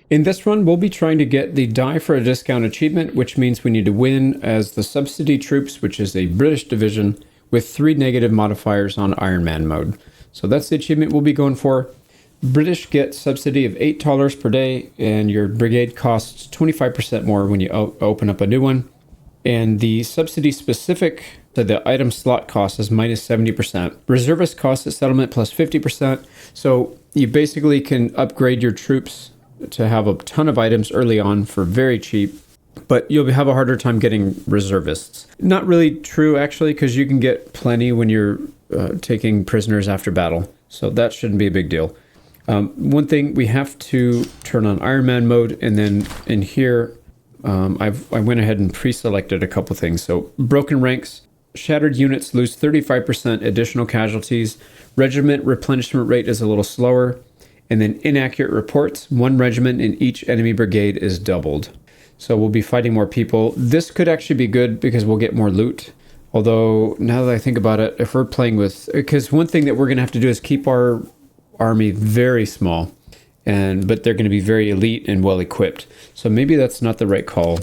In this run, we'll be trying to get the Die for a Discount achievement, which means we need to win as the Subsidy Troops, which is a British division with 3 negative modifiers on Iron Man mode. So that's the achievement we'll be going for. British get subsidy of $8 per day, and your brigade costs 25% more when you open up a new one. And the subsidy specific to the item slot cost is minus 70%. Reservist cost at settlement plus 50%. So you basically can upgrade your troops to have a ton of items early on for very cheap, but you'll have a harder time getting reservists. Not really true, actually, because you can get plenty when you're taking prisoners after battle. So that shouldn't be a big deal. One thing, we have to turn on Iron Man mode, and then in here, I went ahead and pre-selected a couple things. So broken ranks, shattered units lose 35% additional casualties. Regiment replenishment rate is a little slower. And then inaccurate reports, 1 regiment in each enemy brigade is doubled. So we'll be fighting more people. This could actually be good because we'll get more loot. Although, now that I think about it, if we're playing with... Because one thing that we're going to have to do is keep our army very small. But they're going to be very elite and well equipped. So maybe that's not the right call.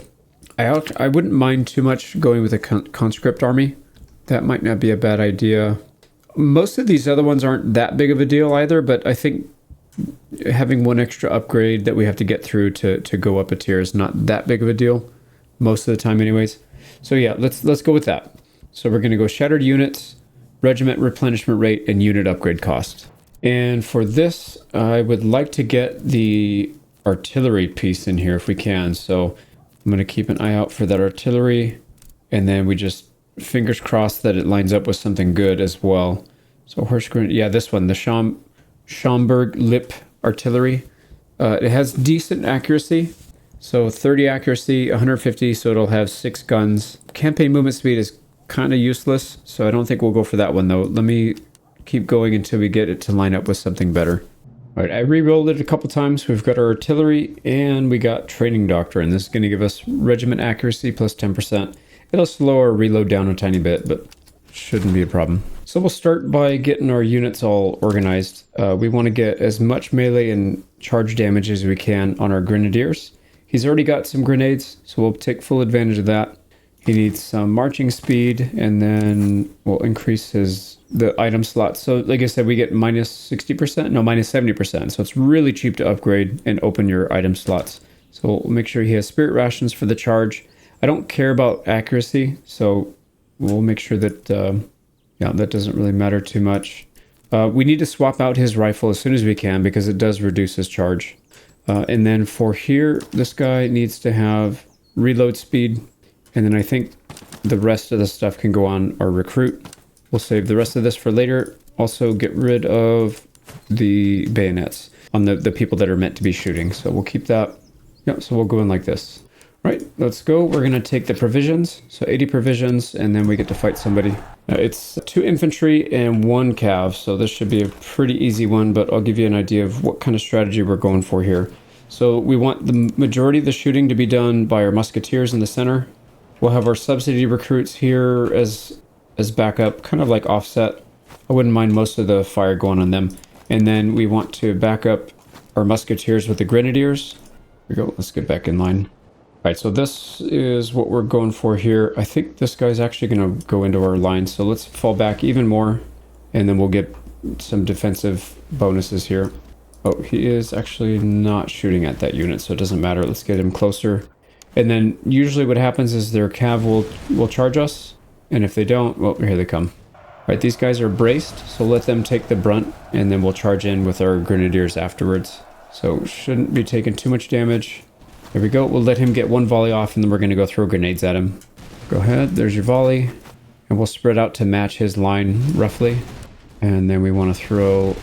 I wouldn't mind too much going with a conscript army. That might not be a bad idea. Most of these other ones aren't that big of a deal either, but I think having one extra upgrade that we have to get through to go up a tier is not that big of a deal most of the time anyways. So yeah, let's go with that. So we're going to go shattered units, regiment replenishment rate, and unit upgrade cost. And for this, I would like to get the artillery piece in here if we can. So I'm going to keep an eye out for that artillery, and then we just fingers crossed that it lines up with something good as well. So horse grenade, yeah, this one, the Schomburg Lip artillery. It has decent accuracy, so 30 accuracy, 150, so it'll have 6 guns. Campaign movement speed is kind of useless, so I don't think we'll go for that one though. Let me keep going until we get it to line up with something better. All right, I re-rolled it a couple times. We've got our artillery and we got training doctrine. This is going to give us regiment accuracy plus 10%. It'll slow our reload down a tiny bit, but shouldn't be a problem. So we'll start by getting our units all organized. We want to get as much melee and charge damage as we can on our grenadiers. He's already got some grenades, so we'll take full advantage of that. He needs some marching speed, and then we'll increase the item slot. So like I said, we get minus 60%, no, minus 70%. So it's really cheap to upgrade and open your item slots. So we'll make sure he has spirit rations for the charge. I don't care about accuracy, so we'll make sure that, that doesn't really matter too much. We need to swap out his rifle as soon as we can because it does reduce his charge. And then for here, this guy needs to have reload speed. And then I think the rest of the stuff can go on our recruit. We'll save the rest of this for later. Also get rid of the bayonets on the people that are meant to be shooting. So we'll keep that. Yep, so we'll go in like this. Right, let's go. We're going to take the provisions. So 80 provisions, and then we get to fight somebody. It's 2 infantry and 1 cav, so this should be a pretty easy one, but I'll give you an idea of what kind of strategy we're going for here. So we want the majority of the shooting to be done by our musketeers in the center. We'll have our subsidy recruits here as backup, kind of like offset. I wouldn't mind most of the fire going on them. And then we want to back up our musketeers with the grenadiers. Here we go, let's get back in line. All right, so this is what we're going for here. I think this guy's actually going to go into our line, so let's fall back even more, and then we'll get some defensive bonuses here. Oh, he is actually not shooting at that unit, so it doesn't matter. Let's get him closer. And then usually what happens is their cav will charge us, and if they don't, well, here they come. All right, these guys are braced, so let them take the brunt, and then we'll charge in with our grenadiers afterwards. So shouldn't be taking too much damage. There we go. We'll let him get 1 volley off, and then we're going to go throw grenades at him. Go ahead. There's your volley. And we'll spread out to match his line, roughly. And then we want to throw...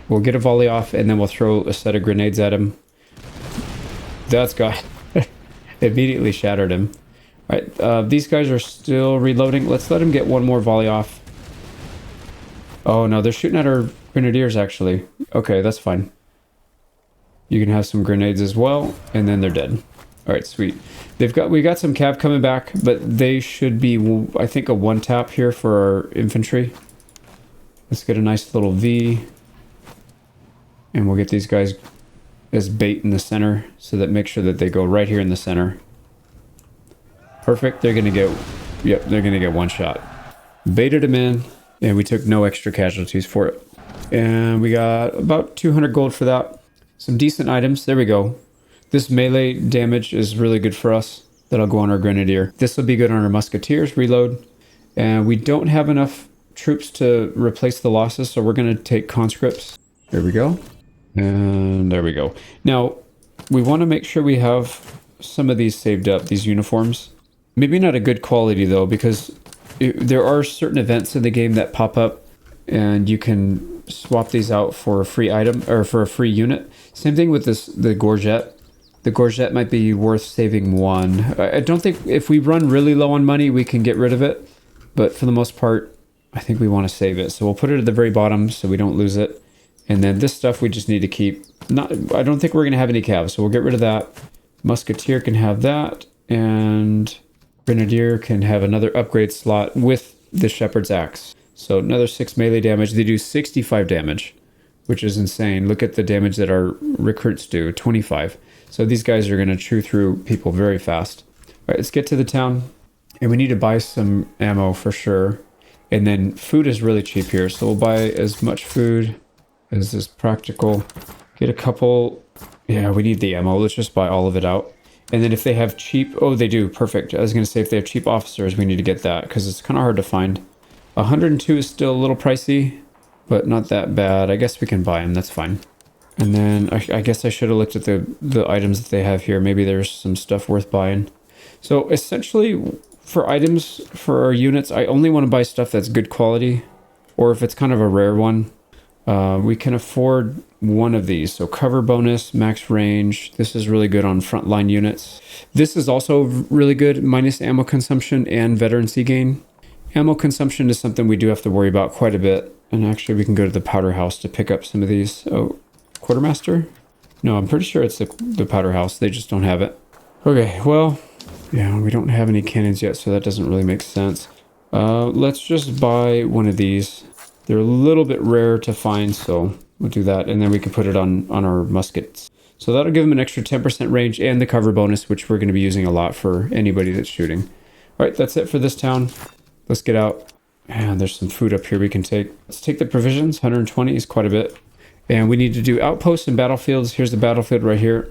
We'll get a volley off, and then we'll throw a set of grenades at him. That's got... immediately shattered him. All right. These guys are still reloading. Let's let him get 1 more volley off. Oh, no. They're shooting at our grenadiers, actually. Okay, that's fine. You can have some grenades as well, and then they're dead. All right, sweet. We got some cav coming back, but they should be, I think, a 1-tap here for our infantry. Let's get a nice little V, and we'll get these guys as bait in the center, so that make sure that they go right here in the center. Perfect. They're gonna get, yep, they're gonna get one shot. Baited them in, and we took no extra casualties for it. And we got about 200 gold for that. Some decent items. There we go. This melee damage is really good for us. That'll go on our grenadier. This will be good on our musketeers. Reload. And we don't have enough troops to replace the losses, so we're going to take conscripts. There we go. And there we go. Now, we want to make sure we have some of these saved up, these uniforms. Maybe not a good quality, though, because there are certain events in the game that pop up, and you can swap these out for a free item, or for a free unit. Same thing with the Gorget. The Gorget might be worth saving one. I don't think, if we run really low on money, we can get rid of it. But for the most part, I think we want to save it. So we'll put it at the very bottom so we don't lose it. And then this stuff we just need to keep. I don't think we're going to have any calves, so we'll get rid of that. Musketeer can have that. And Grenadier can have another upgrade slot with the Shepherd's Axe. So another 6 melee damage. They do 65 damage, which is insane. Look at the damage that our recruits do, 25. So these guys are going to chew through people very fast. All right, let's get to the town. And we need to buy some ammo for sure. And then food is really cheap here. So we'll buy as much food as is practical. Get a couple. Yeah, we need the ammo. Let's just buy all of it out. And then if they have cheap... Oh, they do. Perfect. I was going to say if they have cheap officers, we need to get that because it's kind of hard to find. 102 is still a little pricey, but not that bad. I guess we can buy them. That's fine. And then I guess I should have looked at the items that they have here. Maybe there's some stuff worth buying. So essentially, for items for our units, I only want to buy stuff that's good quality, or if it's kind of a rare one. We can afford one of these. So cover bonus, max range. This is really good on frontline units. This is also really good, minus ammo consumption and veterancy gain. Ammo consumption is something we do have to worry about quite a bit. And actually, we can go to the powder house to pick up some of these. Oh, quartermaster? No, I'm pretty sure it's the powder house. They just don't have it. Okay, well, yeah, we don't have any cannons yet, so that doesn't really make sense. Let's just buy one of these. They're a little bit rare to find, so we'll do that. And then we can put it on our muskets. So that'll give them an extra 10% range and the cover bonus, which we're going to be using a lot for anybody that's shooting. All right, that's it for this town. Let's get out. And there's some food up here we can take. Let's take the provisions. 120 is quite a bit. And we need to do outposts and battlefields. Here's the battlefield right here.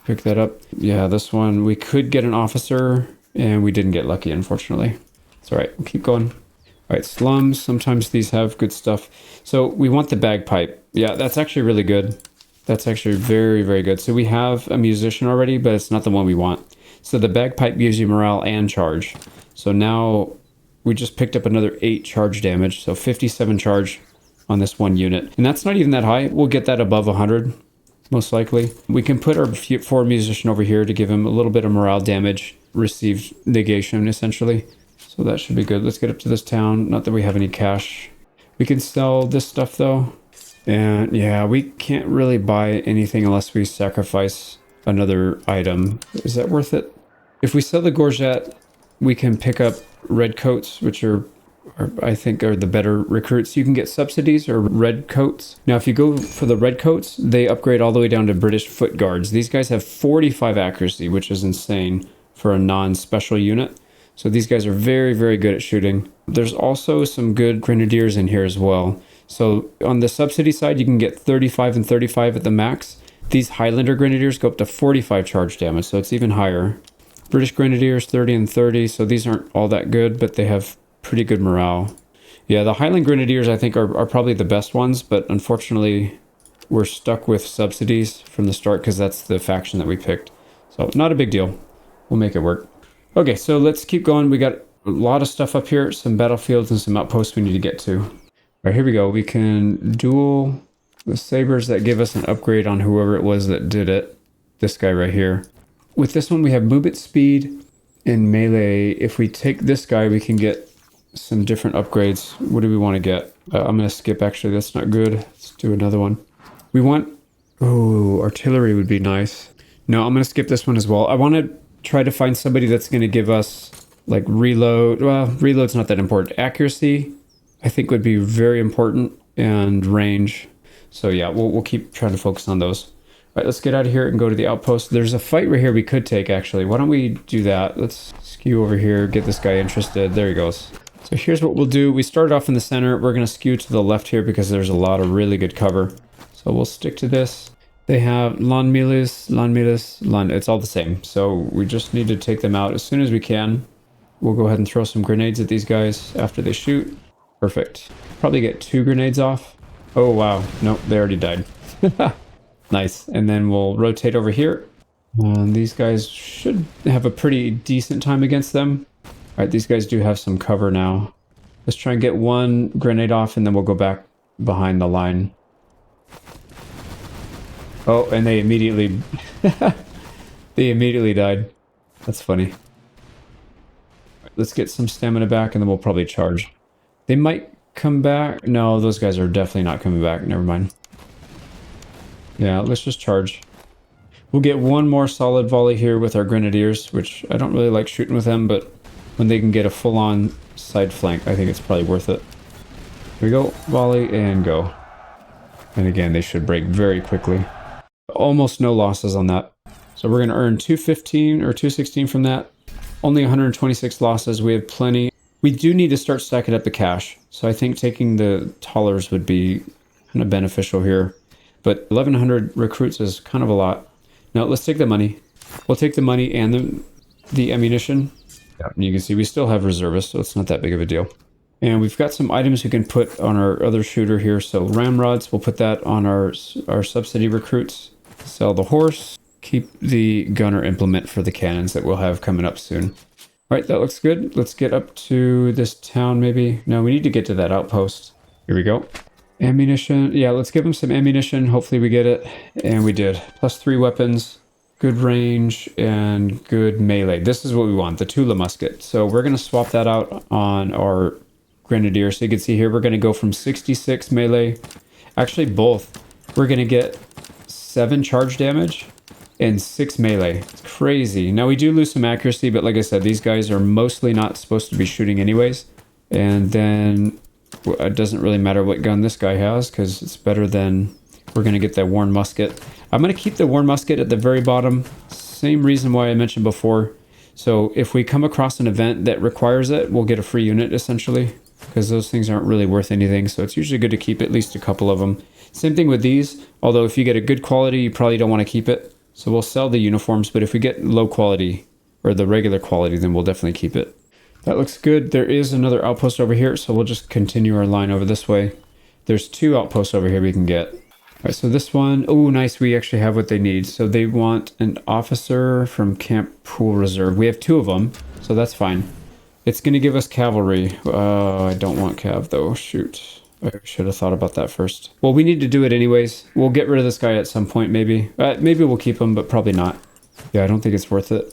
Pick that up. Yeah, this one, we could get an officer, and we didn't get lucky, unfortunately. It's all right. We'll keep going. All right, slums. Sometimes these have good stuff. So we want the bagpipe. Yeah, that's actually really good. That's actually very, very good. So we have a musician already, but it's not the one we want. So the bagpipe gives you morale and charge. So now we just picked up another 8 charge damage. So 57 charge on this one unit. And that's not even that high. We'll get that above 100, most likely. We can put our 4 musician over here to give him a little bit of morale damage, received negation, essentially. So that should be good. Let's get up to this town. Not that we have any cash. We can sell this stuff, though. And yeah, we can't really buy anything unless we sacrifice another item. Is that worth it? If we sell the Gorget, we can pick up red coats, which are I think are the better recruits. You can get subsidies or red coats. Now, if you go for the red coats, they upgrade all the way down to British foot guards. These guys have 45 accuracy, which is insane for a non-special unit. So these guys are very, very good at shooting. There's also some good grenadiers in here as well. So on the subsidy side, you can get 35 and 35 at the max. These Highlander grenadiers go up to 45 charge damage, so it's even higher. British grenadiers, 30 and 30. So these aren't all that good, but they have pretty good morale. Yeah, the Highland Grenadiers, I think, are probably the best ones, but unfortunately, we're stuck with subsidies from the start because that's the faction that we picked. So not a big deal. We'll make it work. Okay, so let's keep going. We got a lot of stuff up here, some battlefields and some outposts we need to get to. All right, here we go. We can duel the sabers that give us an upgrade on whoever it was that did it. This guy right here. With this one, we have movement speed and melee. If we take this guy, we can get some different upgrades. What do we want to get? I'm going to skip, actually. That's not good. Let's do another one. We want... Oh, artillery would be nice. No, I'm going to skip this one as well. I want to try to find somebody that's going to give us, like, reload. Well, reload's not that important. Accuracy, I think, would be very important. And range. So, yeah, we'll keep trying to focus on those. All right, let's get out of here and go to the outpost. There's a fight right here we could take, actually. Why don't we do that? Let's skew over here, get this guy interested. There he goes. So here's what we'll do. We started off in the center. We're going to skew to the left here because there's a lot of really good cover. So we'll stick to this. They have landmillis, it's all the same. So we just need to take them out as soon as we can. We'll go ahead and throw some grenades at these guys after they shoot. Perfect. Probably get 2 grenades off. Oh, wow. Nope, they already died. Nice. And then we'll rotate over here. These guys should have a pretty decent time against them. All right, these guys do have some cover now. Let's try and get 1 grenade off, and then we'll go back behind the line. Oh, and they immediately... they immediately died. That's funny. Let's get some stamina back, and then we'll probably charge. They might come back. No, those guys are definitely not coming back. Never mind. Yeah, let's just charge. We'll get 1 more solid volley here with our grenadiers, which I don't really like shooting with them, but when they can get a full-on side flank, I think it's probably worth it. Here we go. Volley and go. And again, they should break very quickly. Almost no losses on that. So we're going to earn 215 or 216 from that. Only 126 losses. We have plenty. We do need to start stacking up the cash. So I think taking the tollers would be kind of beneficial here. But 1,100 recruits is kind of a lot. Now let's take the money. We'll take the money and the ammunition. Yeah, and you can see we still have reservists, so it's not that big of a deal. And we've got some items we can put on our other shooter here. So ramrods, we'll put that on our subsidy recruits. Sell the horse. Keep the gunner implement for the cannons that we'll have coming up soon. All right, that looks good. Let's get up to this town maybe. No, we need to get to that outpost. Here we go. Ammunition. Yeah, let's give them some ammunition. Hopefully we get it. And we did. +3 weapons. Good range and good melee. This is what we want, the Tula musket. So we're going to swap that out on our grenadier. So you can see here, we're going to go from 66 melee. Actually, both. We're going to get 7 charge damage and 6 melee. It's crazy. Now we do lose some accuracy, but like I said, these guys are mostly not supposed to be shooting anyways. And then it doesn't really matter what gun this guy has because it's better than... We're going to get that worn musket. I'm going to keep the worn musket at the very bottom. Same reason why I mentioned before. So if we come across an event that requires it, we'll get a free unit essentially, because those things aren't really worth anything. So it's usually good to keep at least a couple of them. Same thing with these, although if you get a good quality, you probably don't want to keep it. So we'll sell the uniforms, but if we get low quality or the regular quality, then we'll definitely keep it. That looks good. There is another outpost over here, so we'll just continue our line over this way. There's 2 outposts over here we can get. All right, so this one, oh, nice. We actually have what they need. So they want an officer from Camp Pool Reserve. We have 2 of them, so that's fine. It's going to give us cavalry. I don't want cav, though. Shoot. I should have thought about that first. Well, we need to do it anyways. We'll get rid of this guy at some point, maybe. Maybe we'll keep him, but probably not. Yeah, I don't think it's worth it.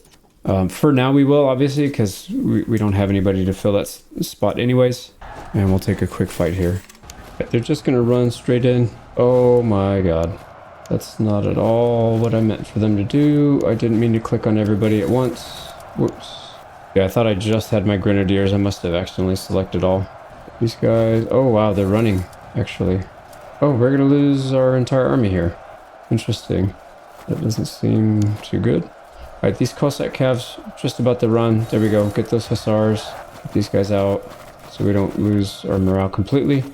For now, we will, obviously, because we don't have anybody to fill that spot anyways. And we'll take a quick fight here. They're just going to run straight in. Oh my god. That's not at all what I meant for them to do. I didn't mean to click on everybody at once. Whoops. Yeah, I thought I just had my grenadiers. I must have accidentally selected all. These guys... Oh wow, they're running, actually. Oh, we're going to lose our entire army here. Interesting. That doesn't seem too good. Alright, these Cossack calves just about to run. There we go. Get those hussars. Get these guys out so we don't lose our morale completely.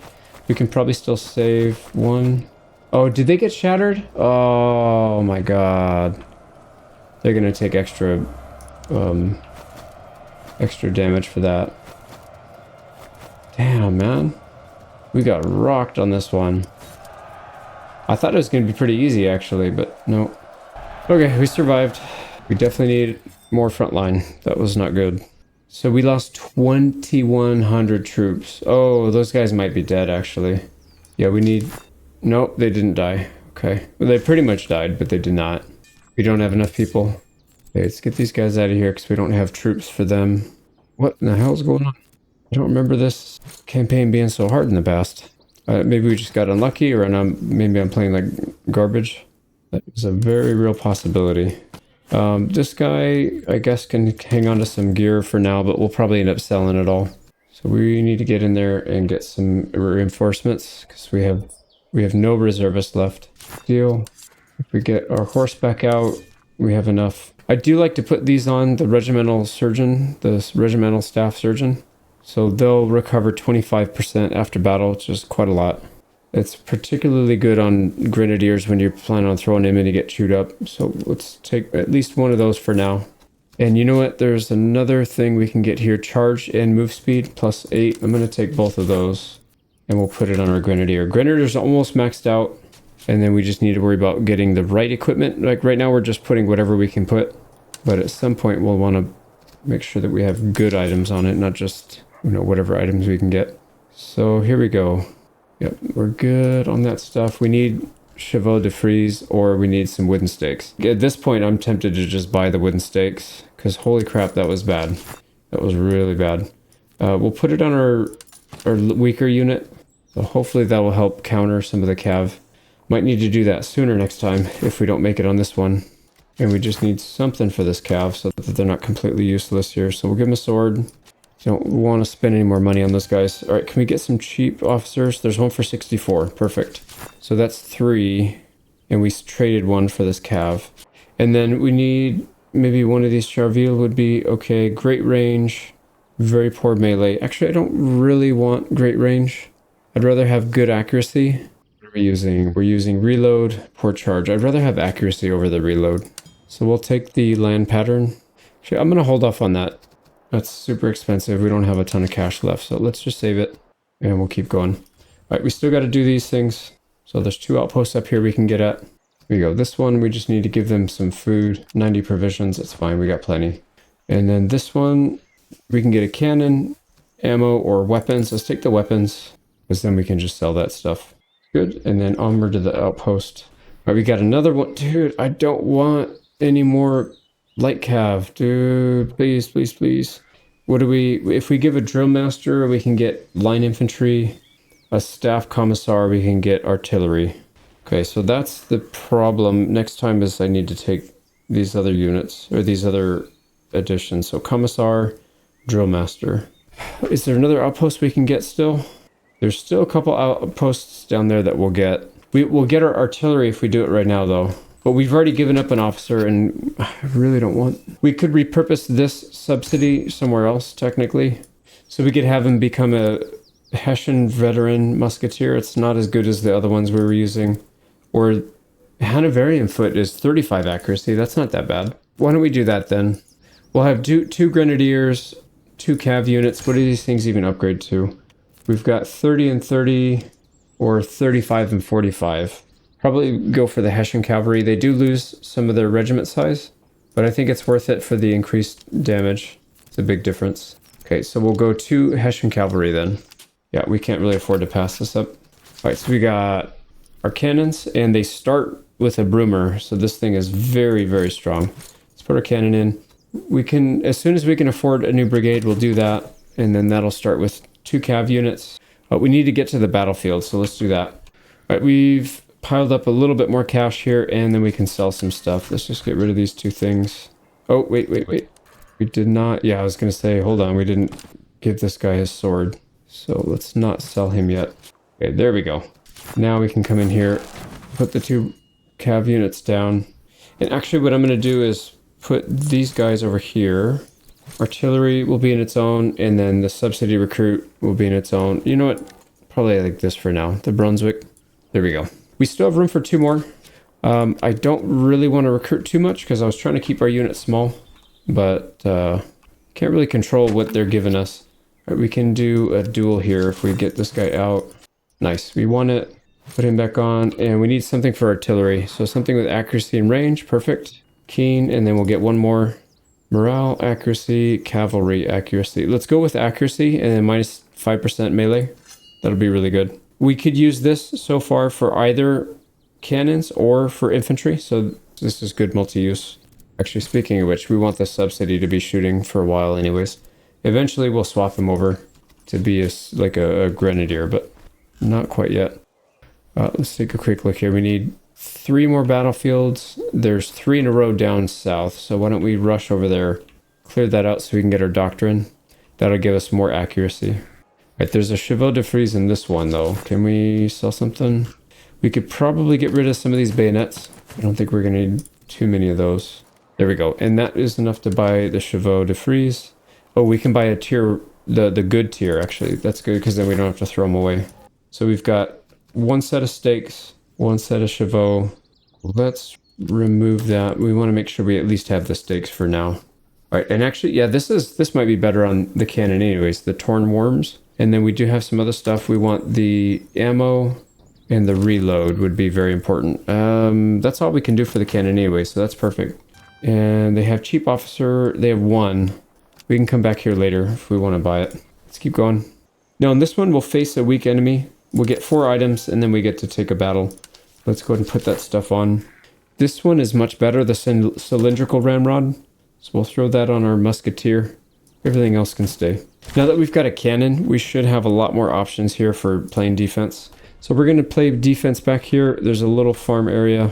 We can probably still save 1. Oh, did they get shattered? Oh my god. They're gonna take extra damage for that. Damn, man. We got rocked on this one. I thought it was gonna be pretty easy, actually, but no. Okay, we survived. We definitely need more frontline. That was not good. So we lost 2,100 troops. Oh, those guys might be dead, actually. Yeah, we need... Nope, they didn't die. Okay. Well, they pretty much died, but they did not. We don't have enough people. Okay, let's get these guys out of here because we don't have troops for them. What in the hell is going on? I don't remember this campaign being so hard in the past. Maybe we just got unlucky, or maybe I'm playing like garbage. That is a very real possibility. This guy, I guess, can hang on to some gear for now, but we'll probably end up selling it all. So we need to get in there and get some reinforcements because we have no reservists left. Deal. If we get our horse back out, we have enough. I do like to put these on the regimental surgeon, the regimental staff surgeon. So they'll recover 25% after battle, which is quite a lot. It's particularly good on grenadiers when you plan on throwing them in to get chewed up. So let's take at least one of those for now. And you know what? There's another thing we can get here. Charge and move speed +8. I'm going to take both of those and we'll put it on our grenadier. Grenadier's almost maxed out. And then we just need to worry about getting the right equipment. Like right now we're just putting whatever we can put. But at some point we'll want to make sure that we have good items on it, not just, you know, whatever items we can get. So here we go. Yep, we're good on that stuff. We need chevaux de frise or we need some wooden stakes. At this point I'm tempted to just buy the wooden stakes because holy crap, that was bad. That was really bad. We'll put it on our weaker unit. So hopefully that will help counter some of the cav. Might need to do that sooner next time if we don't make it on this one. And we just need something for this cav so that they're not completely useless here. So we'll give them a sword. Don't want to spend any more money on those guys. All right, can we get some cheap officers? There's one for 64. Perfect. So that's 3. And we traded one for this cav. And then we need maybe one of these Charville would be okay. Great range. Very poor melee. Actually, I don't really want great range. I'd rather have good accuracy. We're using reload, poor charge. I'd rather have accuracy over the reload. So we'll take the land pattern. Actually, I'm going to hold off on that. That's super expensive. We don't have a ton of cash left. So let's just save it and we'll keep going. All right, we still got to do these things. So there's 2 outposts up here we can get at. Here we go. This one, we just need to give them some food. 90 provisions. It's fine. We got plenty. And then this one, we can get a cannon, ammo, or weapons. Let's take the weapons because then we can just sell that stuff. Good. And then onward to the outpost. All right, we got another one. Dude, I don't want any more light cav. Dude, please, please, please. What do we... If we give a drill master, we can get line infantry. A staff commissar, we can get artillery. Okay, so that's the problem. Next time is I need to take these other units, or these other additions. So commissar, drill master. Is there another outpost we can get still? There's still a couple outposts down there that we'll get. We'll get our artillery if we do it right now, though. But we've already given up an officer, and I really don't want... We could repurpose this subsidy somewhere else, technically. So we could have him become a Hessian veteran musketeer. It's not as good as the other ones we were using. Or Hanoverian foot is 35 accuracy. That's not that bad. Why don't we do that, then? We'll have two grenadiers, 2 cav units. What do these things even upgrade to? We've got 30 and 30 or 35 and 45. Probably go for the Hessian cavalry. They do lose some of their regiment size, but I think it's worth it for the increased damage. It's a big difference. Okay, so we'll go 2 Hessian cavalry then. Yeah, we can't really afford to pass this up. All right, so we got our cannons, and they start with a broomer, so this thing is very, very strong. Let's put our cannon in. We can, as soon as we can afford a new brigade, we'll do that, and then that'll start with 2 cav units. We need to get to the battlefield, so let's do that. All right, we've piled up a little bit more cash here, and then we can sell some stuff. Let's just get rid of these 2 things. Oh, wait. We did not... Yeah, I was going to say, hold on. We didn't give this guy his sword. So let's not sell him yet. Okay, there we go. Now we can come in here, put the 2 cav units down. And actually what I'm going to do is put these guys over here. Artillery will be in its own, and then the subsidy recruit will be in its own. You know what? Probably like this for now. The Brunswick. There we go. We still have room for 2 more. I don't really want to recruit too much because I was trying to keep our unit small, but can't really control what they're giving us. Right, we can do a duel here if we get this guy out. Nice. We want it. Put him back on, and we need something for artillery. So something with accuracy and range. Perfect. Keen, and then we'll get 1 more. Morale, accuracy, cavalry, accuracy. Let's go with accuracy and then minus 5% melee. That'll be really good. We could use this so far for either cannons or for infantry, so this is good multi-use. Actually, speaking of which, we want the subsidy to be shooting for a while anyways. Eventually, we'll swap him over to be like a grenadier, but not quite yet. Let's take a quick look here. We need 3 more battlefields. There's 3 in a row down south, so why don't we rush over there, clear that out so we can get our doctrine. That'll give us more accuracy. Right, there's a chevaux de frise in this one, though. Can we sell something? We could probably get rid of some of these bayonets. I don't think we're going to need too many of those. There we go. And that is enough to buy the chevaux de frise. Oh, we can buy a tier, the good tier, actually. That's good, because then we don't have to throw them away. So we've got one set of steaks, one set of chevaux. Let's remove that. We want to make sure we at least have the steaks for now. All right, and actually, yeah, this might be better on the cannon anyways, the torn worms. And then we do have some other stuff. We want the ammo and the reload would be very important. That's all we can do for the cannon anyway, so that's perfect. And they have cheap officer, they have one. We can come back here later if we want to buy it. Let's keep going. Now in this one, we'll face a weak enemy. We'll get 4 items and then we get to take a battle. Let's go ahead and put that stuff on. This one is much better, the cylindrical ramrod. So we'll throw that on our musketeer. Everything else can stay. Now that we've got a cannon, we should have a lot more options here for playing defense. So we're going to play defense back here. There's a little farm area.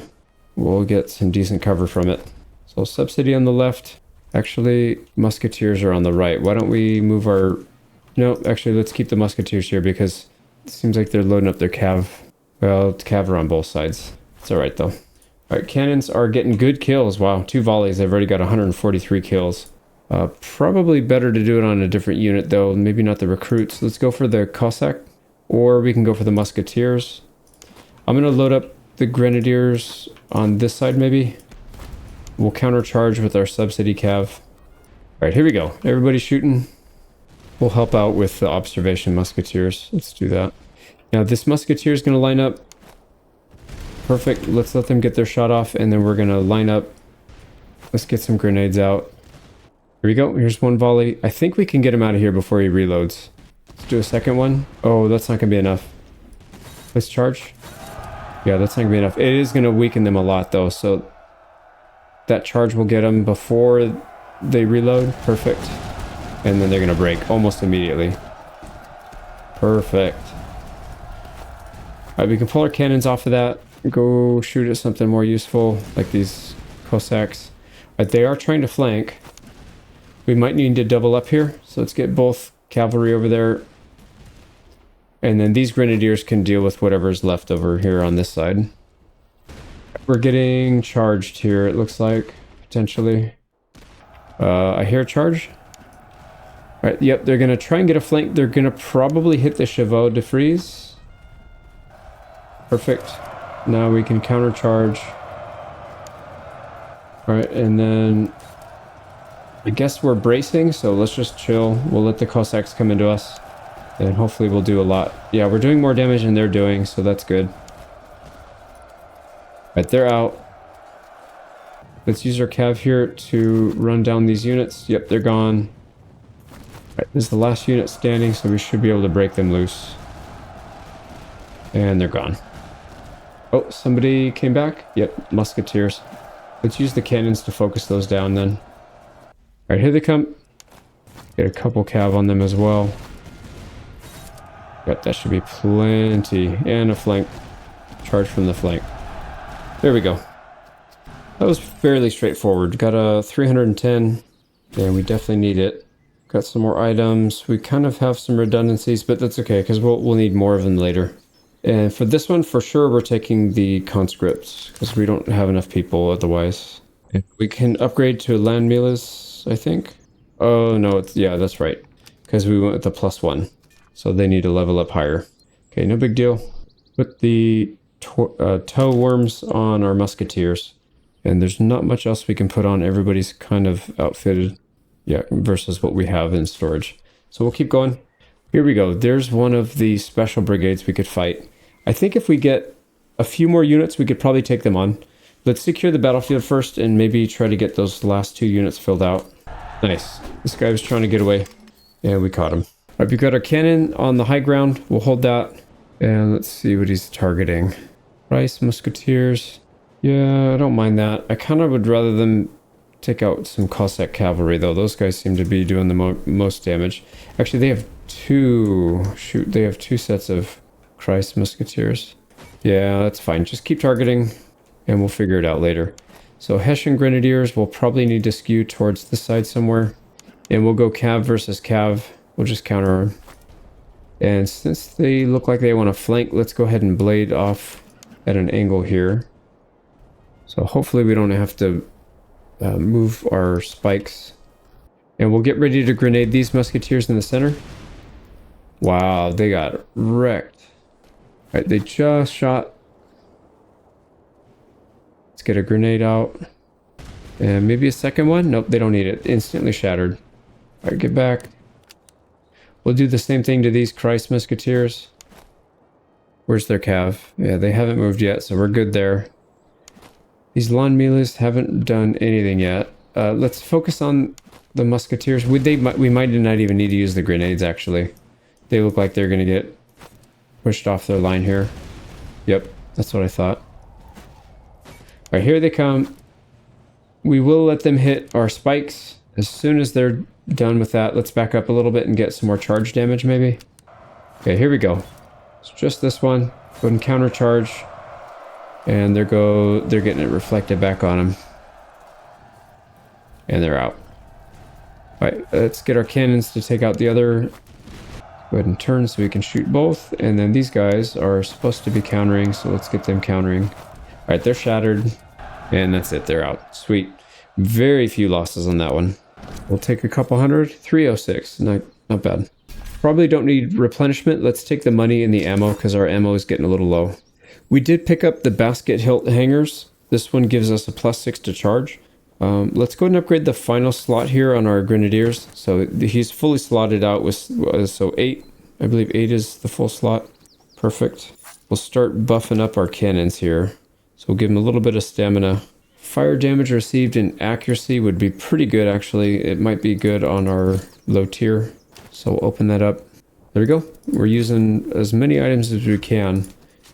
We'll get some decent cover from it. So subsidy on the left. Actually, musketeers are on the right. Why don't we move our... No, actually, let's keep the musketeers here because it seems like they're loading up their cav. Well, it's cav are on both sides. It's all right, though. All right, cannons are getting good kills. Wow, 2 volleys. They've already got 143 kills. Probably better to do it on a different unit, though. Maybe not the recruits. Let's go for the Cossack. Or we can go for the musketeers. I'm going to load up the grenadiers on this side, maybe. We'll countercharge with our subsidy cav. Alright, here we go. Everybody shooting. We'll help out with the observation musketeers. Let's do that. Now, this musketeer is going to line up. Perfect. Let's let them get their shot off, and then we're going to line up. Let's get some grenades out. Here we go. Here's one volley. I think we can get him out of here before he reloads. Let's do a second one. Oh, that's not going to be enough. Let's charge. Yeah, that's not going to be enough. It is going to weaken them a lot, though, so that charge will get them before they reload. Perfect. And then they're going to break almost immediately. Perfect. All right, we can pull our cannons off of that. Go shoot at something more useful, like these Cossacks. All right, they are trying to flank. We might need to double up here, so let's get both cavalry over there. And then these grenadiers can deal with whatever's left over here on this side. We're getting charged here, it looks like, potentially. I hear a charge. All right, yep, they're going to try and get a flank. They're going to probably hit the chevaux de frise. Perfect. Now we can countercharge. All right, and then I guess we're bracing, so let's just chill. We'll let the Cossacks come into us, and hopefully we'll do a lot. Yeah, we're doing more damage than they're doing, so that's good. Right, they're out. Let's use our cav here to run down these units. Yep, they're gone. Right, this is the last unit standing, so we should be able to break them loose. And they're gone. Oh, somebody came back? Yep, musketeers. Let's use the cannons to focus those down then. Alright, here they come. Get a couple cav on them as well. That should be plenty. And a flank. Charge from the flank. There we go. That was fairly straightforward. Got a 310. And we definitely need it. Got some more items. We kind of have some redundancies, but that's okay, because we'll need more of them later. And for this one, for sure, we're taking the conscripts, because we don't have enough people otherwise. We can upgrade to land meles, I think. Oh, no, yeah, that's right. Because we went with the +1. So they need to level up higher. Okay, no big deal. Put the tow worms on our musketeers. And there's not much else we can put on. Everybody's kind of outfitted. Yeah, versus what we have in storage. So we'll keep going. Here we go. There's one of the special brigades we could fight. I think if we get a few more units, we could probably take them on. Let's secure the battlefield first and maybe try to get those last 2 units filled out. Nice. This guy was trying to get away. And we caught him. All right, we've got our cannon on the high ground. We'll hold that. And let's see what he's targeting. Rice, musketeers. Yeah, I don't mind that. I kind of would rather them take out some Cossack cavalry, though. Those guys seem to be doing the most damage. Actually, they have 2... Shoot, they have 2 sets of Christ musketeers. Yeah, that's fine. Just keep targeting, and we'll figure it out later. So Hessian grenadiers will probably need to skew towards this side somewhere. And we'll go cav versus cav. We'll just counter them. And since they look like they want to flank, let's go ahead and blade off at an angle here. So hopefully we don't have to move our spikes. And we'll get ready to grenade these musketeers in the center. Wow, they got wrecked. All right, they just shot. Let's get a grenade out. And maybe a second one? Nope, they don't need it. Instantly shattered. All right, get back. We'll do the same thing to these Christ musketeers. Where's their cav? Yeah, they haven't moved yet, so we're good there. These lawn melees haven't done anything yet. Let's focus on the musketeers. We might not even need to use the grenades, actually. They look like they're going to get pushed off their line here. Yep, that's what I thought. All right, here they come. We will let them hit our spikes. As soon as they're done with that, let's back up a little bit and get some more charge damage, maybe. Okay, here we go. It's just this one. Go ahead and counter charge. And they're getting it reflected back on them. And they're out. Alright, let's get our cannons to take out the other. Go ahead and turn so we can shoot both. And then these guys are supposed to be countering, so let's get them countering. Alright, they're shattered. And that's it, they're out. Sweet. Very few losses on that one. We'll take a couple hundred. 306. Not bad. Probably don't need replenishment. Let's take the money and the ammo because our ammo is getting a little low. We did pick up the basket hilt hangers. This one gives us a +6 to charge. Let's go and upgrade the final slot here on our grenadiers. So he's fully slotted out with, so 8. I believe 8 is the full slot. Perfect. We'll start buffing up our cannons here. So we'll give him a little bit of stamina. Fire damage received and accuracy would be pretty good, actually. It might be good on our low tier. So we'll open that up. There we go. We're using as many items as we can.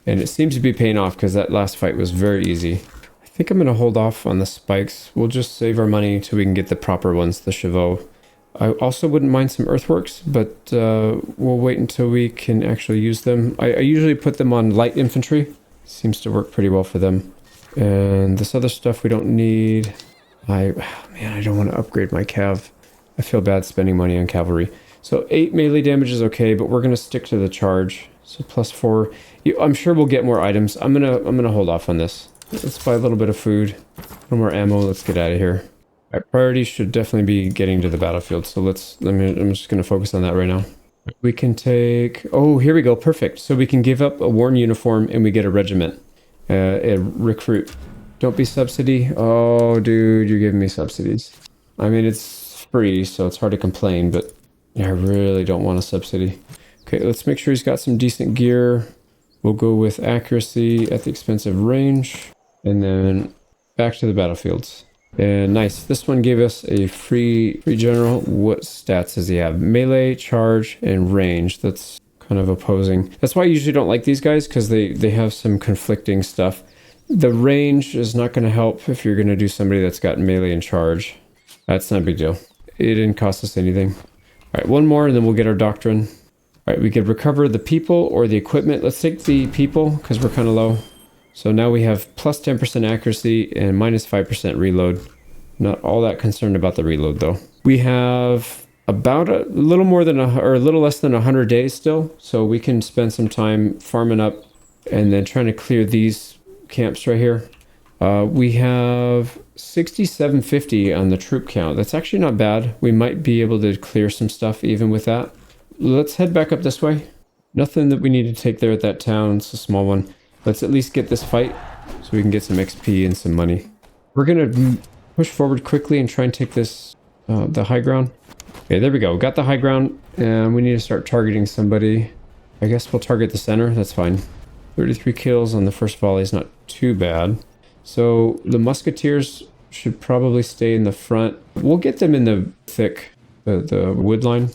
And it seems to be paying off because that last fight was very easy. I think I'm going to hold off on the spikes. We'll just save our money until we can get the proper ones, the chevaux. I also wouldn't mind some earthworks, but we'll wait until we can actually use them. I usually put them on light infantry. Seems to work pretty well for them. And this other stuff we don't need. Man, I don't want to upgrade my cav. I feel bad spending money on cavalry. So 8 melee damage is okay, but we're going to stick to the charge. So +4. I'm sure we'll get more items. I'm gonna hold off on this. Let's buy a little bit of food. No more ammo. Let's get out of here. Our priority should definitely be getting to the battlefield. So I'm just gonna focus on that right now. We can take. Oh, here we go. Perfect. So we can give up a worn uniform and we get a regiment. A recruit. Don't be subsidy. Oh, dude, you're giving me subsidies. I mean, it's free, so it's hard to complain, but I really don't want a subsidy. Okay, let's make sure he's got some decent gear. We'll go with accuracy at the expense of range. And then back to the battlefields. And nice. This one gave us a free general. What stats does he have? Melee, charge, and range. That's kind of opposing. That's why I usually don't like these guys, because they have some conflicting stuff. The range is not going to help if you're going to do somebody that's got melee and charge. That's not a big deal. It didn't cost us anything. All right, one more and then we'll get our doctrine. All right, we could recover the people or the equipment. Let's take the people because we're kind of low. So now we have plus 10% accuracy and minus 5% reload. Not all that concerned about the reload though. We have about a little more than or a little less than 100 days still. So we can spend some time farming up and then trying to clear these camps right here. We have 6,750 on the troop count. That's actually not bad. We might be able to clear some stuff even with that. Let's head back up this way. Nothing that we need to take there at that town. It's a small one. Let's at least get this fight so we can get some XP and some money. We're going to push forward quickly and try and take this, the high ground. Okay, there we go. Got the high ground and we need to start targeting somebody. I guess we'll target the center. That's fine. 33 kills on the first volley is not too bad. So the musketeers should probably stay in the front. We'll get them in the thick, the wood line.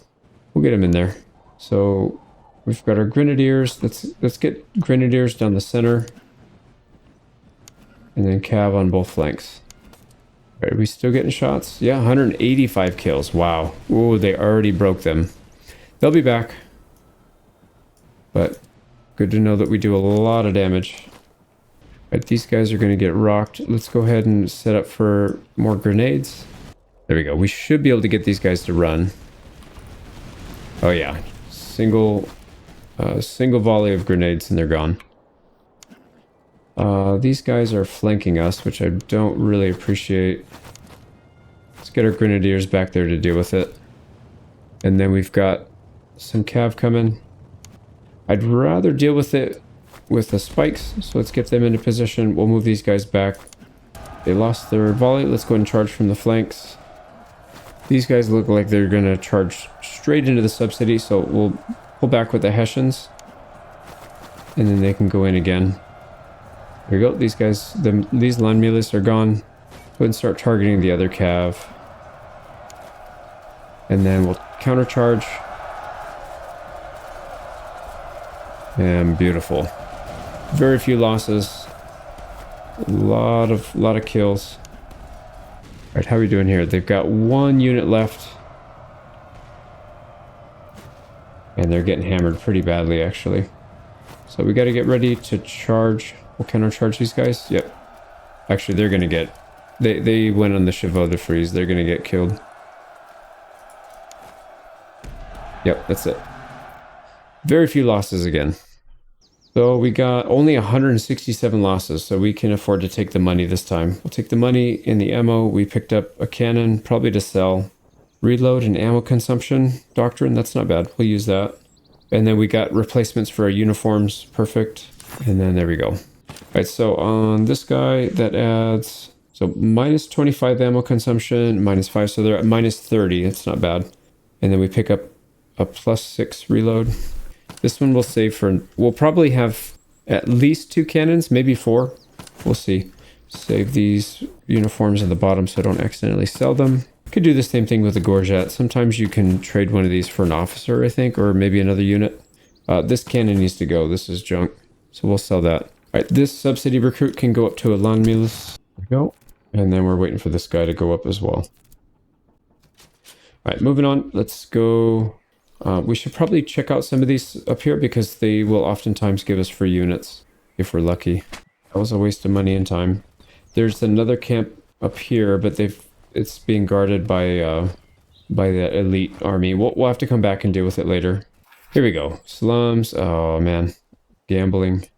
We'll get them in there. So we've got our grenadiers. Let's get grenadiers down the center. And then cav on both flanks. All right, are we still getting shots? Yeah, 185 kills. Wow. Ooh, they already broke them. They'll be back. But good to know that we do a lot of damage. All right, these guys are going to get rocked. Let's go ahead and set up for more grenades. There we go. We should be able to get these guys to run. Oh yeah, single volley of grenades and they're gone. These guys are flanking us, which I don't really appreciate. Let's get our grenadiers back there to deal with it. And then we've got some cav coming. I'd rather deal with it with the spikes, so let's get them into position. We'll move these guys back. They lost their volley. Let's go ahead and charge from the flanks. These guys look like they're going to charge straight into the subsidy, so we'll pull back with the Hessians. And then they can go in again. There we go. These guys, these land militia are gone. Go ahead and start targeting the other cav. And then we'll countercharge. And beautiful. Very few losses. A lot of kills. Alright, how are we doing here? They've got one unit left. And they're getting hammered pretty badly, actually. So we got to get ready to charge. We'll countercharge these guys. Yep. Actually, they're going to get... They went on the Chevaux de Frise. They're going to get killed. Yep, that's it. Very few losses again. So we got only 167 losses, so we can afford to take the money this time. We'll take the money in the ammo. We picked up a cannon, probably to sell. Reload and ammo consumption doctrine, that's not bad. We'll use that. And then we got replacements for our uniforms. Perfect. And then there we go. All right, so on this guy, that adds... So minus 25 ammo consumption, minus 5, so they're at minus 30. That's not bad. And then we pick up a plus 6 reload. This one we'll save for... We'll probably have at least 2 cannons, maybe 4. We'll see. Save these uniforms at the bottom so I don't accidentally sell them. Could do the same thing with the Gorget. Sometimes you can trade one of these for an officer, I think, or maybe another unit. This cannon needs to go. This is junk. So we'll sell that. All right, this subsidy recruit can go up to a land milice. There we go. And then we're waiting for this guy to go up as well. All right, moving on. Let's go... we should probably check out some of these up here because they will oftentimes give us free units if we're lucky. That was a waste of money and time. There's another camp up here, but it's being guarded by the elite army. We'll have to come back and deal with it later. Here we go. Slums. Oh man, gambling.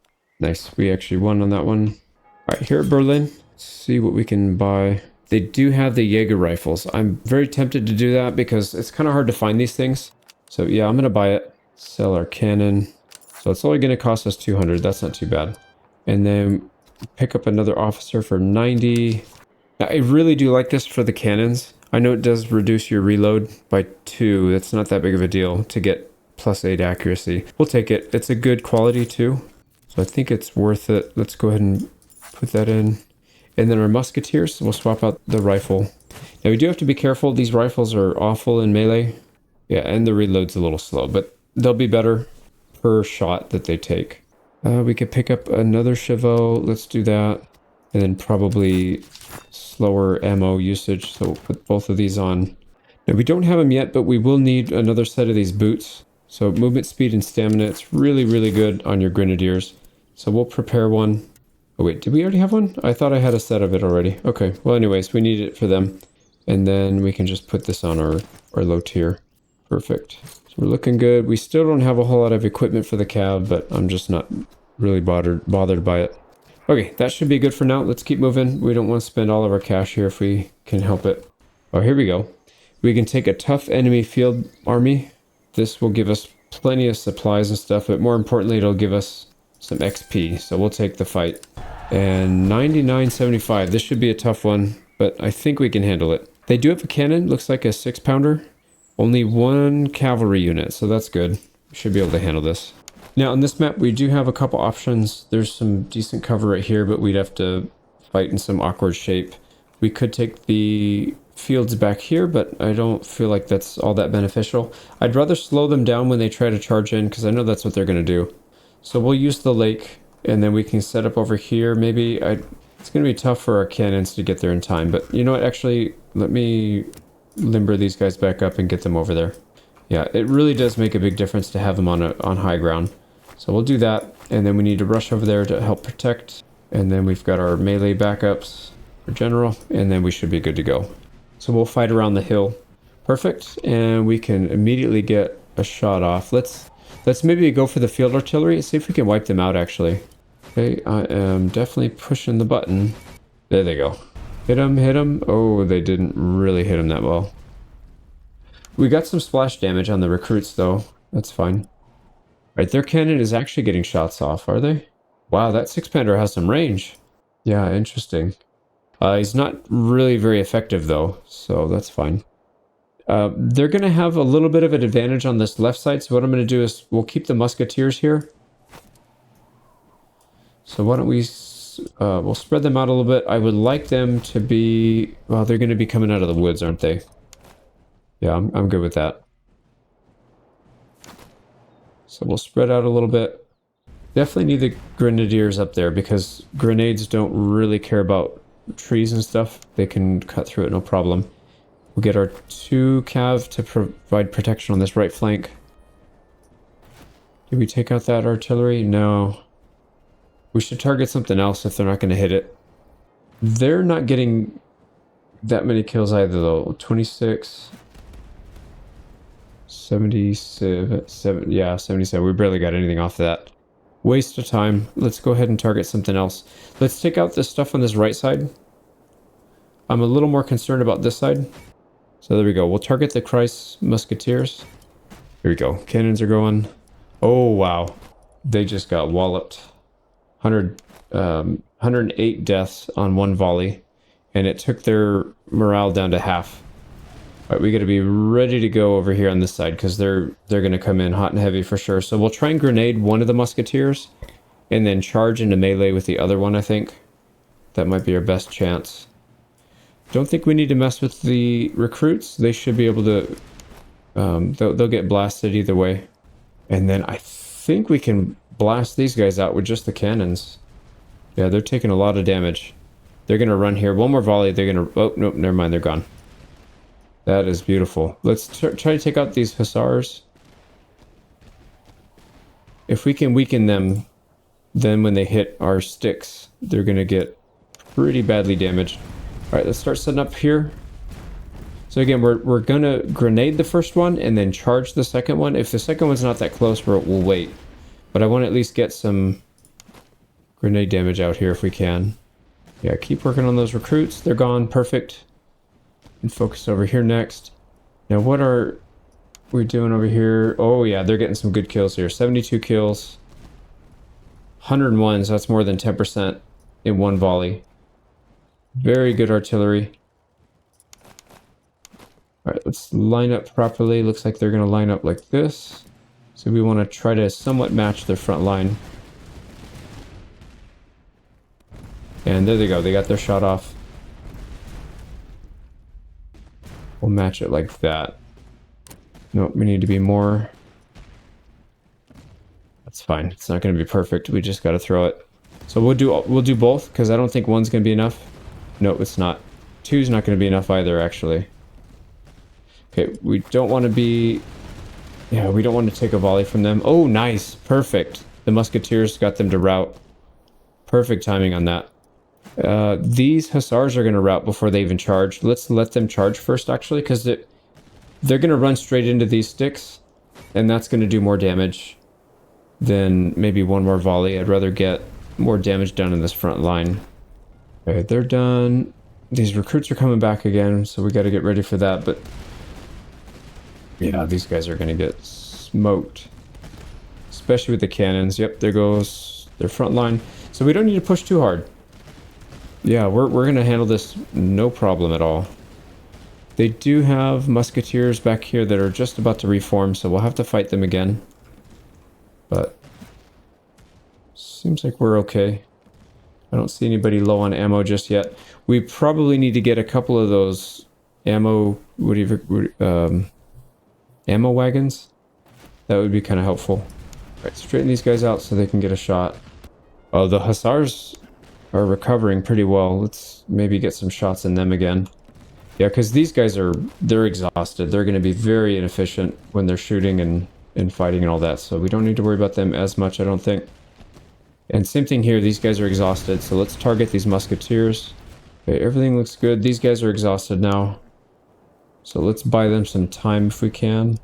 Nice. We actually won on that one. All right, here at Berlin. Let's see what we can buy. They do have the Jaeger rifles. I'm very tempted to do that because it's kind of hard to find these things. So yeah, I'm going to buy it. Sell our cannon. So it's only going to cost us 200. That's not too bad. And then pick up another officer for 90. Now, I really do like this for the cannons. I know it does reduce your reload by 2. That's not that big of a deal to get plus 8 accuracy. We'll take it. It's a good quality too. So I think it's worth it. Let's go ahead and put that in. And then our musketeers, we'll swap out the rifle. Now we do have to be careful. These rifles are awful in melee. Yeah, and the reload's a little slow, but they'll be better per shot that they take. We could pick up another Chevaux. Let's do that. And then probably slower ammo usage. So we'll put both of these on. Now we don't have them yet, but we will need another set of these boots. So movement speed and stamina, it's really, really good on your grenadiers. So we'll prepare one. Oh wait, did we already have one? I thought I had a set of it already. Okay, well anyways, we need it for them. And then we can just put this on our low tier. Perfect. So we're looking good. We still don't have a whole lot of equipment for the cab, but I'm just not really bothered by it. Okay, that should be good for now. Let's keep moving. We don't want to spend all of our cash here if we can help it. Oh, here we go. We can take a tough enemy field army. This will give us plenty of supplies and stuff, but more importantly, it'll give us some XP. So we'll take the fight. And 99.75. This should be a tough one, but I think we can handle it. They do have a cannon. Looks like a 6-pounder. Only 1 cavalry unit, so that's good. We should be able to handle this. Now on this map, we do have a couple options. There's some decent cover right here, but we'd have to fight in some awkward shape. We could take the fields back here, but I don't feel like that's all that beneficial. I'd rather slow them down when they try to charge in, because I know that's what they're going to do. So we'll use the lake, and then we can set up over here. Maybe it's going to be tough for our cannons to get there in time, but you know what? Actually, let me limber these guys back up and get them over there. Yeah, it really does make a big difference to have them on high ground. So we'll do that, and then we need to rush over there to help protect. And then we've got our melee backups for general, and then we should be good to go. So we'll fight around the hill. Perfect, and we can immediately get a shot off. Let's maybe go for the field artillery, see if we can wipe them out actually. Okay, I am definitely pushing the button. There they go. Hit him, hit him. Oh, they didn't really hit him that well. We got some splash damage on the recruits, though. That's fine. Right, their cannon is actually getting shots off, are they? Wow, that six-pounder has some range. Yeah, interesting. He's not really very effective, though, so that's fine. They're going to have a little bit of an advantage on this left side, so what I'm going to do is we'll keep the musketeers here. So why don't we... we'll spread them out a little bit. I would like them to be... Well, they're going to be coming out of the woods, aren't they? Yeah, I'm good with that. So we'll spread out a little bit. Definitely need the grenadiers up there because grenades don't really care about trees and stuff. They can cut through it, no problem. We'll get our 2 cav to provide protection on this right flank. Did we take out that artillery? No. We should target something else if they're not going to hit it. They're not getting that many kills either, though. 26... 77, yeah, 77. We barely got anything off of that. Waste of time. Let's go ahead and target something else. Let's take out this stuff on this right side. I'm a little more concerned about this side. So there we go. We'll target the Christ Musketeers. Here we go. Cannons are going. Oh, wow. They just got walloped. 108 deaths on one volley. And it took their morale down to half. Alright, we got to be ready to go over here on this side because they're going to come in hot and heavy for sure. So we'll try and grenade one of the musketeers and then charge into melee with the other one, I think. That might be our best chance. Don't think we need to mess with the recruits. They should be able to... they'll get blasted either way. And then I think we can blast these guys out with just the cannons. Yeah, they're taking a lot of damage. They're going to run here. One more volley. They're going to... Oh, nope, never mind. They're gone. That is beautiful. Let's try to take out these hussars. If we can weaken them, then when they hit our sticks, they're going to get pretty badly damaged. All right, let's start setting up here. So again, we're going to grenade the first one and then charge the second one. If the second one's not that close, we'll wait. But I want to at least get some grenade damage out here if we can. Yeah, keep working on those recruits. They're gone. Perfect. And focus over here next. Now, what are we doing over here? Oh, yeah, they're getting some good kills here. 72 kills. 101, so that's more than 10% in one volley. Very good artillery. All right, let's line up properly. Looks like they're going to line up like this. So we want to try to somewhat match their front line. And there they go. They got their shot off. We'll match it like that. Nope, we need to be more. That's fine. It's not going to be perfect. We just got to throw it. So we'll do both because I don't think one's going to be enough. No, it's not. Two's not going to be enough either, actually. Okay, we don't want to be... Yeah, we don't want to take a volley from them. Oh, nice. Perfect. The musketeers got them to rout. Perfect timing on that. These hussars are going to rout before they even charge. Let's let them charge first, actually, because they're going to run straight into these sticks, and that's going to do more damage than maybe one more volley. I'd rather get more damage done in this front line. Okay, they're done. These recruits are coming back again, so we got to get ready for that, but yeah, these guys are going to get smoked, especially with the cannons. Yep, there goes their front line. So we don't need to push too hard. Yeah, we're going to handle this no problem at all. They do have musketeers back here that are just about to reform, so we'll have to fight them again. But seems like we're okay. I don't see anybody low on ammo just yet. We probably need to get a couple of those ammo, ammo wagons. That would be kind of helpful. All right, straighten these guys out so they can get a shot. Oh, the hussars are recovering pretty well. Let's maybe get some shots in them again. Yeah, because these guys they're exhausted. They're going to be very inefficient when they're shooting and fighting and all that. So we don't need to worry about them as much, I don't think. And same thing here. These guys are exhausted. So let's target these musketeers. Okay, everything looks good. These guys are exhausted now. So let's buy them some time if we can.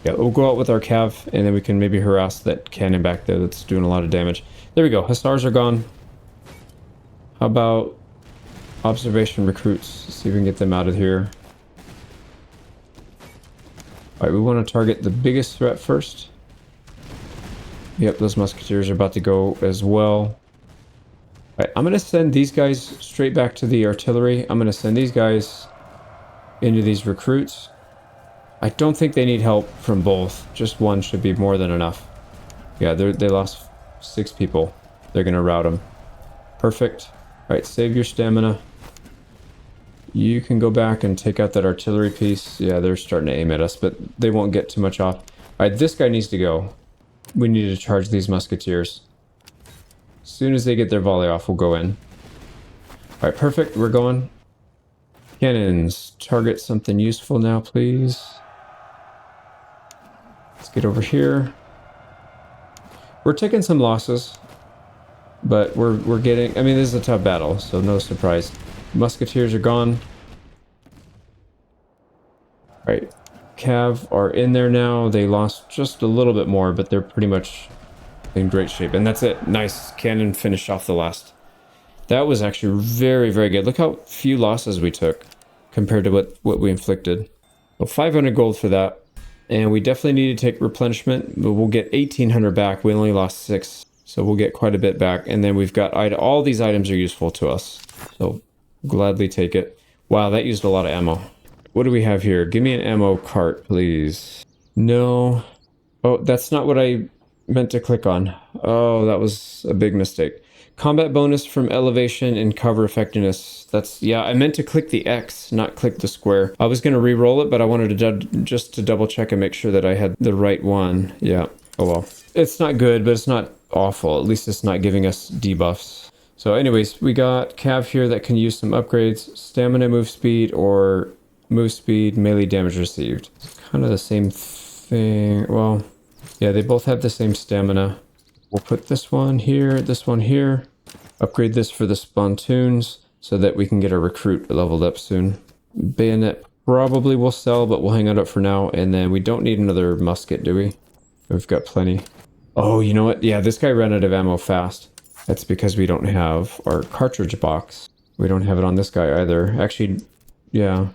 Yeah, we'll go out with our cav, and then we can maybe harass that cannon back there that's doing a lot of damage. There we go. Hussars are gone. How about observation recruits? See if we can get them out of here. Alright, we want to target the biggest threat first. Yep, those musketeers are about to go as well. Alright, I'm going to send these guys straight back to the artillery. I'm going to send these guys into these recruits. I don't think they need help from both. Just one should be more than enough. Yeah, they lost 6 people. They're going to rout them. Perfect. Alright, save your stamina. You can go back and take out that artillery piece. Yeah, they're starting to aim at us, but they won't get too much off. Alright, this guy needs to go. We need to charge these musketeers. As soon as they get their volley off, we'll go in. Alright, perfect. We're going. Cannons, target something useful now, please. Let's get over here. We're taking some losses, but we're getting... I mean, this is a tough battle, so no surprise. Musketeers are gone. Alright, Cav are in there now. They lost just a little bit more, but they're pretty much in great shape. And that's it. Nice. Cannon finished off the last. That was actually very, very good. Look how few losses we took compared to what we inflicted. Well, 500 gold for that. And we definitely need to take replenishment, but we'll get 1,800 back. We only lost 6, so we'll get quite a bit back. And then we've got all these items are useful to us, so gladly take it. Wow, that used a lot of ammo. What do we have here? Give me an ammo cart, please. No. Oh, that's not what I meant to click on. Oh, that was a big mistake. Combat bonus from elevation and cover effectiveness. That's, yeah, I meant to click the X, not click the square. I was going to re-roll it, but I wanted to just to double check and make sure that I had the right one. Yeah. Oh well. It's not good, but it's not awful. At least it's not giving us debuffs. So anyways, we got Cav here that can use some upgrades. Stamina, move speed, or move speed, melee damage received. It's kind of the same thing. Well, yeah, they both have the same stamina. We'll put this one here, upgrade this for the spontoons so that we can get our recruit leveled up soon. Bayonet probably will sell, but we'll hang it up for now. And then we don't need another musket, do we? We've got plenty. Oh, you know what? Yeah, this guy ran out of ammo fast. That's because we don't have our cartridge box. We don't have it on this guy either. Actually, yeah,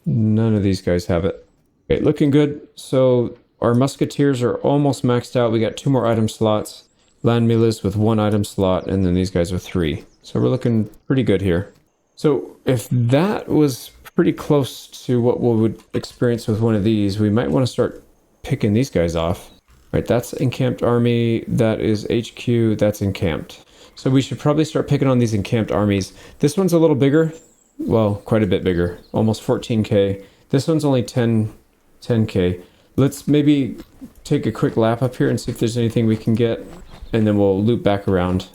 none of these guys have it. Okay, looking good. So our musketeers are almost maxed out. We got 2 more item slots. Land melees with 1 item slot, and then these guys with 3. So we're looking pretty good here. So if that was pretty close to what we would experience with one of these, we might want to start picking these guys off. Right, that's encamped army, that is HQ, that's encamped. So we should probably start picking on these encamped armies. This one's a little bigger. Well, quite a bit bigger. Almost 14k. This one's only 10k. Let's maybe take a quick lap up here and see if there's anything we can get. And then we'll loop back around.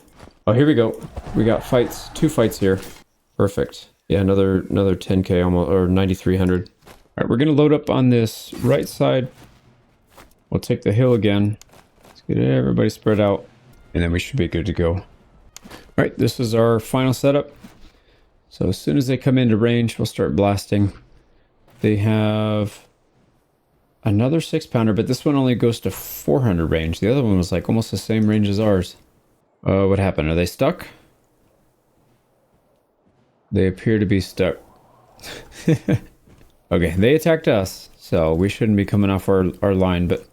Oh, here we go. We got fights. 2 fights here. Perfect. Yeah, another 10k almost, or 9,300. All right, we're gonna load up on this right side. We'll take the hill again. Let's get everybody spread out, and then we should be good to go. All right, this is our final setup. So as soon as they come into range, we'll start blasting. They have another 6-pounder, but this one only goes to 400 range. The other one was like almost the same range as ours. What happened? Are they stuck? They appear to be stuck. Okay, they attacked us, so we shouldn't be coming off our line, but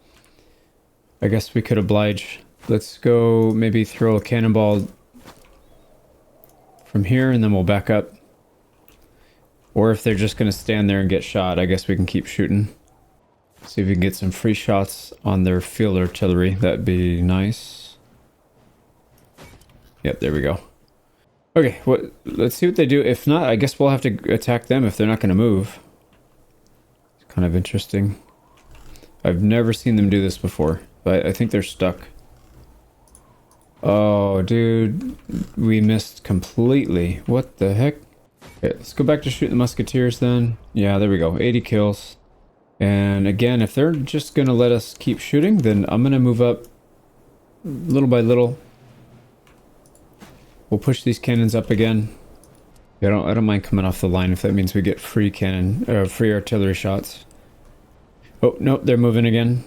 I guess we could oblige. Let's go maybe throw a cannonball from here, and then we'll back up. Or if they're just going to stand there and get shot, I guess we can keep shooting. See if we can get some free shots on their field artillery. That'd be nice. Yep, there we go. Okay, let's see what they do. If not, I guess we'll have to attack them if they're not going to move. It's kind of interesting. I've never seen them do this before, but I think they're stuck. Oh, dude. We missed completely. What the heck? Okay, let's go back to shooting the musketeers then. Yeah, there we go. 80 kills. And again, if they're just going to let us keep shooting, then I'm going to move up little by little. We'll push these cannons up again. I don't mind coming off the line if that means we get free cannon, free artillery shots. Oh, nope, they're moving again.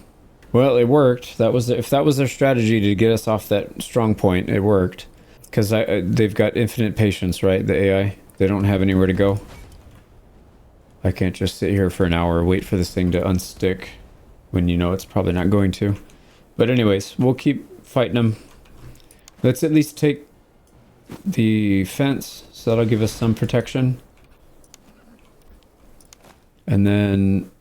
Well, it worked. That was if that was their strategy to get us off that strong point, it worked. Because they've got infinite patience, right? The AI. They don't have anywhere to go. I can't just sit here for an hour, wait for this thing to unstick when you know it's probably not going to. But anyways, we'll keep fighting them. Let's at least take the fence, so that'll give us some protection. And then,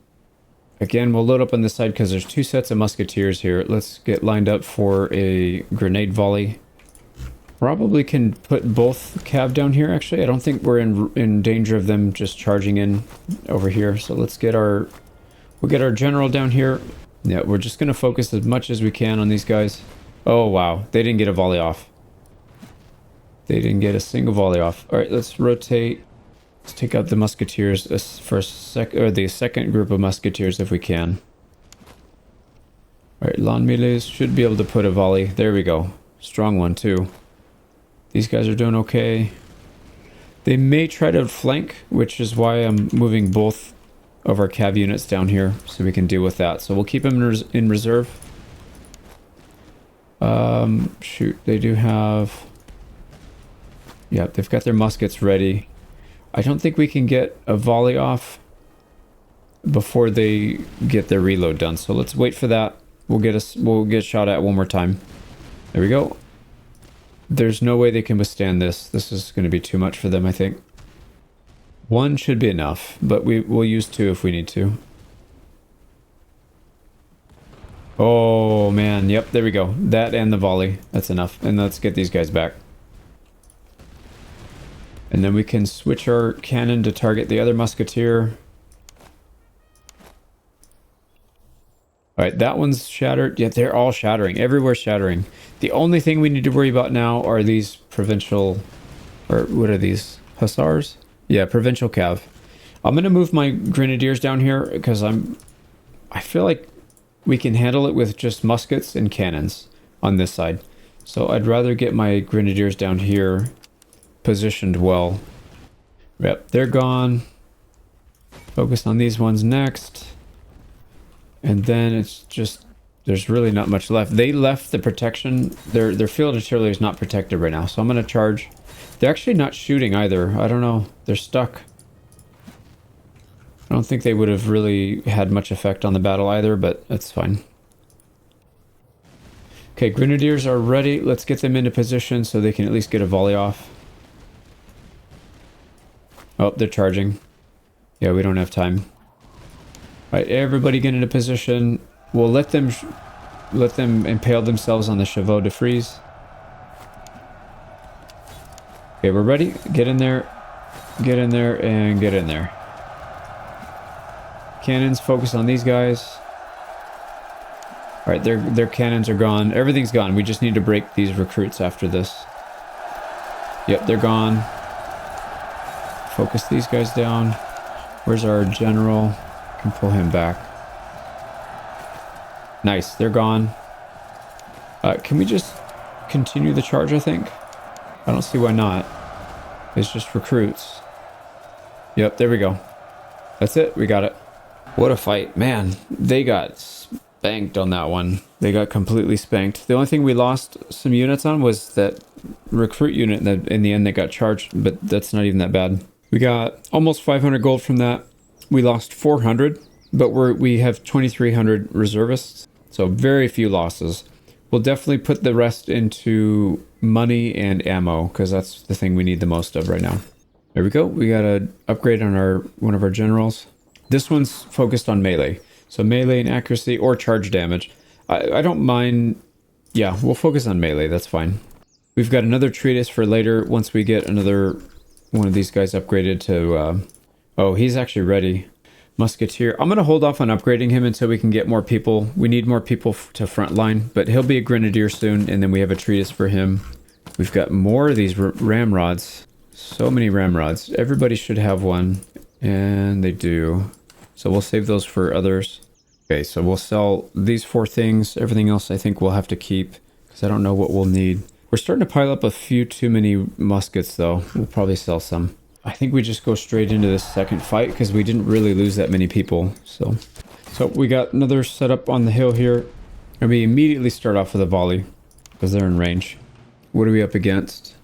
again, we'll load up on this side because there's two sets of musketeers here. Let's get lined up for a grenade volley. Probably can put both cav down here, actually. I don't think we're in danger of them just charging in over here. So let's get we'll get our general down here. Yeah, we're just going to focus as much as we can on these guys. Oh, wow. They didn't get a volley off. They didn't get a single volley off. All right, let's rotate. Let's take out the musketeers for the second group of musketeers if we can. All right, lawn melees should be able to put a volley. There we go. Strong one, too. These guys are doing okay. They may try to flank, which is why I'm moving both of our cav units down here so we can deal with that. So we'll keep them in reserve. Shoot, they do have... Yeah, they've got their muskets ready. I don't think we can get a volley off before they get their reload done. So let's wait for that. We'll get shot at one more time. There we go. There's no way they can withstand this. This is going to be too much for them, I think. One should be enough, but we'll use two if we need to. Oh, man. Yep, there we go. That and the volley. That's enough. And let's get these guys back. And then we can switch our cannon to target the other musketeer. Alright, that one's shattered. Yeah, they're all shattering. Everywhere's shattering. The only thing we need to worry about now are these provincial... Or what are these? Hussars? Yeah, provincial cav. I'm going to move my grenadiers down here because I feel like we can handle it with just muskets and cannons on this side. So I'd rather get my grenadiers down here positioned well. Yep, they're gone. Focus on these ones next. And then it's just, there's really not much left. They left the protection. Their field artillery is not protected right now. So I'm going to charge. They're actually not shooting either. I don't know. They're stuck. I don't think they would have really had much effect on the battle either, but that's fine. Okay, grenadiers are ready. Let's get them into position so they can at least get a volley off. Oh, they're charging. Yeah, we don't have time. Alright, everybody get into position. We'll let them impale themselves on the chevaux de frise. Okay, we're ready. Get in there, and get in there. Cannons, focus on these guys. Alright, their cannons are gone. Everything's gone. We just need to break these recruits after this. Yep, they're gone. Focus these guys down. Where's our general? Can pull him back. Nice, they're gone. Can we just continue the charge, I think? I don't see why not. It's just recruits. Yep, there we go. That's it, we got it. What a fight. Man, they got spanked on that one. They got completely spanked. The only thing we lost some units on was that recruit unit that in the end they got charged, but that's not even that bad. We got almost 500 gold from that. We lost 400, but we have 2,300 reservists, so very few losses. We'll definitely put the rest into money and ammo, because that's the thing we need the most of right now. There we go. We got an upgrade on one of our generals. This one's focused on melee, so melee and accuracy or charge damage. I don't mind. Yeah, we'll focus on melee. That's fine. We've got another treatise for later once we get another one of these guys upgraded to... oh, he's actually ready. Musketeer. I'm going to hold off on upgrading him until we can get more people. We need more people to frontline, but he'll be a grenadier soon, and then we have a treatise for him. We've got more of these ramrods. So many ramrods. Everybody should have one, and they do. So we'll save those for others. Okay, so we'll sell these 4 things. Everything else I think we'll have to keep, because I don't know what we'll need. We're starting to pile up a few too many muskets, though. We'll probably sell some. I think we just go straight into this second fight because we didn't really lose that many people. So So we got another setup on the hill here. And we immediately start off with a volley because they're in range. What are we up against?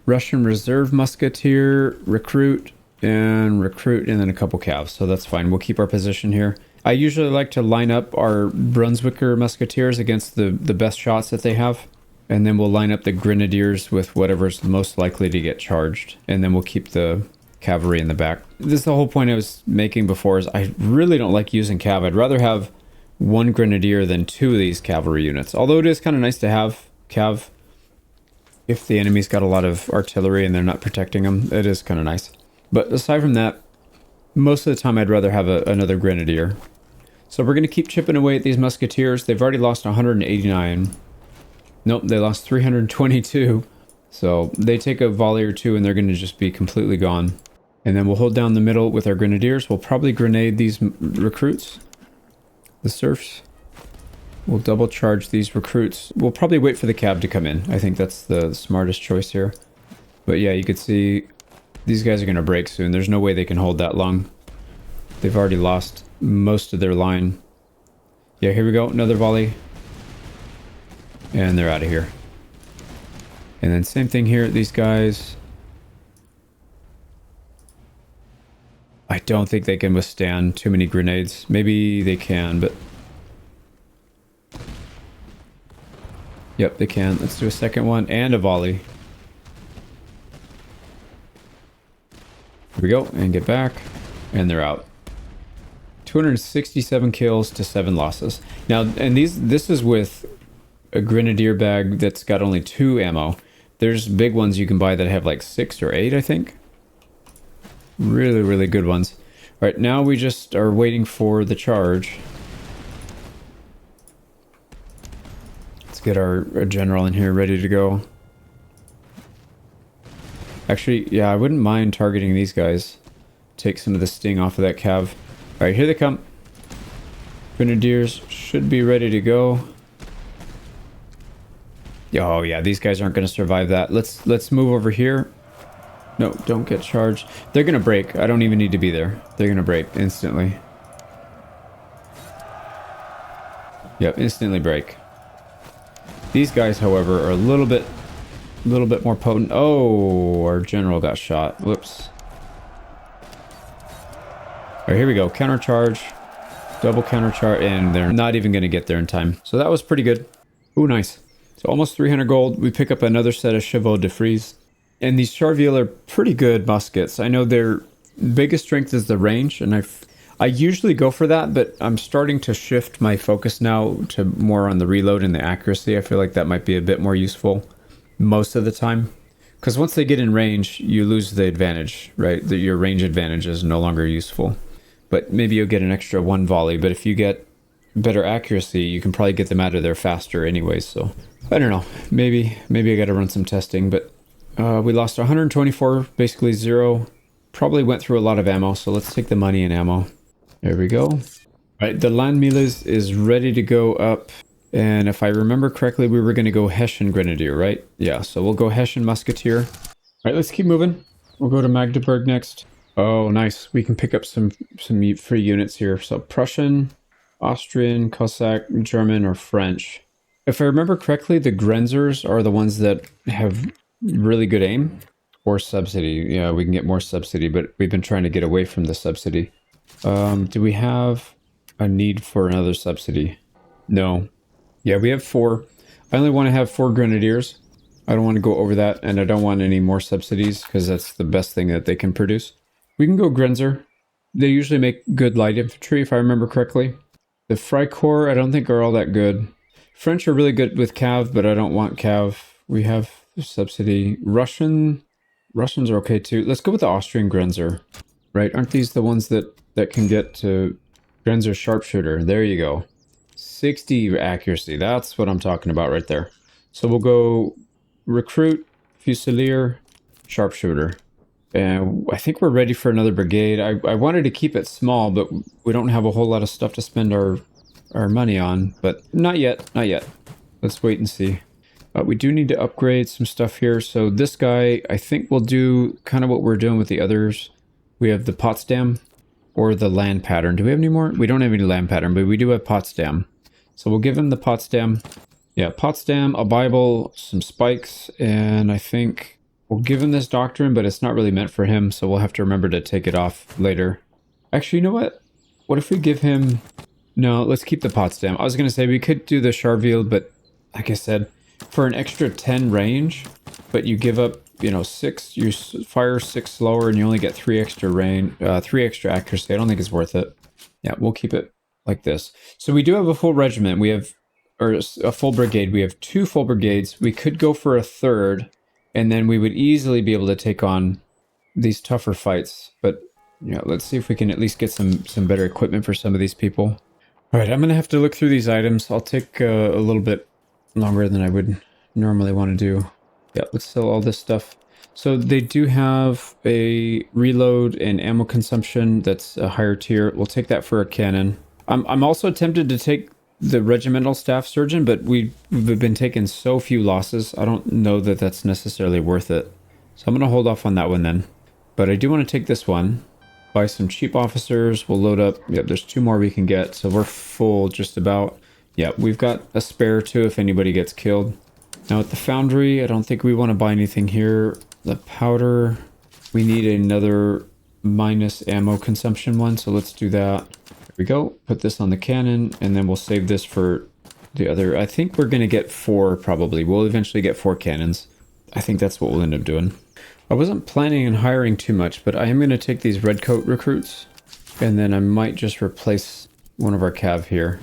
Russian Reserve Musketeer, Recruit, and then a couple Cavs. So that's fine. We'll keep our position here. I usually like to line up our Brunswicker Musketeers against the best shots that they have. And then we'll line up the Grenadiers with whatever's most likely to get charged. And then we'll keep the cavalry in the back. This is the whole point I was making before, is I really don't like using cav. I'd rather have one Grenadier than two of these cavalry units. Although it is kind of nice to have cav if the enemy's got a lot of artillery and they're not protecting them. It is kind of nice. But aside from that, most of the time I'd rather have another Grenadier. So we're going to keep chipping away at these Musketeers. They've already lost 189. Nope, they lost 322. So they take a volley or two and they're going to just be completely gone. And then we'll hold down the middle with our Grenadiers. We'll probably grenade these recruits. The serfs. We'll double charge these recruits. We'll probably wait for the cab to come in. I think that's the smartest choice here. But yeah, you could see these guys are going to break soon. There's no way they can hold that long. They've already lost most of their line. Yeah, here we go. Another volley. And they're out of here. And then same thing here. These guys... I don't think they can withstand too many grenades. Maybe they can, but... Yep, they can. Let's do a second one and a volley. Here we go, and get back. And they're out. 267 kills to 7 losses. Now, and this is with a Grenadier bag that's got only 2 ammo. There's big ones you can buy that have like 6 or 8, I think. Really, really good ones. All right, now we just are waiting for the charge. Let's get our general in here ready to go. Actually, yeah, I wouldn't mind targeting these guys. Take some of the sting off of that cav. All right, here they come. Grenadiers should be ready to go. Oh yeah, these guys aren't going to survive that. Let's move over here. No, don't get charged. They're going to break. I don't even need to be there. They're going to break instantly. Yep, instantly break. These guys, however, are a little bit more potent. Oh, our general got shot. Whoops. All right, here we go. Countercharge. Double countercharge. And they're not even going to get there in time. So that was pretty good. Ooh, nice. So almost 300 gold. We pick up another set of Chevaux de Frise. And these Charville are pretty good muskets. I know their biggest strength is the range, and I usually go for that, but I'm starting to shift my focus now to more on the reload and the accuracy. I feel like that might be a bit more useful most of the time. Because once they get in range, you lose the advantage, right? Your range advantage is no longer useful. But maybe you'll get an extra 1 volley, but if you get better accuracy, you can probably get them out of there faster anyways. So I don't know. Maybe I got to run some testing, but we lost 124, basically 0. Probably went through a lot of ammo, so let's take the money and ammo. There we go. All right, the Landmühle is ready to go up. And if I remember correctly, we were going to go Hessian Grenadier, right? Yeah, so we'll go Hessian Musketeer. All right, let's keep moving. We'll go to Magdeburg next. Oh, nice. We can pick up some free units here. So Prussian, Austrian, Cossack, German, or French. If I remember correctly, the Grenzers are the ones that have really good aim. Or subsidy. Yeah, we can get more subsidy, but we've been trying to get away from the subsidy. Do we have a need for another subsidy? No. Yeah, we have 4. I only want to have 4 Grenadiers. I don't want to go over that, and I don't want any more subsidies, because that's the best thing that they can produce. We can go Grenzer. They usually make good light infantry, if I remember correctly. The Freikorps, I don't think are all that good. French are really good with Cav, but I don't want Cav. We have subsidy. Russians are okay too. Let's go with the Austrian Grenzer. Right, aren't these the ones that can get to Grenzer Sharpshooter? There you go. 60 accuracy. That's what I'm talking about right there. So we'll go Recruit, Fusilier, Sharpshooter. And I think we're ready for another brigade. I wanted to keep it small, but we don't have a whole lot of stuff to spend our money on. But not yet, not yet. Let's wait and see. We do need to upgrade some stuff here. So this guy, I think we'll do kind of what we're doing with the others. We have the Potsdam. or the land pattern. Do we have any more? We don't have any land pattern, but we do have Potsdam. So we'll give him the Potsdam. Yeah, Potsdam, a Bible, some spikes, and I think we'll give him this doctrine, but it's not really meant for him, so we'll have to remember to take it off later. Actually, you know what? What if we give him... No, let's keep the Potsdam. I was going to say we could do the Charville, but like I said, for an extra 10 range, but you give up, you know, 6, you fire 6 slower, and you only get 3 extra range, 3 extra accuracy. I don't think it's worth it. Yeah, we'll keep it like this. So we do have a full regiment. We have... or a full brigade. We have 2 full brigades. We could go for a 3rd, and then we would easily be able to take on these tougher fights. But, you know, let's see if we can at least get some better equipment for some of these people. All right, I'm going to have to look through these items. I'll take a little bit longer than I would normally want to do. Yeah, let's sell all this stuff. So they do have a reload and ammo consumption that's a higher tier. We'll take that for a cannon. I'm also tempted to take the regimental staff surgeon, but we've been taking so few losses. I don't know that that's necessarily worth it. So I'm going to hold off on that one then. But I do want to take this one. Buy some cheap officers. We'll load up. Yep, there's 2 more we can get. So we're full just about. Yeah, we've got a spare too if anybody gets killed. Now at the foundry, I don't think we want to buy anything here. The powder, we need another minus ammo consumption one. So let's do that. There we go. Put this on the cannon, and then we'll save this for the other. I think we're going to get 4 probably. We'll eventually get 4 cannons. I think that's what we'll end up doing. I wasn't planning on hiring too much, but I am going to take these redcoat recruits, and then I might just replace one of our cav here.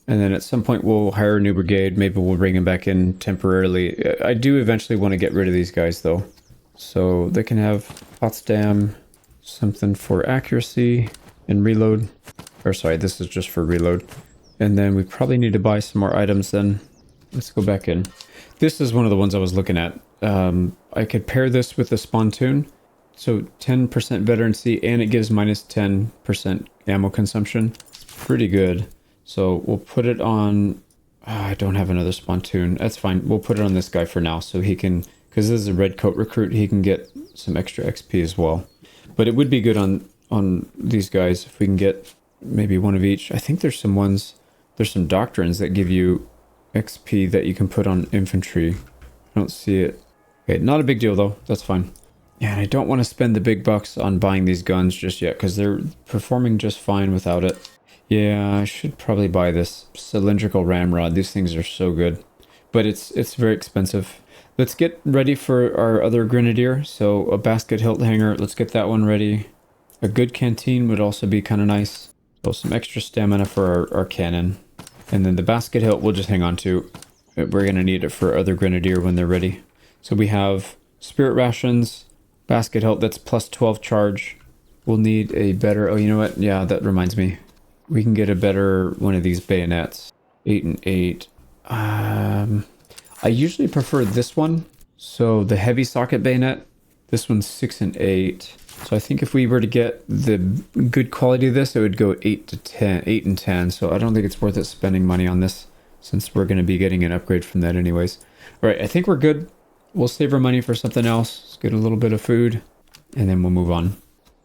And then at some point we'll hire a new brigade. Maybe we'll bring them back in temporarily. I do eventually want to get rid of these guys though. So they can have Potsdam, something for accuracy and reload. Or sorry, this is just for reload. And then we probably need to buy some more items then. Let's go back in. This is one of the ones I was looking at. I could pair this with the Spontoon. So 10% veterancy, and it gives minus 10% ammo consumption. It's pretty good. So we'll put it on... I don't have another Spontoon. That's fine. We'll put it on this guy for now so he can... Because this is a red coat recruit, he can get some extra XP as well. But it would be good on these guys if we can get maybe one of each. I think there's some doctrines that give you XP that you can put on infantry. I don't see it. Okay, not a big deal though. That's fine. Yeah, and I don't want to spend the big bucks on buying these guns just yet because they're performing just fine without it. Yeah, I should probably buy this cylindrical ramrod. These things are so good, but it's very expensive. Let's get ready for our other grenadier. So a basket hilt hanger. Let's get that one ready. A good canteen would also be kind of nice. So some extra stamina for our cannon. And then the basket hilt we'll just hang on to. We're going to need it for other grenadier when they're ready. So we have spirit rations, basket hilt that's plus 12 charge. We'll need a better... Oh, you know what? Yeah, that reminds me. We can get a better one of these bayonets. 8 and 8. I usually prefer this one. So the heavy socket bayonet. This one's 6 and 8. So I think if we were to get the good quality of this, it would go 8 to 10, 8 and 10. So I don't think it's worth it spending money on this since we're going to be getting an upgrade from that anyways. All right, I think we're good. We'll save our money for something else. Let's get a little bit of food and then we'll move on.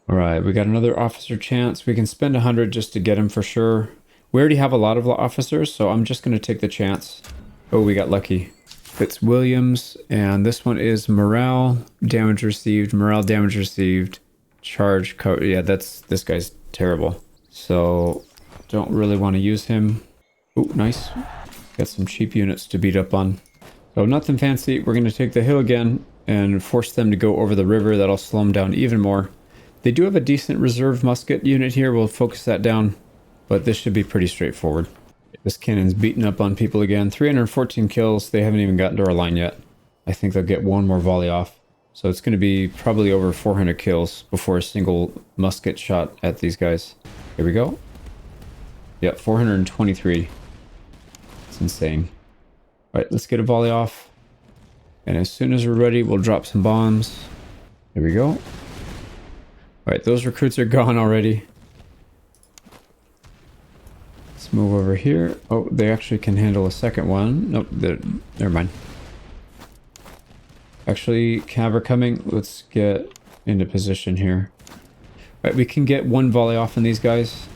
All right, we got another officer chance. We can spend 100 just to get him for sure. We already have a lot of officers, so I'm just going to take the chance. Oh, we got lucky. Fitzwilliams, and this one is morale, damage received, charge code. Yeah, this guy's terrible. So don't really want to use him. Oh, nice. Got some cheap units to beat up on. So nothing fancy. We're going to take the hill again and force them to go over the river. That'll slow them down even more. They do have a decent reserve musket unit here. We'll focus that down, but this should be pretty straightforward. This cannon's beating up on people again. 314 kills. They haven't even gotten to our line yet. I think they'll get one more volley off. So it's going to be probably over 400 kills before a single musket shot at these guys. Here we go. Yep, 423. It's insane. All right, let's get a volley off. And as soon as we're ready, we'll drop some bombs. Here we go. All right, those recruits are gone already. Let's move over here. Oh, they actually can handle a second one. Nope, never mind. Actually, cav are coming. Let's get into position here. Right, we can get one volley off on these guys.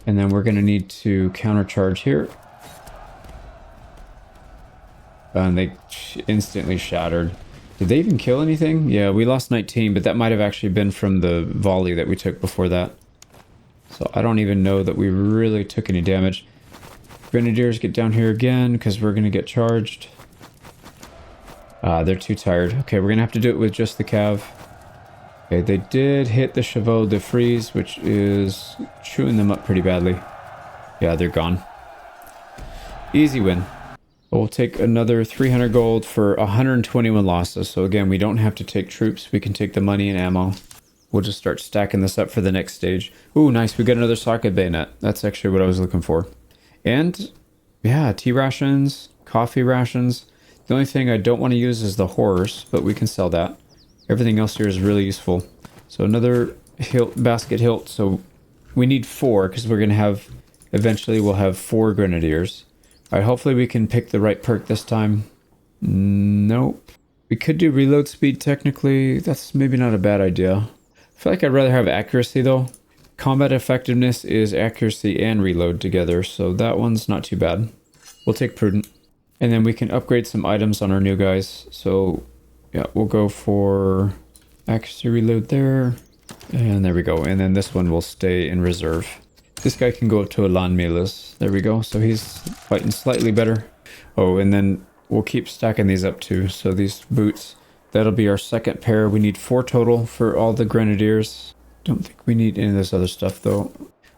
And then we're going to need to countercharge here. And they instantly shattered. Did they even kill anything? Yeah, we lost 19, but that might have actually been from the volley that we took before that. So I don't even know that we really took any damage. Grenadiers, get down here again, because we're going to get charged. They're too tired. Okay, we're going to have to do it with just the cav. Okay, they did hit the Chevaux de Frise, which is chewing them up pretty badly. Yeah, they're gone. Easy win. We'll take another 300 gold for 121 losses. So again, we don't have to take troops. We can take the money and ammo. We'll just start stacking this up for the next stage. Ooh, nice. We got another socket bayonet. That's actually what I was looking for. And yeah, tea rations, coffee rations. The only thing I don't want to use is the horse, but we can sell that. Everything else here is really useful. So another hilt, basket hilt. So we need 4 because we're going to have, eventually we'll have 4 grenadiers. All right, hopefully we can pick the right perk this time. Nope. We could do reload speed technically. That's maybe not a bad idea. I feel like I'd rather have accuracy though. Combat effectiveness is accuracy and reload together, so that one's not too bad. We'll take prudent. And then we can upgrade some items on our new guys. So yeah, we'll go for accuracy reload there. And there we go. And then this one will stay in reserve. This guy can go up to a Lan Melis. There we go. So he's fighting slightly better. Oh, and then we'll keep stacking these up too. So these boots, that'll be our second pair. We need 4 total for all the grenadiers. Don't think we need any of this other stuff though.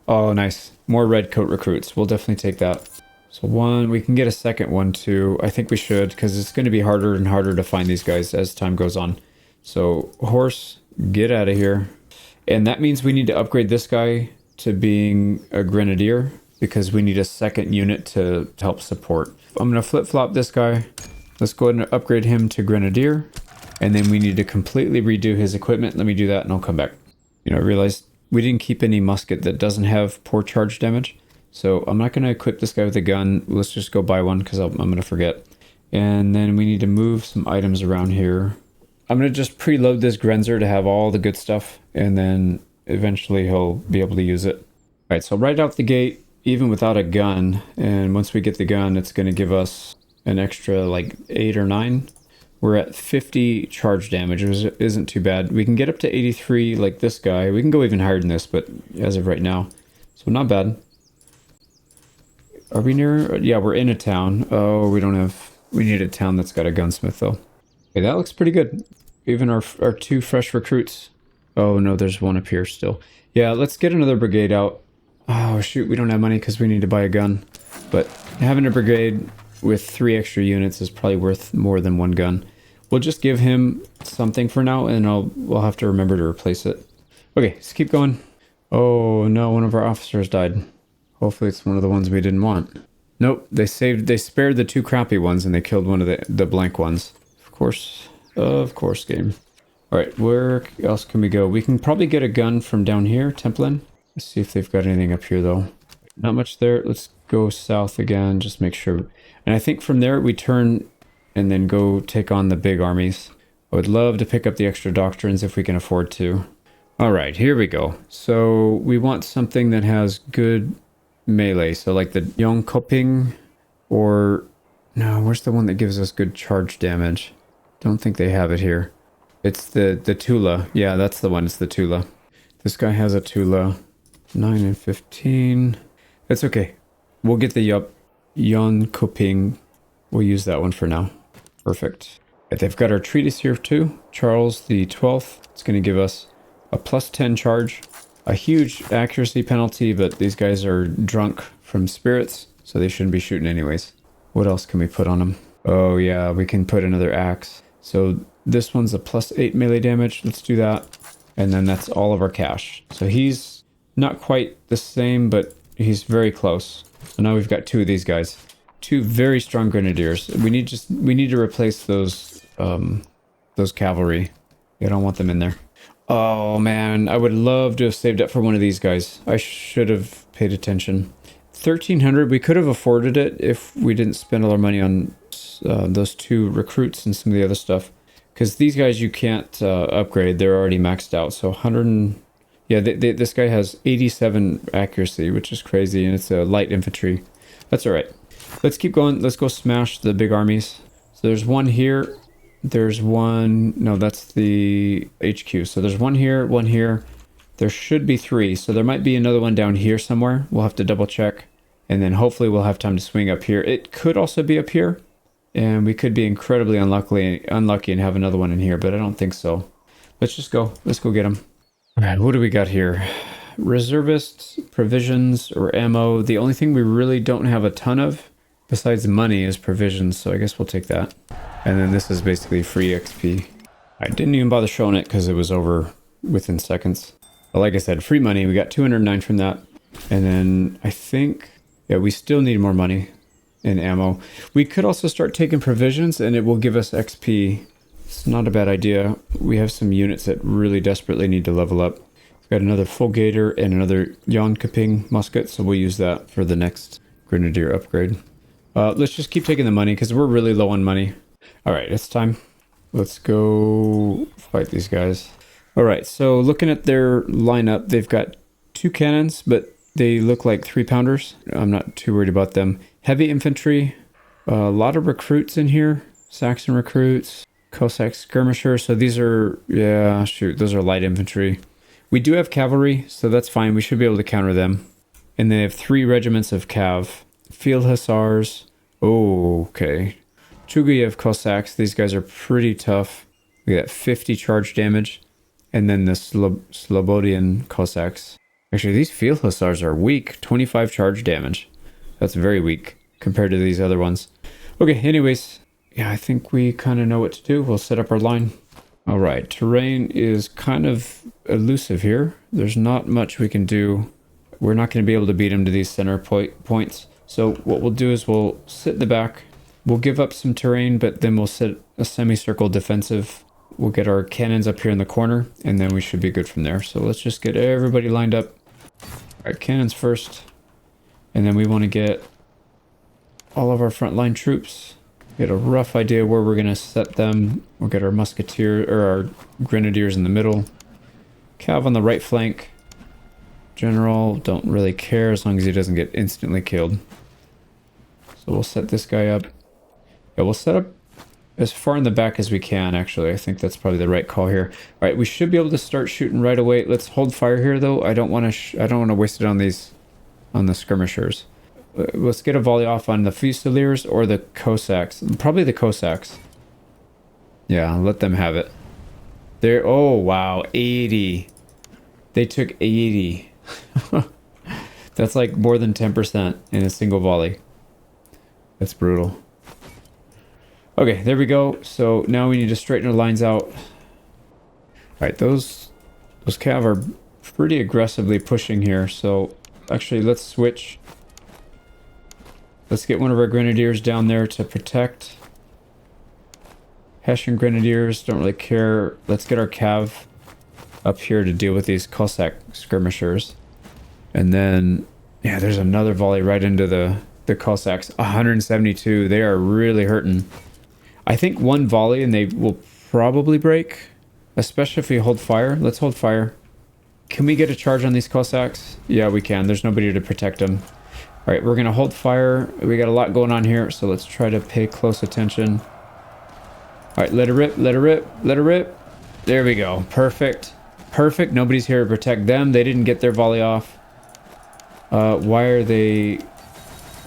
Oh, nice. More red coat recruits. We'll definitely take that. So 1, we can get a second one too. I think we should, because it's going to be harder and harder to find these guys as time goes on. So horse, get out of here. And that means we need to upgrade this guy to being a grenadier, because we need a second unit to help support. I'm going to flip-flop this guy. Let's go ahead and upgrade him to grenadier. And then we need to completely redo his equipment. Let me do that and I'll come back. You know, I realized we didn't keep any musket that doesn't have poor charge damage. So I'm not going to equip this guy with a gun. Let's just go buy one because I'm going to forget. And then we need to move some items around here. I'm going to just preload this Grenzer to have all the good stuff. And then eventually he'll be able to use it. All right, so right out the gate, even without a gun, and once we get the gun, it's going to give us an extra like 8 or 9. We're at 50 charge damage, which isn't too bad. We can get up to 83 like this guy. We can go even higher than this, but as of right now, so not bad. Are we near? Yeah, we're in a town. Oh, we need a town that's got a gunsmith though. Okay, that looks pretty good. Even our 2 fresh recruits. Oh no, there's one up here still. Yeah, let's get another brigade out. Oh shoot, we don't have money because we need to buy a gun. But having a brigade with 3 extra units is probably worth more than 1 gun. We'll just give him something for now, and we'll have to remember to replace it. Okay, let's keep going. Oh no, one of our officers died. Hopefully it's one of the ones we didn't want. Nope, they spared the 2 crappy ones and they killed one of the blank ones. Of course, game. Alright, where else can we go? We can probably get a gun from down here, Templin. Let's see if they've got anything up here though. Not much there. Let's go south again, just make sure. And I think from there we turn and then go take on the big armies. I would love to pick up the extra doctrines if we can afford to. Alright, here we go. So we want something that has good melee. So like the Yongkoping, or no, where's the one that gives us good charge damage? Don't think they have it here. It's the Tula. Yeah, that's the one. It's the Tula. This guy has a Tula. 9 and 15. That's okay. We'll get the Yongkoping. We'll use that one for now. Perfect. Right, they've got our treatise here too. Charles the 12th. It's going to give us a +10 charge. A huge accuracy penalty, but these guys are drunk from spirits, so they shouldn't be shooting anyways. What else can we put on them? Oh yeah, we can put another axe. So this one's a +8 melee damage. Let's do that. And then that's all of our cash. So he's not quite the same, but he's very close. So now we've got 2 of these guys. 2 very strong grenadiers. We need to replace those cavalry. I don't want them in there. Oh man, I would love to have saved up for one of these guys. I should have paid attention. 1,300, we could have afforded it if we didn't spend all our money on those 2 recruits and some of the other stuff. Because these guys you can't upgrade. They're already maxed out. So 100 and... Yeah, this guy has 87 accuracy, which is crazy. And it's a light infantry. That's all right. Let's keep going. Let's go smash the big armies. So there's one here. There's one... No, that's the HQ. So there's one here, one here. There should be 3. So there might be another one down here somewhere. We'll have to double check. And then hopefully we'll have time to swing up here. It could also be up here. And we could be incredibly unlucky and have another one in here, but I don't think so. Let's just go. Let's go get them. All right, what do we got here? Reservists, provisions, or ammo. The only thing we really don't have a ton of, besides money, is provisions. So I guess we'll take that. And then this is basically free XP. I didn't even bother showing it because it was over within seconds. But like I said, free money. We got 209 from that. And then I think, yeah, we still need more money. And ammo. We could also start taking provisions and it will give us XP. It's not a bad idea. We have some units that really desperately need to level up. We've got another full gator and another Yonkaping musket, so we'll use that for the next grenadier upgrade. Let's just keep taking the money because we're really low on money. All right, it's time. Let's go fight these guys. All right, so looking at their lineup, they've got 2 cannons, but they look like 3-pounders. I'm not too worried about them. Heavy infantry, a lot of recruits in here. Saxon recruits, Cossack skirmishers. So these are, yeah, shoot, those are light infantry. We do have cavalry, so that's fine. We should be able to counter them. And they have 3 regiments of cav. Field hussars. Oh, okay. Chugayev Cossacks. These guys are pretty tough. We got 50 charge damage. And then the Slobodian Cossacks. Actually, these field hussars are weak. 25 charge damage. That's very weak compared to these other ones. Okay, anyways, yeah, I think we kind of know what to do. We'll set up our line. All right, terrain is kind of elusive here. There's not much we can do. We're not going to be able to beat them to these center points. So what we'll do is we'll sit in the back. We'll give up some terrain, but then we'll set a semicircle defensive. We'll get our cannons up here in the corner, and then we should be good from there. So let's just get everybody lined up. All right, cannons first. And then we want to get all of our frontline troops. Get a rough idea where we're going to set them. We'll get our musketeer or our grenadiers in the middle. Cav on the right flank. General, don't really care as long as he doesn't get instantly killed. So we'll set this guy up. Yeah, we'll set up as far in the back as we can, actually. I think that's probably the right call here. All right, we should be able to start shooting right away. Let's hold fire here, though. I don't want to waste it on the skirmishers. Let's get a volley off on the Fusiliers or the Cossacks. Probably the Cossacks. Yeah, let them have it. They're, oh wow, 80. They took 80. That's like more than 10% in a single volley. That's brutal. Okay, there we go. So now we need to straighten our lines out. All right, those cav are pretty aggressively pushing here. So actually, let's switch. Let's get one of our grenadiers down there to protect. Hessian grenadiers, don't really care. Let's get our cav up here to deal with these Cossack skirmishers. And then, yeah, there's another volley right into the Cossacks. 172, they are really hurting. I think one volley and they will probably break, especially if we hold fire. Let's hold fire. Can we get a charge on these Cossacks? Yeah, we can. There's nobody to protect them. All right, we're going to hold fire. We got a lot going on here, so let's try to pay close attention. All right, let it rip, let it rip, let it rip. There we go. Perfect. Perfect. Nobody's here to protect them. They didn't get their volley off. Why are they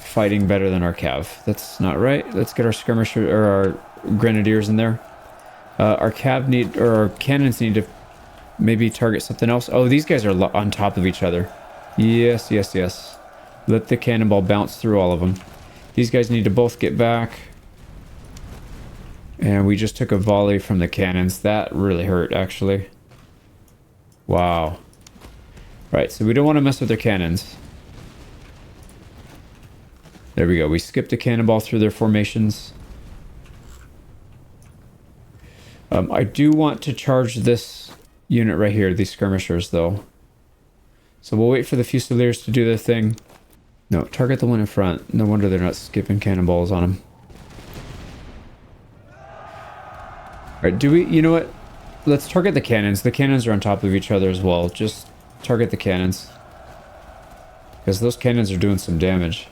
fighting better than our cav? That's not right. Let's get our skirmisher or our grenadiers in there. Our cav need, or our cannons need to maybe target something else. Oh, these guys are on top of each other. Yes, yes, yes. Let the cannonball bounce through all of them. These guys need to both get back. And we just took a volley from the cannons. That really hurt, actually. Wow. Right, so we don't want to mess with their cannons. There we go. We skipped a cannonball through their formations. I do want to charge this unit right here, these skirmishers, though. So we'll wait for the Fusiliers to do their thing. No, target the one in front. No wonder they're not skipping cannonballs on them. Alright, do we... You know what? Let's target the cannons. The cannons are on top of each other as well. Just target the cannons. Because those cannons are doing some damage.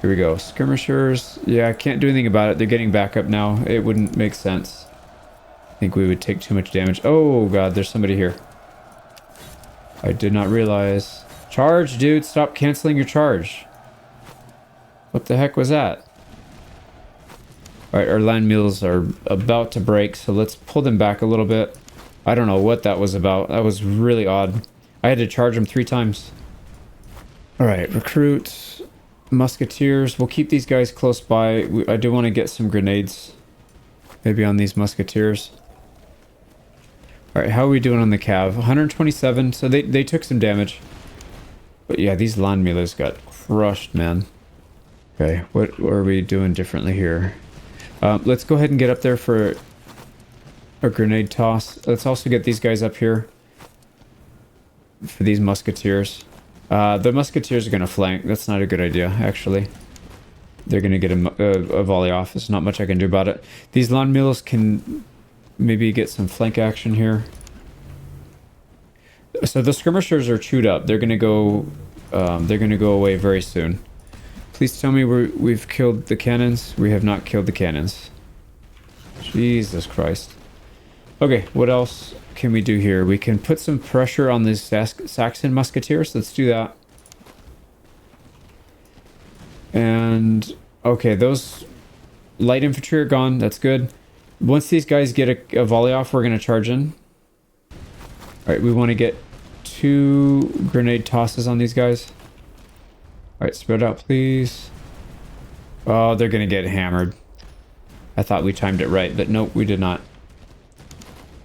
Here we go. Skirmishers. Yeah, I can't do anything about it. They're getting back up now. It wouldn't make sense. I think we would take too much damage. Oh, God, there's somebody here. I did not realize. Charge, dude. Stop canceling your charge. What the heck was that? Alright, our land mules are about to break, so let's pull them back a little bit. I don't know what that was about. That was really odd. I had to charge them 3 times. Alright, recruit musketeers. We'll keep these guys close by. I do want to get some grenades. Maybe on these musketeers. Alright, how are we doing on the cav? 127, so they took some damage. But yeah, these land mules got crushed, man. Okay, what are we doing differently here? Let's go ahead and get up there for a grenade toss. Let's also get these guys up here for these musketeers. The musketeers are going to flank. That's not a good idea, actually. They're going to get a volley off. There's not much I can do about it. These land mules can maybe get some flank action here. So the skirmishers are chewed up. They're going to go. They're going to go away very soon. Please tell me we've killed the cannons. We have not killed the cannons. Jesus Christ. Okay, what else can we do here? We can put some pressure on these Saxon musketeers. Let's do that. And, okay, those light infantry are gone. That's good. Once these guys get a volley off, we're going to charge in. Alright, we want to get 2 grenade tosses on these guys. Alright, spread out, please. Oh, they're going to get hammered. I thought we timed it right, but nope, we did not.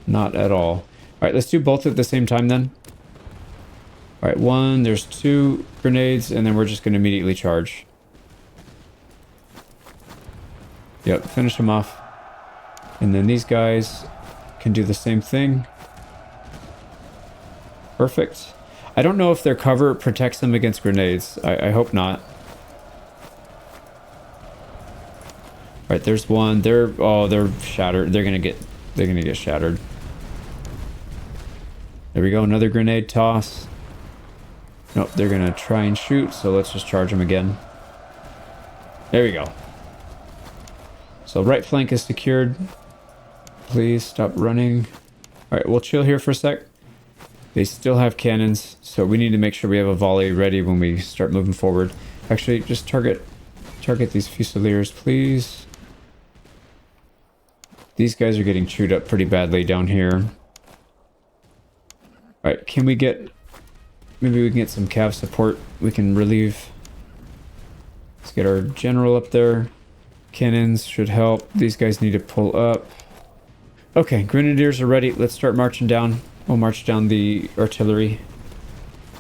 Not at all. Alright, let's do both at the same time then. Alright, 1, there's 2 grenades, and then we're just going to immediately charge. Yep, finish them off. And then these guys can do the same thing. Perfect. I don't know if their cover protects them against grenades. I hope not. Right, there's one. They're shattered. They're gonna get shattered. There we go. Another grenade toss. Nope, they're gonna try and shoot. So let's just charge them again. There we go. So right flank is secured. Please stop running. All right, we'll chill here for a sec. They still have cannons, so we need to make sure we have a volley ready when we start moving forward. Actually, just target these Fusiliers, please. These guys are getting chewed up pretty badly down here. Alright, can we get... Maybe we can get some cav support. We can relieve. Let's get our general up there. Cannons should help. These guys need to pull up. Okay, grenadiers are ready. Let's start marching down. We'll march down the artillery.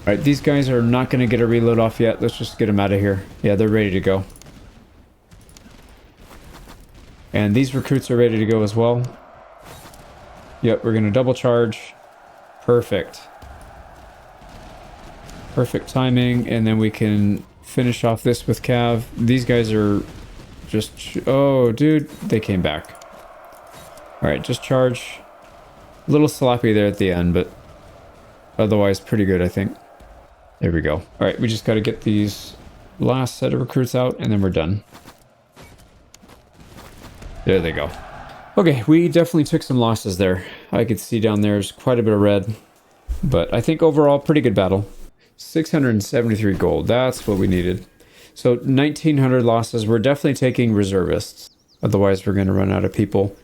Alright, these guys are not going to get a reload off yet. Let's just get them out of here. Yeah, they're ready to go. And these recruits are ready to go as well. Yep, we're going to double charge. Perfect. Perfect timing. And then we can finish off this with cav. These guys are just... Oh, dude. They came back. Alright, just charge. A little sloppy there at the end, but otherwise pretty good, I think. There we go. Alright, we just got to get these last set of recruits out, and then we're done. There they go. Okay, we definitely took some losses there. I could see down there's quite a bit of red, but I think overall, pretty good battle. 673 gold, that's what we needed. So 1,900 losses. We're definitely taking reservists. Otherwise, we're going to run out of people.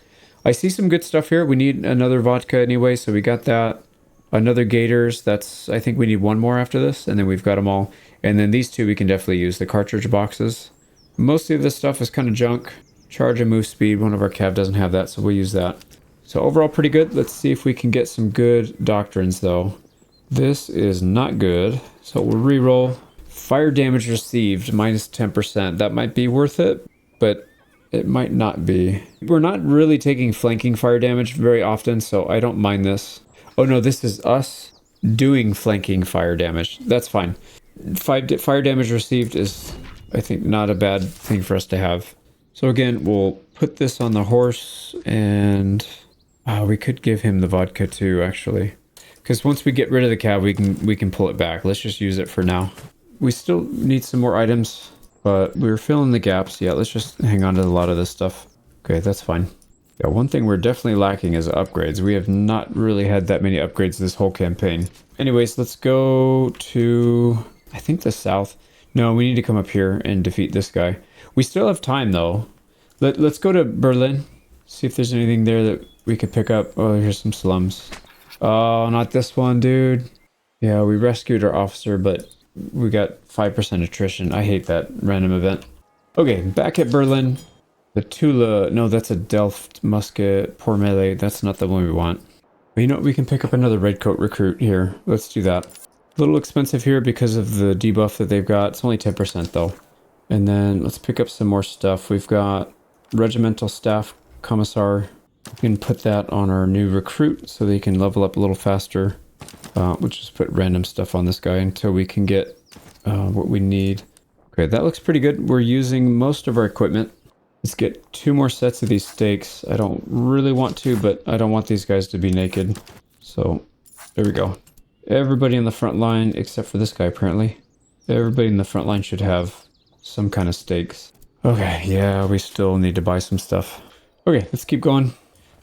I see some good stuff here. We need another vodka anyway, so we got that. Another gators. That's, I think we need 1 more after this, and then we've got them all. And then these 2 we can definitely use, the cartridge boxes. Mostly of this stuff is kind of junk. Charge and move speed. One of our cav doesn't have that, so we'll use that. So overall, pretty good. Let's see if we can get some good doctrines, though. This is not good, so we'll re-roll. Fire damage received, minus 10%. That might be worth it, but... it might not be. We're not really taking flanking fire damage very often, so I don't mind this. Oh no, this is us doing flanking fire damage. That's fine. Fire damage received is, I think, not a bad thing for us to have. So again, we'll put this on the horse, and we could give him the vodka too, actually. Because once we get rid of the cab, we can pull it back. Let's just use it for now. We still need some more items, but we're filling the gaps. Yeah, let's just hang on to a lot of this stuff. Okay, that's fine. Yeah, one thing we're definitely lacking is upgrades. We have not really had that many upgrades this whole campaign. Anyways, let's go to, I think, the south. No, we need to come up here and defeat this guy. We still have time, though. Let's go to Berlin. See if there's anything there that we could pick up. Oh, here's some slums. Oh, not this one, dude. Yeah, we rescued our officer, but we got 5% attrition. I hate that random event. Okay, back at Berlin. The Tula, no, that's a Delft musket, poor melee. That's not the one we want. But you know what? We can pick up another redcoat recruit here. Let's do that. A little expensive here because of the debuff that they've got. It's only 10% though. And then let's pick up some more stuff. We've got regimental staff commissar. We can put that on our new recruit so they can level up a little faster. We'll just put random stuff on this guy until we can get what we need. Okay, that looks pretty good. We're using most of our equipment. Let's get 2 more sets of these stakes. I don't really want to, but I don't want these guys to be naked. So, there we go. Everybody in the front line, except for this guy apparently. Everybody in the front line should have some kind of stakes. Okay, yeah, we still need to buy some stuff. Okay, let's keep going.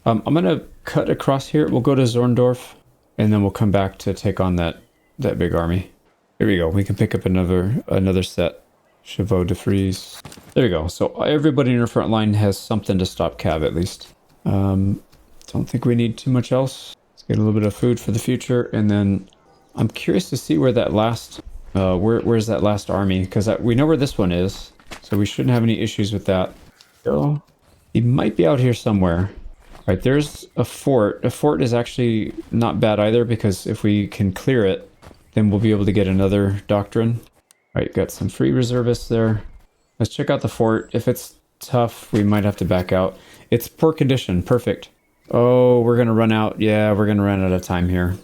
I'm gonna cut across here. We'll go to Zorndorf, and then we'll come back to take on that big army. Here we go. We can pick up another set. Chevaux de Frise. There we go. So everybody in our front line has something to stop cav at least. Don't think we need too much else. Let's get a little bit of food for the future, and then I'm curious to see where that last where's that last army, because we know where this one is, so we shouldn't have any issues with that. So he might be out here somewhere. All right, there's a fort. A fort is actually not bad either, because if we can clear it, then we'll be able to get another doctrine. All right, got some free reservists there. Let's check out the fort. If it's tough, we might have to back out. It's poor condition. Perfect. Oh, we're going to run out. Yeah, we're going to run out of time here.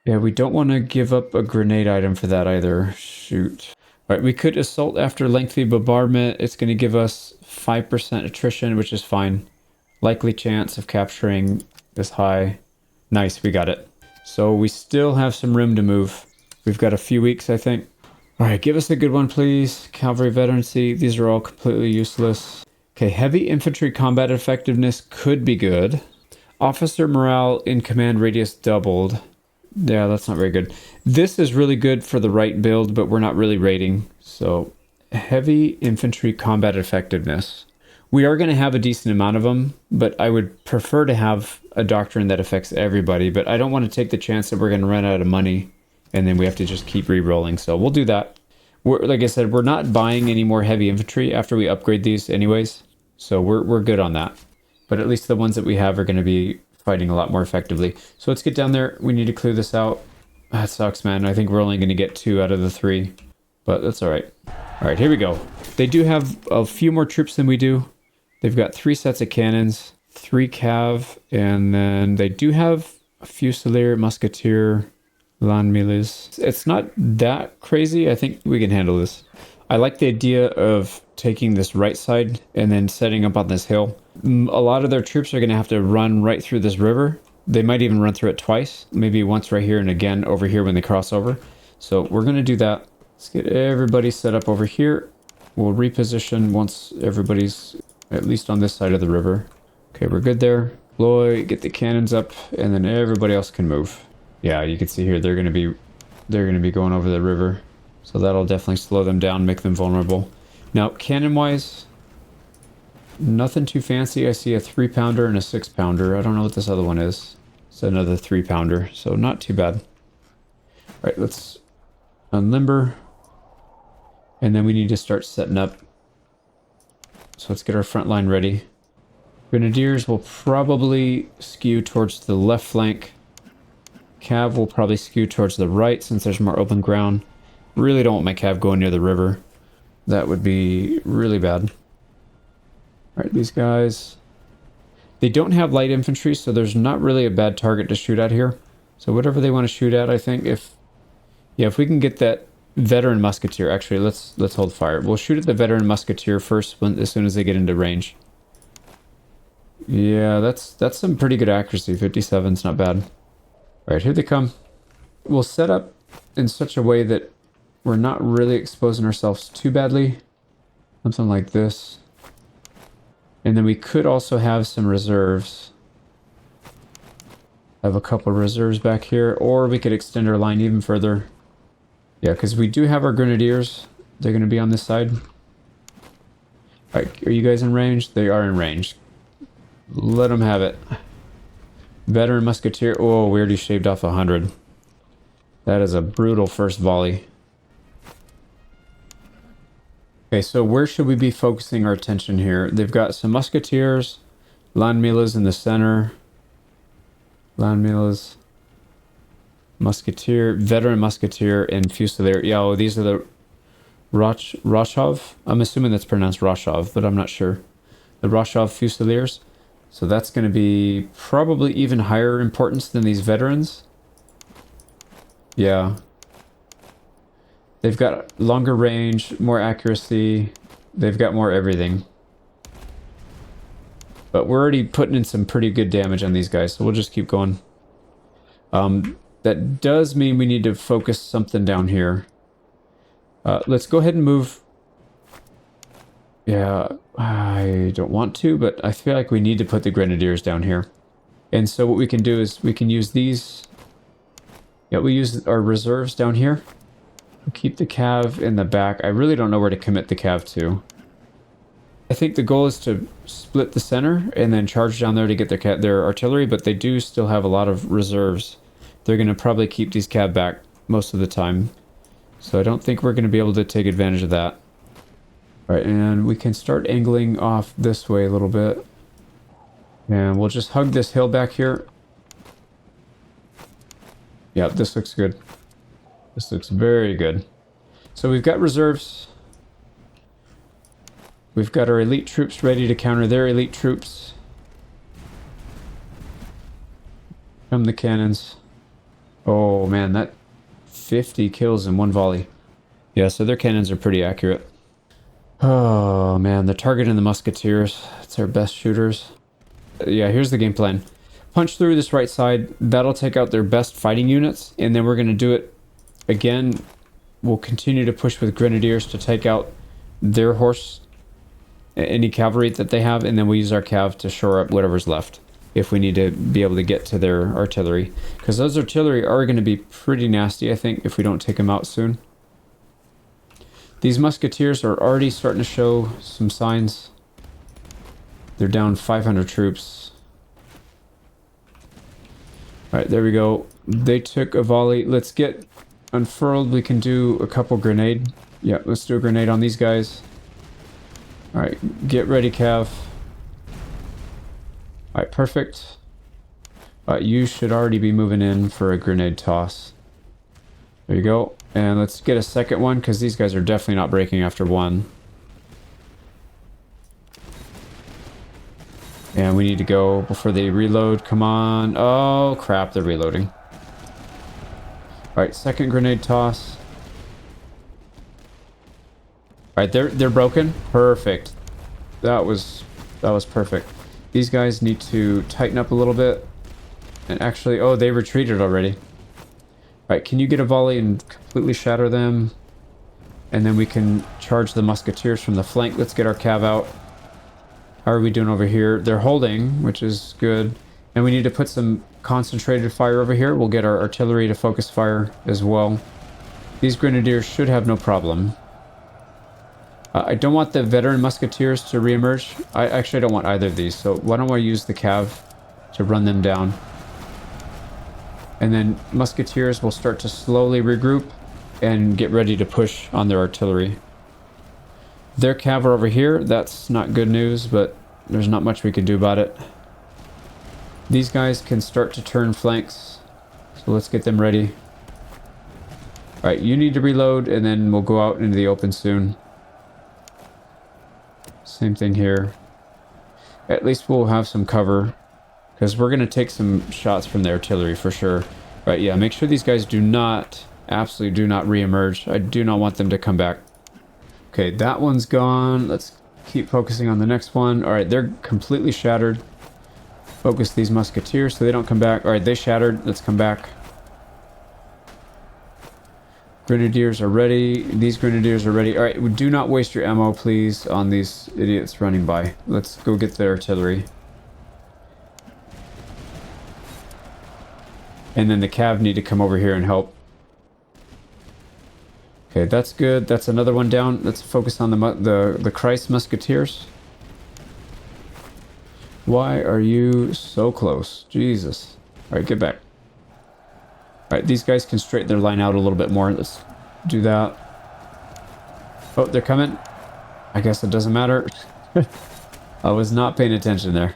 Yeah, we don't want to give up a grenade item for that either. Shoot. All right, we could assault after lengthy bombardment. It's going to give us 5% attrition, which is fine. Likely chance of capturing is high. Nice, we got it. So we still have some room to move. We've got a few weeks, I think. All right, give us a good one, please. Cavalry veterancy. These are all completely useless. Okay, heavy infantry combat effectiveness could be good. Officer morale in command radius doubled. Yeah, that's not very good. This is really good for the right build, but we're not really rating. So, heavy infantry combat effectiveness. We are going to have a decent amount of them, but I would prefer to have a doctrine that affects everybody. But I don't want to take the chance that we're going to run out of money and then we have to just keep re-rolling. So we'll do that. Like I said, we're not buying any more heavy infantry after we upgrade these anyways. So we're good on that. But at least the ones that we have are going to be fighting a lot more effectively. So let's get down there. We need to clear this out. That sucks, man. I think we're only going to get 2 out of the 3. But that's all right. All right, here we go. They do have a few more troops than we do. They've got 3 sets of cannons, 3 cav, and then they do have a fusilier, musketeer, Landmilies. It's not that crazy. I think we can handle this. I like the idea of taking this right side and then setting up on this hill. A lot of their troops are going to have to run right through this river. They might even run through it twice. Maybe once right here and again over here when they cross over. So we're going to do that. Let's get everybody set up over here. We'll reposition once everybody's at least on this side of the river. Okay, we're good there. Lloyd, get the cannons up, and then everybody else can move. Yeah, you can see here they're going to be going over the river. So that'll definitely slow them down, make them vulnerable. Now, cannon-wise, nothing too fancy. I see a 3-pounder and a 6-pounder. I don't know what this other one is. It's another 3-pounder, so not too bad. All right, let's unlimber. And then we need to start setting up. So let's get our front line ready. Grenadiers will probably skew towards the left flank. Cav will probably skew towards the right since there's more open ground. Really don't want my cav going near the river. That would be really bad. Alright, these guys. They don't have light infantry, so there's not really a bad target to shoot at here. So whatever they want to shoot at, I think if we can get that veteran musketeer. Actually, let's hold fire. We'll shoot at the veteran musketeer first as soon as they get into range. Yeah, that's some pretty good accuracy. 57's not bad. All right, here they come. We'll set up in such a way that we're not really exposing ourselves too badly. Something like this. And then we could also have some reserves. Have a couple of reserves back here, or we could extend our line even further. Yeah, because we do have our grenadiers. They're going to be on this side. Alright, are you guys in range? They are in range. Let them have it. Veteran musketeer. Oh, we already shaved off 100. That is a brutal first volley. Okay, so where should we be focusing our attention here? They've got some musketeers, landmillas in the center. Landmillas, musketeer, veteran musketeer, and fusilier. Yeah, oh, these are the Roshov. I'm assuming that's pronounced Roshov, but I'm not sure. The Roshov Fusiliers. So that's going to be probably even higher importance than these veterans. Yeah. They've got longer range, more accuracy. They've got more everything. But we're already putting in some pretty good damage on these guys, so we'll just keep going. That does mean we need to focus something down here. Let's go ahead and move. Yeah, I don't want to, but I feel like we need to put the grenadiers down here. And so what we can do is we can use these. Yeah, we use our reserves down here. We'll keep the cav in the back. I really don't know where to commit the cav to. I think the goal is to split the center and then charge down there to get their artillery, but they do still have a lot of reserves. They're going to probably keep these cav back most of the time. So I don't think we're going to be able to take advantage of that. Alright, and we can start angling off this way a little bit. And we'll just hug this hill back here. Yeah, this looks good. This looks very good. So we've got reserves. We've got our elite troops ready to counter their elite troops. Come the cannons. Oh man, that 50 kills in one volley. Yeah, so their cannons are pretty accurate. Oh man, the target and the musketeers. It's our best shooters. Yeah, here's the game plan. Punch through this right side. That'll take out their best fighting units. And then we're going to do it again. We'll continue to push with grenadiers to take out their horse, any cavalry that they have, and then we use our cav to shore up whatever's left if we need to be able to get to their artillery, because those artillery are going to be pretty nasty, I think, if we don't take them out soon. These musketeers are already starting to show some signs. They're down 500 troops. Alright, there we go. They took a volley. Let's get unfurled. We can do a couple grenade. Yeah, let's do a grenade on these guys. Alright, get ready, Cav. Alright, perfect. You should already be moving in for a grenade toss. There you go. And let's get a second one, because these guys are definitely not breaking after one. And we need to go before they reload. Come on. Oh, crap. They're reloading. Alright, second grenade toss. Alright, they're broken. Perfect. That was perfect. These guys need to tighten up a little bit. And actually, oh, they retreated already. Alright, can you get a volley and completely shatter them? And then we can charge the musketeers from the flank. Let's get our cav out. How are we doing over here? They're holding, which is good. And we need to put some concentrated fire over here. We'll get our artillery to focus fire as well. These grenadiers should have no problem. I don't want the veteran musketeers to reemerge. I actually don't want either of these. So why don't I use the cav to run them down? And then musketeers will start to slowly regroup and get ready to push on their artillery. Their cav are over here. That's not good news, but there's not much we can do about it. These guys can start to turn flanks, so let's get them ready. Alright, you need to reload, and then we'll go out into the open soon. Same thing here. At least we'll have some cover, because we're going to take some shots from the artillery for sure. Right, yeah, make sure these guys do not Absolutely do not re-emerge. I do not want them to come back. Okay, that one's gone. Let's keep focusing on the next one. All right, they're completely shattered. Focus these musketeers so they don't come back. All right, they shattered. Let's come back. Grenadiers are ready. These grenadiers are ready. All right, do not waste your ammo, please, on these idiots running by. Let's go get the artillery. And then the cav need to come over here and help. Okay, that's good. That's another one down. Let's focus on the Christ musketeers. Why are you so close? Jesus. All right, get back. All right, these guys can straighten their line out a little bit more. Let's do that. Oh, they're coming. I guess it doesn't matter. I was not paying attention there.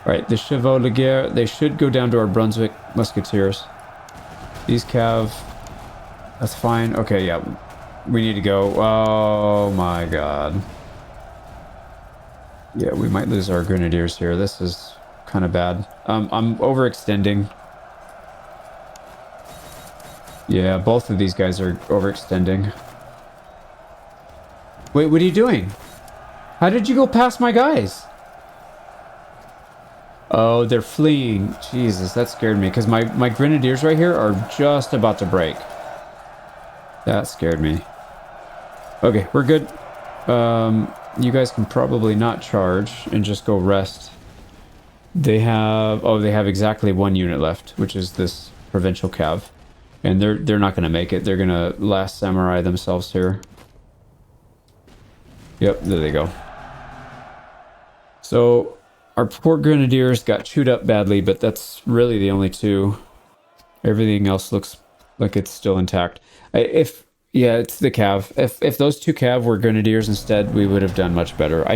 All right, the Chevaux de Guerre, they should go down to our Brunswick musketeers. These cav, that's fine. Okay, yeah, we need to go. Oh my god. Yeah, we might lose our grenadiers here. This is kind of bad. I'm overextending. Yeah, both of these guys are overextending. Wait, what are you doing? How did you go past my guys? Oh, they're fleeing. Jesus, that scared me because my grenadiers right here are just about to break. That scared me. Okay, we're good. You guys can probably not charge and just go rest. They have... Oh, they have exactly one unit left, which is this provincial cav. And they're not going to make it. They're going to last samurai themselves here. Yep, there they go. So, our poor grenadiers got chewed up badly, but that's really the only two. Everything else looks like it's still intact. Yeah, it's the cav. If those two cav were grenadiers instead, we would have done much better.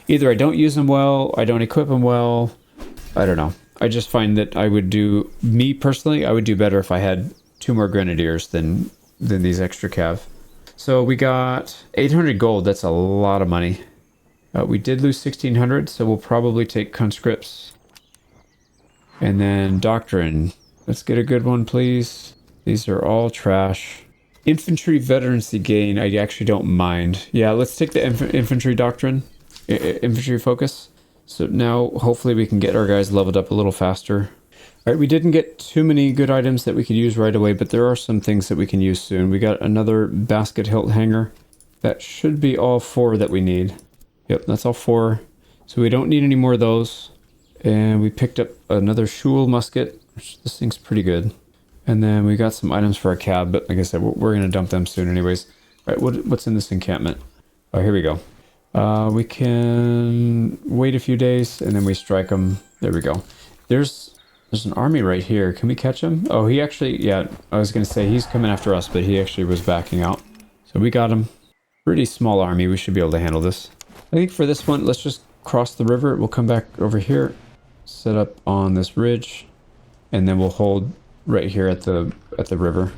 Either I don't use them well, I don't equip them well. I don't know. I just find that me personally, I would do better if I had two more grenadiers than these extra cav. So we got 800 gold. That's a lot of money. We did lose 1600, so we'll probably take conscripts. And then doctrine. Let's get a good one, please. These are all trash. Infantry veterancy gain, I actually don't mind. Yeah, let's take the infantry doctrine. Infantry focus. So now, hopefully we can get our guys leveled up a little faster. Alright, we didn't get too many good items that we could use right away, but there are some things that we can use soon. We got another basket hilt hanger. That should be all 4 that we need. Yep, that's all 4. So we don't need any more of those. And we picked up another Schul musket. This thing's pretty good. And then we got some items for our cab, but like I said, we're going to dump them soon anyways. All right, what's in this encampment? Oh, here we go. We can wait a few days and then we strike them. There we go. There's an army right here. Can we catch him? Oh, he actually, yeah, I was going to say he's coming after us, but he actually was backing out. So we got him. Pretty small army. We should be able to handle this. I think for this one, let's just cross the river. We'll come back over here, set up on this ridge, and then we'll hold right here at the river.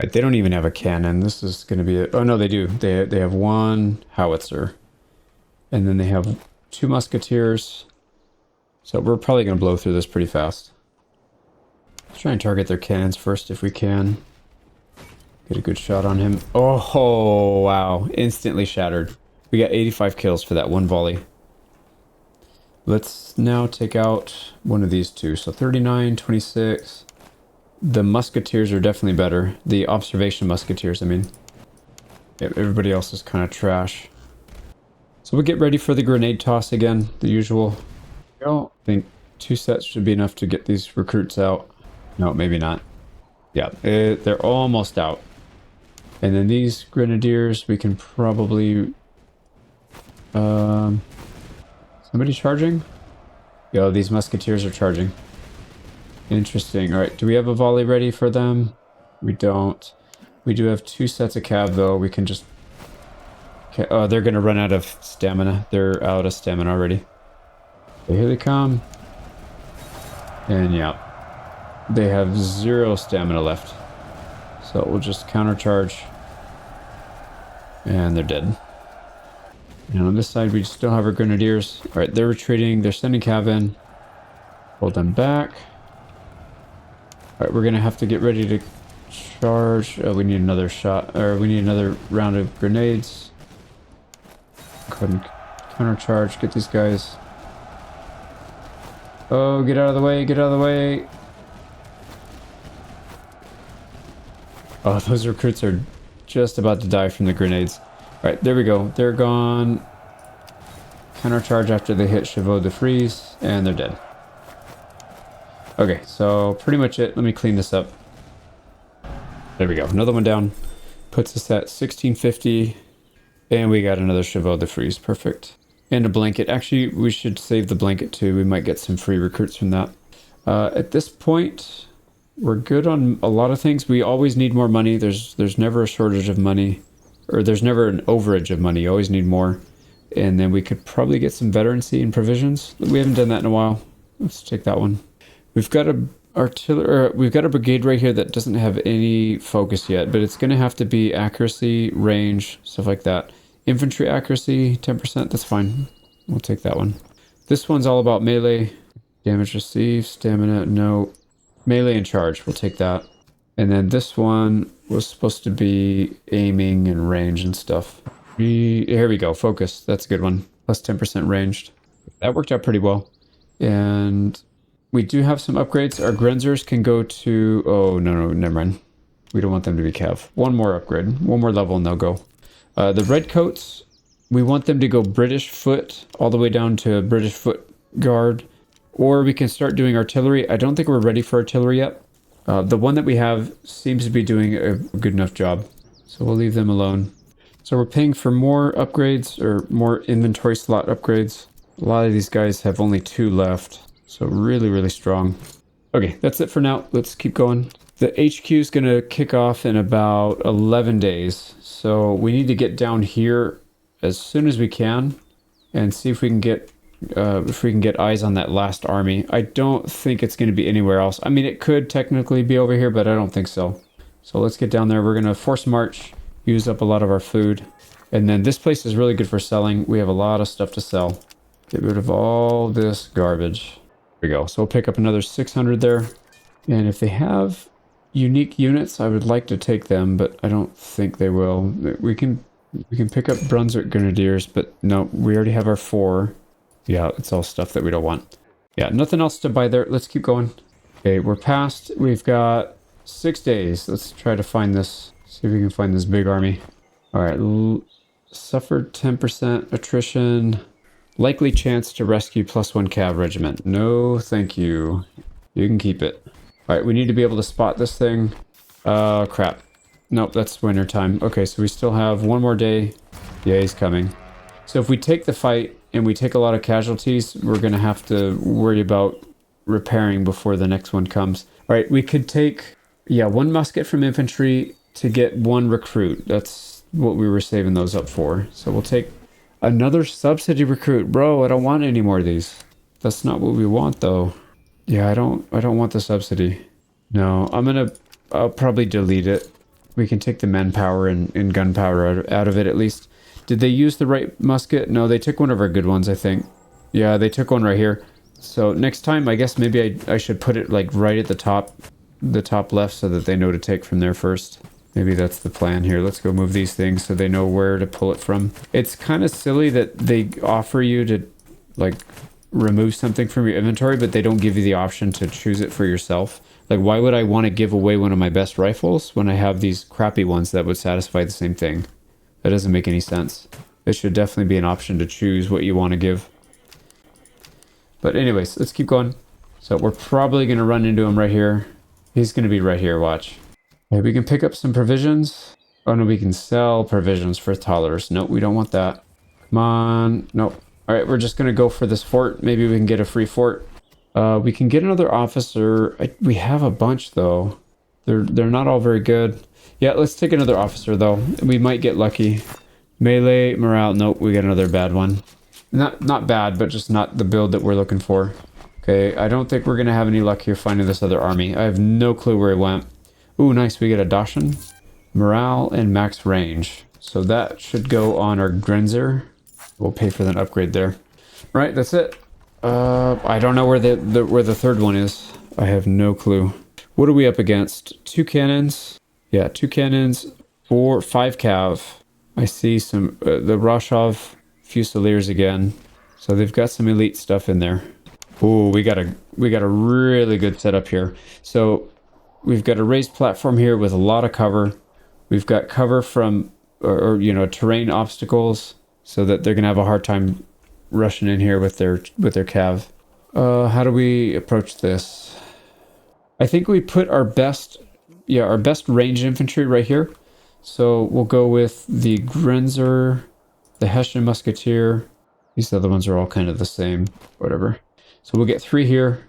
Right, they don't even have a cannon. This is going to be oh no, they do. They have 1 howitzer, and then they have 2 musketeers. So we're probably going to blow through this pretty fast. Let's try and target their cannons first if we can. Get a good shot on him. Oh wow! Instantly shattered. We got 85 kills for that one volley. Let's now take out one of these two. So 39, 26. The musketeers are definitely better. The observation musketeers, I mean. Yeah, everybody else is kind of trash. So we'll get ready for the grenade toss again, the usual. I think 2 sets should be enough to get these recruits out. No, maybe not. Yeah, they're almost out. And then these grenadiers, we can probably... somebody charging? Yo, these musketeers are charging. Interesting. Alright, do we have a volley ready for them? We don't. We do have 2 sets of cav, though. We can just... Okay. Oh, they're going to run out of stamina. They're out of stamina already. Okay, here they come. And yeah. They have 0 stamina left. So we'll just countercharge. And they're dead. And on this side, we still have our grenadiers. Alright, they're retreating. They're sending cav in. Hold them back. Alright, we're going to have to get ready to charge. We need another shot, or we need another round of grenades. Go ahead and counter charge. Get these guys. Oh, get out of the way! Get out of the way! Oh, those recruits are just about to die from the grenades. All right, there we go. They're gone. Counter charge after they hit Chevaux de Frise, and they're dead. Okay, so pretty much it. Let me clean this up. There we go. Another one down. Puts us at 1650. And we got another Chevaux de Frise. Perfect. And a blanket. Actually, we should save the blanket too. We might get some free recruits from that. At this point, we're good on a lot of things. We always need more money. There's never a shortage of money. Or there's never an overage of money. You always need more. And then we could probably get some veterancy and provisions. We haven't done that in a while. Let's take that one. We've got a artillery. We've got a brigade right here that doesn't have any focus yet, but it's going to have to be accuracy, range, stuff like that. Infantry accuracy, 10%. That's fine. We'll take that one. This one's all about melee. Damage received, stamina, no. Melee and charge. We'll take that. And then this one was supposed to be aiming and range and stuff. Here we go. Focus. That's a good one. Plus 10% ranged. That worked out pretty well. And we do have some upgrades. Our Grenzers can go to... Oh, no, never mind. We don't want them to be Cav. One more upgrade. One more level and they'll go. The Redcoats, we want them to go British foot all the way down to British foot guard. Or we can start doing artillery. I don't think we're ready for artillery yet. The one that we have seems to be doing a good enough job. So we'll leave them alone. So we're paying for more upgrades or more inventory slot upgrades. A lot of these guys have only 2 left. So really, really strong. Okay, that's it for now. Let's keep going. The HQ is going to kick off in about 11 days. So we need to get down here as soon as we can and see if we can get eyes on that last army. I don't think it's going to be anywhere else. I mean, it could technically be over here, but I don't think so. So let's get down there. We're going to force march, use up a lot of our food. And then this place is really good for selling. We have a lot of stuff to sell. Get rid of all this garbage. There we go. So we'll pick up another 600 there. And if they have unique units, I would like to take them, but I don't think they will. We can pick up Brunswick Grenadiers, but no, we already have our 4. Yeah, it's all stuff that we don't want. Yeah, nothing else to buy there. Let's keep going. Okay, we're past. We've got 6 days. Let's try to find this. See if we can find this big army. All right, suffered 10% attrition. Likely chance to rescue +1 cav regiment. No, thank you. You can keep it. All right, we need to be able to spot this thing. Crap. Nope, that's winter time. Okay, so we still have 1 more day. Yeah, he's coming. So if we take the fight and we take a lot of casualties, we're going to have to worry about repairing before the next one comes. All right, we could take, 1 musket from infantry to get 1 recruit. That's what we were saving those up for. So we'll take another subsidy recruit. Bro, I don't want any more of these. That's not what we want, though. Yeah, I don't want the subsidy. No, I'll probably delete it. We can take the manpower and gunpowder out of it at least. Did they use the right musket? No, they took one of our good ones, I think. Yeah, they took one right here. So next time, I guess maybe I should put it like right at the top left so that they know to take from there first. Maybe that's the plan here. Let's go move these things so they know where to pull it from. It's kind of silly that they offer you to like remove something from your inventory, but they don't give you the option to choose it for yourself. Like, why would I want to give away one of my best rifles when I have these crappy ones that would satisfy the same thing? That doesn't make any sense. It should definitely be an option to choose what you want to give. But anyways, let's keep going. So we're probably going to run into him right here. He's going to be right here, watch. Okay, we can pick up some provisions. Oh no, we can sell provisions for thalers. Nope, we don't want that. Come on. Nope. All right, we're just going to go for this fort. Maybe we can get a free fort. We can get another officer. We have a bunch, though. They're not all very good. Yeah, let's take another officer, though. We might get lucky. Melee, morale. Nope, we got another bad one. Not bad, but just not the build that we're looking for. Okay, I don't think we're going to have any luck here finding this other army. I have no clue where it went. Ooh, nice. We get a Dacian. Morale and max range. So that should go on our Grenzer. We'll pay for that upgrade there. Right, that's it. I don't know where the third one is. I have no clue. What are we up against? 2 cannons. Yeah, 2 cannons, 5 cav. I see some the Roshov Fusiliers again. So they've got some elite stuff in there. Ooh, we got a really good setup here. So we've got a raised platform here with a lot of cover. We've got cover from or you know, terrain obstacles, so that they're gonna have a hard time rushing in here with their cav. How do we approach this? I think we put our best ranged infantry right here. So we'll go with the Grenzer, the Hessian Musketeer. These other ones are all kind of the same, whatever. So we'll get 3 here.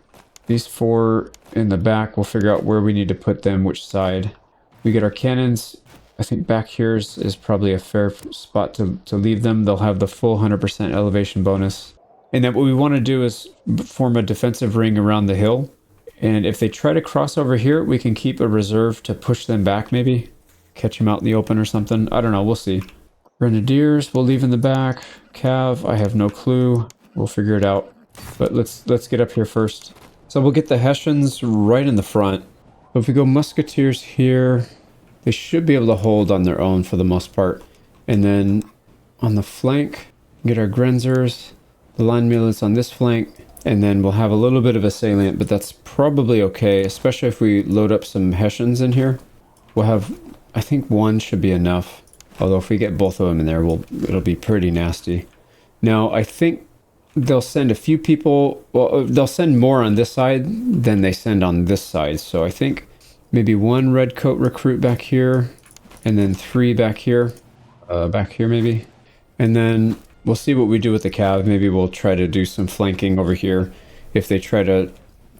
These 4 in the back, we'll figure out where we need to put them, which side. We get our cannons. I think back here is probably a fair spot to leave them. They'll have the full 100% elevation bonus. And then what we want to do is form a defensive ring around the hill. And if they try to cross over here, we can keep a reserve to push them back maybe. Catch them out in the open or something. I don't know, we'll see. Grenadiers, we'll leave in the back. Cav, I have no clue. We'll figure it out. But let's get up here first. So we'll get the Hessians right in the front. So if we go Musketeers here, they should be able to hold on their own for the most part. And then on the flank, get our Grenzers, the line millets on this flank, and then we'll have a little bit of a salient, but that's probably okay, especially if we load up some Hessians in here. We'll have, I think 1 should be enough. Although if we get both of them in there, it'll be pretty nasty. Now, I think they'll send a few people, well, they'll send more on this side than they send on this side. So I think maybe 1 redcoat recruit back here, and then 3 back here maybe. And then we'll see what we do with the cav. Maybe we'll try to do some flanking over here if they try to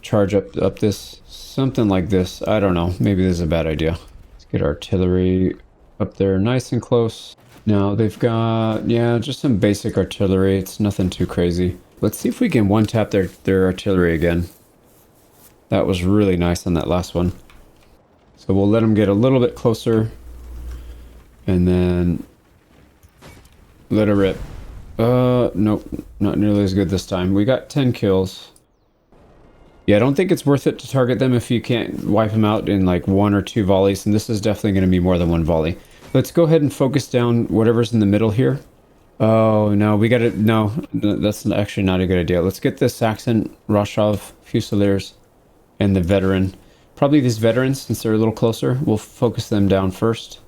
charge up this, something like this. I don't know, maybe this is a bad idea. Let's get artillery up there nice and close. Now they've got, yeah, just some basic artillery. It's nothing too crazy. Let's see if we can one-tap their artillery again. That was really nice on that last one. So we'll let them get a little bit closer and then let her rip. Nope, not nearly as good this time. We got 10 kills. Yeah, I don't think it's worth it to target them if you can't wipe them out in like 1 or 2 volleys, and this is definitely going to be more than 1 volley. Let's go ahead and focus down whatever's in the middle here. Oh, no, we gotta, no, that's actually not a good idea. Let's get the Saxon Roshov Fusiliers and the veteran. Probably these veterans, since they're a little closer, we'll focus them down first.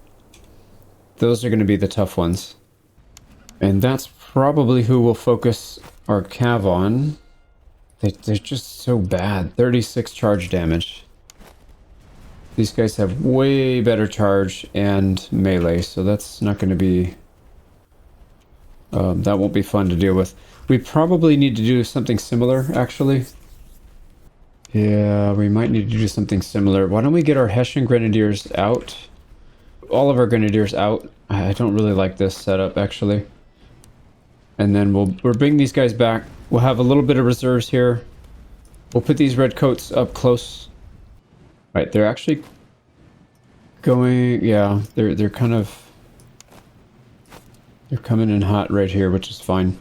Those are going to be the tough ones. And that's probably who we'll focus our cav on. They're just so bad. 36 charge damage. These guys have way better charge and melee, so that's not going to be... that won't be fun to deal with. We probably need to do something similar, actually. Yeah, we might need to do something similar. Why don't we get our Hessian Grenadiers out? All of our Grenadiers out. I don't really like this setup, actually. And then we'll bring these guys back. We'll have a little bit of reserves here. We'll put these redcoats up close. Right, they're actually going, yeah, they're kind of, they're coming in hot right here, which is fine.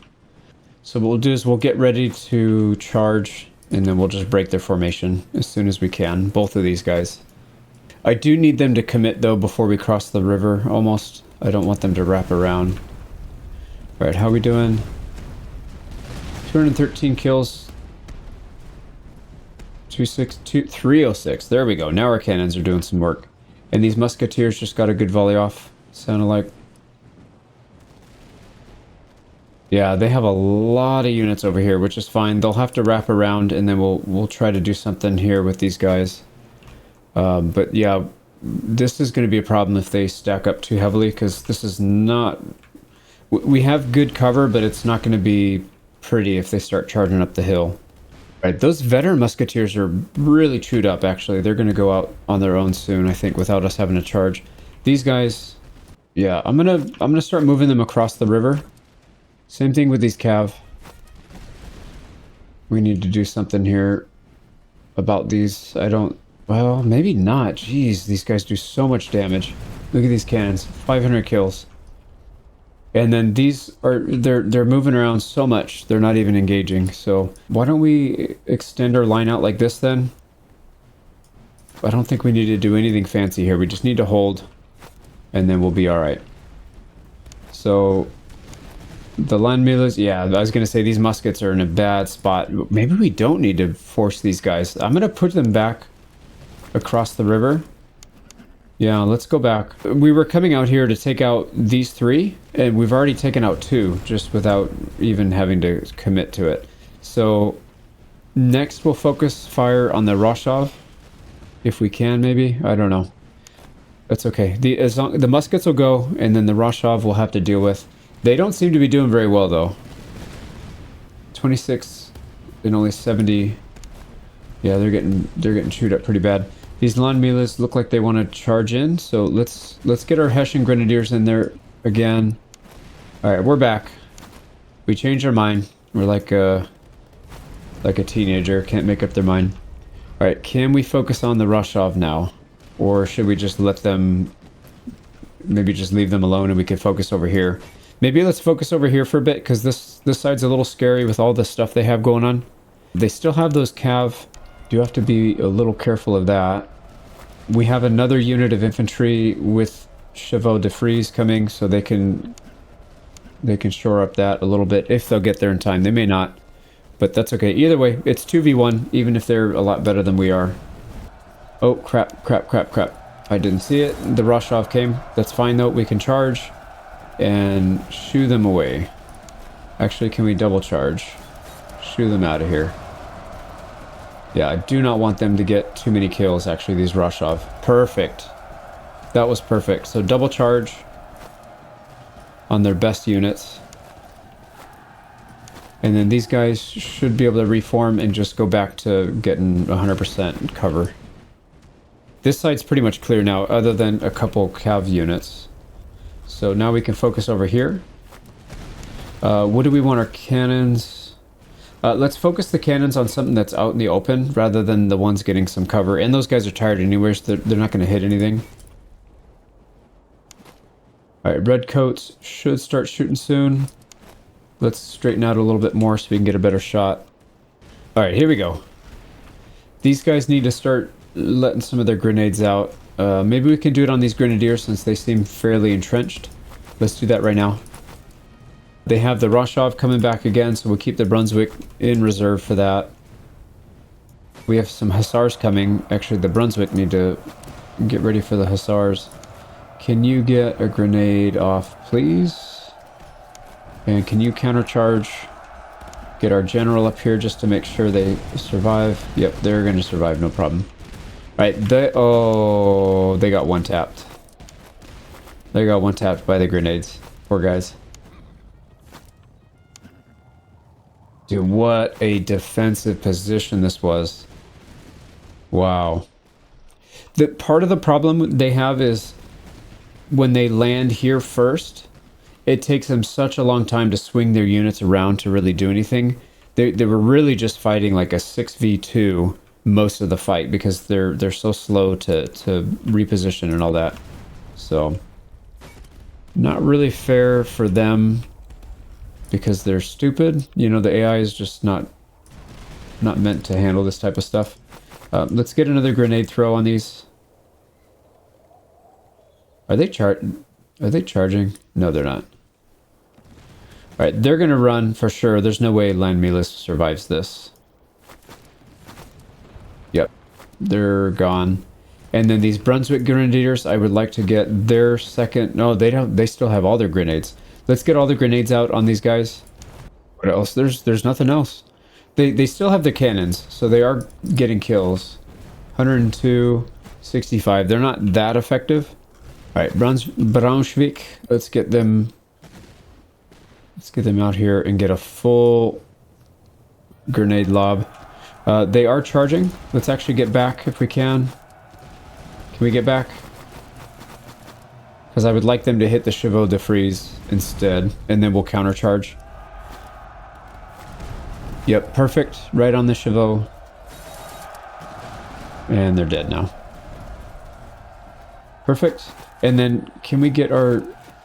So what we'll do is we'll get ready to charge, and then we'll just break their formation as soon as we can, both of these guys. I do need them to commit though before we cross the river, almost. I don't want them to wrap around. All right, how are we doing? 213 kills. 306. There we go. Now our cannons are doing some work. And these musketeers just got a good volley off, sounded like. Yeah, they have a lot of units over here, which is fine. They'll have to wrap around, and then we'll try to do something here with these guys. But yeah, this is going to be a problem if they stack up too heavily, because this is not... We have good cover, but it's not going to be pretty if they start charging up the hill. Right, those veteran musketeers are really chewed up, actually. They're going to go out on their own soon, I think, without us having to charge. These guys, yeah, I'm gonna start moving them across the river. Same thing with these cav. We need to do something here about these. Well, maybe not. Jeez, these guys do so much damage. Look at these cannons, 500 kills. And then these are, they're moving around so much, they're not even engaging. So why don't we extend our line out like this then? I don't think we need to do anything fancy here. We just need to hold, and then we'll be all right. So the land melees, yeah, I was going to say these muskets are in a bad spot. Maybe we don't need to force these guys. I'm going to put them back across the river. Yeah, let's go back. We were coming out here to take out these 3, and we've already taken out 2 just without even having to commit to it. So next we'll focus fire on the Roshov, if we can, maybe. I don't know. That's okay. The muskets will go, and then the Roshov we'll have to deal with. They don't seem to be doing very well, though. 26 and only 70. Yeah, they're getting chewed up pretty bad. These land melees look like they want to charge in, so let's get our Hessian grenadiers in there again. All right, we're back. We changed our mind. We're like a teenager, can't make up their mind. All right, can we focus on the Roshov now, or should we just let them? Maybe just leave them alone, and we can focus over here. Maybe let's focus over here for a bit, because this side's a little scary with all the stuff they have going on. They still have those cav. Do have to be a little careful of that. We have another unit of infantry with chevaux de frise coming, so they can shore up that a little bit if they'll get there in time. They may not, but that's okay. Either way, it's 2v1, even if they're a lot better than we are. Oh, crap. I didn't see it. The Roshov came. That's fine, though. We can charge and shoo them away. Actually, can we double charge? Shoo them out of here. Yeah, I do not want them to get too many kills, actually, these Roshov. Perfect. That was perfect. So double charge on their best units. And then these guys should be able to reform and just go back to getting 100% cover. This side's pretty much clear now, other than a couple cav units. So now we can focus over here. What do we want our cannons? Let's focus the cannons on something that's out in the open rather than the ones getting some cover. And those guys are tired anyways, so they're not going to hit anything. Alright, redcoats should start shooting soon. Let's straighten out a little bit more so we can get a better shot. Alright, here we go. These guys need to start letting some of their grenades out. Maybe we can do it on these grenadiers since they seem fairly entrenched. Let's do that right now. They have the Roshov coming back again, so we'll keep the Brunswick in reserve for that. We have some Hussars coming. Actually, the Brunswick need to get ready for the Hussars. Can you get a grenade off, please? And can you countercharge? Get our general up here just to make sure they survive. Yep, they're going to survive, no problem. Right, they got one tapped. They got one tapped by the grenades. Poor guys. Dude, what a defensive position this was. Wow. The part of the problem they have is when they land here first, it takes them such a long time to swing their units around to really do anything. They were really just fighting like a 6v2 most of the fight because they're so slow to reposition and all that. So not really fair for them because they're stupid. You know, the AI is just not meant to handle this type of stuff. Let's get another grenade throw on these. Are they charging? No, they're not. All right, they're gonna run for sure. There's no way Land Melis survives this. Yep, they're gone. And then these Brunswick Grenadiers, I would like to get their second. No, they don't. They still have all their grenades. Let's get all the grenades out on these guys. What else? There's nothing else. They still have the cannons, so they are getting kills. 102, 65. They're not that effective. All right, Braunschweig. Let's get them out here and get a full grenade lob. They are charging. Let's actually get back if we can. Can we get back? Because I would like them to hit the Chevaux de Frise instead, and then we'll countercharge. Yep, perfect. Right on the Chevaux. And they're dead now. Perfect. And then can we get our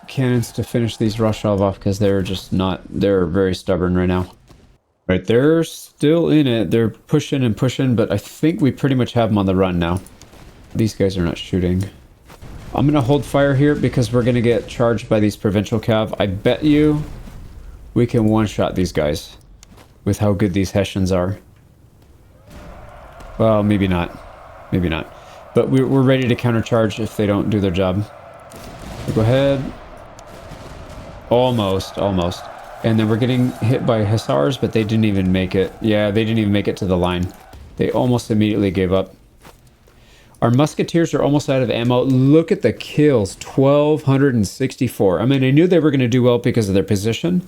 cannons to finish these Roshov off, because they're just not, they're very stubborn right now. Right, they're still in it. They're pushing and pushing, but I think we pretty much have them on the run now. These guys are not shooting. I'm going to hold fire here because we're going to get charged by these provincial cav. I bet you we can one-shot these guys with how good these Hessians are. Well, maybe not. Maybe not. But we're ready to countercharge if they don't do their job. So go ahead. Almost, almost. And then we're getting hit by Hussars, but they didn't even make it. Yeah, they didn't even make it to the line. They almost immediately gave up. Our Musketeers are almost out of ammo. Look at the kills. 1,264. I mean, I knew they were going to do well because of their position.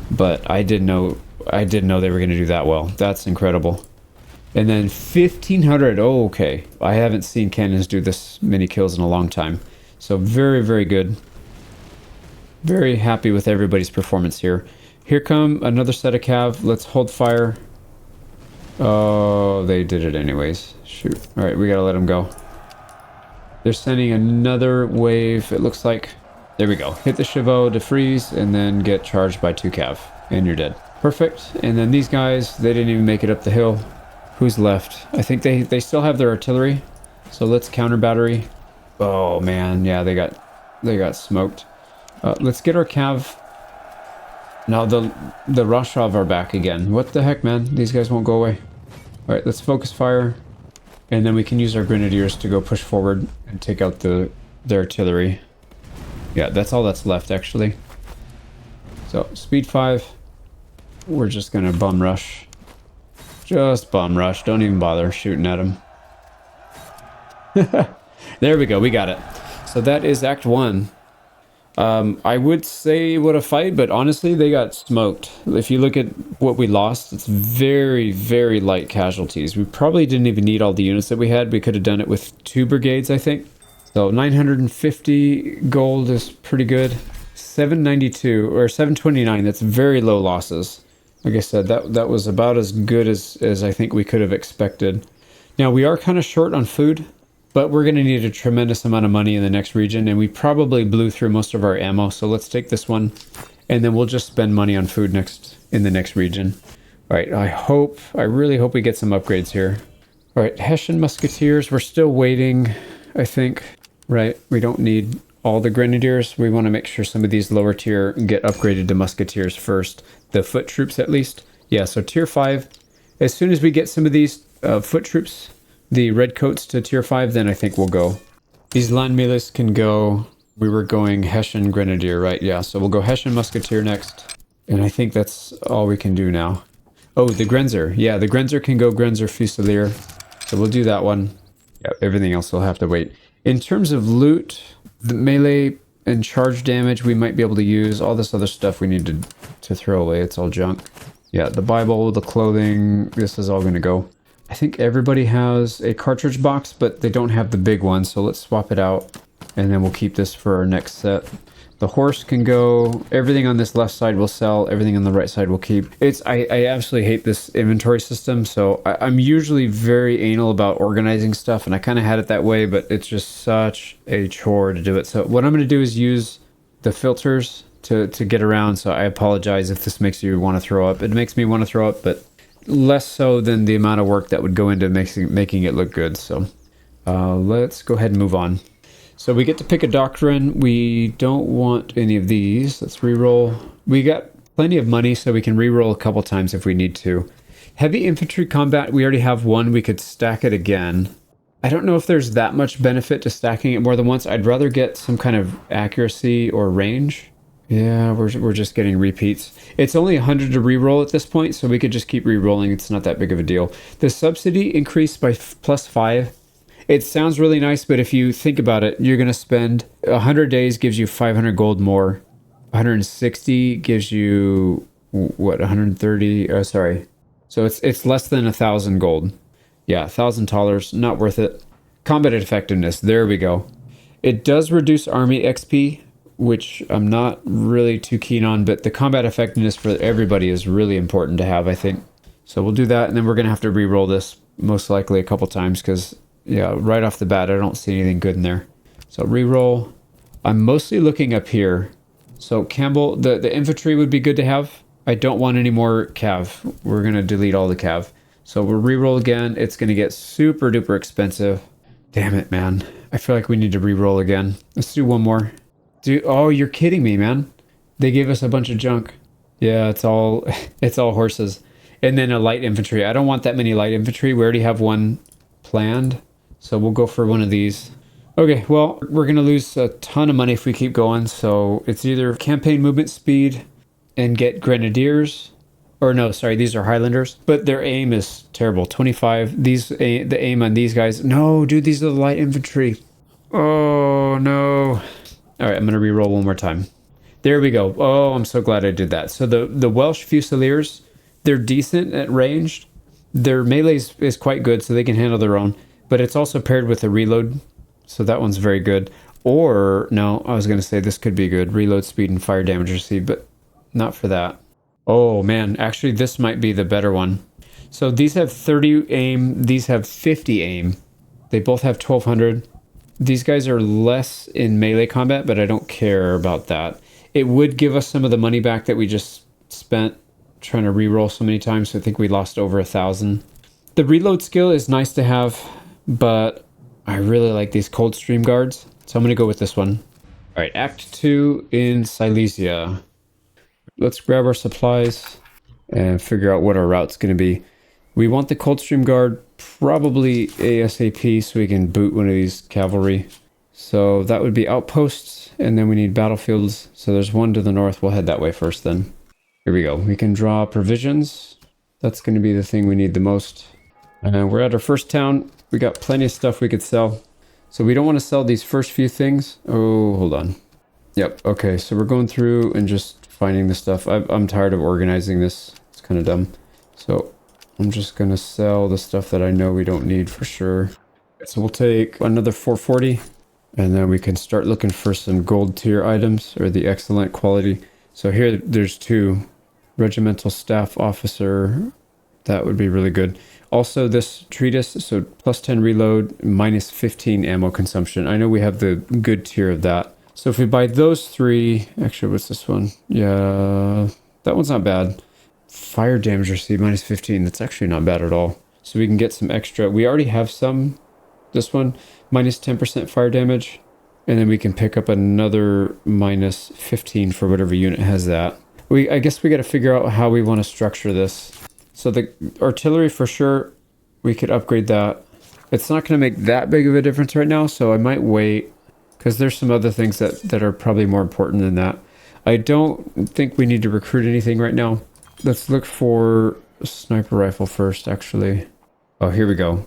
But I didn't know they were going to do that well. That's incredible. And then 1,500. Oh, okay. I haven't seen cannons do this many kills in a long time. So very, very good. Very happy with everybody's performance here. Here come another set of cav. Let's hold fire. Oh, they did it anyways. Shoot. Alright, we gotta let them go. They're sending another wave, it looks like. There we go. Hit the Chevaux to freeze, and then get charged by 2 cav. And you're dead. Perfect. And then these guys, they didn't even make it up the hill. Who's left? I think they still have their artillery. So let's counter battery. Oh man, yeah, they got smoked. Let's get our cav. Now the Rashov are back again. What the heck, man? These guys won't go away. Alright, let's focus fire. And then we can use our grenadiers to go push forward and take out their artillery. Yeah, that's all that's left, actually. So, speed 5. We're just gonna bum rush. Just bum rush. Don't even bother shooting at them. There we go. We got it. So that is Act 1. I would say what a fight, but honestly, they got smoked. If you look at what we lost, it's very, very light casualties. We probably didn't even need all the units that we had. We could have done it with 2 brigades, I think. So 950 gold is pretty good. 792 or 729, that's very low losses. Like I said, that was about as good as I think we could have expected. Now, we are kind of short on food. But we're going to need a tremendous amount of money in the next region, and we probably blew through most of our ammo, so let's take this one, and then we'll just spend money on food in the next region. All right, I really hope we get some upgrades here. All right, Hessian Musketeers, we're still waiting, I think, right? We don't need all the Grenadiers. We want to make sure some of these lower tier get upgraded to Musketeers first. The foot troops, at least. Yeah, so tier 5. As soon as we get some of these foot troops, the redcoats to tier 5, then I think we'll go. These land melees can go. We were going Hessian Grenadier, right? Yeah, so we'll go Hessian Musketeer next. And I think that's all we can do now. Oh, the Grenzer. Yeah, the Grenzer can go Grenzer Fusilier. So we'll do that one. Yeah, everything else will have to wait. In terms of loot, the melee and charge damage we might be able to use. All this other stuff we need to throw away. It's all junk. Yeah, the Bible, the clothing, this is all going to go. I think everybody has a cartridge box, but they don't have the big one, so let's swap it out, and then we'll keep this for our next set. The horse can go. Everything on this left side will sell. Everything on the right side will keep. I absolutely hate this inventory system, so I'm usually very anal about organizing stuff, and I kind of had it that way, but it's just such a chore to do it. So what I'm going to do is use the filters to get around, so I apologize if this makes you want to throw up. It makes me want to throw up, but less so than the amount of work that would go into making it look good. So let's go ahead and move on. So we get to pick a doctrine. We don't want any of these. Let's reroll. We got plenty of money, so we can reroll a couple times if we need to. Heavy infantry combat, we already have one. We could stack it again. I don't know if there's that much benefit to stacking it more than once. I'd rather get some kind of accuracy or range. Yeah, we're just getting repeats. It's only 100 to reroll at this point, so we could just keep rerolling. It's not that big of a deal. The subsidy increased by +5. It sounds really nice, but if you think about it, you're going to spend 100 days gives you 500 gold more. 160 gives you, what, 130? Sorry. So it's less than 1,000 gold. Yeah, $1,000, not worth it. Combat effectiveness, there we go. It does reduce army XP, which I'm not really too keen on, but the combat effectiveness for everybody is really important to have, I think. So we'll do that, and then we're going to have to re-roll this most likely a couple times, because, yeah, right off the bat, I don't see anything good in there. So re-roll. I'm mostly looking up here. So Campbell, the infantry would be good to have. I don't want any more cav. We're going to delete all the cav. So we'll re-roll again. It's going to get super duper expensive. Damn it, man. I feel like we need to re-roll again. Let's do one more. Dude, oh, you're kidding me, man. They gave us a bunch of junk. Yeah, it's all it's all horses. And then a light infantry. I don't want that many light infantry. We already have one planned. So we'll go for one of these. Okay, well, we're going to lose a ton of money if we keep going. So it's either campaign movement speed and get grenadiers. Or no, sorry, these are Highlanders. But their aim is terrible. 25. The aim on these guys. No, dude, these are the light infantry. Oh, no. All right, I'm going to re-roll one more time. There we go. Oh, I'm so glad I did that. So the Welsh Fusiliers, they're decent at ranged. Their melee is quite good, so they can handle their own. But it's also paired with a reload, so that one's very good. Or, no, I was going to say this could be good. Reload speed and fire damage received, but not for that. Oh, man. Actually, this might be the better one. So these have 30 aim. These have 50 aim. They both have 1200. These guys are less in melee combat, but I don't care about that. It would give us some of the money back that we just spent trying to re-roll so many times. So I think we lost over 1,000. The reload skill is nice to have, but I really like these Coldstream guards. So I'm going to go with this one. All right, Act 2 in Silesia. Let's grab our supplies and figure out what our route's going to be. We want the Coldstream guard probably ASAP so we can boot one of these cavalry. So that would be outposts, and then we need battlefields. So there's one to the north. We'll head that way first then. Here we go. We can draw provisions. That's going to be the thing we need the most. And we're at our first town. We got plenty of stuff we could sell. So we don't want to sell these first few things. Oh, hold on. Yep. Okay, so we're going through and just finding the stuff. I'm tired of organizing this. It's kind of dumb. So I'm just going to sell the stuff that I know we don't need for sure. So we'll take another 440. And then we can start looking for some gold tier items or the excellent quality. So here there's 2. Regimental staff officer. That would be really good. Also this treatise, so plus 10 reload, minus 15 ammo consumption. I know we have the good tier of that. So if we buy those 3, actually what's this one? Yeah, that one's not bad. Fire damage received, minus 15. That's actually not bad at all. So we can get some extra. We already have some. This one, minus 10% fire damage. And then we can pick up another minus 15 for whatever unit has that. I guess we got to figure out how we want to structure this. So the artillery for sure, we could upgrade that. It's not going to make that big of a difference right now, so I might wait. Because there's some other things that are probably more important than that. I don't think we need to recruit anything right now. Let's look for a sniper rifle first, actually. Oh, here we go.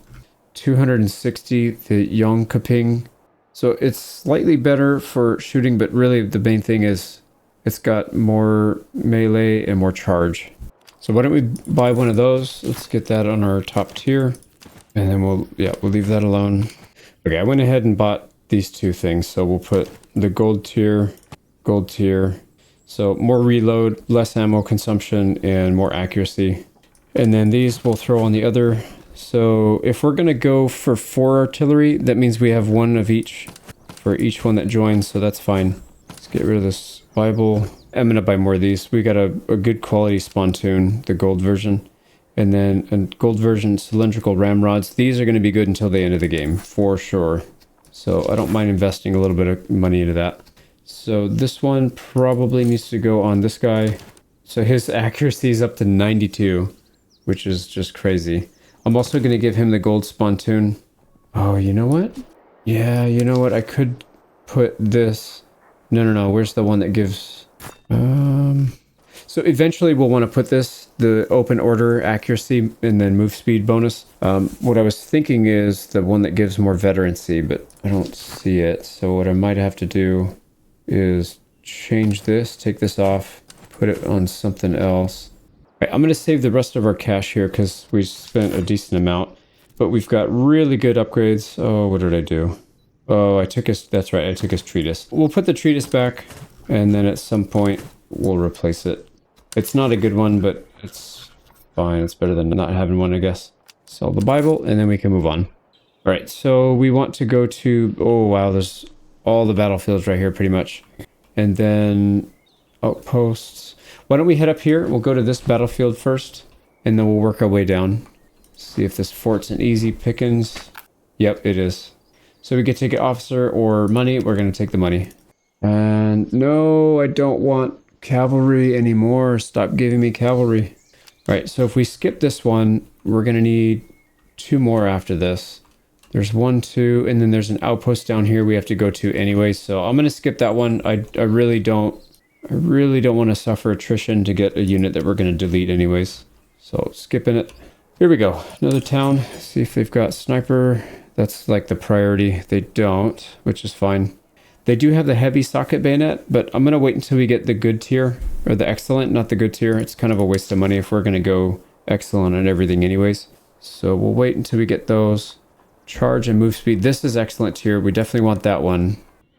260, the Yongkaping. So it's slightly better for shooting, but really the main thing is it's got more melee and more charge. So why don't we buy one of those? Let's get that on our top tier. And then we'll leave that alone. Okay, I went ahead and bought these 2 things. So we'll put the gold tier. So more reload, less ammo consumption, and more accuracy. And then these we'll throw on the other. So if we're going to go for 4 artillery, that means we have 1 of each for each one that joins, so that's fine. Let's get rid of this Bible. I'm going to buy more of these. We got a good quality spontoon, the gold version. And then a gold version cylindrical ramrods. These are going to be good until the end of the game, for sure. So I don't mind investing a little bit of money into that. So this one probably needs to go on this guy. So his accuracy is up to 92, which is just crazy. I'm also going to give him the gold spontoon. Oh, you know what? Yeah, you know what? I could put this... No. Where's the one that gives... So eventually we'll want to put this, the open order accuracy and then move speed bonus. What I was thinking is the one that gives more veterancy, but I don't see it. So what I might have to do is change this, take this off, put it on something else. Right, I'm going to save the rest of our cash here because we spent a decent amount, but we've got really good upgrades. Oh, what did I do? Oh, that's right, I took his treatise. We'll put the treatise back and then at some point we'll replace it. It's not a good one, but it's fine. It's better than not having one, I guess. Sell the Bible, and then we can move on. All right, so we want to go to... Oh, wow, there's all the battlefields right here, pretty much. And then outposts. Why don't we head up here? We'll go to this battlefield first, and then we'll work our way down. See if this fort's an easy pickings. Yep, it is. So we could take it officer or money. We're going to take the money. And no, I don't want cavalry anymore. Stop giving me cavalry. All right, so if we skip this one, we're going to need 2 more after this. There's 1, 2, and then there's an outpost down here we have to go to anyway. So I'm going to skip that one. I really don't want to suffer attrition to get a unit that we're going to delete anyways. So skipping it. Here we go. Another town. See if they've got sniper. That's like the priority. They don't, which is fine. They do have the heavy socket bayonet, but I'm going to wait until we get the good tier, or the excellent, not the good tier. It's kind of a waste of money if we're going to go excellent on everything anyways. So we'll wait until we get those. Charge and move speed. This is excellent tier. We definitely want that one.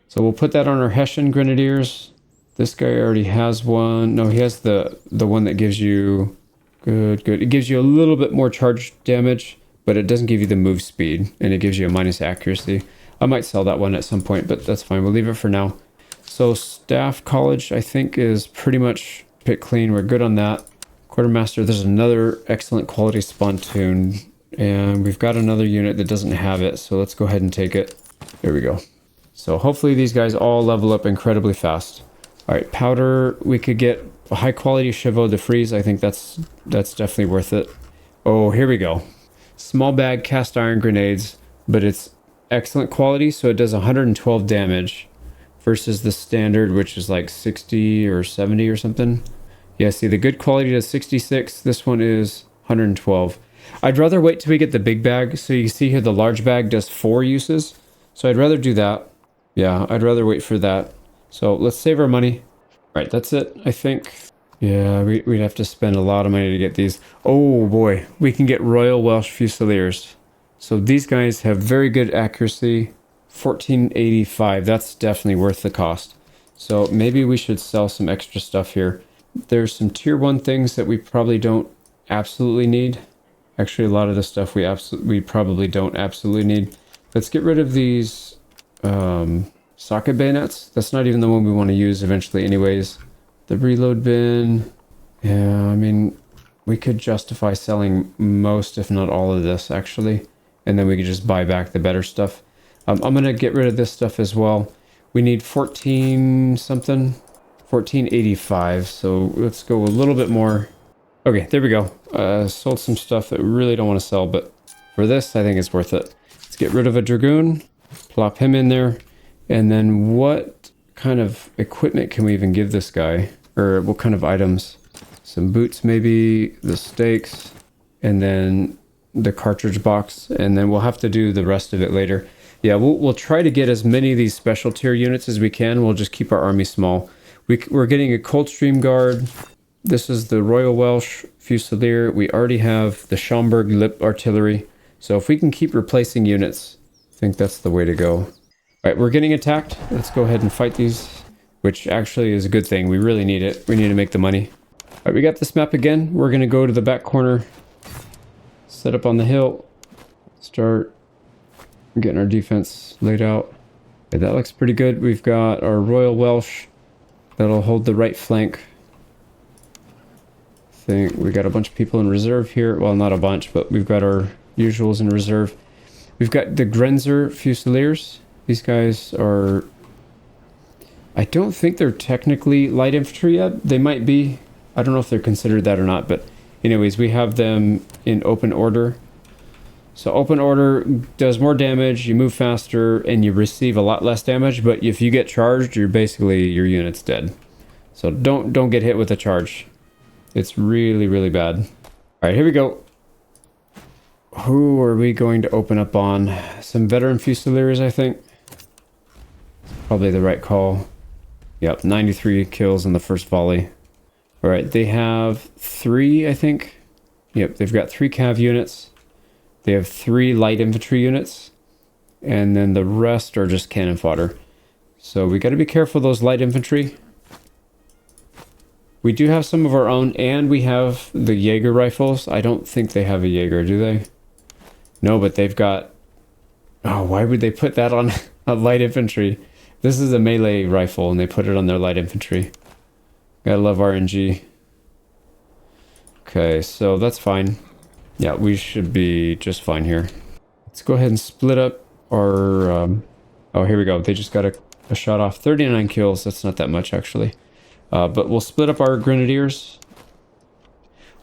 So we'll put that on our Hessian Grenadiers. This guy already has one. No, he has the one that gives you... Good. It gives you a little bit more charge damage, but it doesn't give you the move speed, and it gives you a minus accuracy. I might sell that one at some point, but that's fine. We'll leave it for now. So Staff College, I think, is pretty much picked clean. We're good on that. Quartermaster, there's another excellent quality spontoon, and we've got another unit that doesn't have it, so let's go ahead and take it. There we go. So hopefully these guys all level up incredibly fast. All right, powder, we could get a high quality Chevaux de Frise. I think that's definitely worth it. Oh, here we go. Small bag cast iron grenades, but it's excellent quality, so it does 112 damage versus the standard, which is like 60 or 70 or something. Yeah, see, the good quality does 66. This one is 112. I'd rather wait till we get the big bag. So you see here the large bag does 4 uses. So I'd rather do that. Yeah, I'd rather wait for that. So let's save our money. All right, that's it, I think. Yeah, we'd have to spend a lot of money to get these. Oh boy, we can get Royal Welsh Fusiliers. So these guys have very good accuracy. 1485, that's definitely worth the cost. So maybe we should sell some extra stuff here. There's some tier 1 things that we probably don't absolutely need. Actually, a lot of the stuff we probably don't absolutely need. Let's get rid of these socket bayonets. That's not even the one we want to use eventually anyways. The reload bin. Yeah, I mean, we could justify selling most, if not all of this, actually. And then we could just buy back the better stuff. I'm going to get rid of this stuff as well. We need 14 something. 1485. So let's go a little bit more. Okay, there we go. Sold some stuff that we really don't want to sell, but for this, I think it's worth it. Let's get rid of a Dragoon. Plop him in there. And then what kind of equipment can we even give this guy? Or what kind of items? Some boots maybe, the stakes, and then the cartridge box, and then we'll have to do the rest of it later. Yeah, we'll try to get as many of these special tier units as we can. We'll just keep our army small. We're getting a Coldstream Guard. This is the Royal Welsh Fusilier. We already have the Schomburg Lip Artillery. So if we can keep replacing units, I think that's the way to go. All right, we're getting attacked. Let's go ahead and fight these, which actually is a good thing. We really need it. We need to make the money. All right, we got this map again. We're going to go to the back corner, set up on the hill, start getting our defense laid out. Okay, that looks pretty good. We've got our Royal Welsh that'll hold the right flank. I think we got a bunch of people in reserve here. Well, not a bunch, but we've got our usuals in reserve. We've got the Grenzer Fusiliers. These guys are... I don't think they're technically light infantry yet. They might be. I don't know if they're considered that or not, but anyways, we have them in open order. So open order does more damage, you move faster, and you receive a lot less damage, but if you get charged, you're basically, your unit's dead. So don't get hit with a charge. It's really, really bad. All right, here we go. Who are we going to open up on? Some veteran Fusiliers, I think. Probably the right call. Yep, 93 kills in the first volley. All right, they have 3, I think. Yep, they've got 3 cav units. They have 3 light infantry units. And then the rest are just cannon fodder. So we got to be careful of those light infantry. We do have some of our own, and we have the Jaeger rifles. I don't think they have a Jaeger, do they? No, but they've got... Oh, why would they put that on a light infantry? This is a melee rifle, and they put it on their light infantry. Gotta love RNG. Okay, so that's fine. Yeah, we should be just fine here. Let's go ahead and split up our... oh, here we go. They just got a shot off. 39 kills. That's not that much, actually. But we'll split up our grenadiers.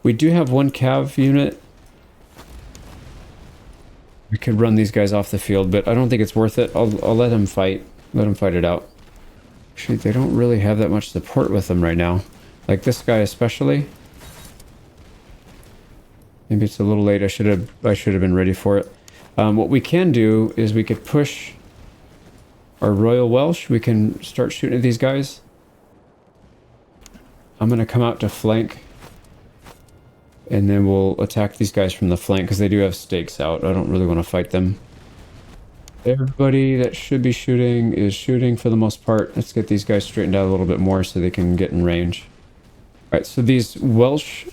We do have one cav unit. We could run these guys off the field, but I don't think it's worth it. I'll let them fight. Let them fight it out. Actually, they don't really have that much support with them right now. Like this guy especially. Maybe it's a little late. I should have been ready for it. What we can do is we could push our Royal Welsh. We can start shooting at these guys. I'm going to come out to flank. And then we'll attack these guys from the flank because they do have stakes out. I don't really want to fight them. Everybody that should be shooting is shooting for the most part. Let's get these guys straightened out a little bit more so they can get in range. Alright, so these Welsh,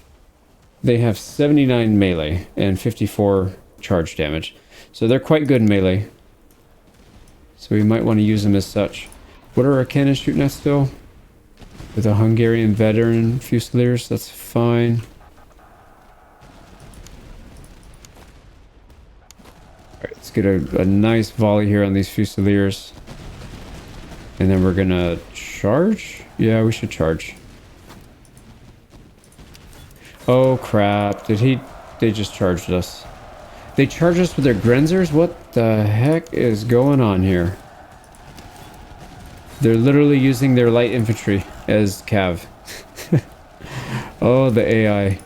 they have 79 melee and 54 charge damage. So they're quite good in melee. So we might want to use them as such. What are our cannons shooting at still? With a Hungarian veteran Fusiliers, that's fine. Alright, let's get a nice volley here on these Fusiliers. And then we're gonna charge? Yeah, we should charge. Oh crap, they just charged us. They charged us with their Grenzers? What the heck is going on here? They're literally using their light infantry as cav. Oh, the AI.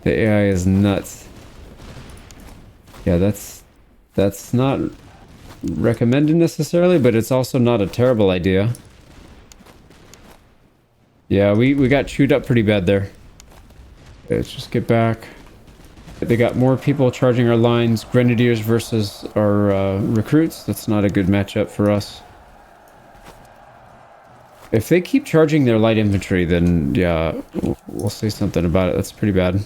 The AI is nuts. Yeah, that's not recommended necessarily, but it's also not a terrible idea. Yeah, we got chewed up pretty bad there. Let's just get back. They got more people charging our lines. Grenadiers versus our recruits. That's not a good matchup for us. If they keep charging their light infantry, then yeah, we'll say something about it. That's pretty bad.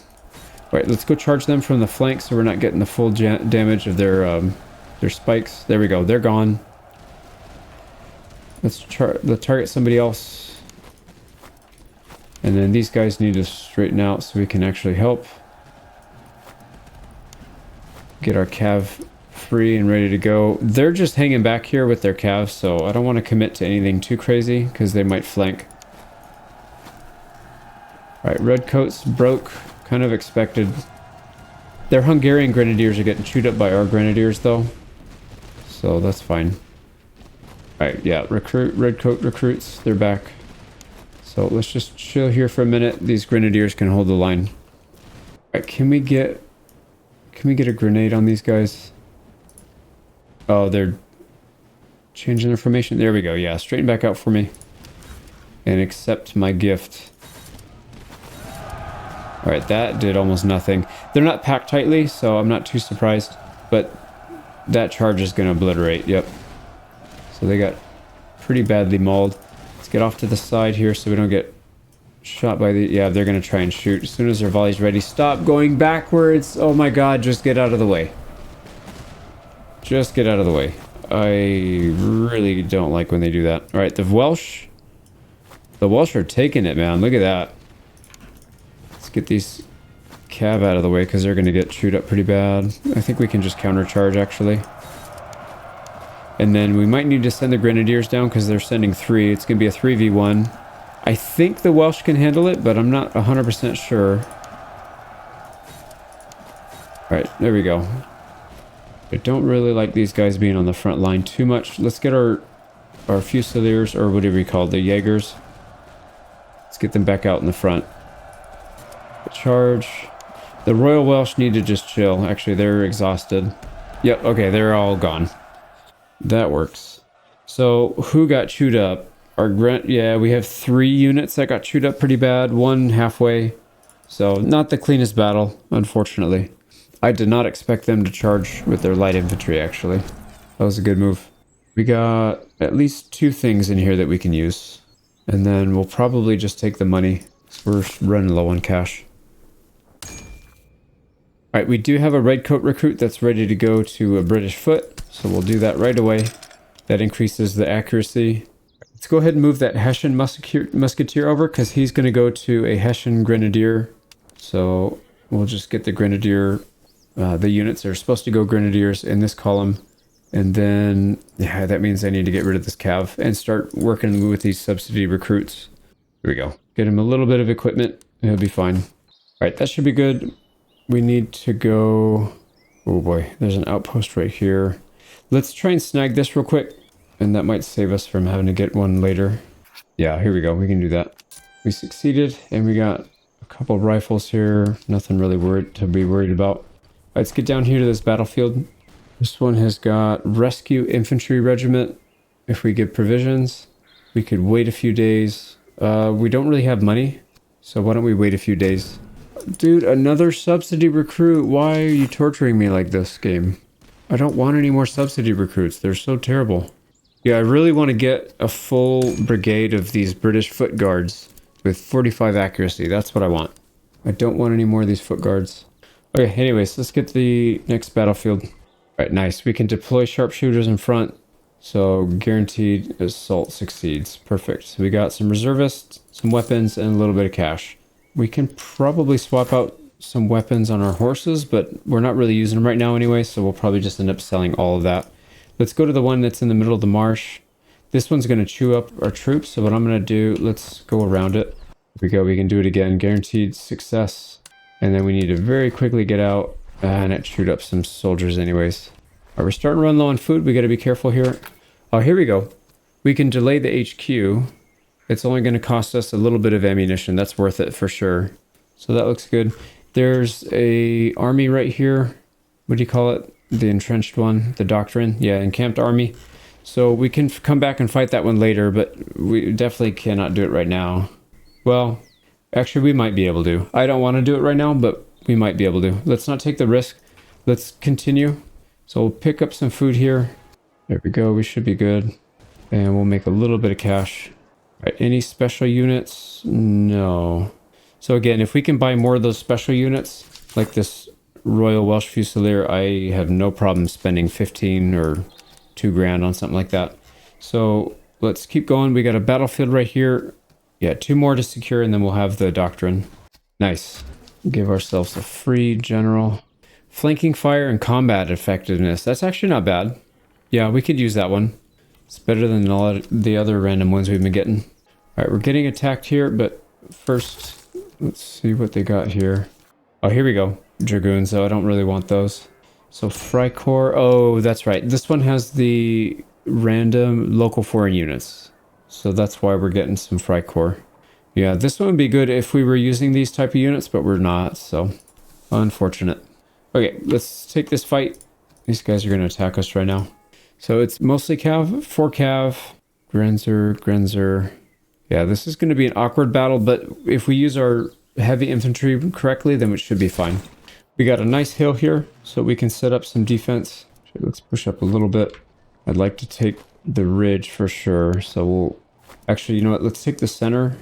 Alright, let's go charge them from the flank so we're not getting the full damage of their spikes. There we go. They're gone. Let's target somebody else. And then these guys need to straighten out so we can actually help. Get our cav free and ready to go. They're just hanging back here with their calves, so I don't want to commit to anything too crazy because they might flank. Alright, redcoats broke. Kind of expected. Their Hungarian grenadiers are getting chewed up by our grenadiers though, so that's fine. Alright, yeah, redcoat recruits, they're back. So let's just chill here for a minute. These grenadiers can hold the line. Alright, can we get a grenade on these guys? Oh, they're changing their formation. There we go. Yeah, straighten back out for me. And accept my gift. Alright, that did almost nothing. They're not packed tightly, so I'm not too surprised. But that charge is going to obliterate. Yep. So they got pretty badly mauled. Let's get off to the side here so we don't get shot by the... Yeah, they're going to try and shoot. As soon as their volley's ready, stop going backwards. Oh my god, just get out of the way. Just get out of the way. I really don't like when they do that. Alright, the Welsh. The Welsh are taking it, man. Look at that. Let's get these cav out of the way because they're going to get chewed up pretty bad. I think we can just countercharge, actually. And then we might need to send the Grenadiers down because they're sending 3. It's going to be a 3v1. I think the Welsh can handle it, but I'm not 100% sure. Alright, there we go. I don't really like these guys being on the front line too much. Let's get our Fusiliers, or whatever we call the Jaegers. Let's get them back out in the front. Charge. The Royal Welsh need to just chill. Actually, they're exhausted. Yep, okay, they're all gone. That works. So, who got chewed up? Yeah, we have 3 units that got chewed up pretty bad. 1 halfway. So, not the cleanest battle, unfortunately. I did not expect them to charge with their light infantry, actually. That was a good move. We got at least 2 things in here that we can use. And then we'll probably just take the money. We're running low on cash. Alright, we do have a redcoat recruit that's ready to go to a British foot. So we'll do that right away. That increases the accuracy. Let's go ahead and move that Hessian musketeer over because he's going to go to a Hessian grenadier. So we'll just get the grenadier... the units that are supposed to go grenadiers in this column And then, yeah, that means I need to get rid of this cav and start working with these subsidy recruits. Here we go. Get him a little bit of equipment. It'll be fine. All right, that should be good. We need to go... Oh boy, there's an outpost right here. Let's try and snag this real quick. And that might save us from having to get one later. Yeah, here we go. We can do that. We succeeded, and we got a couple of rifles here. Nothing really to be worried about. Let's get down here to this battlefield. This one has got Rescue Infantry Regiment. If we get provisions, we could wait a few days. We don't really have money, so why don't we wait a few days? Dude, another subsidy recruit. Why are you torturing me like this, game? I don't want any more subsidy recruits. They're so terrible. Yeah, I really want to get a full brigade of these British foot guards with 45 accuracy. That's what I want. I don't want any more of these foot guards. Okay, anyways, let's get to the next battlefield. All right, nice. We can deploy sharpshooters in front, so guaranteed assault succeeds. Perfect. So we got some reservists, some weapons, and a little bit of cash. We can probably swap out some weapons on our horses, but we're not really using them right now anyway, so we'll probably just end up selling all of that. Let's go to the one that's in the middle of the marsh. This one's going to chew up our troops, so what I'm going to do, let's go around it. Here we go, we can do it again. Guaranteed success. And then we need to very quickly get out and shoot up some soldiers anyways. All right, we're starting to run low on food. We got to be careful here. Oh, here we go. We can delay the HQ. It's only going to cost us a little bit of ammunition. That's worth it for sure. So that looks good. There's a army right here. What do you call it? The entrenched one, the doctrine. Yeah, encamped army. So we can come back and fight that one later, but we definitely cannot do it right now. Well, actually we might be able to. I don't want to do it right now, but we might be able to. Let's not take the risk. Let's continue. So we'll pick up some food here. There we go. We should be good. And we'll make a little bit of cash. All right, any special units? No. So again, if we can buy more of those special units, like this Royal Welsh Fusilier, I have no problem spending 15 or 2 grand on something like that. So let's keep going. We got a battlefield right here. Yeah, 2 more to secure, and then we'll have the doctrine. Nice. Give ourselves a free general. Flanking fire and combat effectiveness. That's actually not bad. Yeah, we could use that one. It's better than all the other random ones we've been getting. All right, we're getting attacked here, but first, let's see what they got here. Oh, here we go. Dragoons, though. I don't really want those. So Freikorps. Oh, that's right. This one has the random local foreign units. So that's why we're getting some Freikorps. Yeah, this one would be good if we were using these type of units, but we're not, so unfortunate. Okay, let's take this fight. These guys are going to attack us right now. So it's mostly cav, 4 cav, Grenzer. Yeah, this is going to be an awkward battle, but if we use our heavy infantry correctly, then it should be fine. We got a nice hill here, so we can set up some defense. Let's push up a little bit. I'd like to take the ridge for sure, so we'll... Actually, you know what? Let's take the center.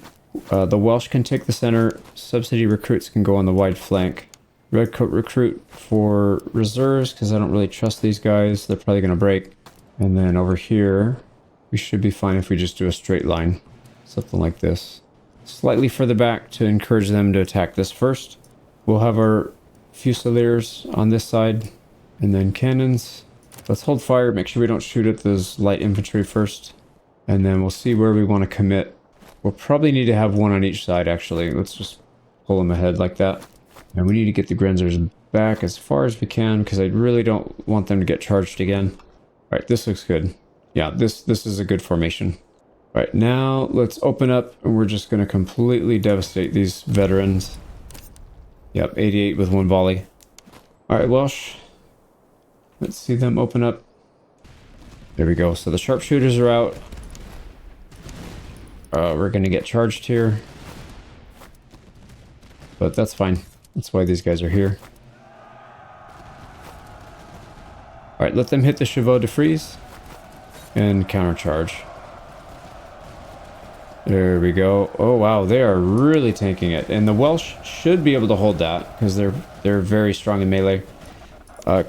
The Welsh can take the center. Subsidy recruits can go on the wide flank. Redcoat recruit for reserves, because I don't really trust these guys. They're probably going to break. And then over here, we should be fine if we just do a straight line. Something like this. Slightly further back to encourage them to attack this first. We'll have our Fusiliers on this side, and then cannons. Let's hold fire, make sure we don't shoot at those light infantry first, and then we'll see where we want to commit. We'll probably need to have one on each side, actually. Let's just pull them ahead like that. And we need to get the Grenzers back as far as we can, because I really don't want them to get charged again. All right, this looks good. Yeah, this is a good formation. All right, now let's open up, and we're just going to completely devastate these veterans. Yep, 88 with 1 volley. All right, Welsh. Let's see them open up. There we go. So the sharpshooters are out. We're going to get charged here. But that's fine. That's why these guys are here. All right, let them hit the chevaux de frise and countercharge. There we go. Oh wow, they are really tanking it, and the Welsh should be able to hold that because they're very strong in melee.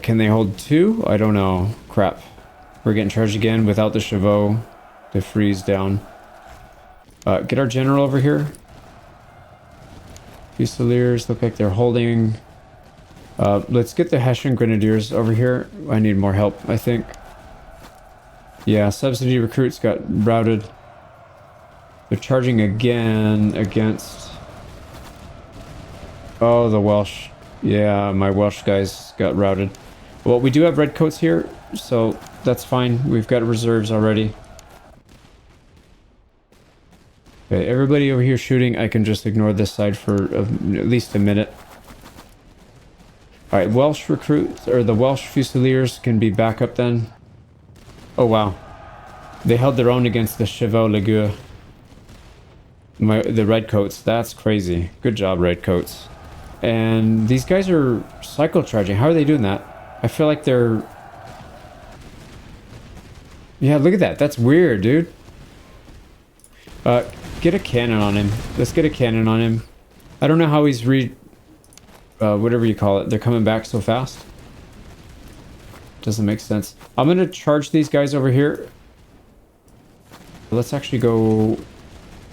Can they hold 2? I don't know. Crap. We're getting charged again without the chevaux to freeze down. Get our general over here. Fusiliers look like they're holding. Let's get the Hessian Grenadiers over here. I need more help, I think. Yeah, subsidy recruits got routed. They're charging again against... Oh, the Welsh. Yeah, my Welsh guys got routed. Well, we do have redcoats here, so that's fine. We've got reserves already. Okay, everybody over here shooting, I can just ignore this side for at least a minute. Alright, Welsh recruits, or the Welsh Fusiliers can be back up then. Oh wow. They held their own against the Chevaux Legueux. The redcoats, that's crazy. Good job, redcoats. And these guys are cycle charging. How are they doing that? I feel like they're... Yeah, look at that. That's weird, dude. Get a cannon on him. Let's get a cannon on him. I don't know how he's whatever you call it. They're coming back so fast. Doesn't make sense. I'm gonna charge these guys over here. Let's actually go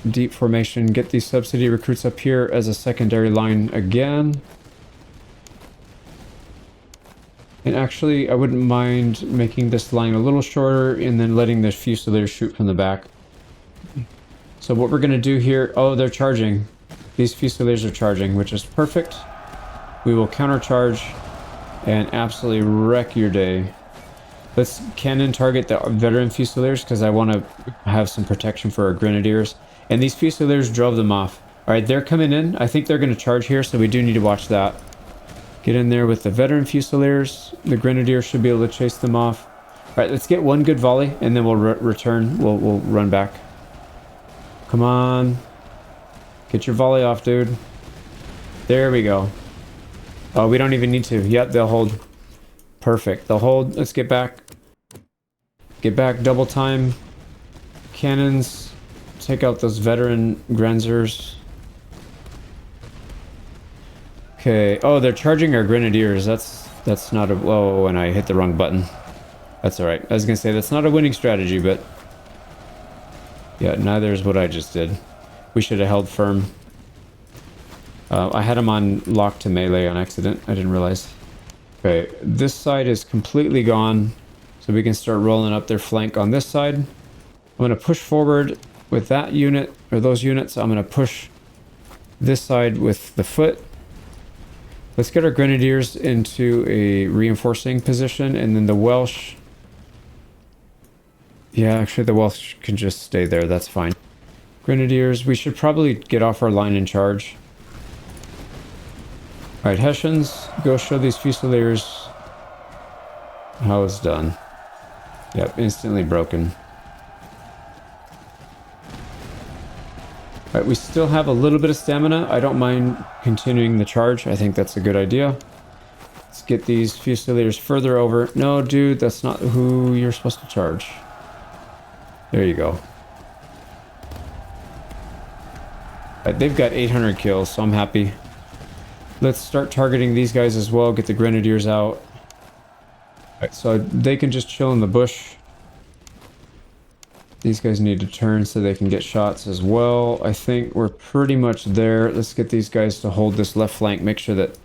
deep formation. Get these subsidy recruits up here as a secondary line again. And actually, I wouldn't mind making this line a little shorter and then letting the Fusiliers shoot from the back. So what we're going to do here... Oh, they're charging. These Fusiliers are charging, which is perfect. We will countercharge and absolutely wreck your day. Let's cannon target the veteran Fusiliers because I want to have some protection for our Grenadiers. And these Fusiliers drove them off. Alright, they're coming in. I think they're going to charge here, so we do need to watch that. Get in there with the veteran Fusiliers. The Grenadiers should be able to chase them off. Alright, let's get one good volley, and then we'll return. We'll run back. Come on. Get your volley off, dude. There we go. Oh, we don't even need to. Yep, they'll hold. Perfect. They'll hold. Let's get back. Get back. Double time. Cannons. Take out those veteran Grenzers. Okay. Oh, they're charging our Grenadiers. That's not a... Whoa, and I hit the wrong button. That's alright. I was going to say, that's not a winning strategy, but... Yeah, neither is what I just did. We should have held firm. I had him on lock to melee on accident. I didn't realize. Okay, this side is completely gone. So we can start rolling up their flank on this side. I'm going to push forward with that unit, or those units. I'm going to push this side with the foot. Let's get our Grenadiers into a reinforcing position, and then the Welsh... Yeah, actually the Welsh can just stay there, that's fine. Grenadiers, we should probably get off our line and charge. Alright, Hessians, go show these Fusiliers how it's done. Yep, instantly broken. Alright, we still have a little bit of stamina. I don't mind continuing the charge. I think that's a good idea. Let's get these Fusiliers further over. No, dude, that's not who you're supposed to charge. There you go. They've got 800 kills, so I'm happy. Let's start targeting these guys as well. Get the Grenadiers out. Right, so they can just chill in the bush. These guys need to turn so they can get shots as well. I think we're pretty much there. Let's get these guys to hold this left flank. Make sure that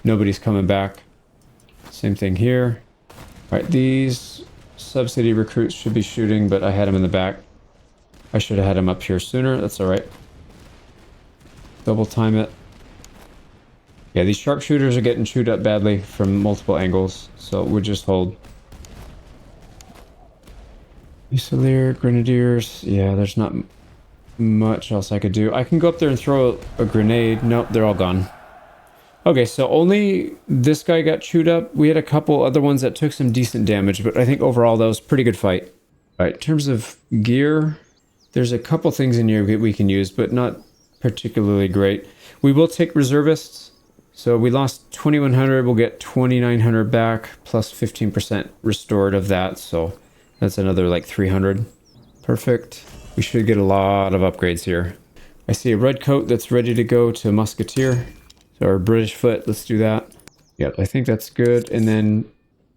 nobody's coming back. Same thing here. Alright, these subsidy recruits should be shooting, but I had him in the back. I should have had him up here sooner. That's alright. Double time it. Yeah, these sharpshooters are getting chewed up badly from multiple angles, so we'll just hold. Fusilier, Grenadiers. Yeah, there's not much else I could do. I can go up there and throw a grenade. Nope, they're all gone. Okay, so only this guy got chewed up. We had a couple other ones that took some decent damage, but I think overall that was a pretty good fight. All right, in terms of gear, there's a couple things in here we can use, but not particularly great. We will take reservists. So we lost 2,100, we'll get 2,900 back, plus 15% restored of that, so that's another like 300. Perfect. We should get a lot of upgrades here. I see a red coat that's ready to go to Musketeer. So our British foot, let's do that. Yep, I think that's good. And then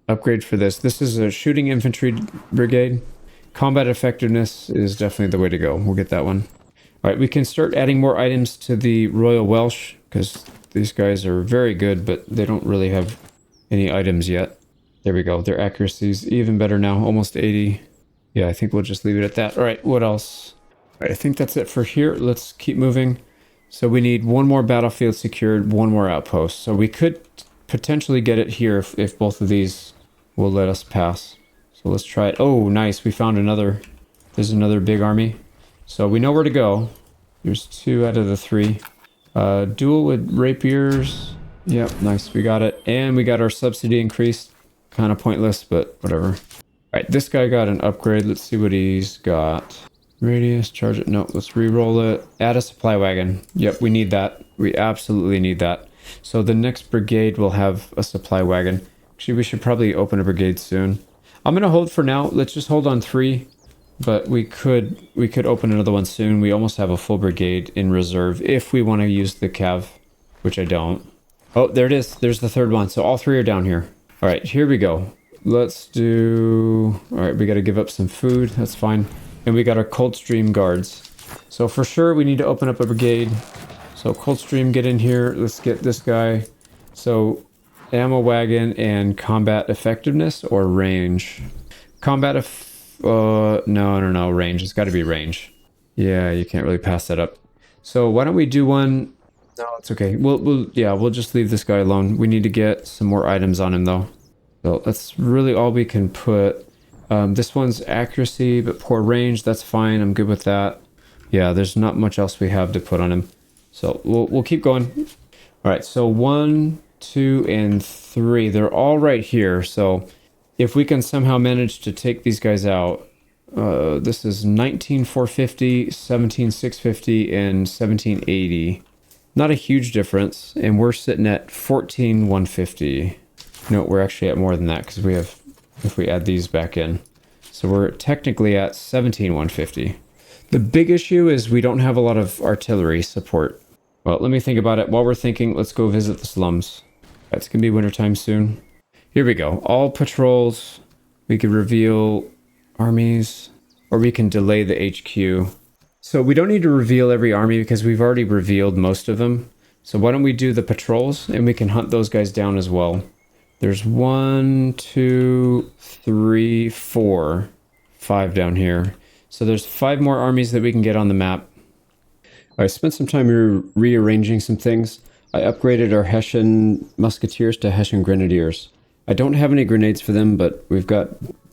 upgrade for this. This is a shooting infantry brigade. Combat effectiveness is definitely the way to go. We'll get that one. All right, we can start adding more items to the Royal Welsh because these guys are very good, but they don't really have any items yet. There we go. Their accuracy is even better now, almost 80. Yeah, I think we'll just leave it at that. All right, what else? All right, I think that's it for here. Let's keep moving. So we need one more battlefield secured, one more outpost. So we could potentially get it here if both of these will let us pass. So let's try it. Oh, nice. We found another. There's another big army. So we know where to go. There's 2 out of the 3. Duel with rapiers. Yep, nice. We got it. And we got our subsidy increased. Kind of pointless, but whatever. Alright, this guy got an upgrade. Let's see what he's got. Radius, charge it. No, let's re-roll it. Add a supply wagon. Yep, we need that. We absolutely need that. So the next brigade will have a supply wagon. Actually, we should probably open a brigade soon. I'm going to hold for now. Let's just hold on 3. But we could open another one soon. We almost have a full brigade in reserve if we want to use the cav, which I don't. Oh, there it is. There's the 3rd one. So all 3 are down here. All right, here we go. Let's do... All right, we got to give up some food. That's fine. And we got our Coldstream guards. So for sure, we need to open up a brigade. So Coldstream, get in here. Let's get this guy. So ammo wagon and combat effectiveness or range? Combat no, range. It's got to be range. Yeah, you can't really pass that up. So why don't we do one? No, it's okay. We'll just leave this guy alone. We need to get some more items on him though. So that's really all we can put. This one's accuracy, but poor range. That's fine. I'm good with that. Yeah, there's not much else we have to put on him. So we'll keep going. All right, so 1, 2, and 3. They're all right here. So if we can somehow manage to take these guys out, this is 19,450, 17,650, and 1780. Not a huge difference, and we're sitting at 14,150. No, we're actually at more than that because we have, if we add these back in. So we're technically at 17,150. The big issue is we don't have a lot of artillery support. Well, let me think about it. While we're thinking, let's go visit the slums. It's going to be wintertime soon. Here we go. All patrols. We could reveal armies, or we can delay the HQ. So we don't need to reveal every army because we've already revealed most of them. So why don't we do the patrols and we can hunt those guys down as well. There's 1, 2, 3, 4, 5 down here. So there's 5 more armies that we can get on the map. I spent some time rearranging some things. I upgraded our Hessian Musketeers to Hessian Grenadiers. I don't have any grenades for them, but we've got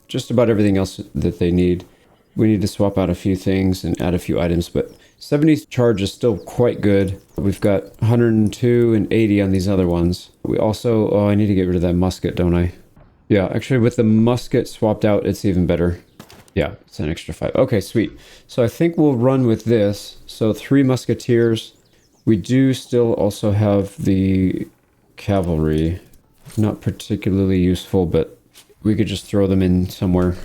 just about everything else that they need. We need to swap out a few things and add a few items, but 70 charge is still quite good. We've got 102 and 80 on these other ones. We also, oh, I need to get rid of that musket, don't I? Yeah, actually with the musket swapped out, it's even better. Yeah, it's an extra 5. Okay, sweet. So I think we'll run with this. So 3 musketeers. We do still also have the cavalry. Not particularly useful, but we could just throw them in somewhere.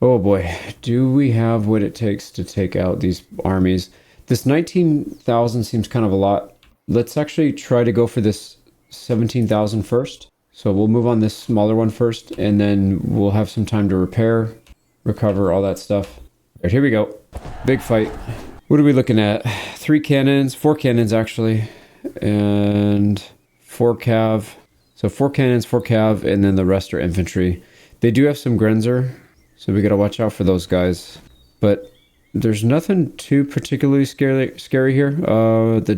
Oh boy, do we have what it takes to take out these armies? This 19,000 seems kind of a lot. Let's actually try to go for this 17,000 first. So we'll move on this smaller one first, and then we'll have some time to repair, recover, all that stuff. All right, here we go. Big fight. What are we looking at? 3 cannons, 4 cannons actually, and 4 cav. So 4 cannons, 4 cav, and then the rest are infantry. They do have some Grenzer, so we gotta watch out for those guys. But there's nothing too particularly scary here. The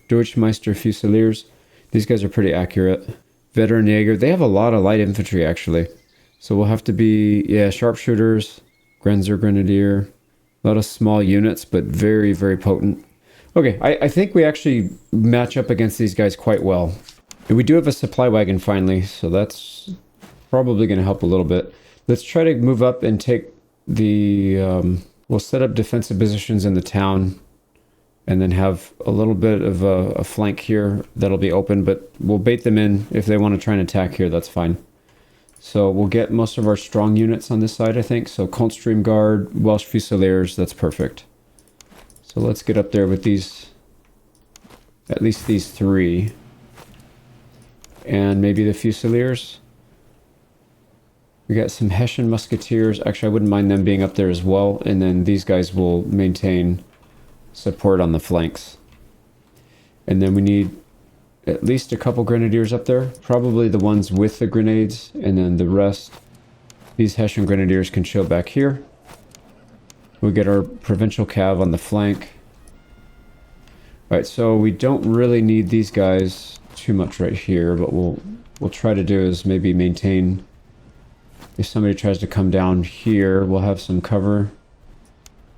Deutschmeister Fusiliers. These guys are pretty accurate. Veteran Jaeger. They have a lot of light infantry, actually. So we'll have to be, yeah, sharpshooters, Grenzer Grenadier. A lot of small units, but very, very potent. Okay, I think we actually match up against these guys quite well. And we do have a supply wagon finally, so that's probably going to help a little bit. Let's try to move up and take the... we'll set up defensive positions in the town and then have a little bit of a flank here that'll be open, but we'll bait them in. If they want to try and attack here, that's fine. So we'll get most of our strong units on this side, I think. So Coldstream Guard, Welsh Fusiliers, that's perfect. So let's get up there with these, at least these 3. And maybe the Fusiliers. We got some Hessian Musketeers. Actually, I wouldn't mind them being up there as well. And then these guys will maintain support on the flanks. And then we need at least a couple Grenadiers up there. Probably the ones with the grenades. And then the rest These Hessian Grenadiers can chill back here. We'll get our provincial cav on the flank. Alright, so we don't really need these guys too much right here, but we'll try to do is maybe maintain... If somebody tries to come down here, we'll have some cover.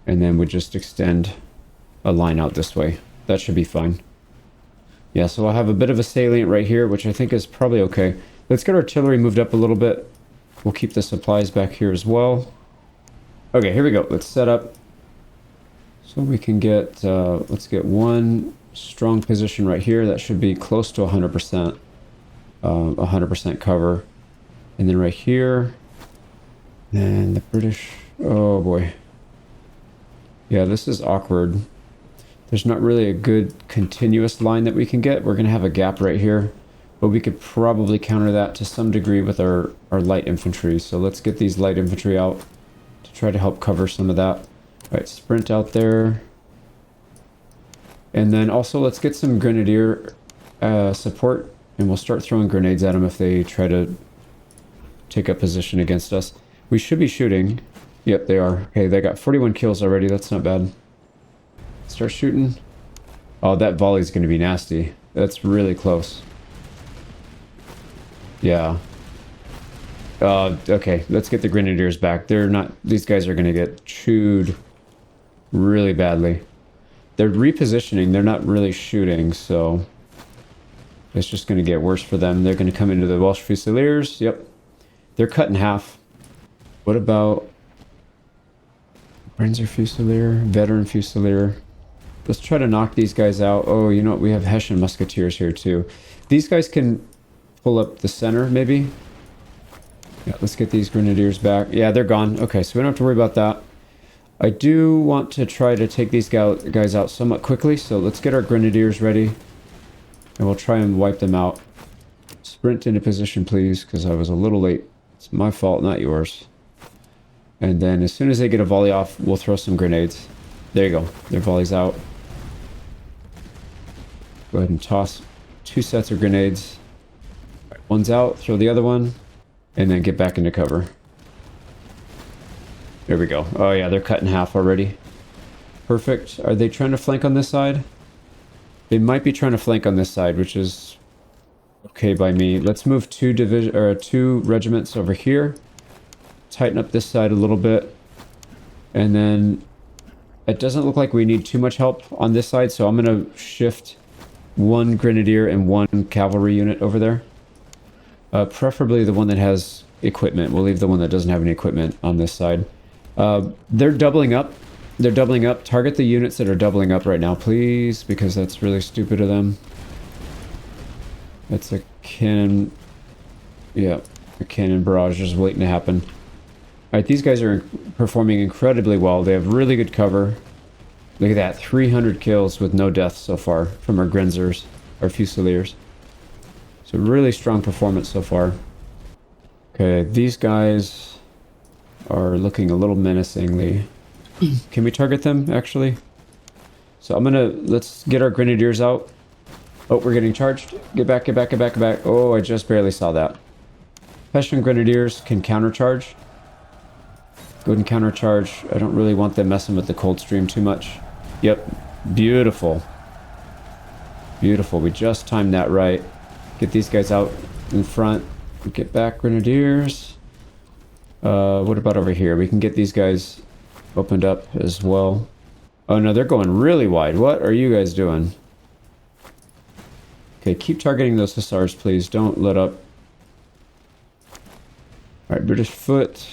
And then we just extend a line out this way. That should be fine. Yeah, so I'll have a bit of a salient right here, which I think is probably okay. Let's get artillery moved up a little bit. We'll keep the supplies back here as well. Okay, here we go. Let's set up. So we can get, let's get one strong position right here. That should be close to 100%. 100% cover. And then right here. And the British, oh boy. Yeah, this is awkward. There's not really a good continuous line that we can get. We're going to have a gap right here. But we could probably counter that to some degree with our light infantry. So let's get these light infantry out to try to help cover some of that. All right, sprint out there. And then also let's get some grenadier support. And we'll start throwing grenades at them if they try to take up position against us. We should be shooting. Yep, they are. Okay, they got 41 kills already. That's not bad. Start shooting. Oh, that volley's going to be nasty. That's really close. Yeah. Okay, let's get the grenadiers back. They're not... These guys are going to get chewed really badly. They're repositioning. They're not really shooting, so... It's just going to get worse for them. They're going to come into the Welsh Fusiliers. Yep. They're cut in half. What about... Brenzer Fusilier? Veteran Fusilier? Let's try to knock these guys out. Oh, you know what? We have Hessian Musketeers here, too. These guys can... pull up the center, maybe. Yeah, let's get these grenadiers back. Yeah, they're gone. Okay, so we don't have to worry about that. I do want to try to take these guys out somewhat quickly, so let's get our grenadiers ready. And we'll try and wipe them out. Sprint into position, please, because I was a little late. It's my fault, not yours. And then as soon as they get a volley off, we'll throw some grenades. There you go. Their volley's out. Go ahead and toss 2 sets of grenades. One's out, throw the other one, and then get back into cover. There we go. Oh yeah, they're cut in half already. Perfect. Are they trying to flank on this side? They might be trying to flank on this side, which is okay by me. Let's move 2 regiments over here. Tighten up this side a little bit. And then it doesn't look like we need too much help on this side, so I'm going to shift 1 grenadier and 1 cavalry unit over there. Preferably the one that has equipment. We'll leave the one that doesn't have any equipment on this side. They're doubling up. They're doubling up. Target the units that are doubling up right now, please, because that's really stupid of them. That's a cannon. Yeah, a cannon barrage just waiting to happen. Alright, these guys are performing incredibly well. They have really good cover. Look at that, 300 kills with no deaths so far from our Grenzers, our Fusiliers. So really strong performance so far. Okay, these guys are looking a little menacingly. Can we target them, actually? So let's get our grenadiers out. Oh, we're getting charged. Get back, get back, get back, get back. Oh, I just barely saw that. Hessian grenadiers can countercharge. Go ahead and countercharge. I don't really want them messing with the Coldstream too much. Yep, beautiful. Beautiful, we just timed that right. Get these guys out in front. Get back, grenadiers. What about over here? We can get these guys opened up as well. Oh no, they're going really wide. What are you guys doing? Okay, keep targeting those hussars, please. Don't let up. Alright, British foot.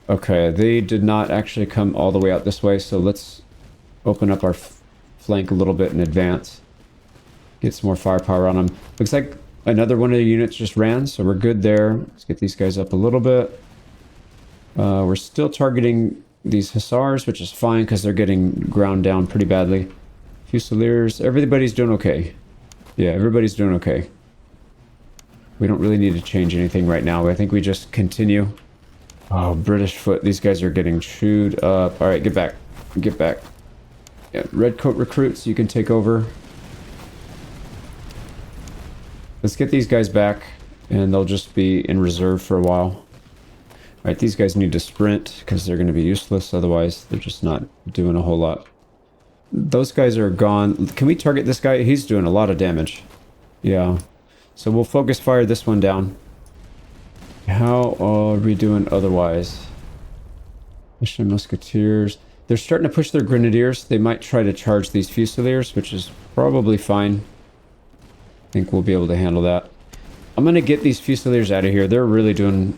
Okay, they did not actually come all the way out this way, so let's open up our flank a little bit in advance. Get some more firepower on them. Looks like another one of the units just ran, so we're good there. Let's get these guys up a little bit. We're still targeting these hussars, which is fine because they're getting ground down pretty badly. Fusiliers, everybody's doing okay. Yeah, everybody's doing okay. We don't really need to change anything right now. I think we just continue. Oh, British foot. These guys are getting chewed up. All right, get back. Get back. Yeah, redcoat recruits, you can take over. Let's get these guys back. and they'll just be in reserve for a while. Alright, these guys need to sprint because they're going to be useless, otherwise they're just not doing a whole lot. Those guys are gone. Can we target this guy? He's doing a lot of damage. Yeah. So we'll focus fire this one down. How are we doing otherwise? Mission Musketeers. They're starting to push their Grenadiers. They might try to charge these Fusiliers, which is probably fine. I think we'll be able to handle that. I'm going to get these Fusiliers out of here. They're really doing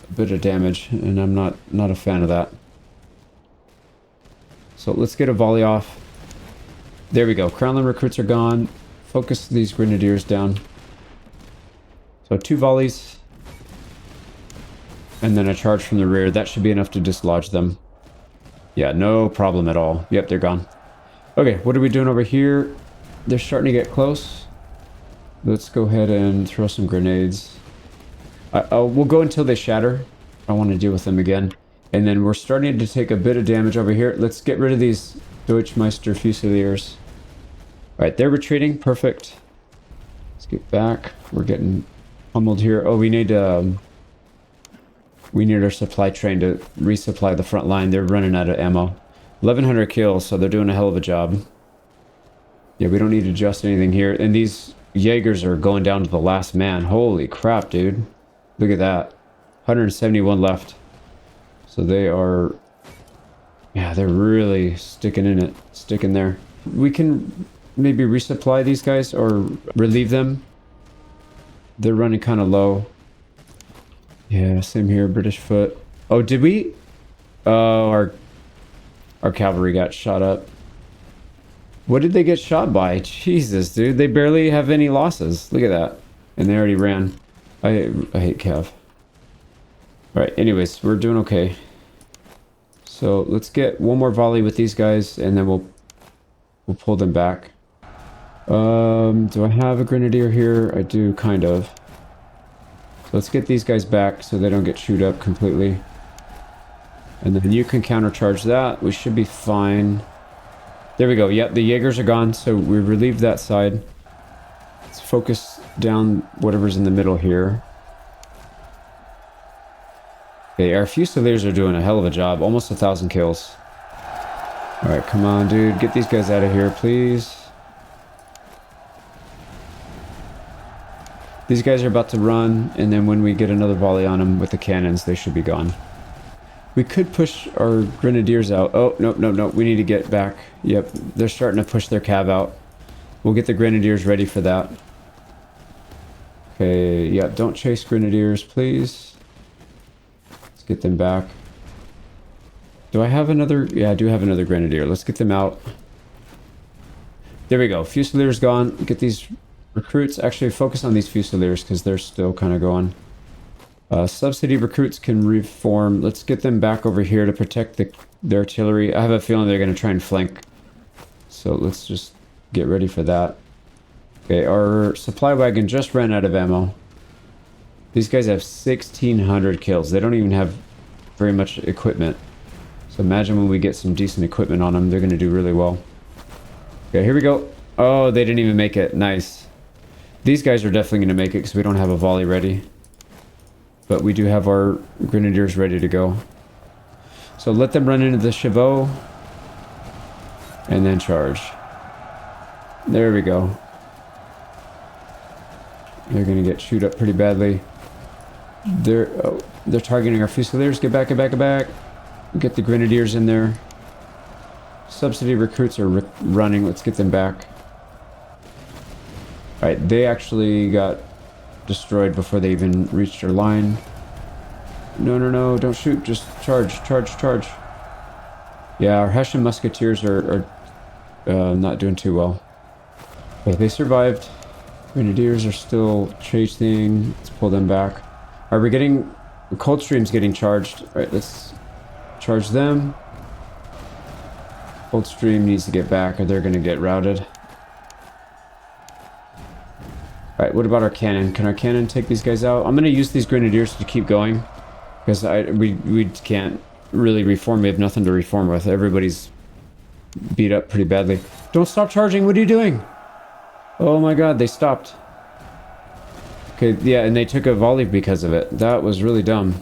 a bit of damage, and I'm not a fan of that. So let's get a volley off. There we go. Crownland recruits are gone. Focus these Grenadiers down. So 2 volleys. And then a charge from the rear. That should be enough to dislodge them. Yeah, no problem at all. Yep, they're gone. Okay, what are we doing over here? They're starting to get close. Let's go ahead and throw some grenades. We'll go until they shatter. I want to deal with them again. And then we're starting to take a bit of damage over here. Let's get rid of these Deutschmeister Fusiliers. Alright, they're retreating. Perfect. Let's get back. We're getting pummeled here. Oh, we need our supply train to resupply the front line. They're running out of ammo. 1,100 kills, so they're doing a hell of a job. Yeah, we don't need to adjust anything here. And these Jaegers are going down to the last man. Holy crap, dude. Look at that. 171 left. So they are... Yeah, they're really sticking in it. Sticking there. We can maybe resupply these guys or relieve them. They're running kind of low. Yeah, same here. British foot. Oh, did we? Oh, our cavalry got shot up. What did they get shot by? Jesus, dude. They barely have any losses. Look at that. And they already ran. I hate Cav. Alright, anyways, we're doing okay. So let's get one more volley with these guys, and then we'll pull them back. Do I have a grenadier here? I do, kind of. So let's get these guys back so they don't get chewed up completely. And then you can countercharge that. We should be fine. There we go. Yep, the Jaegers are gone, so we relieved that side. Let's focus down whatever's in the middle here. Okay, our Fusiliers are doing a hell of a job. Almost 1,000 kills. Alright, come on, dude. Get these guys out of here, please. These guys are about to run, and then when we get another volley on them with the cannons, they should be gone. We could push our Grenadiers out. Oh, no, no, no. We need to get back. Yep, they're starting to push their cav out. We'll get the Grenadiers ready for that. Okay, yeah, don't chase Grenadiers, please. Let's get them back. Do I have another? Yeah, I do have another Grenadier. Let's get them out. There we go. Fusilier's gone. Get these recruits. Actually, focus on these Fusiliers because they're still kind of going. Subsidy recruits can reform. Let's get them back over here to protect the artillery. I have a feeling they're going to try and flank. So let's just get ready for that. Okay, our supply wagon just ran out of ammo. These guys have 1,600 kills. They don't even have very much equipment. So imagine when we get some decent equipment on them, they're going to do really well. Okay, here we go. Oh, they didn't even make it. Nice. These guys are definitely going to make it because we don't have a volley ready. But we do have our Grenadiers ready to go. So let them run into the Chevaux. And then charge. There we go. They're going to get chewed up pretty badly. They're targeting our Fusiliers. Get back, get back, get back. Get the Grenadiers in there. Subsidy recruits are running. Let's get them back. Alright, they actually got destroyed before they even reached our line. No, no, no, don't shoot. Just charge, charge, charge. Yeah, our Hessian Musketeers are not doing too well. Okay, they survived. Grenadiers are still chasing. Let's pull them back. Are we getting... Coldstream's getting charged. Alright, let's charge them. Coldstream needs to get back or they're going to get routed. Alright, what about our cannon? Can our cannon take these guys out? I'm going to use these Grenadiers to keep going. Because we can't really reform. We have nothing to reform with. Everybody's beat up pretty badly. Don't stop charging. What are you doing? Oh my god, they stopped. Okay, yeah, and they took a volley because of it. That was really dumb.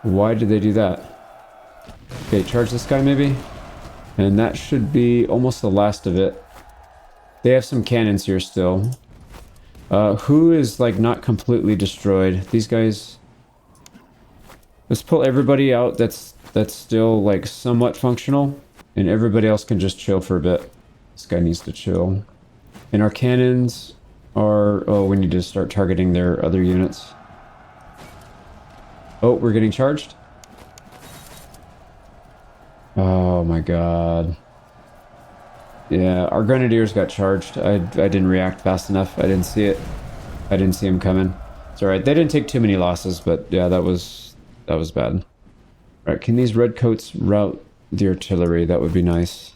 Why did they do that? Okay, charge this guy maybe? And that should be almost the last of it. They have some cannons here still. Who is, like, not completely destroyed? These guys... Let's pull everybody out that's still, like, somewhat functional. And everybody else can just chill for a bit. This guy needs to chill. And our cannons are... Oh, we need to start targeting their other units. Oh, we're getting charged? Oh my god. Yeah, our grenadiers got charged. I didn't react fast enough. I didn't see it. I didn't see him coming. It's alright. They didn't take too many losses, but yeah, that was bad. Alright, can these redcoats route the artillery? That would be nice.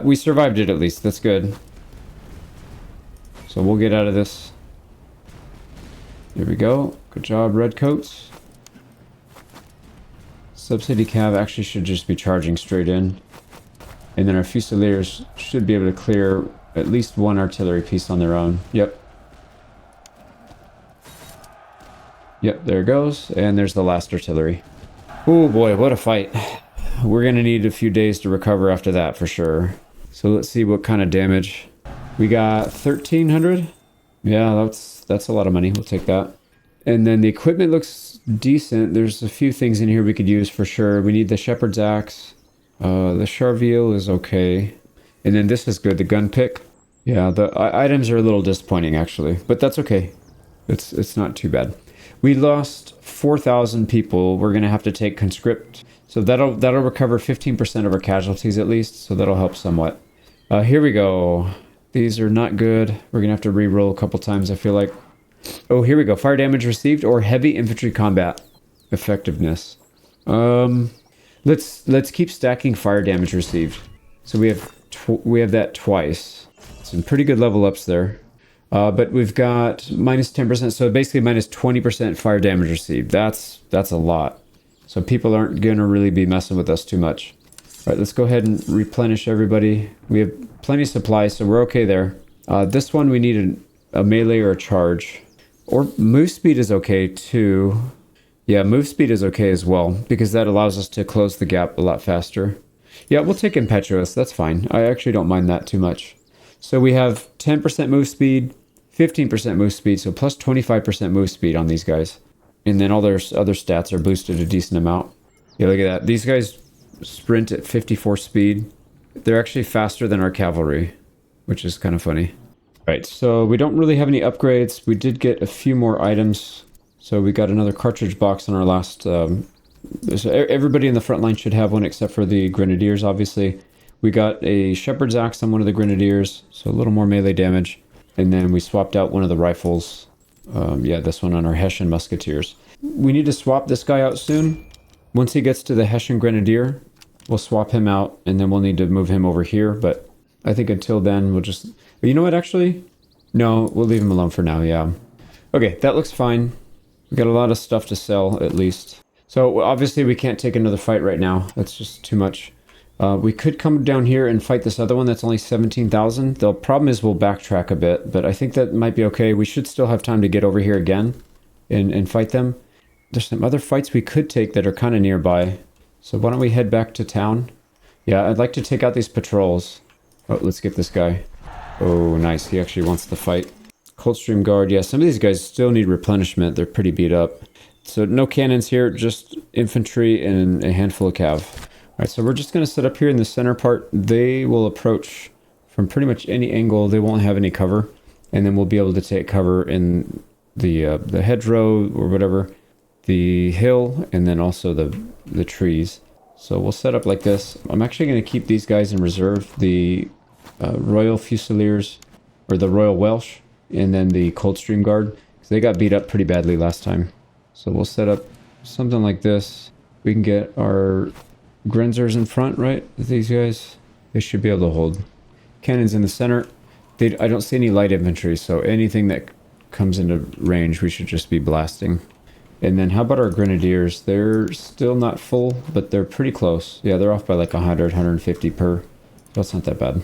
We survived it at least. That's good. So we'll get out of this. There we go. Good job, redcoats. Subsidy cav actually should just be charging straight in. And then our Fusiliers should be able to clear at least one artillery piece on their own. Yep. Yep, there it goes. And there's the last artillery. Oh boy, what a fight. We're going to need a few days to recover after that for sure. So let's see what kind of damage. We got 1,300. Yeah, that's a lot of money. We'll take that. And then the equipment looks decent. There's a few things in here we could use for sure. We need the shepherd's axe. The Charville is okay. And then this is good, the gun pick. Yeah, the items are a little disappointing actually, but that's okay. It's not too bad. We lost 4,000 people. We're gonna have to take conscript. So that'll recover 15% of our casualties at least, so that'll help somewhat. Here we go. These are not good. We're gonna have to re-roll a couple times, I feel like. Oh, here we go. Fire damage received or heavy infantry combat effectiveness. Let's keep stacking fire damage received. So we have that twice. Some pretty good level ups there. But we've got minus 10%, so basically minus 20% fire damage received. That's a lot. So people aren't gonna really be messing with us too much. All right, let's go ahead and replenish everybody. We have plenty of supplies, so we're okay there. This one we need a melee or a charge. Or move speed is okay too. Yeah, move speed is okay as well, because that allows us to close the gap a lot faster. Yeah, we'll take impetuous, that's fine. I actually don't mind that too much. So we have 10% move speed, 15% move speed, so plus 25% move speed on these guys. And then all their other stats are boosted a decent amount. Yeah, look at that. These guys sprint at 54 speed. They're actually faster than our cavalry, which is kind of funny. Right, so we don't really have any upgrades. We did get a few more items. So we got another cartridge box on our last... so everybody in the front line should have one except for the grenadiers, obviously. We got a shepherd's axe on one of the grenadiers, so a little more melee damage. And then we swapped out one of the rifles. Yeah, this one on our Hessian musketeers. We need to swap this guy out soon. Once he gets to the Hessian grenadier, we'll swap him out, and then we'll need to move him over here. But I think until then, we'll just... You know what, actually? No, we'll leave him alone for now, yeah. Okay, that looks fine. We got a lot of stuff to sell, at least. So, obviously, we can't take another fight right now. That's just too much. We could come down here and fight this other one that's only 17,000. The problem is we'll backtrack a bit, but I think that might be okay. We should still have time to get over here again and fight them. There's some other fights we could take that are kind of nearby. So why don't we head back to town? Yeah, I'd like to take out these patrols. Oh, let's get this guy. Oh, nice. He actually wants to fight. Coldstream Guard. Yeah, some of these guys still need replenishment. They're pretty beat up. So no cannons here, just infantry and a handful of cav. All right, so we're just going to set up here in the center part. They will approach from pretty much any angle. They won't have any cover. And then we'll be able to take cover in the hedgerow or whatever, the hill, and then also the trees. So we'll set up like this. I'm actually going to keep these guys in reserve. The Royal Fusiliers, or the Royal Welsh, and then the Coldstream Guard, because they got beat up pretty badly last time. So we'll set up something like this. We can get our Grenzers in front, right? These guys, they should be able to hold. Cannons in the center. I don't see any light infantry, so anything that comes into range, we should just be blasting. And then how about our Grenadiers? They're still not full, but they're pretty close. Yeah, they're off by like 100, 150 per. That's not that bad.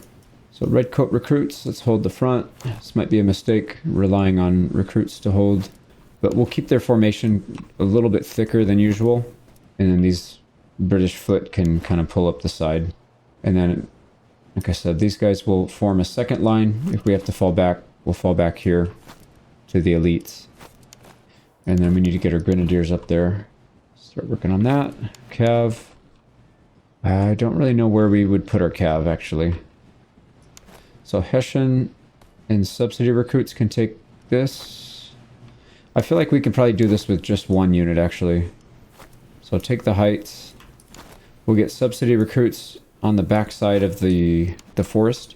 So redcoat recruits, let's hold the front. This might be a mistake, relying on recruits to hold. But we'll keep their formation a little bit thicker than usual. And then these British foot can kind of pull up the side. And then, like I said, these guys will form a second line. If we have to fall back, we'll fall back here to the elites. And then we need to get our grenadiers up there. Start working on that. Cav. I don't really know where we would put our cav, actually. So Hessian and subsidy recruits can take this. I feel like we could probably do this with just one unit, actually. So take the heights. We'll get subsidy recruits on the back side of the forest.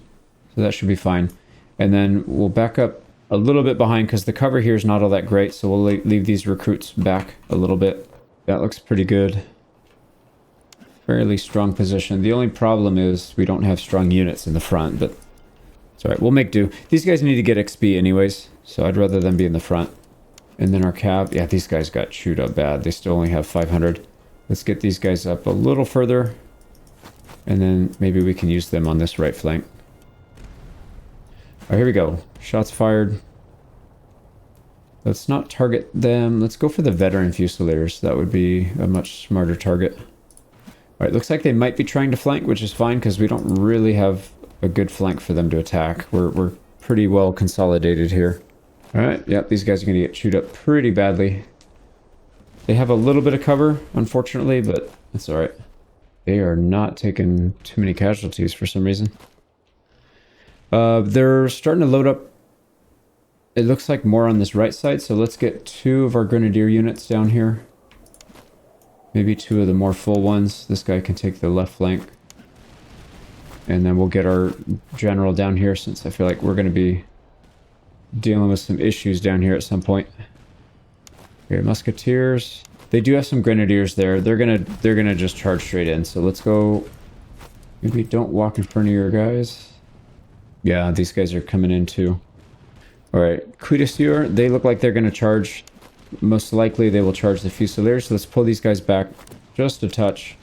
So that should be fine. And then we'll back up a little bit behind because the cover here is not all that great. So we'll leave these recruits back a little bit. That looks pretty good. Fairly strong position. The only problem is we don't have strong units in the front, but it's alright. We'll make do. These guys need to get XP anyways, so I'd rather them be in the front. And then our cav, yeah, these guys got chewed up bad. They still only have 500. Let's get these guys up a little further. And then maybe we can use them on this right flank. Alright, here we go. Shots fired. Let's not target them. Let's go for the veteran fusiliers. That would be a much smarter target. Alright, looks like they might be trying to flank, which is fine because we don't really have a good flank for them to attack. We're pretty well consolidated here. Alright, yep, these guys are going to get chewed up pretty badly. They have a little bit of cover, unfortunately, but it's alright. They are not taking too many casualties for some reason. They're starting to load up. It looks like more on this right side, so let's get 2 of our grenadier units down here. Maybe 2 of the more full ones. This guy can take the left flank. And then we'll get our general down here since I feel like we're going to be dealing with some issues down here at some point. Okay, musketeers. They do have some grenadiers there. They're gonna just charge straight in. So let's go. Maybe don't walk in front of your guys. Yeah, these guys are coming in too. All right, Cuirassier. They look like they're gonna charge. Most likely they will charge the Fusiliers. So let's pull these guys back just a touch.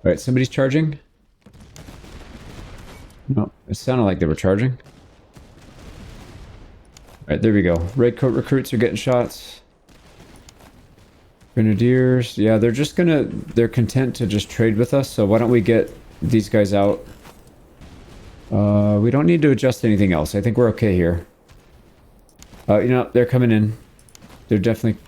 All right, somebody's charging. No, it sounded like they were charging. All right, there we go. Redcoat recruits are getting shots. Grenadiers, yeah, they're content to just trade with us, so why don't we get these guys out? We don't need to adjust anything else. I think we're okay here. You know, they're coming in. They're definitely...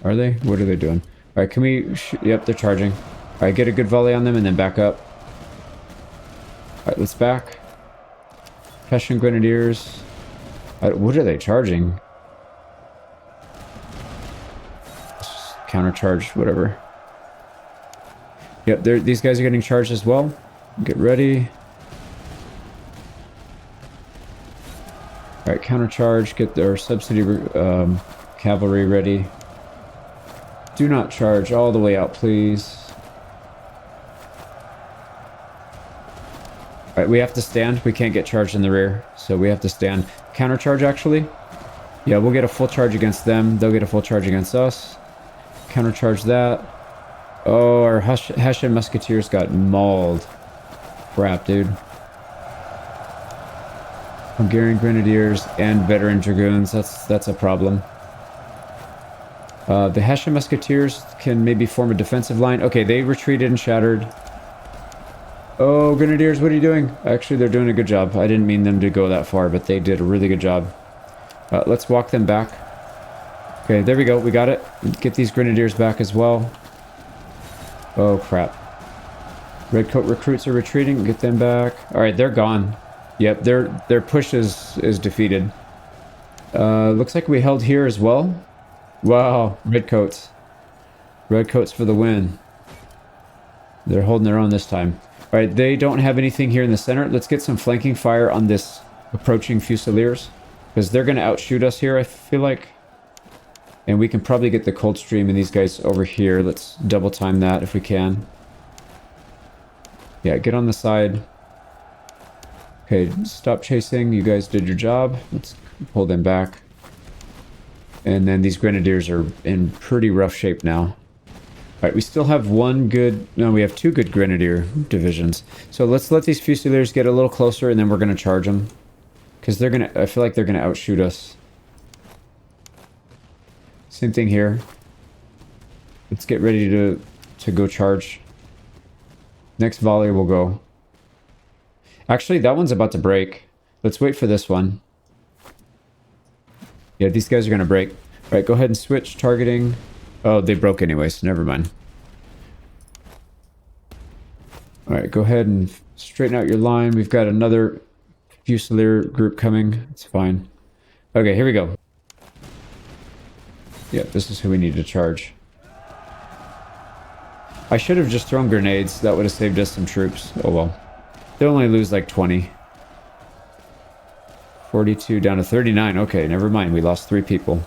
Are they? What are they doing? Alright, can we... Yep, they're charging. Alright, get a good volley on them and then back up. Alright, let's back. Hessian Grenadiers. What are they charging? Countercharge, whatever. Yep, these guys are getting charged as well. Get ready. Alright, countercharge. Get their subsidy cavalry ready. Do not charge all the way out, please. Alright, we have to stand. We can't get charged in the rear, so we have to stand. Countercharge, actually. Yeah, we'll get a full charge against them. They'll get a full charge against us. Countercharge that. Oh, our Hessian musketeers got mauled. Crap, dude. Hungarian grenadiers and veteran dragoons. That's a problem. The Hessian musketeers can maybe form a defensive line. Okay, they retreated and shattered. Oh, grenadiers, what are you doing? Actually, they're doing a good job. I didn't mean them to go that far, but they did a really good job. Let's walk them back. Okay, there we go. We got it. Get these grenadiers back as well. Oh, crap. Redcoat recruits are retreating. Get them back. All right, they're gone. Yep, their push is defeated. Looks like we held here as well. Wow, redcoats. Redcoats for the win. They're holding their own this time. All right, they don't have anything here in the center. Let's get some flanking fire on this approaching Fusiliers, because they're going to outshoot us here, I feel like. And we can probably get the Coldstream and these guys over here. Let's double time that if we can. Yeah, get on the side. Okay, stop chasing. You guys did your job. Let's pull them back. And then these grenadiers are in pretty rough shape now. right, we still have one good... No, we have two good Grenadier divisions. So let's let these Fusiliers get a little closer, and then we're going to charge them. Because they're going to... I feel like they're going to outshoot us. Same thing here. Let's get ready to go charge. Next volley will go. Actually, that one's about to break. Let's wait for this one. Yeah, these guys are going to break. All right, go ahead and switch targeting. Oh, they broke anyway, so never mind. All right, go ahead and straighten out your line. We've got another Fusilier group coming. It's fine. Okay, here we go. Yeah, this is who we need to charge. I should have just thrown grenades. That would have saved us some troops. Oh well. They only lose like 20. 42 down to 39. Okay, never mind. We lost 3 people.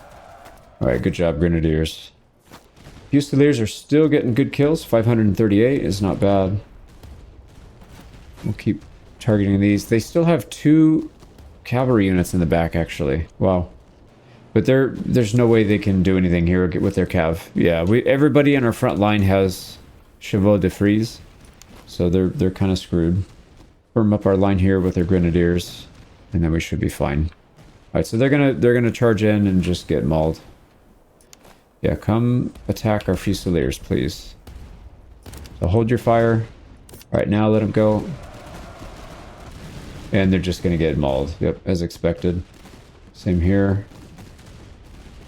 Alright, good job, Grenadiers. Fusiliers are still getting good kills. 538 is not bad. We'll keep targeting these. They still have 2 cavalry units in the back, actually. Wow. But there's no way they can do anything here with their cav. Yeah, everybody in our front line has chevaux de frise, so they're kind of screwed. Firm up our line here with their Grenadiers, and then we should be fine. All right, so they're gonna charge in and just get mauled. Yeah, come attack our Fusiliers, please. So hold your fire. All right, now let them go. And they're just gonna get mauled. Yep, as expected. Same here.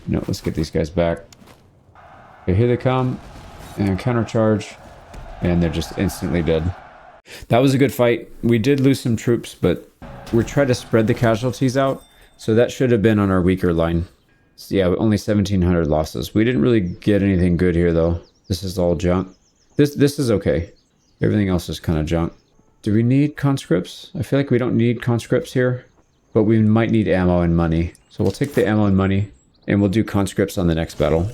No, let's get these guys back. Okay, here they come. And countercharge. And they're just instantly dead. That was a good fight. We did lose some troops, but we're trying to spread the casualties out. So that should have been on our weaker line. So yeah, only 1,700 losses. We didn't really get anything good here, though. This is all junk. This is okay. Everything else is kind of junk. Do we need conscripts? I feel like we don't need conscripts here. But we might need ammo and money. So we'll take the ammo and money. And we'll do conscripts on the next battle.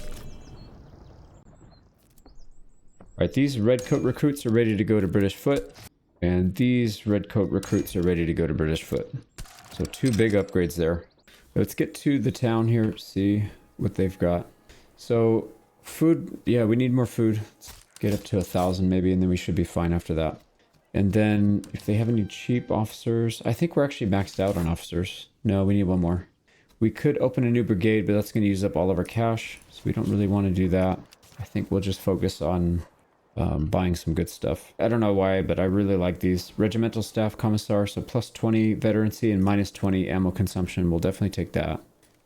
Alright, these redcoat recruits are ready to go to British foot. And these redcoat recruits are ready to go to British foot. So 2 big upgrades there. Let's get to the town here, see what they've got. So, food, yeah, we need more food. Let's get up to 1,000 maybe, and then we should be fine after that. And then, if they have any cheap officers, I think we're actually maxed out on officers. No, we need one more. We could open a new brigade, but that's going to use up all of our cash, so we don't really want to do that. I think we'll just focus on buying some good stuff. I don't know why, but I really like these. Regimental Staff Commissar, so plus 20 veterancy and minus 20 ammo consumption. We'll definitely take that.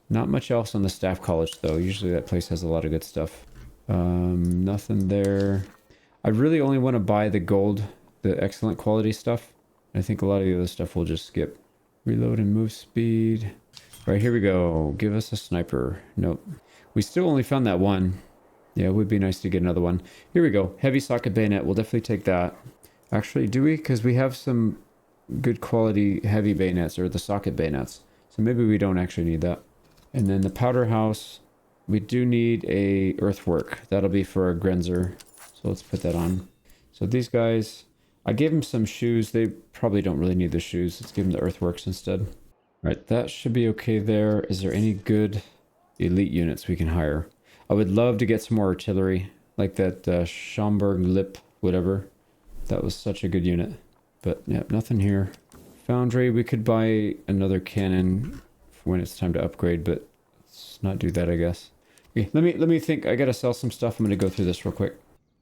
Not much else on the Staff College, though. Usually that place has a lot of good stuff. Nothing there. I really only want to buy the gold, the excellent quality stuff. I think a lot of the other stuff we'll just skip. Reload and move speed. All right, here we go. Give us a sniper. Nope. We still only found that one. Yeah, it would be nice to get another one. Here we go. Heavy socket bayonet. We'll definitely take that. Actually, do we? Because we have some good quality heavy bayonets, or the socket bayonets. So maybe we don't actually need that. And then the powder house. We do need a earthwork. That'll be for a Grenzer. So let's put that on. So these guys, I gave them some shoes. They probably don't really need the shoes. Let's give them the earthworks instead. All right, that should be okay there. Is there any good elite units we can hire? I would love to get some more artillery, like that Schomburg Lip, whatever. That was such a good unit. But yeah, nothing here. Foundry, we could buy another cannon when it's time to upgrade, but let's not do that, I guess. Okay, let me think. I gotta sell some stuff. I'm gonna go through this real quick.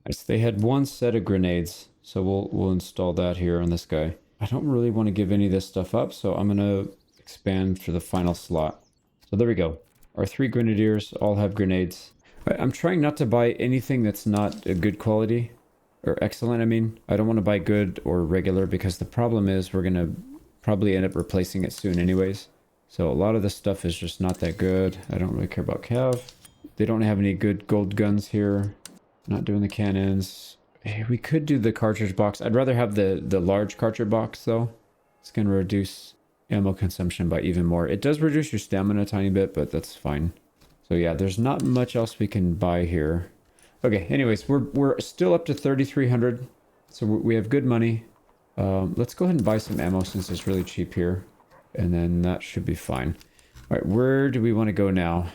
Right, so they had one set of grenades, so we'll install that here on this guy. I don't really want to give any of this stuff up, so I'm gonna expand for the final slot. So there we go. Our 3 grenadiers all have grenades. I'm trying not to buy anything that's not a good quality, or excellent, I mean. I don't want to buy good or regular, because the problem is we're going to probably end up replacing it soon anyways. So a lot of this stuff is just not that good. I don't really care about cav. They don't have any good gold guns here. Not doing the cannons. Hey, we could do the cartridge box. I'd rather have the large cartridge box, though. It's going to reduce ammo consumption by even more. It does reduce your stamina a tiny bit, but that's fine. So yeah, there's not much else we can buy here. Okay, anyways, we're still up to 3,300. So we have good money. Let's go ahead and buy some ammo since it's really cheap here. And then that should be fine. All right, where do we want to go now?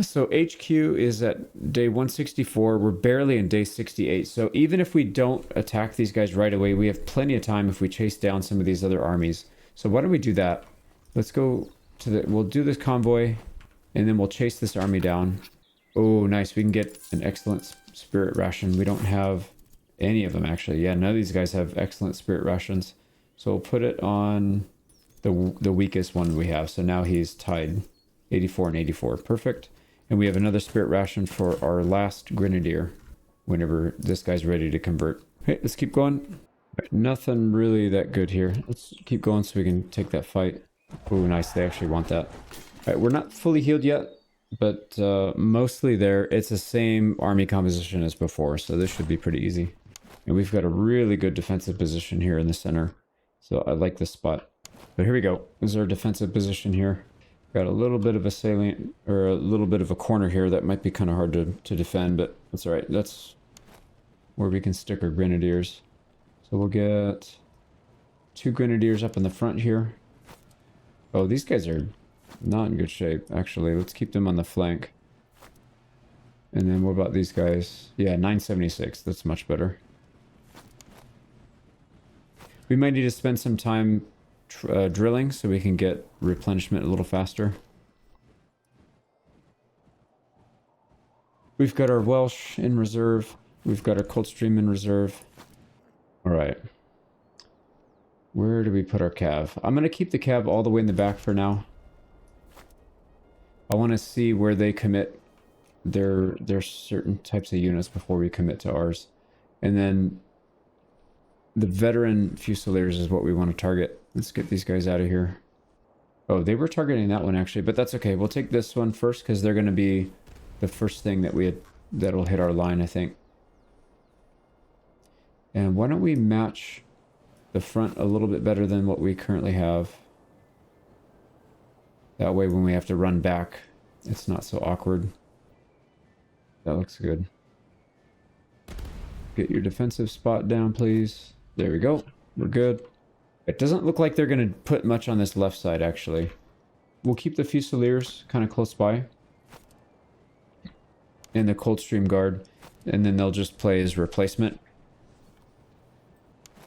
So HQ is at day 164. We're barely in day 68. So even if we don't attack these guys right away, we have plenty of time if we chase down some of these other armies. So why don't we do that? Let's go to the... We'll do this convoy, and then we'll chase this army down. Oh, nice. We can get an excellent spirit ration. We don't have any of them, actually. Yeah, none of these guys have excellent spirit rations. So we'll put it on the weakest one we have. So now he's tied. 84 and 84. Perfect. And we have another spirit ration for our last grenadier whenever this guy's ready to convert. Okay, let's keep going. Right, nothing really that good here. Let's keep going so we can take that fight. Oh, nice. They actually want that. All right, we're not fully healed yet, but mostly there. It's the same army composition as before, so this should be pretty easy. And we've got a really good defensive position here in the center. So I like this spot. But here we go. This is our defensive position here. Got a little bit of a salient, or a little bit of a corner here that might be kind of hard to defend, but that's all right. That's where we can stick our grenadiers. So we'll get 2 grenadiers up in the front here. Oh, these guys are not in good shape, actually. Let's keep them on the flank. And then what about these guys? Yeah, 976. That's much better. We might need to spend some time drilling so we can get replenishment a little faster. We've got our Welsh in reserve. We've got our Coldstream in reserve. All right. Where do we put our cav? I'm going to keep the cav all the way in the back for now. I want to see where they commit their certain types of units before we commit to ours. And then the veteran Fusiliers is what we want to target. Let's get these guys out of here. Oh, they were targeting that one actually, but that's okay. We'll take this one first because they're going to be the first thing that'll hit our line, I think. And why don't we match the front a little bit better than what we currently have? That way when we have to run back, it's not so awkward. That looks good. Get your defensive spot down, please. There we go. We're good. It doesn't look like they're going to put much on this left side, actually. We'll keep the Fusiliers kind of close by. And the Coldstream Guard. And then they'll just play as replacement.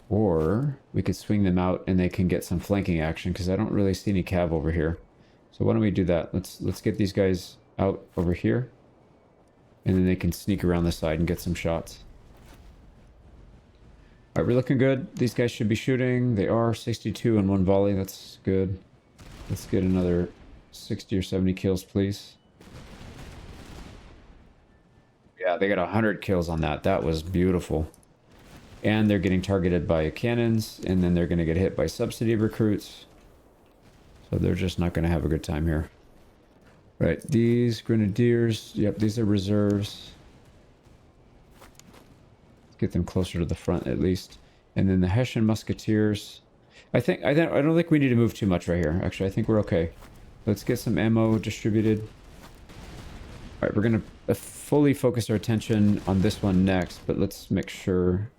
Or we could swing them out and they can get some flanking action, because I don't really see any cav over here. So why don't we do that? Let's get these guys out over here. And then they can sneak around the side and get some shots. Alright, we're looking good. These guys should be shooting. They are 62 in one volley. That's good. Let's get another 60 or 70 kills, please. Yeah, they got 100 kills on that. That was beautiful. And they're getting targeted by cannons, and then they're going to get hit by subsidy recruits. So they're just not going to have a good time here. Right, these grenadiers, yep, these are reserves. Let's get them closer to the front at least. And then the Hessian musketeers. I don't think we need to move too much right here. Actually, I think we're okay. Let's get some ammo distributed. All right, we're going to fully focus our attention on this one next, but let's make sure,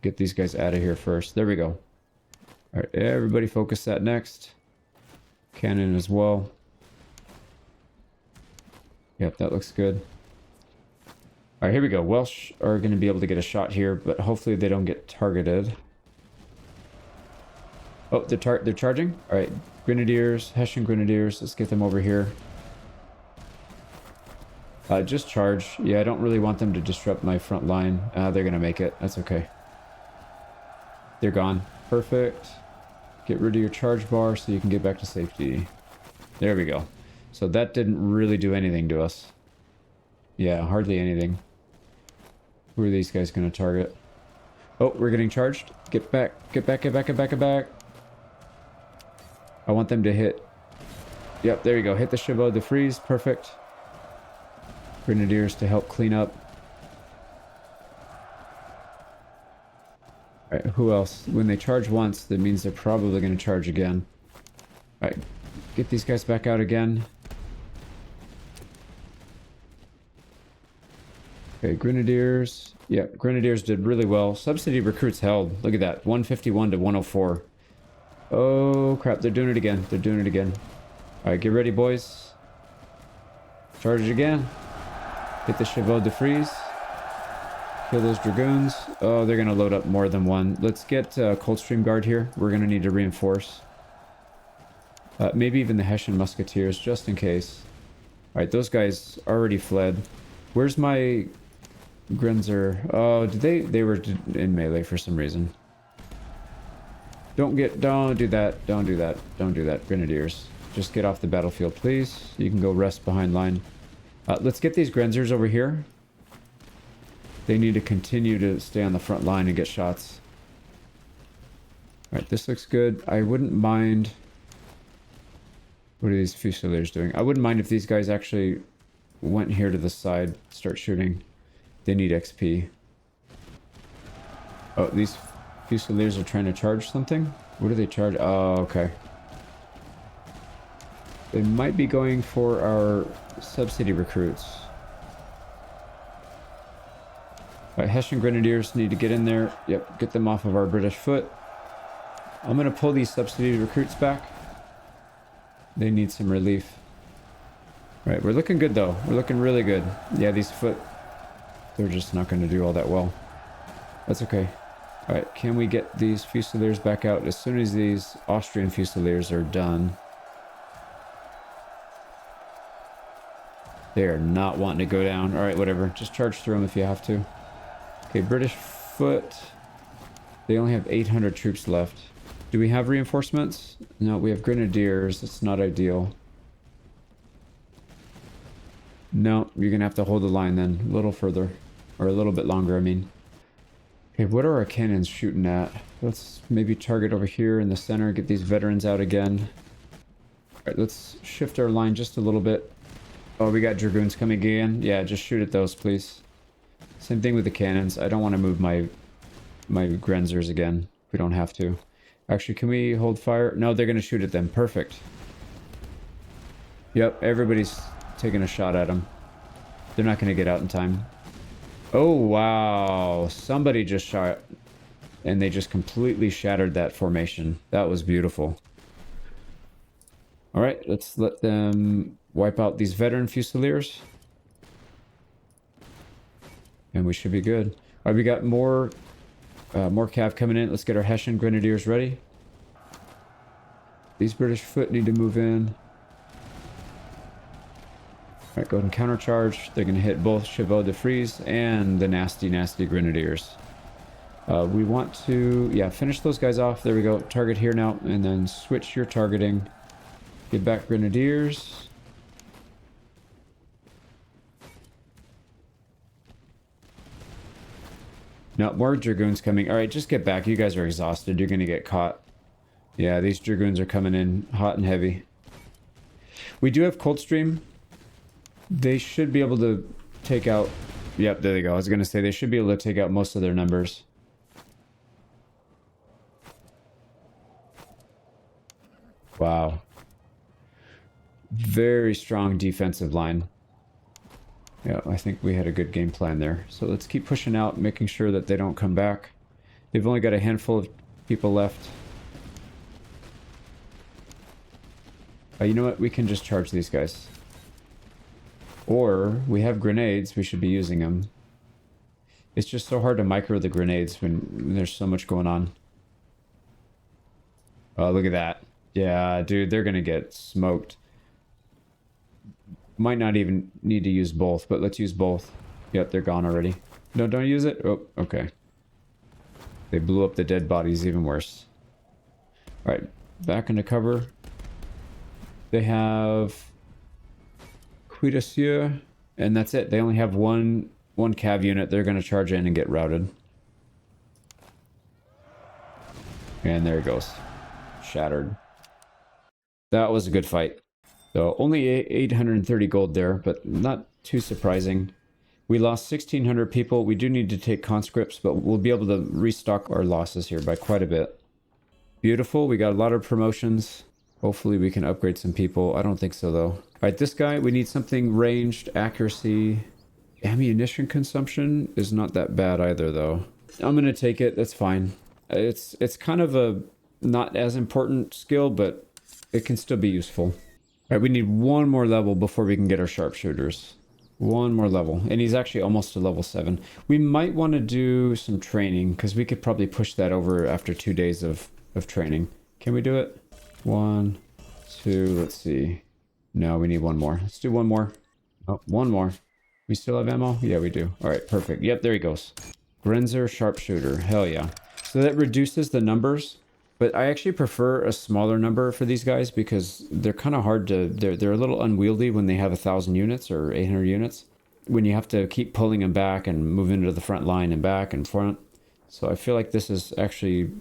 get these guys out of here first. There we go. All right, everybody focus that next. Cannon as well. Yep, that looks good. All right, here we go. Welsh are going to be able to get a shot here, but hopefully they don't get targeted. Oh, they're charging? All right, Grenadiers, Hessian Grenadiers. Let's get them over here. Just charge. Yeah, I don't really want them to disrupt my front line. They're going to make it. That's okay. They're gone. Perfect. Get rid of your charge bar so you can get back to safety. There we go. So that didn't really do anything to us. Yeah, hardly anything. Who are these guys going to target? Oh, we're getting charged. Get back. Get back, get back, get back, get back. I want them to hit. Yep, there you go. Hit the Chevaux de Frise. Perfect. Grenadiers to help clean up. Alright, who else? When they charge once, that means they're probably going to charge again. Alright, get these guys back out again. Okay, Grenadiers. Yeah, Grenadiers did really well. Subsidy recruits held. Look at that. 151 to 104. Oh, crap. They're doing it again. They're doing it again. Alright, get ready, boys. Charge it again. Hit the chevaux de frise. Kill those dragoons. Oh, they're going to load up more than one. Let's get Coldstream Guard here. We're going to need to reinforce. Maybe even the Hessian Musketeers, just in case. Alright, those guys already fled. Where's my Grenzer? Oh, they were in melee for some reason. Don't do that. Don't do that. Don't do that. Grenadiers. Just get off the battlefield, please. You can go rest behind line. Let's get these Grenzers over here. They need to continue to stay on the front line and get shots. Alright, this looks good. I wouldn't mind... What are these Fusiliers doing? I wouldn't mind if these guys actually went here to the side, start shooting. They need XP. Oh, these Fusiliers are trying to charge something? What do they charge? Oh, okay. They might be going for our subsidy recruits. Alright, Hessian Grenadiers need to get in there. Yep, get them off of our British foot. I'm going to pull these subsidy recruits back. They need some relief. Right, we're looking good though. We're looking really good. Yeah, these foot, they're just not going to do all that well. That's okay. Alright, can we get these Fusiliers back out as soon as these Austrian Fusiliers are done? They're not wanting to go down. Alright, whatever. Just charge through them if you have to. Okay, British foot. They only have 800 troops left. Do we have reinforcements? No, we have Grenadiers. It's not ideal. No, you're going to have to hold the line then. A little further. Or a little bit longer, I mean. Okay, what are our cannons shooting at? Let's maybe target over here in the center. Get these veterans out again. Alright, let's shift our line just a little bit. Oh, we got Dragoons coming again. Yeah, just shoot at those, please. Same thing with the cannons. I don't want to move my Grenzers again. We don't have to. Actually, can we hold fire? No, they're going to shoot at them. Perfect. Yep, everybody's taking a shot at them. They're not going to get out in time. Oh, wow. Somebody just shot, and they just completely shattered that formation. That was beautiful. All right, let's let them wipe out these veteran Fusiliers. And we should be good. All right, we got more cav coming in. Let's get our Hessian Grenadiers ready. These British foot need to move in. Alright, go ahead and countercharge. They're going to hit both chevaux de frise and the nasty, nasty Grenadiers. We want to, yeah, finish those guys off. There we go. Target here now, and then switch your targeting. Get back Grenadiers. No, more Dragoons coming. Alright, just get back. You guys are exhausted. You're going to get caught. Yeah, these Dragoons are coming in hot and heavy. We do have Coldstream. They should be able to take out... Yep, there they go. I was going to say they should be able to take out most of their numbers. Wow. Very strong defensive line. Yeah, I think we had a good game plan there. So let's keep pushing out, making sure that they don't come back. They've only got a handful of people left. You know what? We can just charge these guys. Or, we have grenades. We should be using them. It's just so hard to micro the grenades when there's so much going on. Oh, look at that. Yeah, dude, they're gonna get smoked. Might not even need to use both, but let's use both. Yep, they're gone already. No, don't use it? Oh, okay. They blew up the dead bodies even worse. Alright, back into cover. They have Cuirassier, and that's it. They only have one cav unit. They're going to charge in and get routed. And there it goes. Shattered. That was a good fight. So only 830 gold there, but not too surprising. We lost 1,600 people. We do need to take conscripts, but we'll be able to restock our losses here by quite a bit. Beautiful. We got a lot of promotions. Hopefully we can upgrade some people. I don't think so, though. All right, this guy, we need something ranged, accuracy. Ammunition consumption is not that bad either, though. I'm going to take it. That's fine. It's kind of a not as important skill, but it can still be useful. All right, we need one more level before we can get our sharpshooters. One more level. And he's actually almost to level 7. We might want to do some training, because we could probably push that over after 2 days of training. Can we do it? 1, 2, let's see. No, we need one more. Let's do one more. Oh, one more. We still have ammo? Yeah, we do. All right, perfect. Yep, there he goes. Grenzer Sharpshooter. Hell yeah. So that reduces the numbers, but I actually prefer a smaller number for these guys because they're kind of hard to... They're a little unwieldy when they have 1,000 units or 800 units. When you have to keep pulling them back and moving to the front line and back and front. So I feel like this is actually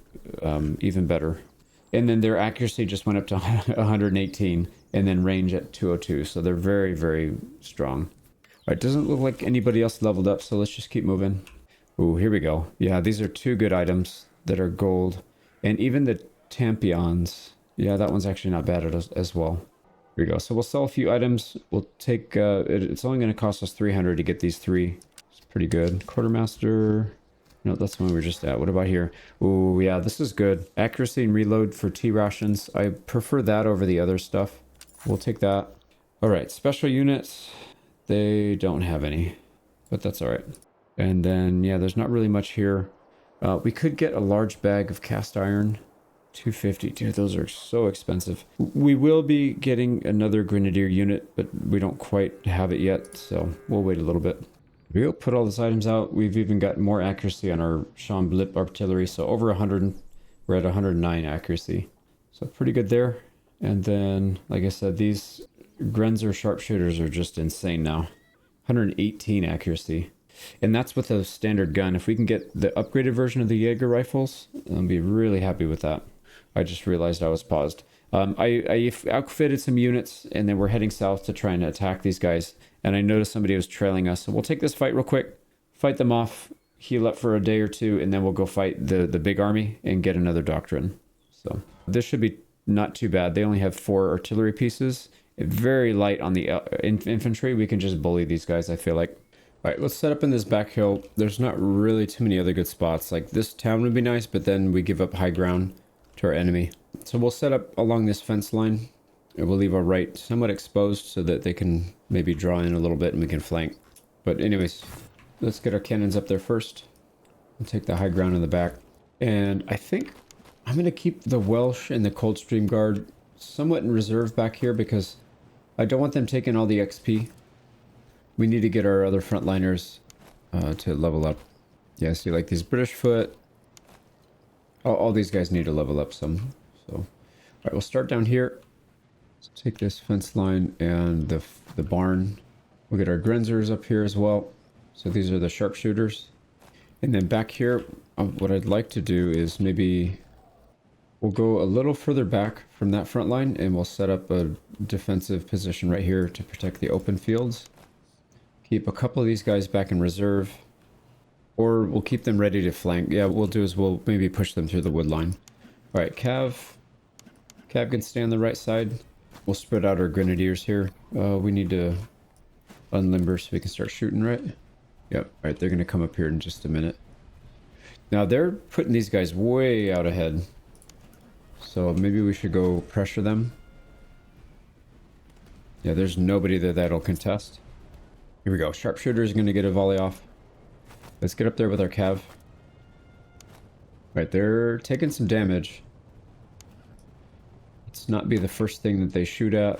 even better. And then their accuracy just went up to 118 and then range at 202. So they're very, very strong. All right, doesn't look like anybody else leveled up, so let's just keep moving. Ooh, here we go. Yeah, these are 2 good items that are gold. And even the Tampions. Yeah, that one's actually not bad as well. Here we go. So we'll sell a few items. We'll take... it's only going to cost us 300 to get these 3. It's pretty good. Quartermaster... No, that's the one we were just at. What about here? Ooh, yeah, this is good. Accuracy and reload for T-rations. I prefer that over the other stuff. We'll take that. All right, special units. They don't have any, but that's all right. And then, yeah, there's not really much here. We could get a large bag of cast iron. 250. Dude, those are so expensive. We will be getting another grenadier unit, but we don't quite have it yet, so we'll wait a little bit. We'll put all these items out. We've even got more accuracy on our Chamblip artillery, so over 100. We're at 109 accuracy. So pretty good there. And then, like I said, these Grenzer sharpshooters are just insane now. 118 accuracy. And that's with a standard gun. If we can get the upgraded version of the Jaeger rifles, I'll be really happy with that. I just realized I was paused. I outfitted some units, and then we're heading south to try and attack these guys. And I noticed somebody was trailing us. So we'll take this fight real quick, fight them off, heal up for a day or 2, and then we'll go fight the big army and get another doctrine. So this should be not too bad. They only have 4 artillery pieces. Very light on the infantry. We can just bully these guys, I feel like. All right, let's set up in this back hill. There's not really too many other good spots. Like this town would be nice, but then we give up high ground to our enemy. So we'll set up along this fence line. And we'll leave our right somewhat exposed so that they can maybe draw in a little bit and we can flank. But anyways, let's get our cannons up there first. We'll take the high ground in the back. And I think I'm going to keep the Welsh and the Coldstream Guard somewhat in reserve back here because I don't want them taking all the XP. We need to get our other frontliners to level up. Yeah, see, like these British foot. All these guys need to level up some. So, all right, we'll start down here. Let's take this fence line and the barn. We'll get our Grenzers up here as well. So these are the sharpshooters. And then back here, what I'd like to do is maybe we'll go a little further back from that front line and we'll set up a defensive position right here to protect the open fields. Keep a couple of these guys back in reserve. Or we'll keep them ready to flank. Yeah, what we'll do is we'll maybe push them through the wood line. All right, Cav can stay on the right side. We'll spread out our grenadiers here. We need to unlimber so we can start shooting, right? Yep. All right, they're going to come up here in just a minute. Now, they're putting these guys way out ahead. So maybe we should go pressure them. Yeah, there's nobody there that'll contest. Here we go. Sharpshooter is going to get a volley off. Let's get up there with our Cav. Right, they're taking some damage. Let's not be the first thing that they shoot at.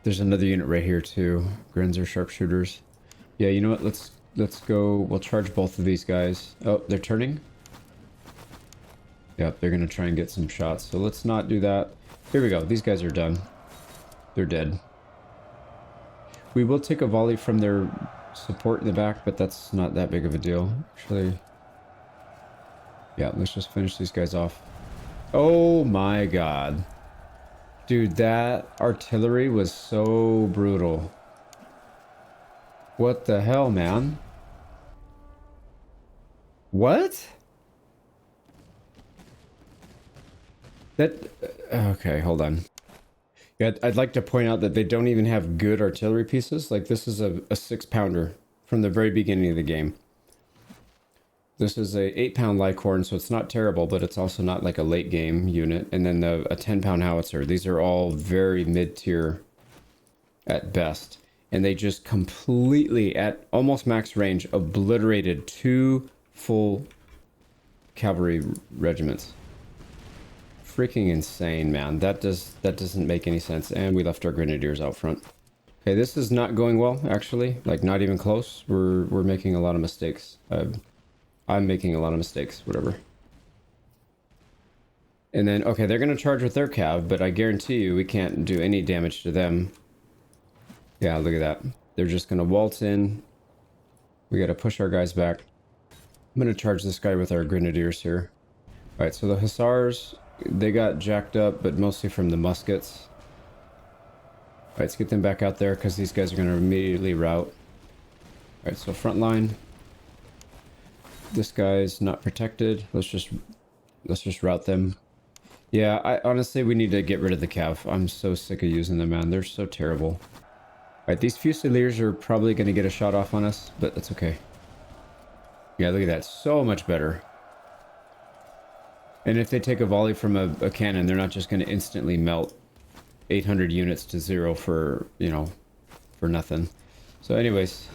There's another unit right here too. Grenzer sharpshooters. Yeah, you know what? Let's go. We'll charge both of these guys. Oh, they're turning. Yep, they're gonna try and get some shots. So let's not do that. Here we go. These guys are done. They're dead. We will take a volley from their support in the back, but that's not that big of a deal. Actually, yeah, let's just finish these guys off. Oh my god. Dude, that artillery was so brutal. What the hell, man? What? That... Okay, hold on. Yeah, I'd like to point out that they don't even have good artillery pieces. Like, this is a 6-pounder from the very beginning of the game. This is a 8-pound Licorn, so it's not terrible, but it's also not like a late game unit. And then a 10-pound howitzer. These are all very mid-tier at best. And they just completely, at almost max range, obliterated 2 full cavalry regiments. Freaking insane, man. That doesn't make any sense. And we left our grenadiers out front. Okay, this is not going well, actually. Like, not even close. We're making a lot of mistakes. I'm making a lot of mistakes, whatever. And then, okay, they're going to charge with their cav, but I guarantee you we can't do any damage to them. Yeah, look at that. They're just going to waltz in. We got to push our guys back. I'm going to charge this guy with our grenadiers here. Alright, so the hussars, they got jacked up, but mostly from the muskets. Alright, let's get them back out there, because these guys are going to immediately rout. Alright, so front line. This guy's not protected. Let's just rout them. Yeah, I honestly, we need to get rid of the cav. I'm so sick of using them, man. They're so terrible. Alright, these Fusiliers are probably going to get a shot off on us, but that's okay. Yeah, look at that. So much better. And if they take a volley from a cannon, they're not just going to instantly melt 800 units to 0 for, you know, for nothing. So anyways,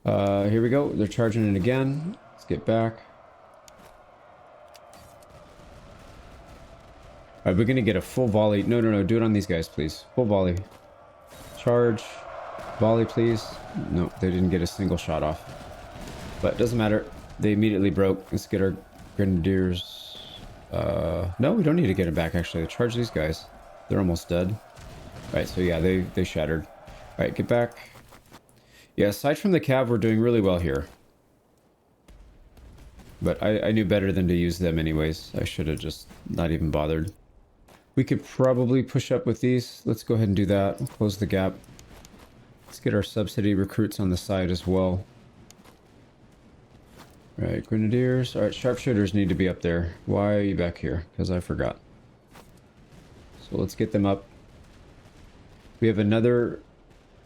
here we go. They're charging it again. Let's get back. Alright, we're going to get a full volley. No, do it on these guys, please. Full volley. Charge. Volley, please. No, they didn't get a single shot off. But it doesn't matter. They immediately broke. Let's get our grenadiers. No, we don't need to get them back, actually. Charge these guys. They're almost dead. Alright, so yeah, they shattered. Alright, get back. Yeah, aside from the cav, we're doing really well here. But I knew better than to use them anyways. I should have just not even bothered. We could probably push up with these. Let's go ahead and do that. Close the gap. Let's get our subsidy recruits on the side as well. Right, grenadiers. Alright, sharpshooters need to be up there. Why are you back here? Because I forgot. So let's get them up. We have another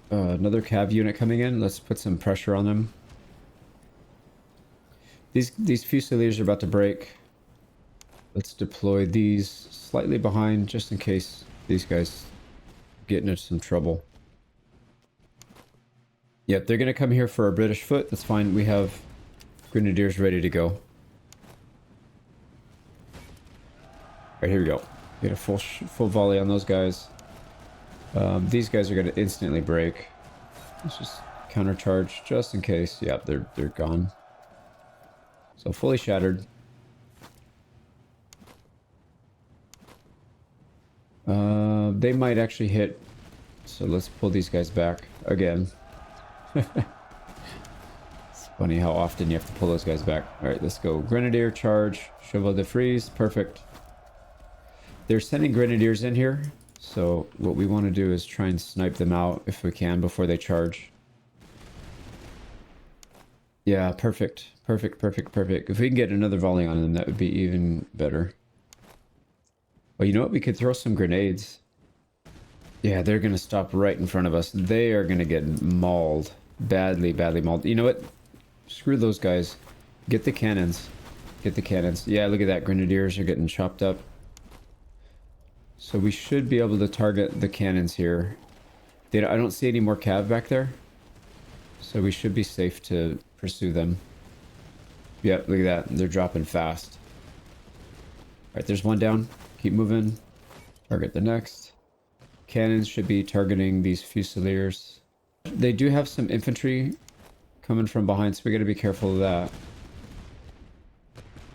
cav unit coming in. Let's put some pressure on them. These Fusiliers are about to break. Let's deploy these slightly behind just in case these guys get into some trouble. Yep, they're going to come here for a British foot. That's fine. We have grenadiers ready to go. Alright, here we go. Get a full volley on those guys. These guys are going to instantly break. Let's just countercharge just in case. Yep, they're gone. So fully shattered. They might actually hit. So let's pull these guys back again. It's funny how often you have to pull those guys back. Alright, let's go. Grenadier, charge. Chevaux de frise. Perfect. They're sending grenadiers in here. So what we want to do is try and snipe them out if we can before they charge. Yeah, perfect. Perfect. If we can get another volley on them, that would be even better. Well, you know what? We could throw some grenades. Yeah, they're going to stop right in front of us. They are going to get mauled. Badly mauled. You know what? Screw those guys. Get the cannons. Get the cannons. Yeah, look at that. Grenadiers are getting chopped up. So we should be able to target the cannons here. I don't see any more cav back there. So we should be safe to pursue them. Yep, look at that. They're dropping fast. Alright, there's one down. Keep moving. Target the next. Cannons should be targeting these Fusiliers. They do have some infantry coming from behind, so we gotta be careful of that.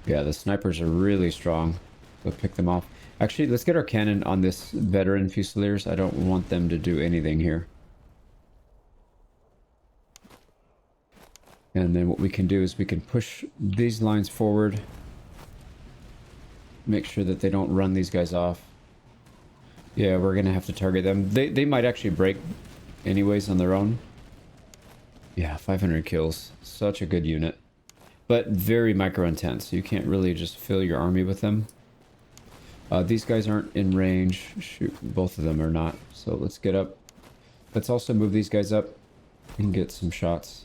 Yeah, the snipers are really strong. So pick them off. Actually, let's get our cannon on this veteran Fusiliers. I don't want them to do anything here. And then what we can do is we can push these lines forward. Make sure that they don't run these guys off. Yeah, we're going to have to target them. They might actually break anyways on their own. Yeah, 500 kills. Such a good unit. But very micro-intense. You can't really just fill your army with them. These guys aren't in range. Shoot, both of them are not. So let's get up. Let's also move these guys up and get some shots.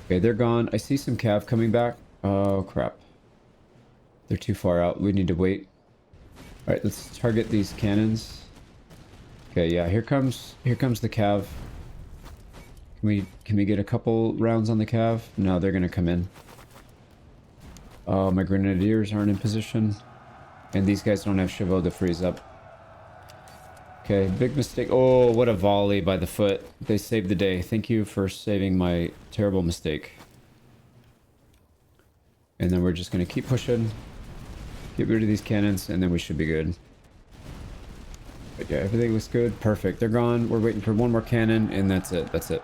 Okay, they're gone. I see some cav coming back. Oh, crap. They're too far out. We need to wait. All right, let's target these cannons. Okay, yeah, here comes the cav. Can we get a couple rounds on the cav? No, they're gonna come in. Oh, my grenadiers aren't in position. And these guys don't have chevaux to freeze up. Okay, big mistake. Oh, what a volley by the foot. They saved the day. Thank you for saving my terrible mistake. And then we're just gonna keep pushing. Get rid of these cannons, and then we should be good. But yeah, everything looks good. Perfect. They're gone. We're waiting for one more cannon, and that's it. That's it.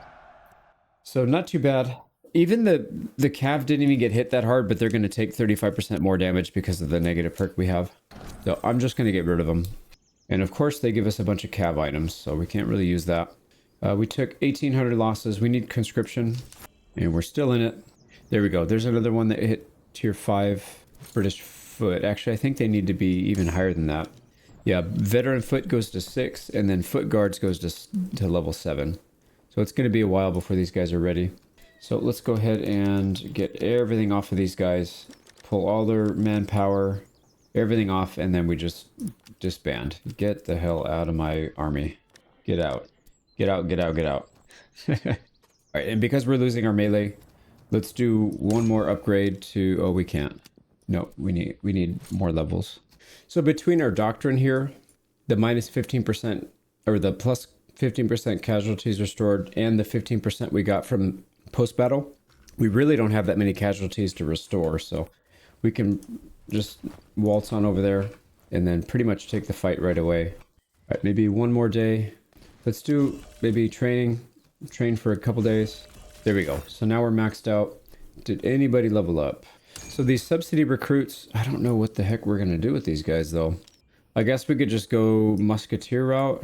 So not too bad. Even the cav didn't even get hit that hard, but they're going to take 35% more damage because of the negative perk we have. So I'm just going to get rid of them. And of course, they give us a bunch of cav items, so we can't really use that. We took 1,800 losses. We need conscription, and we're still in it. There we go. There's another one that hit tier 5 British foot. Actually, I think they need to be even higher than that. Yeah, veteran foot goes to 6, and then foot guards goes to level 7. So it's going to be a while before these guys are ready. So let's go ahead and get everything off of these guys. Pull all their manpower, everything off, and then we just disband. Get the hell out of my army. Get out. Get out, get out, get out. Alright, and because we're losing our melee, let's do one more upgrade to... Oh, we can't. No, we need more levels. So between our doctrine here, the minus 15%, or the plus 15% casualties restored, and the 15% we got from post-battle, we really don't have that many casualties to restore, so we can just waltz on over there and then pretty much take the fight right away. All right, maybe one more day. Let's do maybe train for a couple days. There we go. So now we're maxed out. Did anybody level up? So these subsidy recruits, I don't know what the heck we're gonna do with these guys though. I guess we could just go musketeer route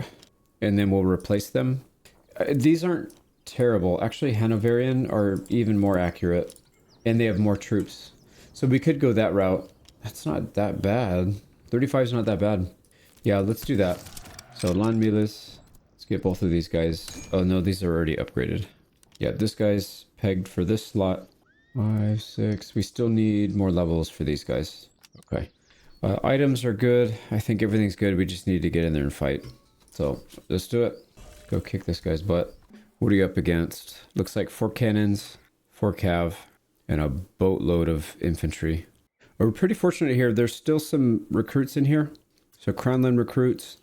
and then we'll replace them. These aren't terrible. Actually, Hanoverian are even more accurate and they have more troops. So we could go that route. That's not that bad. 35 is not that bad. Yeah, let's do that. So Land Miles, let's get both of these guys. Oh no, these are already upgraded. Yeah, this guy's pegged for this slot. 5, 6. We still need more levels for these guys. Okay. Items are good. I think everything's good. We just need to get in there and fight. So let's do it. Go kick this guy's butt. What are you up against? Looks like 4 cannons, 4 cav, and a boatload of infantry. We're pretty fortunate here. There's still some recruits in here. So Crownland recruits,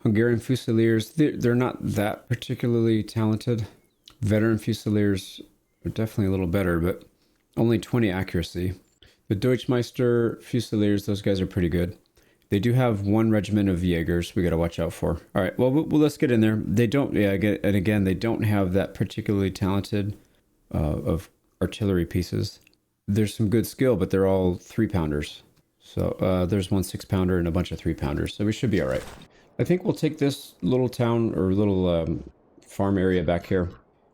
Hungarian Fusiliers. They're not that particularly talented. Veteran Fusiliers are definitely a little better, but only 20 accuracy. The Deutschmeister Fusiliers, those guys are pretty good. They do have 1 regiment of Jaegers we got to watch out for. All right, well, let's get in there. They don't, yeah, and again, they don't have that particularly talented of artillery pieces. There's some good skill, but they're all 3-pounders. So there's 1 6-pounder and a bunch of 3-pounders, so we should be all right. I think we'll take this little town or little farm area back here.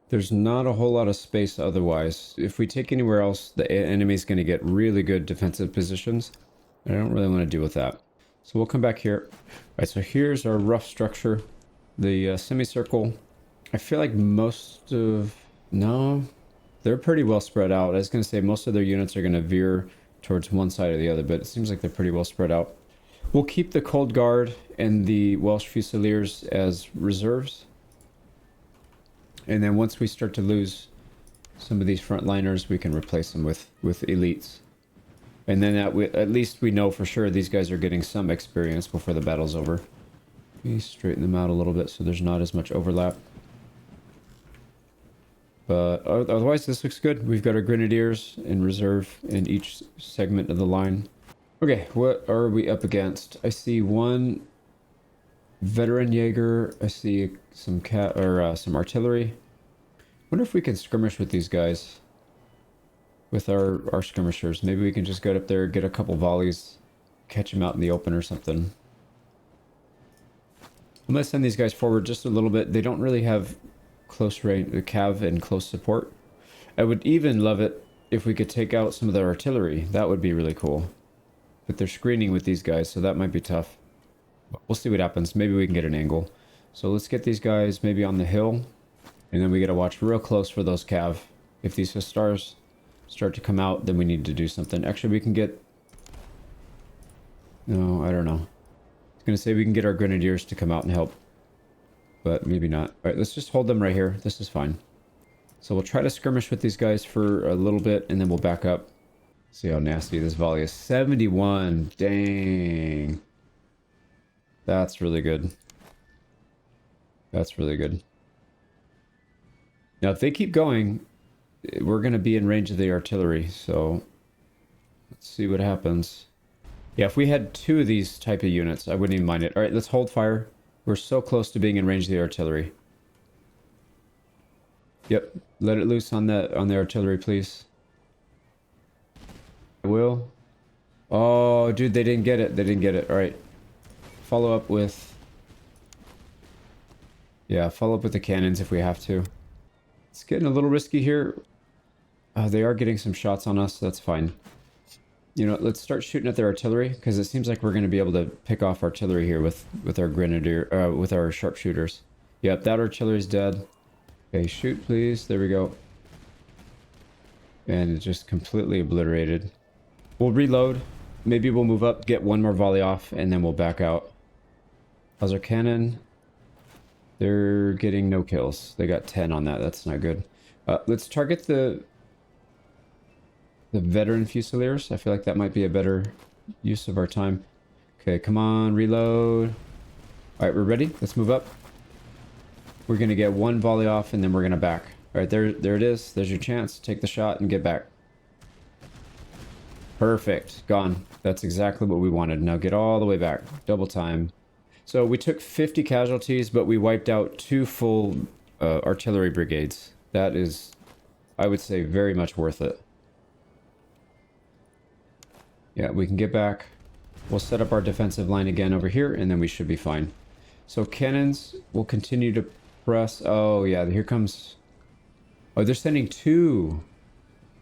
There's not a whole lot of space otherwise. If we take anywhere else, the enemy's going to get really good defensive positions. I don't really want to deal with that. So we'll come back here. All right, so here's our rough structure. The semicircle. I feel like most of... No, they're pretty well spread out. I was going to say most of their units are going to veer towards one side or the other, but it seems like they're pretty well spread out. We'll keep the Cold Guard and the Welsh Fusiliers as reserves. And then once we start to lose some of these frontliners, we can replace them with elites. And then at least we know for sure these guys are getting some experience before the battle's over. We straighten them out a little bit so there's not as much overlap. But otherwise, this looks good. We've got our grenadiers in reserve in each segment of the line. Okay, what are we up against? I see 1 veteran Jaeger. I see some some artillery. Wonder if we can skirmish with these guys. With our skirmishers. Maybe we can just get up there, get a couple volleys, catch them out in the open or something. I'm going to send these guys forward just a little bit. They don't really have close range, cav and close support. I would even love it if we could take out some of their artillery. That would be really cool. But they're screening with these guys, so that might be tough. We'll see what happens. Maybe we can get an angle. So let's get these guys maybe on the hill. And then we got to watch real close for those cav. If these stars start to come out, then we need to do something. Actually, we can get... No, I don't know. I was going to say we can get our grenadiers to come out and help. But maybe not. Alright, let's just hold them right here. This is fine. So we'll try to skirmish with these guys for a little bit, and then we'll back up. See how nasty this volley is. 71. Dang. That's really good. That's really good. Now, if they keep going, we're going to be in range of the artillery. So let's see what happens. Yeah, if we had 2 of these type of units, I wouldn't even mind it. All right, let's hold fire. We're so close to being in range of the artillery. Yep, let it loose on the artillery, please. I will. Oh, dude, they didn't get it. They didn't get it. All right. Follow up with... Yeah, follow up with the cannons if we have to. It's getting a little risky here. They are getting some shots on us. That's fine. You know, let's start shooting at their artillery, because it seems like we're going to be able to pick off artillery here with our grenadier, with our sharpshooters. Yep, that artillery's dead. Okay, shoot, please. There we go. And it just completely obliterated. We'll reload. Maybe we'll move up, get one more volley off, and then we'll back out. How's our cannon? They're getting no kills. They got 10 on that. That's not good. Let's target the veteran fusiliers. I feel like that might be a better use of our time. Okay, come on, reload. All right, we're ready. Let's move up. We're going to get one volley off, and then we're going to back. All right, there it is. There's your chance. Take the shot and get back. Perfect. Gone. That's exactly what we wanted. Now get all the way back. Double time. So we took 50 casualties, but we wiped out 2 full artillery brigades. That is, I would say, very much worth it. Yeah, we can get back. We'll set up our defensive line again over here, and then we should be fine. So cannons will continue to press. Oh, yeah, here comes... Oh, they're sending 2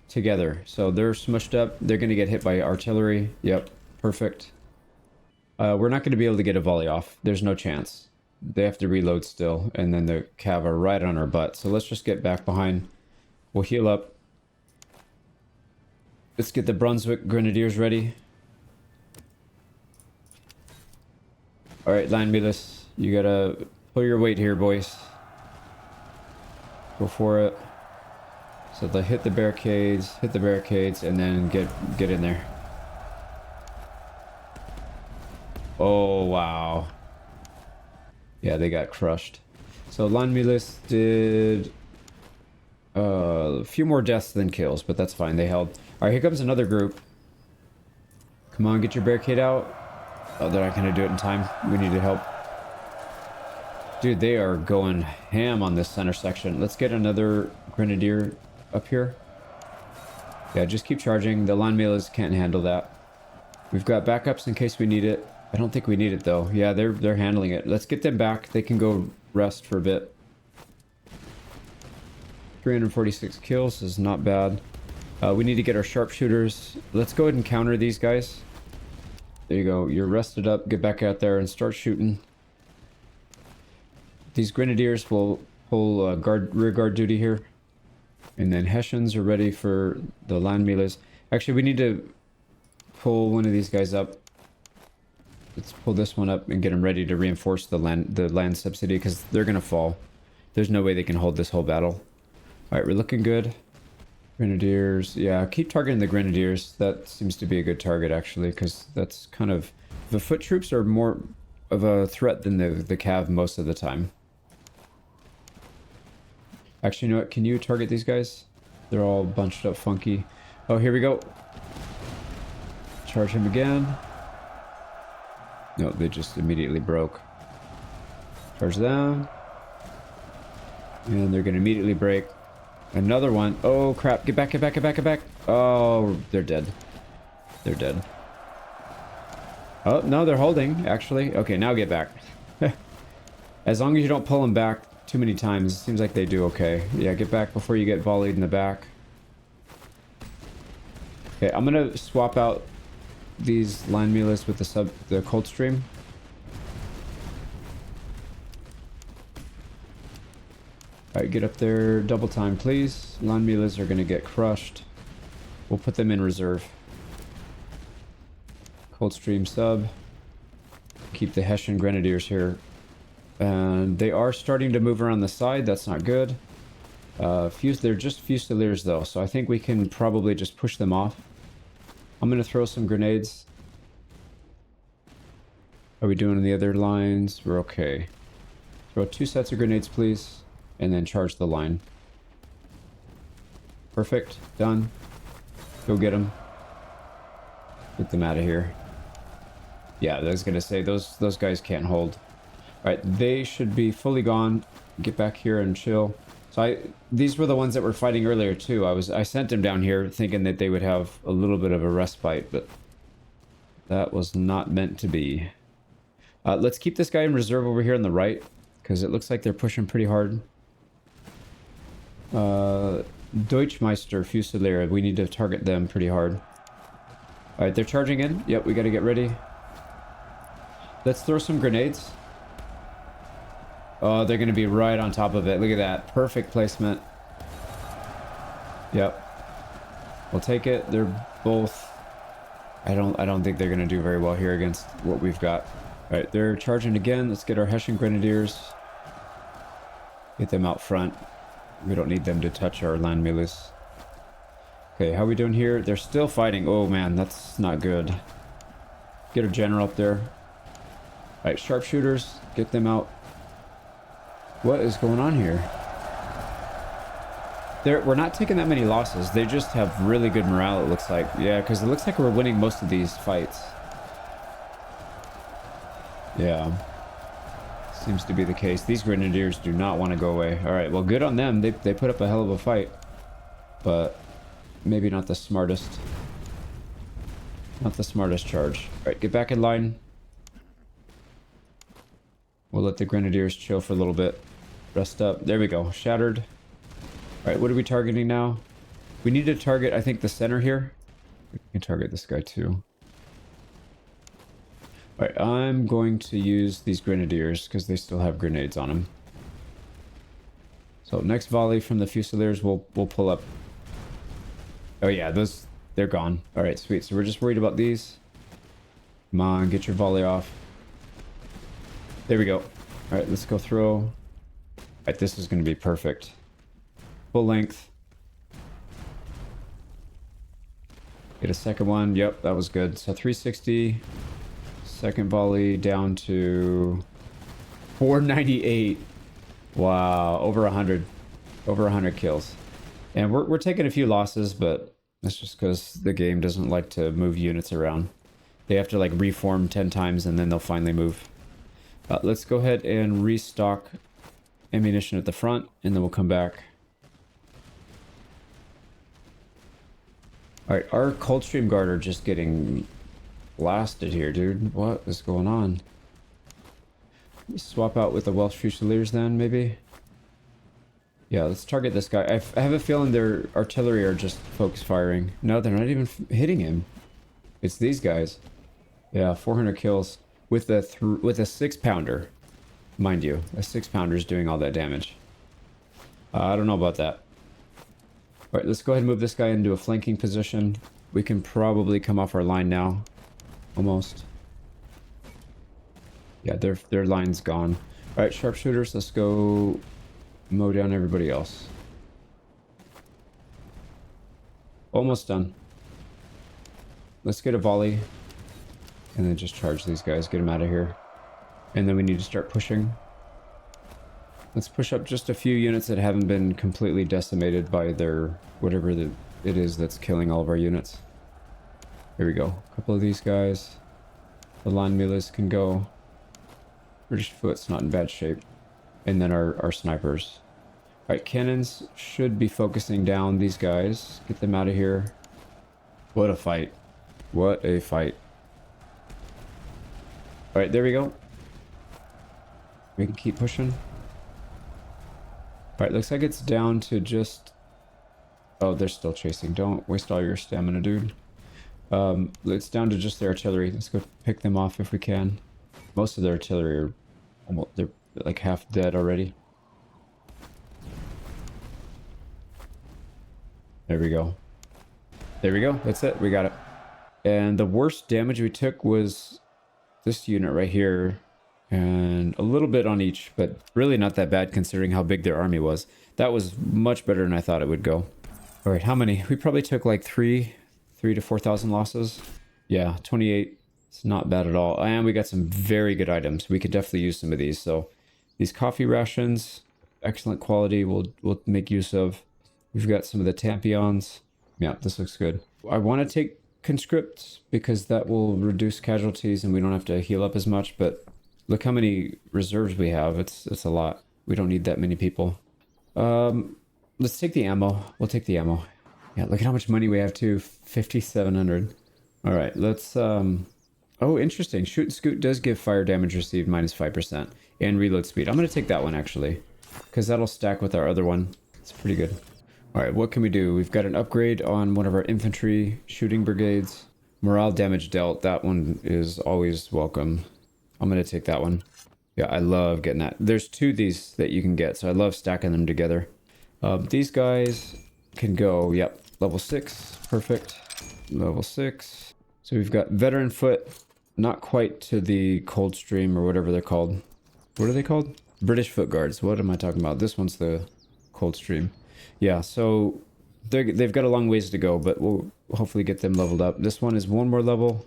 together. So they're smushed up. They're going to get hit by artillery. Yep, perfect. We're not going to be able to get a volley off. There's no chance. They have to reload still, and then the cav are right on our butt. So let's just get back behind. We'll heal up. Let's get the Brunswick Grenadiers ready. Alright, Line Milas, you gotta pull your weight here, boys. Go for it. So they'll hit the barricades, and then get in there. Oh, wow. Yeah, they got crushed. So Line Milas did a few more deaths than kills, but that's fine. They held. Alright, here comes another group. Come on, get your barricade out. Oh, they're not going to do it in time. We need to help. Dude, they are going ham on this center section. Let's get another grenadier up here. Yeah, just keep charging. The Line Milas can't handle that. We've got backups in case we need it. I don't think we need it, though. Yeah, they're handling it. Let's get them back. They can go rest for a bit. 346 kills is not bad. We need to get our sharpshooters. Let's go ahead and counter these guys. There you go. You're rested up. Get back out there and start shooting. These grenadiers will pull rear guard duty here. And then Hessians are ready for the Line Milas. Actually, we need to pull one of these guys up. Let's pull this one up and get them ready to reinforce the land subsidy, because they're going to fall. There's no way they can hold this whole battle. Alright, we're looking good. Grenadiers. Yeah, keep targeting the Grenadiers. That seems to be a good target, actually, because that's kind of... The foot troops are more of a threat than the cav most of the time. Actually, you know what? Can you target these guys? They're all bunched up funky. Oh, here we go. Charge him again. No, they just immediately broke. Charge them. And they're going to immediately break. Another one. Oh, crap. Get back, get back, get back, get back. Oh, they're dead. They're dead. Oh, no, they're holding, actually. Okay, now get back. As long as you don't pull them back too many times, it seems like they do okay. Yeah, get back before you get volleyed in the back. Okay, I'm going to swap out these Line Milas with the Coldstream. Alright, get up there. Double time, please. Land Milas are going to get crushed. We'll put them in reserve. Coldstream sub. Keep the Hessian Grenadiers here. And they are starting to move around the side. That's not good. They're just Fusiliers though, so I think we can probably just push them off. I'm going to throw some grenades. Are we doing the other lines? We're okay. Throw 2 sets of grenades, please. And then charge the line. Perfect. Done. Go get them. Get them out of here. Yeah, I was going to say, those guys can't hold. Alright, they should be fully gone. Get back here and chill. So these were the ones that were fighting earlier too. I sent them down here thinking that they would have a little bit of a respite, but that was not meant to be. Let's keep this guy in reserve over here on the right, because it looks like they're pushing pretty hard. Deutschmeister Fusilier, we need to target them pretty hard. Alright, they're charging in. Yep, we gotta get ready. Let's throw some grenades. Oh, they're gonna be right on top of it. Look at that. Perfect placement. Yep. We'll take it. They're both... I don't think they're gonna do very well here against what we've got. Alright, they're charging again. Let's get our Hessian Grenadiers. Get them out front. We don't need them to touch our land milies. Okay, how are we doing here? They're still fighting. Oh man, that's not good. Get our general up there. Alright, sharpshooters. Get them out. What is going on here? We're not taking that many losses. They just have really good morale, it looks like. Yeah, because it looks like we're winning most of these fights. Yeah. Seems to be the case. These Grenadiers do not want to go away. Alright, well, good on them. They put up a hell of a fight. But maybe not the smartest. Not the smartest charge. Alright, get back in line. We'll let the Grenadiers chill for a little bit. Rest up. There we go. Shattered. Alright, what are we targeting now? We need to target, I think, the center here. We can target this guy too. Alright, I'm going to use these Grenadiers because they still have grenades on them. So next volley from the Fusiliers, we'll pull up. Oh yeah, they're gone. Alright, sweet. So we're just worried about these. Come on, get your volley off. There we go. Alright, let's go throw. Alright, this is going to be perfect. Full length. Get a second one. Yep, that was good. So 360. Second volley down to 498. Wow, over 100. Over 100 kills. And we're taking a few losses, but that's just because the game doesn't like to move units around. They have to like reform 10 times and then they'll finally move. Let's go ahead and restock ammunition at the front, and then we'll come back. Alright, our Coldstream Guard are just getting blasted here, dude. What is going on? Swap out with the Welsh Fusiliers then, maybe? Yeah, let's target this guy. I have a feeling their artillery are just focus firing. No, they're not even hitting him. It's these guys. Yeah, 400 kills. With a 6-pounder, mind you. A 6-pounder is doing all that damage. I don't know about that. Alright, let's go ahead and move this guy into a flanking position. We can probably come off our line now. Almost. Yeah, their line's gone. Alright, sharpshooters, let's go mow down everybody else. Almost done. Let's get a volley. And then just charge these guys, get them out of here. And then we need to start pushing. Let's push up just a few units that haven't been completely decimated by their... whatever it is that's killing all of our units. Here we go. A couple of these guys. The line milies can go. British foot's not in bad shape. And then our snipers. Alright, cannons should be focusing down these guys. Get them out of here. What a fight. What a fight. Alright, there we go. We can keep pushing. Alright, looks like it's down to just... Oh, they're still chasing. Don't waste all your stamina, dude. It's down to just the artillery. Let's go pick them off if we can. Most of their artillery are almost... they're like half dead already. There we go. There we go. That's it. We got it. And the worst damage we took was this unit right here. And a little bit on each, but really not that bad considering how big their army was. That was much better than I thought it would go. All right, how many? We probably took like 3 to 4,000 losses. Yeah, 28. It's not bad at all. And we got some very good items. We could definitely use some of these. So these coffee rations, excellent quality, we'll make use of. We've got some of the tampions. Yeah, this looks good. I want to take conscripts because that will reduce casualties and we don't have to heal up as much, but look how many reserves we have. It's a lot. We don't need that many people. Let's take the ammo. We'll take the ammo. Yeah, look at how much money we have too. 5,700. All right, let's oh, interesting. Shoot and scoot does give fire damage received -5% and reload speed. I'm going to take that one actually because that'll stack with our other one. It's pretty good. All right, what can we do? We've got an upgrade on one of our infantry shooting brigades. Morale damage dealt. That one is always welcome. I'm going to take that one. Yeah, I love getting that. There's 2 of these that you can get, so I love stacking them together. These guys can go, yep, level 6. Perfect. Level 6. So we've got veteran foot, not quite to the Coldstream or whatever they're called. What are they called? British foot guards. What am I talking about? This one's the Coldstream. Yeah, so they've got a long ways to go, but we'll hopefully get them leveled up. This one is 1 more level.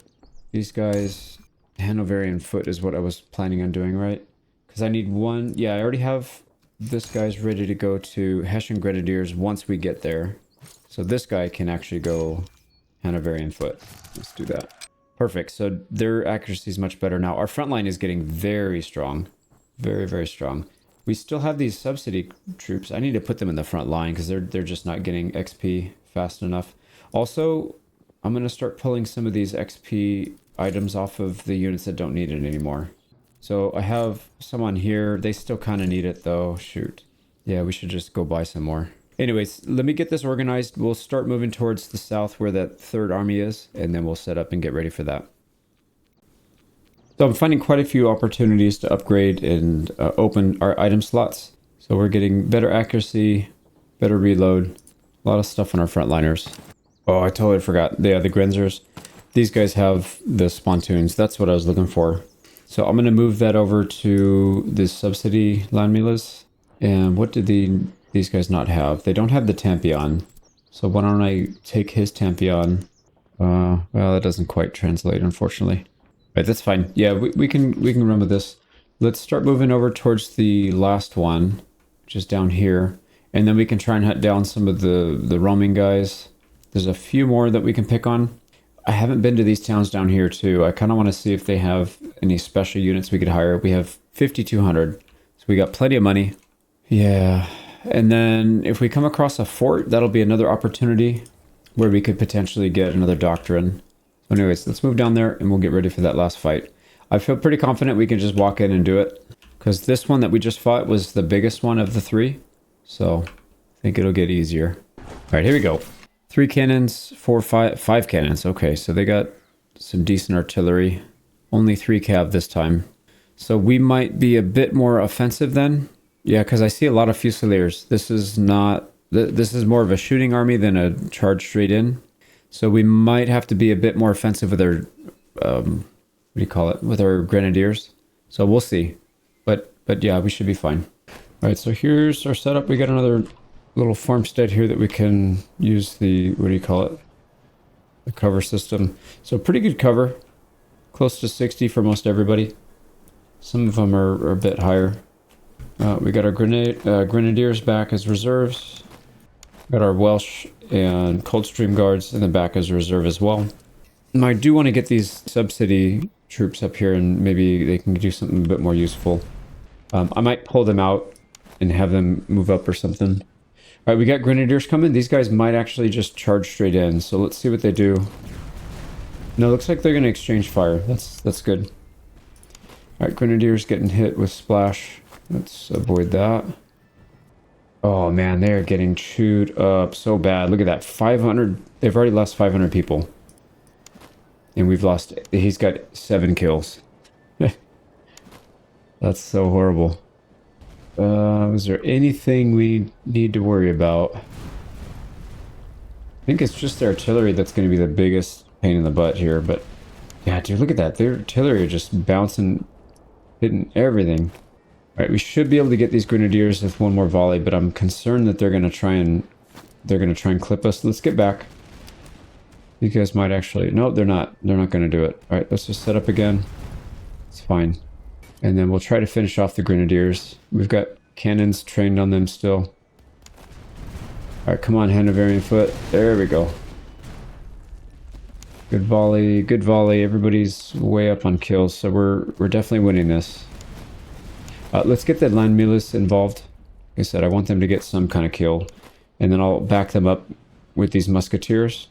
These guys... Hanoverian foot is what I was planning on doing, right? Because I need 1. Yeah, I already have this guy's ready to go to Hessian Grenadiers once we get there. So this guy can actually go Hanoverian foot. Let's do that. Perfect. So their accuracy is much better now. Our front line is getting very strong. Very, very strong. We still have these subsidy troops. I need to put them in the front line because they're just not getting XP fast enough. Also, I'm going to start pulling some of these XP items off of the units that don't need it anymore. So I have some on here. They still kind of need it though. Shoot. Yeah, we should just go buy some more. Anyways, let me get this organized. We'll start moving towards the south where that 3rd army is, and then we'll set up and get ready for that. So I'm finding quite a few opportunities to upgrade and open our item slots. So we're getting better accuracy, better reload, a lot of stuff on our frontliners. Oh, I totally forgot. Yeah, the Grenzers. These guys have the spontoons. That's what I was looking for. So I'm going to move that over to the subsidy landmillas. And what did these guys not have? They don't have the Tampion. So why don't I take his Tampion? Well, that doesn't quite translate, unfortunately. Right, that's fine. Yeah, we can run with this. Let's start moving over towards the last one, which is down here. And then we can try and hunt down some of the roaming guys. There's a few more that we can pick on. I haven't been to these towns down here too. I kind of want to see if they have any special units we could hire. We have 5,200, so we got plenty of money. Yeah, and then if we come across a fort, that'll be another opportunity where we could potentially get another doctrine. So anyways, let's move down there and we'll get ready for that last fight. I feel pretty confident we can just walk in and do it because this one that we just fought was the biggest one of the 3. So I think it'll get easier. All right, here we go. 3 cannons, 5 cannons. Okay, so they got some decent artillery. Only 3 cav this time. So we might be a bit more offensive then. Yeah, because I see a lot of Fusiliers. This is not... This is more of a shooting army than a charge straight in. So we might have to be a bit more offensive with our... what do you call it? With our Grenadiers. So we'll see. But yeah, we should be fine. All right, so here's our setup. We got another... little farmstead here that we can use the, what do you call it? The cover system. So pretty good cover. Close to 60 for most everybody. Some of them are a bit higher. We got our Grenadiers back as reserves. Got our Welsh and Coldstream Guards in the back as a reserve as well. And I do want to get these subsidy troops up here and maybe they can do something a bit more useful. I might pull them out and have them move up or something. All right, we got Grenadiers coming. These guys might actually just charge straight in. So let's see what they do. No, it looks like they're going to exchange fire. That's good. All right, Grenadiers getting hit with splash. Let's avoid that. Oh man, they're getting chewed up so bad. Look at that, 500. They've already lost 500 people. And we've lost, he's got 7 kills. That's so horrible. Is there anything we need to worry about? I think it's just their artillery that's going to be the biggest pain in the butt here, but yeah, dude, look at that. Their artillery are just bouncing, hitting everything. All right, we should be able to get these grenadiers with one more volley, but I'm concerned that they're going to try and clip us. Let's get back. You guys might actually... No, they're not. They're not going to do it. All right, let's just set up again. It's fine. And then we'll try to finish off the grenadiers. We've got cannons trained on them still. All right, come on, Hanoverian foot. There we go. Good volley, good volley. Everybody's way up on kills, so we're definitely winning this. Let's get the land militia involved. Like I said, I want them to get some kind of kill. And then I'll back them up with these musketeers.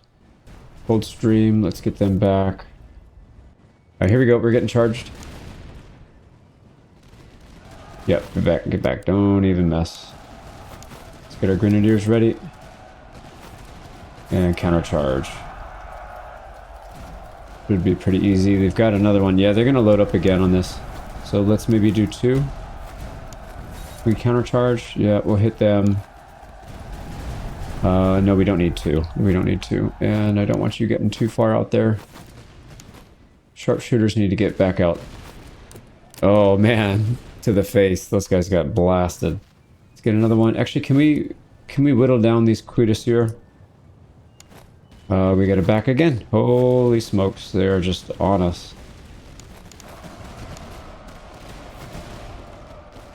Coldstream, let's get them back. Alright, here we go. We're getting charged. Yep, get back, get back. Don't even mess. Let's get our grenadiers ready. And countercharge. Should be pretty easy. They've got another one. Yeah, they're going to load up again on this. So let's maybe do 2. We countercharge. Yeah, we'll hit them. No, we don't need 2. We don't need 2. And I don't want you getting too far out there. Sharpshooters need to get back out. Oh, man. To the face. Those guys got blasted. Let's get another one. Actually, can we whittle down these cuirassiers? We gotta back again. Holy smokes, they are just on us.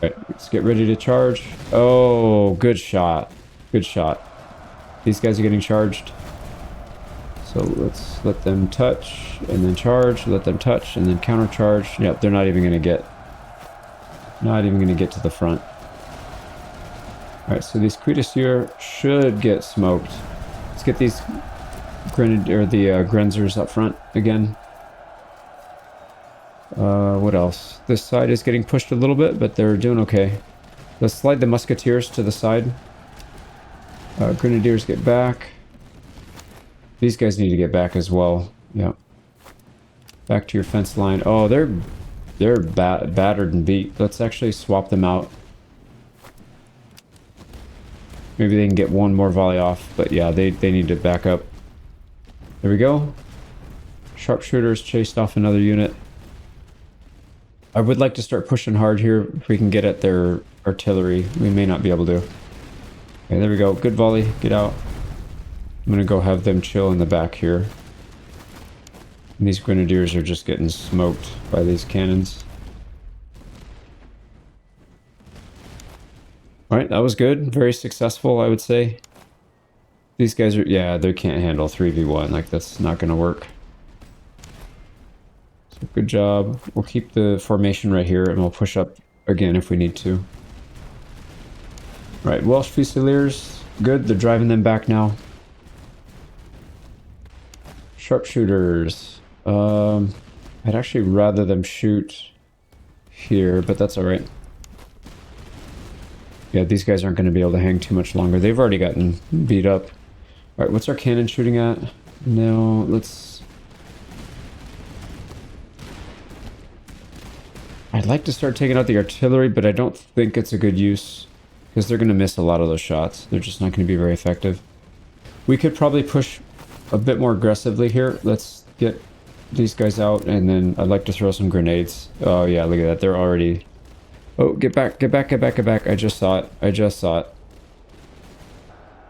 Alright, let's get ready to charge. Oh, good shot. Good shot. These guys are getting charged. So let's let them touch, and then charge, let them touch, and then counter charge. Yep, they're not even gonna get... Not even gonna get to the front. Alright, so these cuirassiers should get smoked. Let's get these... Grenzers up front again. What else? This side is getting pushed a little bit, but they're doing okay. Let's slide the musketeers to the side. Grenadiers get back. These guys need to get back as well. Yep. Back to your fence line. Oh, they're battered and beat. Let's actually swap them out. Maybe they can get one more volley off, but yeah, they need to back up. There we go. Sharpshooters chased off another unit. I would like to start pushing hard here if we can get at their artillery. We may not be able to. Okay, there we go. Good volley. Get out. I'm going to go have them chill in the back here. And these grenadiers are just getting smoked by these cannons. Alright, that was good. Very successful, I would say. These guys are, yeah, they can't handle 3v1. Like, that's not going to work. So, good job. We'll keep the formation right here, and we'll push up again if we need to. Right, Welsh Fusiliers. Good, they're driving them back now. Sharpshooters. I'd actually rather them shoot here, but that's alright. Yeah, these guys aren't going to be able to hang too much longer. They've already gotten beat up. Alright, what's our cannon shooting at? No, let's... I'd like to start taking out the artillery, but I don't think it's a good use. Because they're going to miss a lot of those shots. They're just not going to be very effective. We could probably push a bit more aggressively here. Let's get these guys out, and then I'd like to throw some grenades. Oh yeah, look at that. They're already... Oh, get back, get back, get back, get back. I just saw it. I just saw it.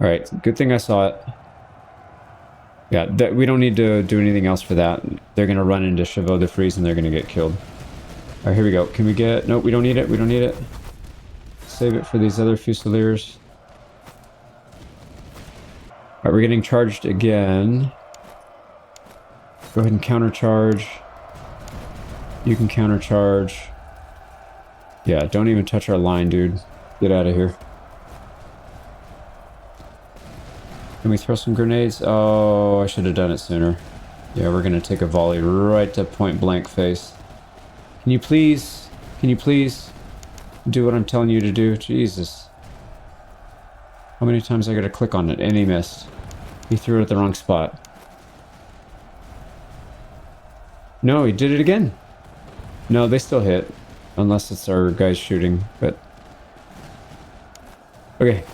Alright, good thing I saw it. Yeah, we don't need to do anything else for that. They're going to run into Chevaux de Frise and they're going to get killed. Alright, here we go. Can we get... Nope, we don't need it. We don't need it. Save it for these other Fusiliers. Alright, we're getting charged again. Go ahead and countercharge. You can countercharge. Yeah, don't even touch our line, dude. Get out of here. Can we throw some grenades? Oh, I should have done it sooner. Yeah, we're gonna take a volley right to point blank face. Can you please do what I'm telling you to do? Jesus. How many times I gotta click on it? And he missed. He threw it at the wrong spot. No, he did it again. No, they still hit. Unless it's our guys shooting, but... Okay,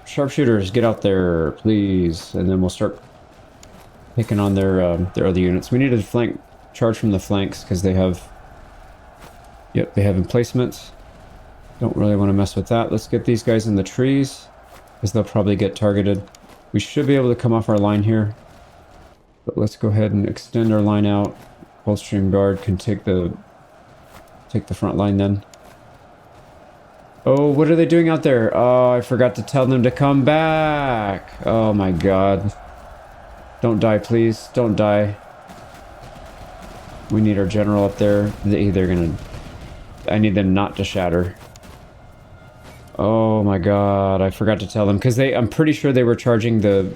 Sharpshooters, get out there, please. And then we'll start picking on their other units. We need to flank charge from the flanks because they have... Yep, they have emplacements. Don't really want to mess with that. Let's get these guys in the trees because they'll probably get targeted. We should be able to come off our line here. But let's go ahead and extend our line out. Coldstream Guard can take the front line then. Oh, what are they doing out there? Oh, I forgot to tell them to come back. Oh my god. Don't die, please. Don't die. We need our general up there. They're gonna... I need them not to shatter. Oh my god, I forgot to tell them. Because I'm pretty sure they were charging the...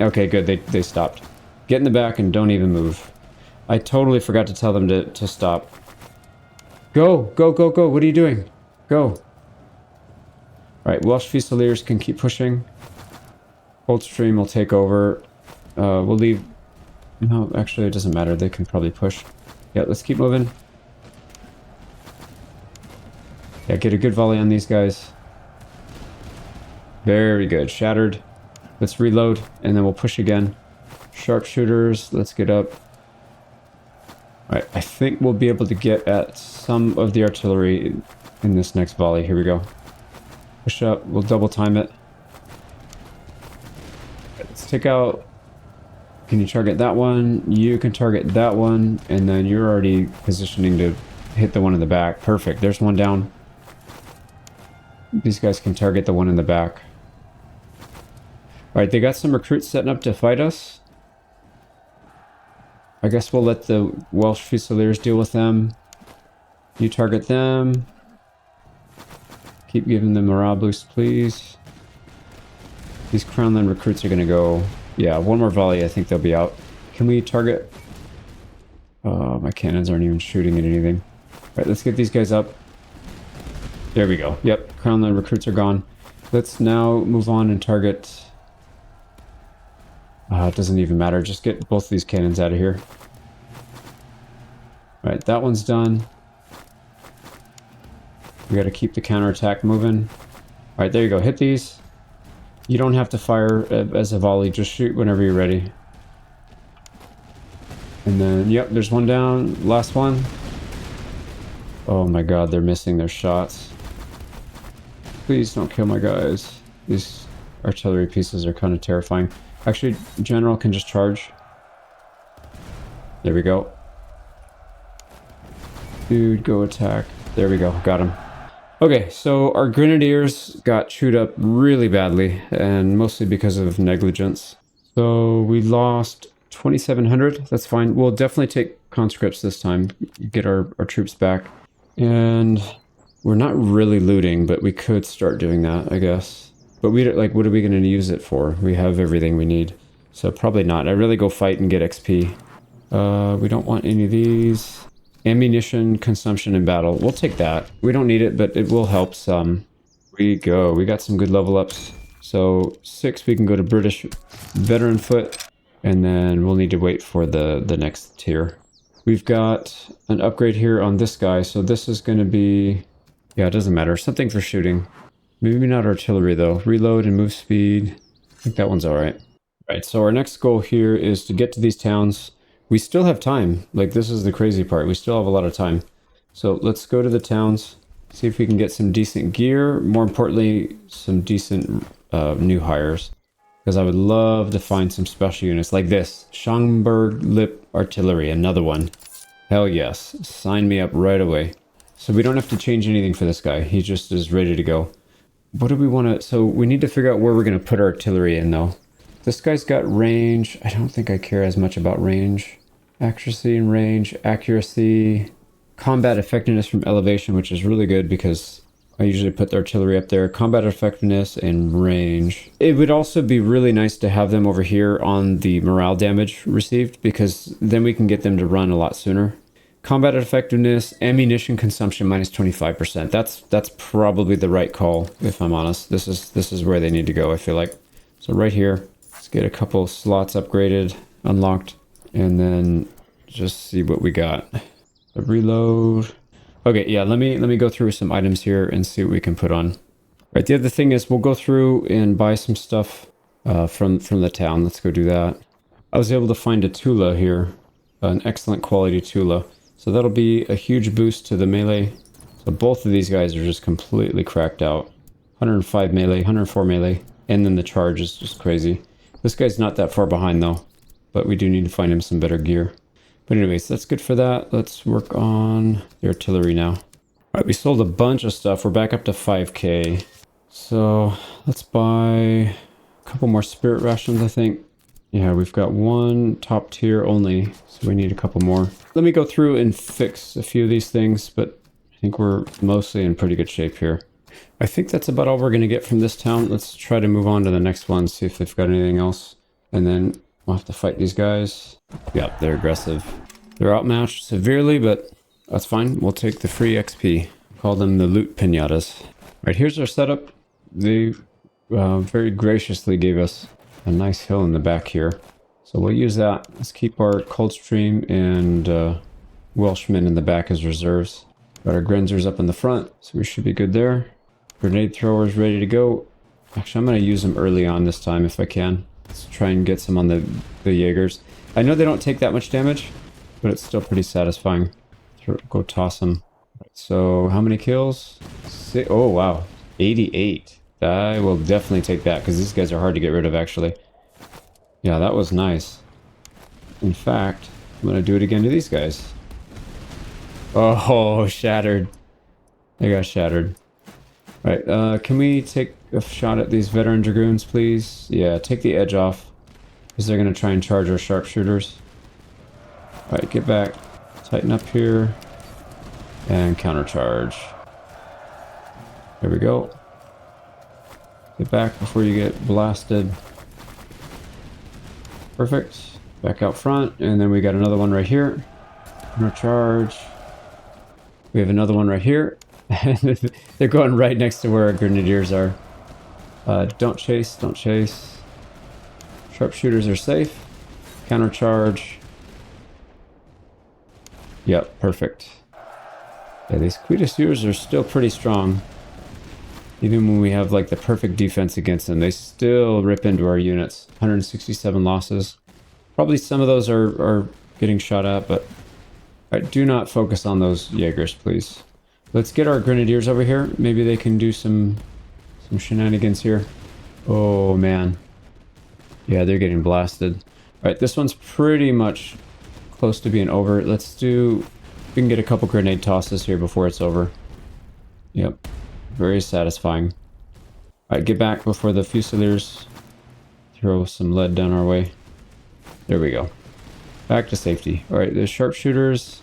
Okay, good. They stopped. Get in the back and don't even move. I totally forgot to tell them to stop. Go! Go, go, go! What are you doing? Go! Alright, Welsh Fusiliers can keep pushing. Coldstream will take over. We'll leave... No, actually it doesn't matter. They can probably push. Yeah, let's keep moving. Yeah, get a good volley on these guys. Very good. Shattered. Let's reload, and then we'll push again. Sharpshooters, let's get up. Alright, I think we'll be able to get at some of the artillery in this next volley. Here we go. Push up, we'll double time it. Let's take out... Can you target that one? You can target that one, and then you're already positioning to hit the one in the back. Perfect, there's one down. These guys can target the one in the back. Alright, they got some recruits setting up to fight us. I guess we'll let the Welsh Fusiliers deal with them. You target them. Keep giving them morale boost, please. These Crownland recruits are going to go... Yeah, one more volley, I think they'll be out. Can we target... Oh, my cannons aren't even shooting at anything. Alright, let's get these guys up. There we go. Yep, Crownland recruits are gone. Let's now move on and target... it doesn't even matter. Just get both of these cannons out of here. Alright, that one's done. We gotta keep the counterattack moving. Alright, there you go. Hit these. You don't have to fire as a volley. Just shoot whenever you're ready. And then, yep, there's one down. Last one. Oh my god, they're missing their shots. Please don't kill my guys. These artillery pieces are kind of terrifying. Actually, General can just charge. There we go. Dude, go attack. There we go, got him. Okay, so our Grenadiers got chewed up really badly, and mostly because of negligence. So we lost 2,700, that's fine. We'll definitely take conscripts this time, get our troops back. And we're not really looting, but we could start doing that, I guess. But we like, what are we going to use it for? We have everything we need. So probably not. I'd really go fight and get XP. We don't want any of these. Ammunition consumption in battle. We'll take that. We don't need it, but it will help some. We go. We got some good level ups. So 6, we can go to British Veteran Foot. And then we'll need to wait for the next tier. We've got an upgrade here on this guy. So this is going to be... Yeah, it doesn't matter. Something for shooting. Maybe not artillery though. Reload and move speed. I think that one's alright. Alright, so our next goal here is to get to these towns. We still have time. Like, this is the crazy part. We still have a lot of time. So let's go to the towns. See if we can get some decent gear. More importantly, some decent new hires. Because I would love to find some special units like this. Schomburg Lip Artillery. Another one. Hell yes. Sign me up right away. So we don't have to change anything for this guy. He just is ready to go. What do we want to... So we need to figure out where we're going to put our artillery in, though. This guy's got range. I don't think I care as much about range. Accuracy and range. Accuracy. Combat effectiveness from elevation, which is really good because I usually put the artillery up there. Combat effectiveness and range. It would also be really nice to have them over here on the morale damage received because then we can get them to run a lot sooner. Combat effectiveness, ammunition consumption minus 25%. That's probably the right call, if I'm honest. This is where they need to go, I feel like. So right here, let's get a couple slots upgraded, unlocked, and then just see what we got. A reload. Okay, yeah, let me go through some items here and see what we can put on. Right, the other thing is we'll go through and buy some stuff from the town. Let's go do that. I was able to find a Tula here, an excellent quality Tula. So that'll be a huge boost to the melee. So both of these guys are just completely cracked out. 105 melee, 104 melee, and then the charge is just crazy. This guy's not that far behind though, but we do need to find him some better gear. But anyways, that's good for that. Let's work on the artillery now. All right, we sold a bunch of stuff. We're back up to 5k. So let's buy a couple more spirit rations, I think. Yeah, we've got one top tier only, so we need a couple more. Let me go through and fix a few of these things, but I think we're mostly in pretty good shape here. I think that's about all we're going to get from this town. Let's try to move on to the next one, see if they've got anything else. And then we'll have to fight these guys. Yep, they're aggressive. They're outmatched severely, but that's fine. We'll take the free XP. Call them the loot pinatas. All right, here's our setup. They very graciously gave us a nice hill in the back here. So we'll use that. Let's keep our Coldstream and Welshman in the back as reserves. Got our Grenzers up in the front, so we should be good there. Grenade throwers ready to go. Actually, I'm going to use them early on this time if I can. Let's try and get some on the Jaegers. I know they don't take that much damage, but it's still pretty satisfying. Go toss them. So how many kills? Oh, wow. 88. I will definitely take that because these guys are hard to get rid of, actually. Yeah, that was nice. In fact, I'm going to do it again to these guys. Oh, shattered. They got shattered. All right, can we take a shot at these veteran dragoons, please? Yeah, take the edge off because they're going to try and charge our sharpshooters. All right, get back. Tighten up here. And countercharge. There we go. Get back before you get blasted. Perfect. Back out front, and then we got another one right here. Countercharge. We have another one right here. They're going right next to where our grenadiers are. Don't chase, don't chase. Sharpshooters are safe. Countercharge. Yep, perfect. Yeah, these cuirassiers are still pretty strong. Even when we have like the perfect defense against them, they still rip into our units. 167 losses. Probably some of those are getting shot at, but do not focus on those Jaegers, please. Let's get our grenadiers over here. Maybe they can do some shenanigans here. Oh man. Yeah, they're getting blasted. All right, this one's pretty much close to being over. Let's do... We can get a couple grenade tosses here before it's over. Yep. Very satisfying. Alright, get back before the Fusiliers throw some lead down our way. There we go. Back to safety. Alright, the sharpshooters.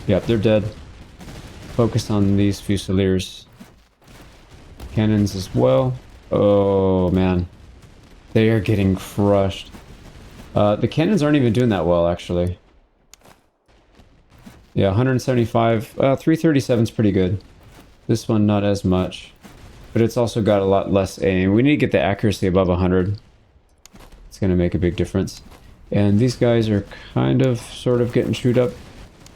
Yep, they're dead. Focus on these Fusiliers. Cannons as well. Oh, man. They are getting crushed. The cannons aren't even doing that well, actually. Yeah, 175. 337 is pretty good. This one, not as much. But it's also got a lot less aim. We need to get the accuracy above 100. It's going to make a big difference. And these guys are kind of, sort of getting chewed up.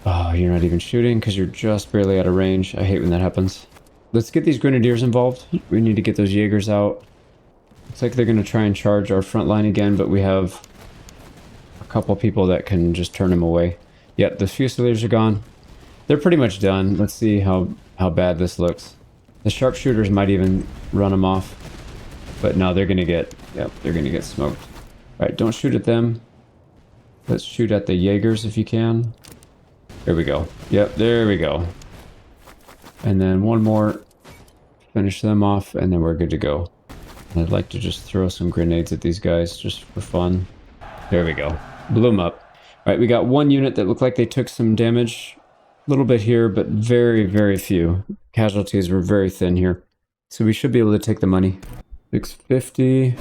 Oh, you're not even shooting because you're just barely out of range. I hate when that happens. Let's get these grenadiers involved. We need to get those Jaegers out. Looks like they're going to try and charge our front line again, but we have a couple people that can just turn them away. Yep, the Fusiliers are gone. They're pretty much done. Let's see how bad this looks. The sharpshooters might even run them off. But no, they're going to get... Yep, they're going to get smoked. Alright, don't shoot at them. Let's shoot at the Jaegers if you can. There we go. Yep, there we go. And then one more. Finish them off, and then we're good to go. And I'd like to just throw some grenades at these guys just for fun. There we go. Blew them up. Alright, we got one unit that looked like they took some damage. A little bit here, but very, very few. Casualties were very thin here. So we should be able to take the money. 650.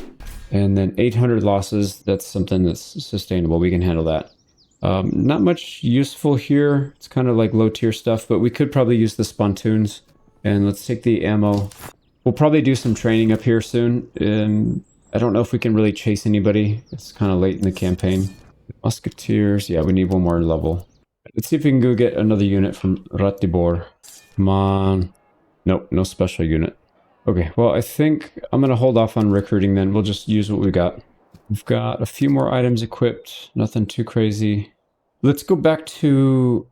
And then 800 losses. That's something that's sustainable. We can handle that. Not much useful here. It's kind of like low tier stuff, but we could probably use the spontoons. And let's take the ammo. We'll probably do some training up here soon. And I don't know if we can really chase anybody. It's kind of late in the campaign. Musketeers. Yeah, we need one more level. Let's see if we can go get another unit from Ratibor. Come on. Nope, no special unit. Okay, well, I think I'm going to hold off on recruiting then. We'll just use what we got. We've got a few more items equipped, nothing too crazy. Let's go back to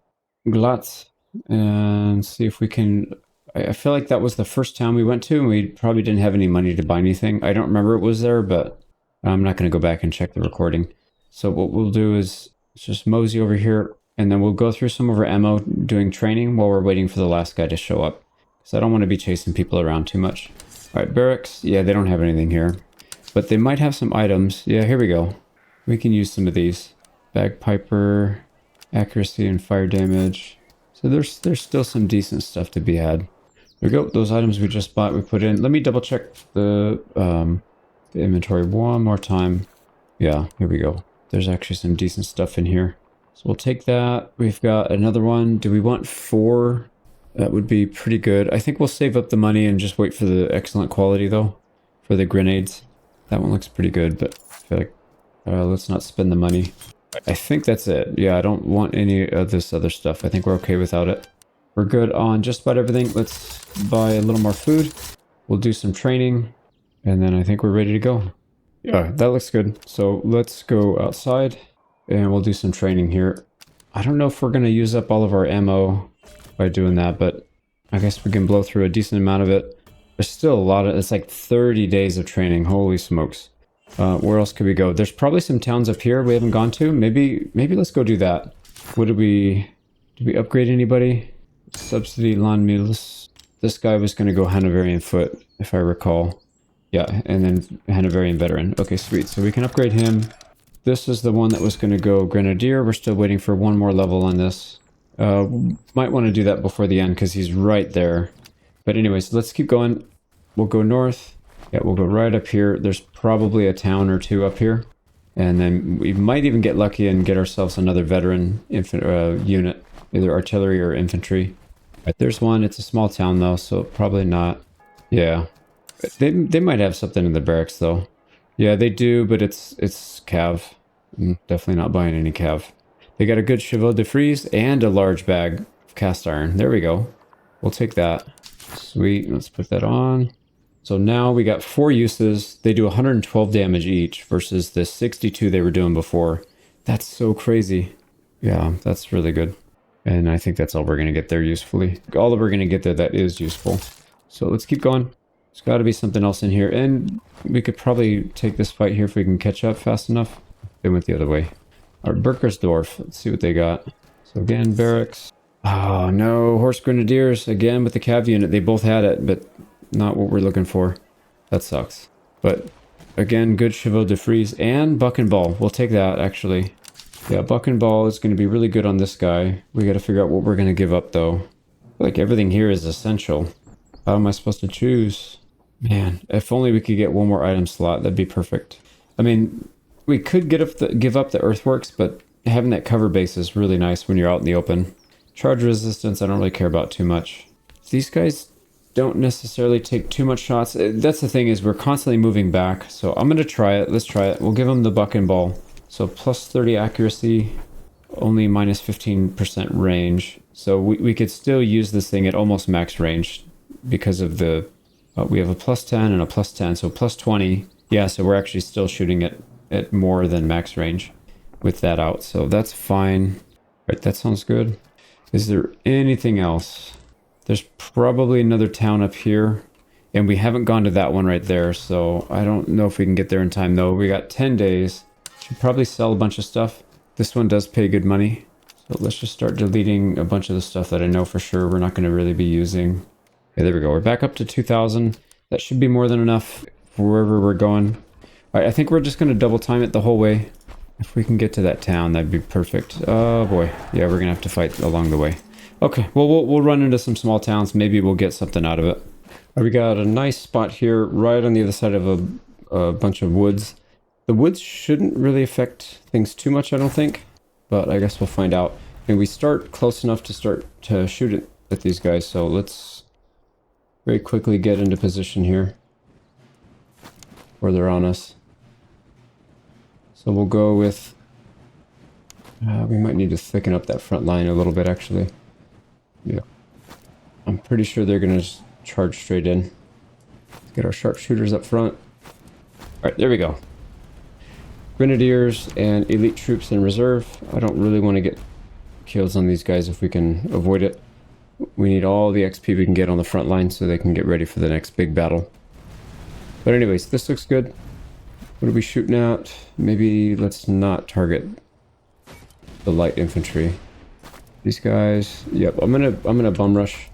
Glatz and see if we can... I feel like that was the first town we went to, and we probably didn't have any money to buy anything. I don't remember it was there, but I'm not going to go back and check the recording. So what we'll do is just mosey over here, and then we'll go through some of our ammo doing training while we're waiting for the last guy to show up. Because I don't want to be chasing people around too much. All right, barracks. Yeah, they don't have anything here. But they might have some items. Yeah, here we go. We can use some of these. Bagpiper, accuracy and fire damage. So there's still some decent stuff to be had. There we go. Those items we just bought, we put in. Let me double check the inventory one more time. Yeah, here we go. There's actually some decent stuff in here. So we'll take that. We've got another one. Do we want 4? That would be pretty good. I think we'll save up the money and just wait for the excellent quality though. For the grenades. That one looks pretty good, but I feel like let's not spend the money. I think that's it. Yeah, I don't want any of this other stuff. I think we're okay without it. We're good on just about everything. Let's buy a little more food. We'll do some training. And then I think we're ready to go. Yeah, that looks good. So let's go outside and we'll do some training here. I don't know if we're going to use up all of our ammo by doing that, but I guess we can blow through a decent amount of it. There's still a lot of... It's like 30 days of training. Holy smokes. Where else could we go? There's probably some towns up here we haven't gone to. Maybe let's go do that. What did we upgrade anybody? Subsidy lawn mules. This guy was going to go Hanoverian foot, if I recall. Yeah, and then Hanoverian veteran. Okay, sweet. So we can upgrade him. This is the one that was going to go grenadier. We're still waiting for one more level on this. Might want to do that before the end because he's right there. But anyways, let's keep going. We'll go north. Yeah, we'll go right up here. There's probably a town or two up here. And then we might even get lucky and get ourselves another veteran unit. Either artillery or infantry. Right, there's one. It's a small town though, so probably not. Yeah. They might have something in the barracks though. Yeah, they do, but it's cav. I'm definitely not buying any cav. They got a good chevaux de frise and a large bag of cast iron. There we go. We'll take that. Sweet. Let's put that on. So now we got 4 uses. They do 112 damage each versus the 62 they were doing before. That's so crazy. Yeah, that's really good. And I think that's all we're going to get there usefully. All that we're going to get there that is useful. So let's keep going. There's got to be something else in here. And we could probably take this fight here if we can catch up fast enough. They went the other way. Our Burkersdorf. Let's see what they got. So again, barracks. Oh no, horse grenadiers. Again with the cav unit. They both had it, but not what we're looking for. That sucks. But again, good chevaux de frise and buck and ball. We'll take that actually. Yeah, buck and ball is going to be really good on this guy. We got to figure out what we're going to give up though. Like everything here is essential. How am I supposed to choose? Man, if only we could get one more item slot, that'd be perfect. I mean, we could give up the earthworks, but having that cover base is really nice when you're out in the open. Charge resistance, I don't really care about too much. These guys don't necessarily take too much shots. That's the thing, is we're constantly moving back. So I'm going to try it. Let's try it. We'll give them the buck and ball. So plus 30 accuracy, only minus 15% range. So we could still use this thing at almost max range because of the... we have a plus 10 and a plus 10, so plus 20. Yeah, so we're actually still shooting at more than max range with that out. So that's fine. Right, that sounds good. Is there anything else? There's probably another town up here. And we haven't gone to that one right there. So I don't know if we can get there in time though. We got 10 days. Should probably sell a bunch of stuff. This one does pay good money. So let's just start deleting a bunch of the stuff that I know for sure we're not going to really be using. Okay, there we go. We're back up to 2,000. That should be more than enough for wherever we're going. All right, I think we're just going to double time it the whole way. If we can get to that town, that'd be perfect. Oh boy. Yeah, we're going to have to fight along the way. Okay, well, we'll run into some small towns. Maybe we'll get something out of it. Right, we got a nice spot here right on the other side of a bunch of woods. The woods shouldn't really affect things too much, I don't think. But I guess we'll find out. And we start close enough to start to shoot at these guys. So let's very quickly get into position here. Where they're on us. So we'll go with... we might need to thicken up that front line a little bit, actually. Yeah. I'm pretty sure they're going to charge straight in. Get our sharpshooters up front. Alright, there we go. Grenadiers and elite troops in reserve. I don't really want to get kills on these guys if we can avoid it. We need all the XP we can get on the front line so they can get ready for the next big battle. But anyways, this looks good. What are we shooting at? Maybe let's not target the light infantry. These guys, yep, I'm gonna bum rush.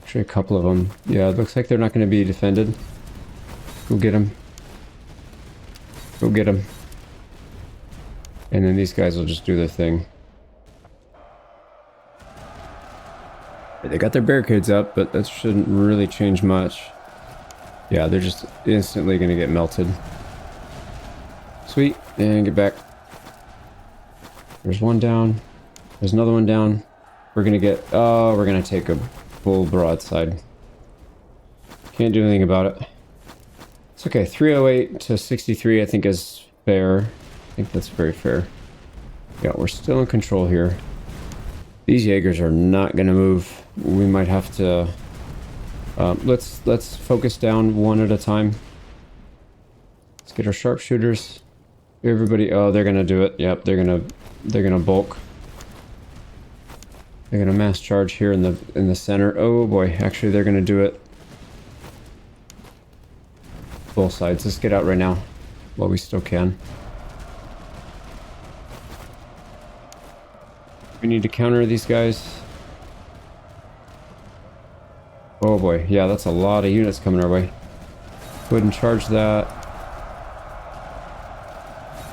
Actually, a couple of them. Yeah, it looks like they're not going to be defended. Go get them. Go get them. And then these guys will just do their thing. They got their barricades up, but that shouldn't really change much. Yeah, they're just instantly going to get melted. Sweet, and get back. There's one down. There's another one down. We're going to get... Oh, we're going to take a full broadside. Can't do anything about it. It's okay. 308 to 63 I think is fair. I think that's very fair. Yeah, we're still in control here. These Jaegers are not going to move. We might have to... let's focus down one at a time. Let's get our sharpshooters. Everybody... Oh, they're going to do it. Yep, they're going to bulk. They're gonna mass charge here in the center. Oh boy, actually they're gonna do it. Both sides. Let's get out right now while we still can. We need to counter these guys. Oh boy, yeah, that's a lot of units coming our way. Go ahead and charge that.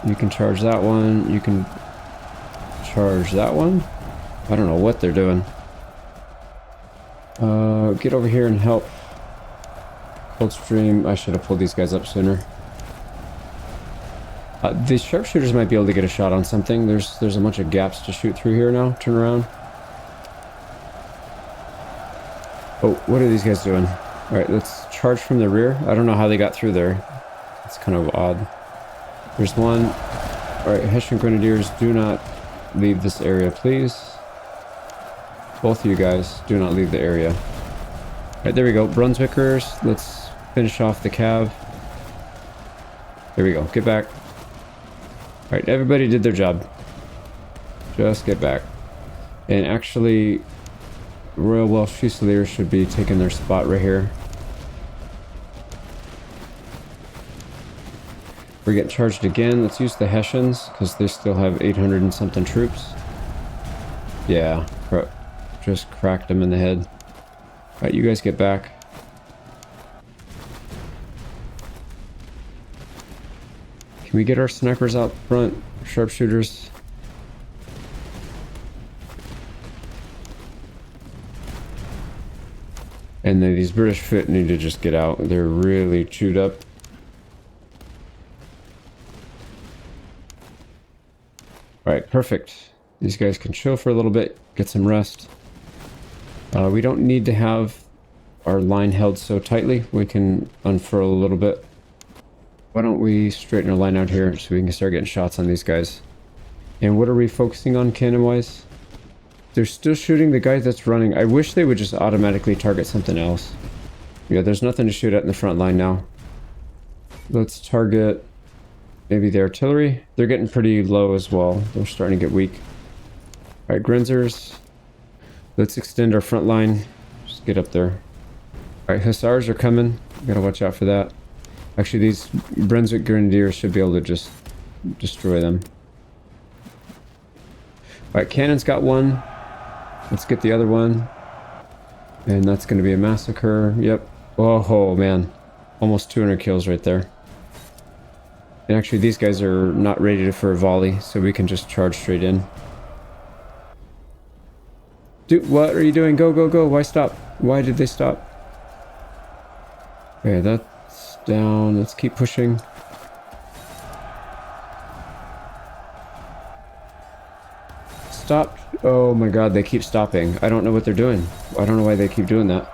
You can charge that one. You can charge that one. I don't know what they're doing. Get over here and help. Coldstream. I should have pulled these guys up sooner. These sharpshooters might be able to get a shot on something. There's a bunch of gaps to shoot through here now. Turn around. Oh, what are these guys doing? Alright, let's charge from the rear. I don't know how they got through there. It's kind of odd. There's one. Alright, Hessian Grenadiers, do not leave this area, please. Both of you guys, do not leave the area. Alright, there we go. Brunswickers, let's finish off the cav. There we go. Get back. Alright, everybody did their job. Just get back. And actually, Royal Welsh Fusiliers should be taking their spot right here. We're getting charged again. Let's use the Hessians, because they still have 800 and something troops. Yeah, just cracked them in the head. Alright, you guys get back. Can we get our snipers out front? Sharpshooters. And then these British foot need to just get out. They're really chewed up. Alright, perfect. These guys can chill for a little bit, get some rest. We don't need to have our line held so tightly. We can unfurl a little bit. Why don't we straighten our line out here so we can start getting shots on these guys. And what are we focusing on cannon-wise? They're still shooting the guy that's running. I wish they would just automatically target something else. Yeah, there's nothing to shoot at in the front line now. Let's target maybe the artillery. They're getting pretty low as well. They're starting to get weak. Alright, Grenzers. Let's extend our front line. Just get up there. Alright, Hussars are coming. Gotta watch out for that. Actually, these Brunswick Grenadiers should be able to just destroy them. Alright, cannon's got one. Let's get the other one. And that's going to be a massacre. Yep. Oh, man. Almost 200 kills right there. And actually, these guys are not ready for a volley, so we can just charge straight in. Dude, what are you doing? Go, go, go. Why stop? Why did they stop? Okay, that's down. Let's keep pushing. Stop. Oh my god, they keep stopping. I don't know what they're doing. I don't know why they keep doing that.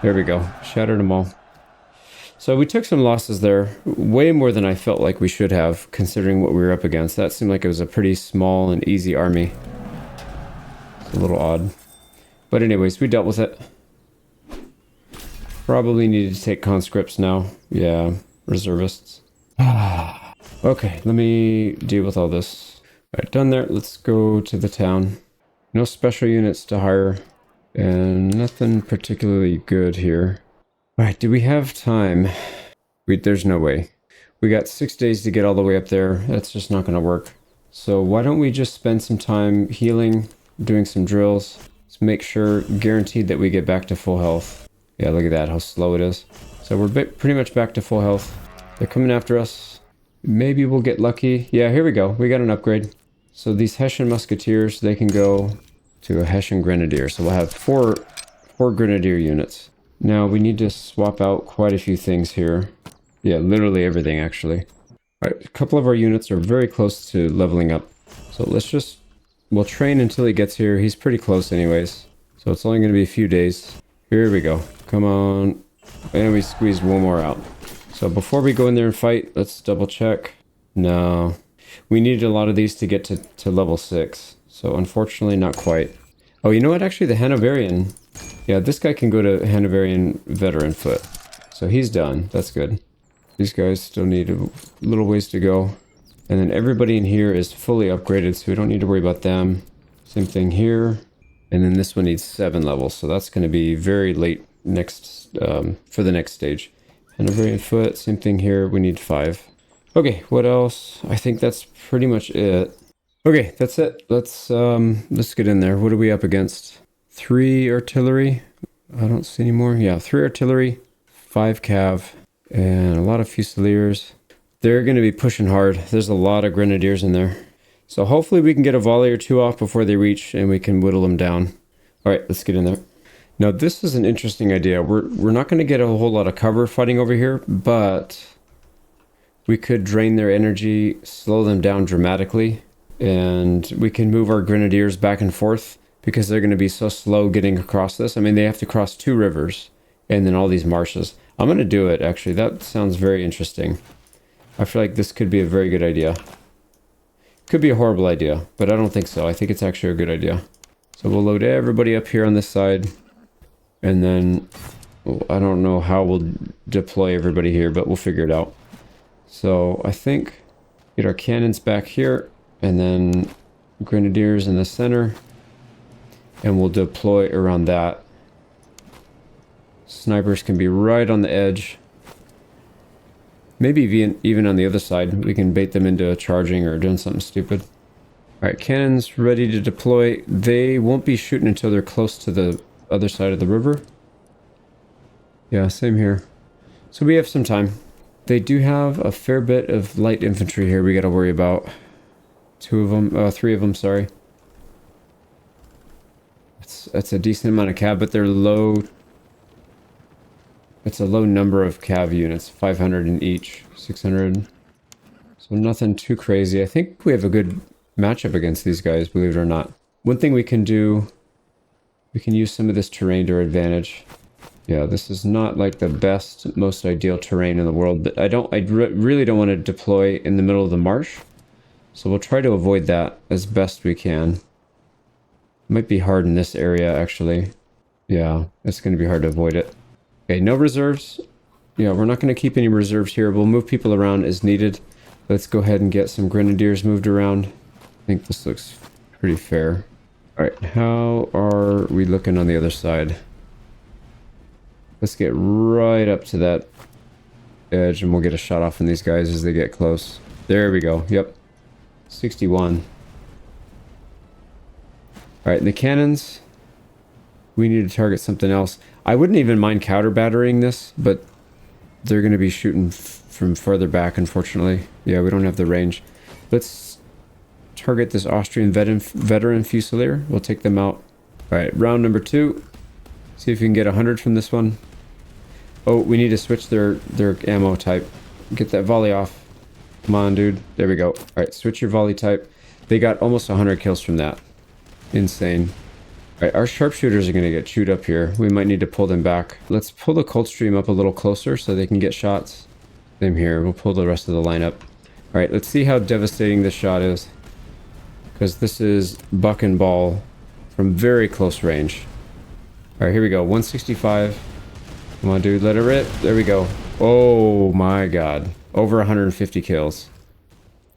There we go. Shattered them all. So we took some losses there. Way more than I felt like we should have, considering what we were up against. That seemed like it was a pretty small and easy army. It's a little odd. But anyways, we dealt with it. Probably need to take conscripts now. Yeah, reservists. Okay, let me deal with all this. All right, done there. Let's go to the town. No special units to hire. And nothing particularly good here. All right, do we have time? There's no way. We got 6 days to get all the way up there. That's just not going to work. So why don't we just spend some time healing, doing some drills. Let's make sure, guaranteed that we get back to full health. Yeah, look at that, how slow it is. So we're pretty much back to full health. They're coming after us. Maybe we'll get lucky. Yeah, here we go. We got an upgrade. So these Hessian Musketeers, they can go to a Hessian Grenadier. So we'll have four Grenadier units. Now we need to swap out quite a few things here. Yeah, literally everything actually. Alright, a couple of our units are very close to leveling up. So we'll train until he gets here. He's pretty close anyways. So it's only going to be a few days. Here we go. Come on. And we squeeze one more out. So before we go in there and fight, let's double check. No. We needed a lot of these to get to level 6. So unfortunately not quite. Oh, you know what? Actually the Hanoverian. Yeah, this guy can go to Hanoverian veteran foot. So he's done. That's good. These guys still need a little ways to go. And then everybody in here is fully upgraded, so we don't need to worry about them. Same thing here. And then this one needs 7 levels, so that's going to be very late next for the next stage. Hanoverian foot, same thing here. We need 5. Okay, what else? I think that's pretty much it. Okay, that's it. Let's get in there. What are we up against? 3 artillery. I don't see any more. Yeah, 3 artillery, 5 cav. And a lot of Fusiliers. They're going to be pushing hard. There's a lot of Grenadiers in there. So hopefully we can get a volley or 2 off before they reach and we can whittle them down. Alright, let's get in there. Now this is an interesting idea. We're not going to get a whole lot of cover fighting over here, but we could drain their energy, slow them down dramatically, and we can move our Grenadiers back and forth because they're going to be so slow getting across this. I mean, they have to cross 2 rivers and then all these marshes. I'm going to do it, actually. That sounds very interesting. I feel like this could be a very good idea. Could be a horrible idea, but I don't think so. I think it's actually a good idea. So we'll load everybody up here on this side. And then, well, I don't know how we'll deploy everybody here, but we'll figure it out. So I think get our cannons back here, and then Grenadiers in the center. And we'll deploy around that. Snipers can be right on the edge. Maybe even on the other side. We can bait them into charging or doing something stupid. Alright, cannons ready to deploy. They won't be shooting until they're close to the other side of the river. Yeah, same here. So we have some time. They do have a fair bit of light infantry here we gotta worry about. 3 of them, sorry. That's a decent amount of cav, but they're low. It's a low number of cav units, 500 in each, 600. So nothing too crazy. I think we have a good matchup against these guys, believe it or not. One thing we can do, we can use some of this terrain to our advantage. Yeah, this is not like the best, most ideal terrain in the world, but I really don't want to deploy in the middle of the marsh. So we'll try to avoid that as best we can. Might be hard in this area, actually. Yeah, it's going to be hard to avoid it. Okay, no reserves. Yeah, we're not going to keep any reserves here. We'll move people around as needed. Let's go ahead and get some Grenadiers moved around. I think this looks pretty fair. Alright, how are we looking on the other side? Let's get right up to that edge and we'll get a shot off on these guys as they get close. There we go. Yep. 61. Alright, the cannons. We need to target something else. I wouldn't even mind counter battering this, but they're going to be shooting from further back, unfortunately. Yeah, we don't have the range. Let's target this Austrian veteran Fusilier. We'll take them out. Alright, round number 2. See if we can get 100 from this one. Oh, we need to switch their ammo type. Get that volley off. Come on, dude. There we go. Alright, switch your volley type. They got almost 100 kills from that. Insane. Alright, our sharpshooters are going to get chewed up here. We might need to pull them back. Let's pull the Coldstream up a little closer so they can get shots. Same here. We'll pull the rest of the line up. Alright, let's see how devastating this shot is. Because this is buck and ball from very close range. Alright, here we go. 165. Come on, dude, let it rip. There we go. Oh my god. Over 150 kills.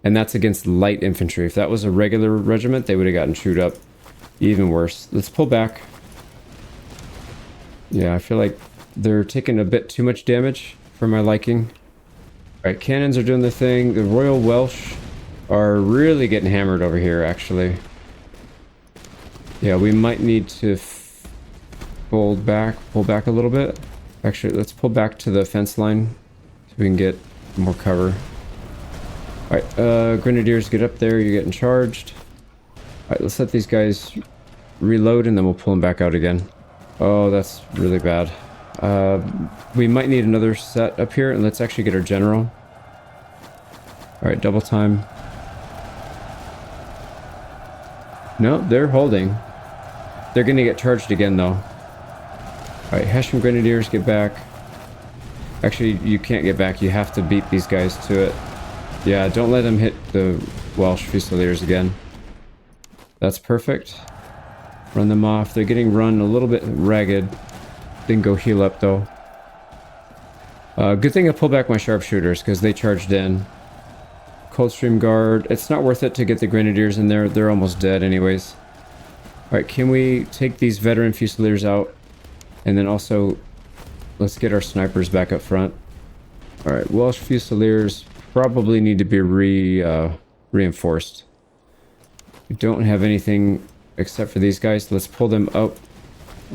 And that's against light infantry. If that was a regular regiment, they would have gotten chewed up. Even worse. Let's pull back. Yeah, I feel like they're taking a bit too much damage for my liking. Alright, cannons are doing their thing. The Royal Welsh are really getting hammered over here, actually. Yeah, we might need to pull back a little bit. Actually, let's pull back to the fence line so we can get more cover. Alright, Grenadiers, get up there. You're getting charged. Alright, let's let these guys reload and then we'll pull them back out again. Oh, that's really bad. We might need another set up here, and let's actually get our general. Alright, double time. No, they're holding. They're gonna get charged again, though. Alright, Hessian Grenadiers, get back. Actually, you can't get back. You have to beat these guys to it. Yeah, don't let them hit the Welsh Fusiliers again. That's perfect. Run them off. They're getting run a little bit ragged. Didn't go heal up, though. Good thing I pulled back my sharpshooters, because they charged in. Coldstream Guard. It's not worth it to get the Grenadiers in there. They're almost dead anyways. Alright, can we take these veteran Fusiliers out? And then also, let's get our snipers back up front. Alright, Welsh Fusiliers probably need to be reinforced. We don't have anything except for these guys. Let's pull them up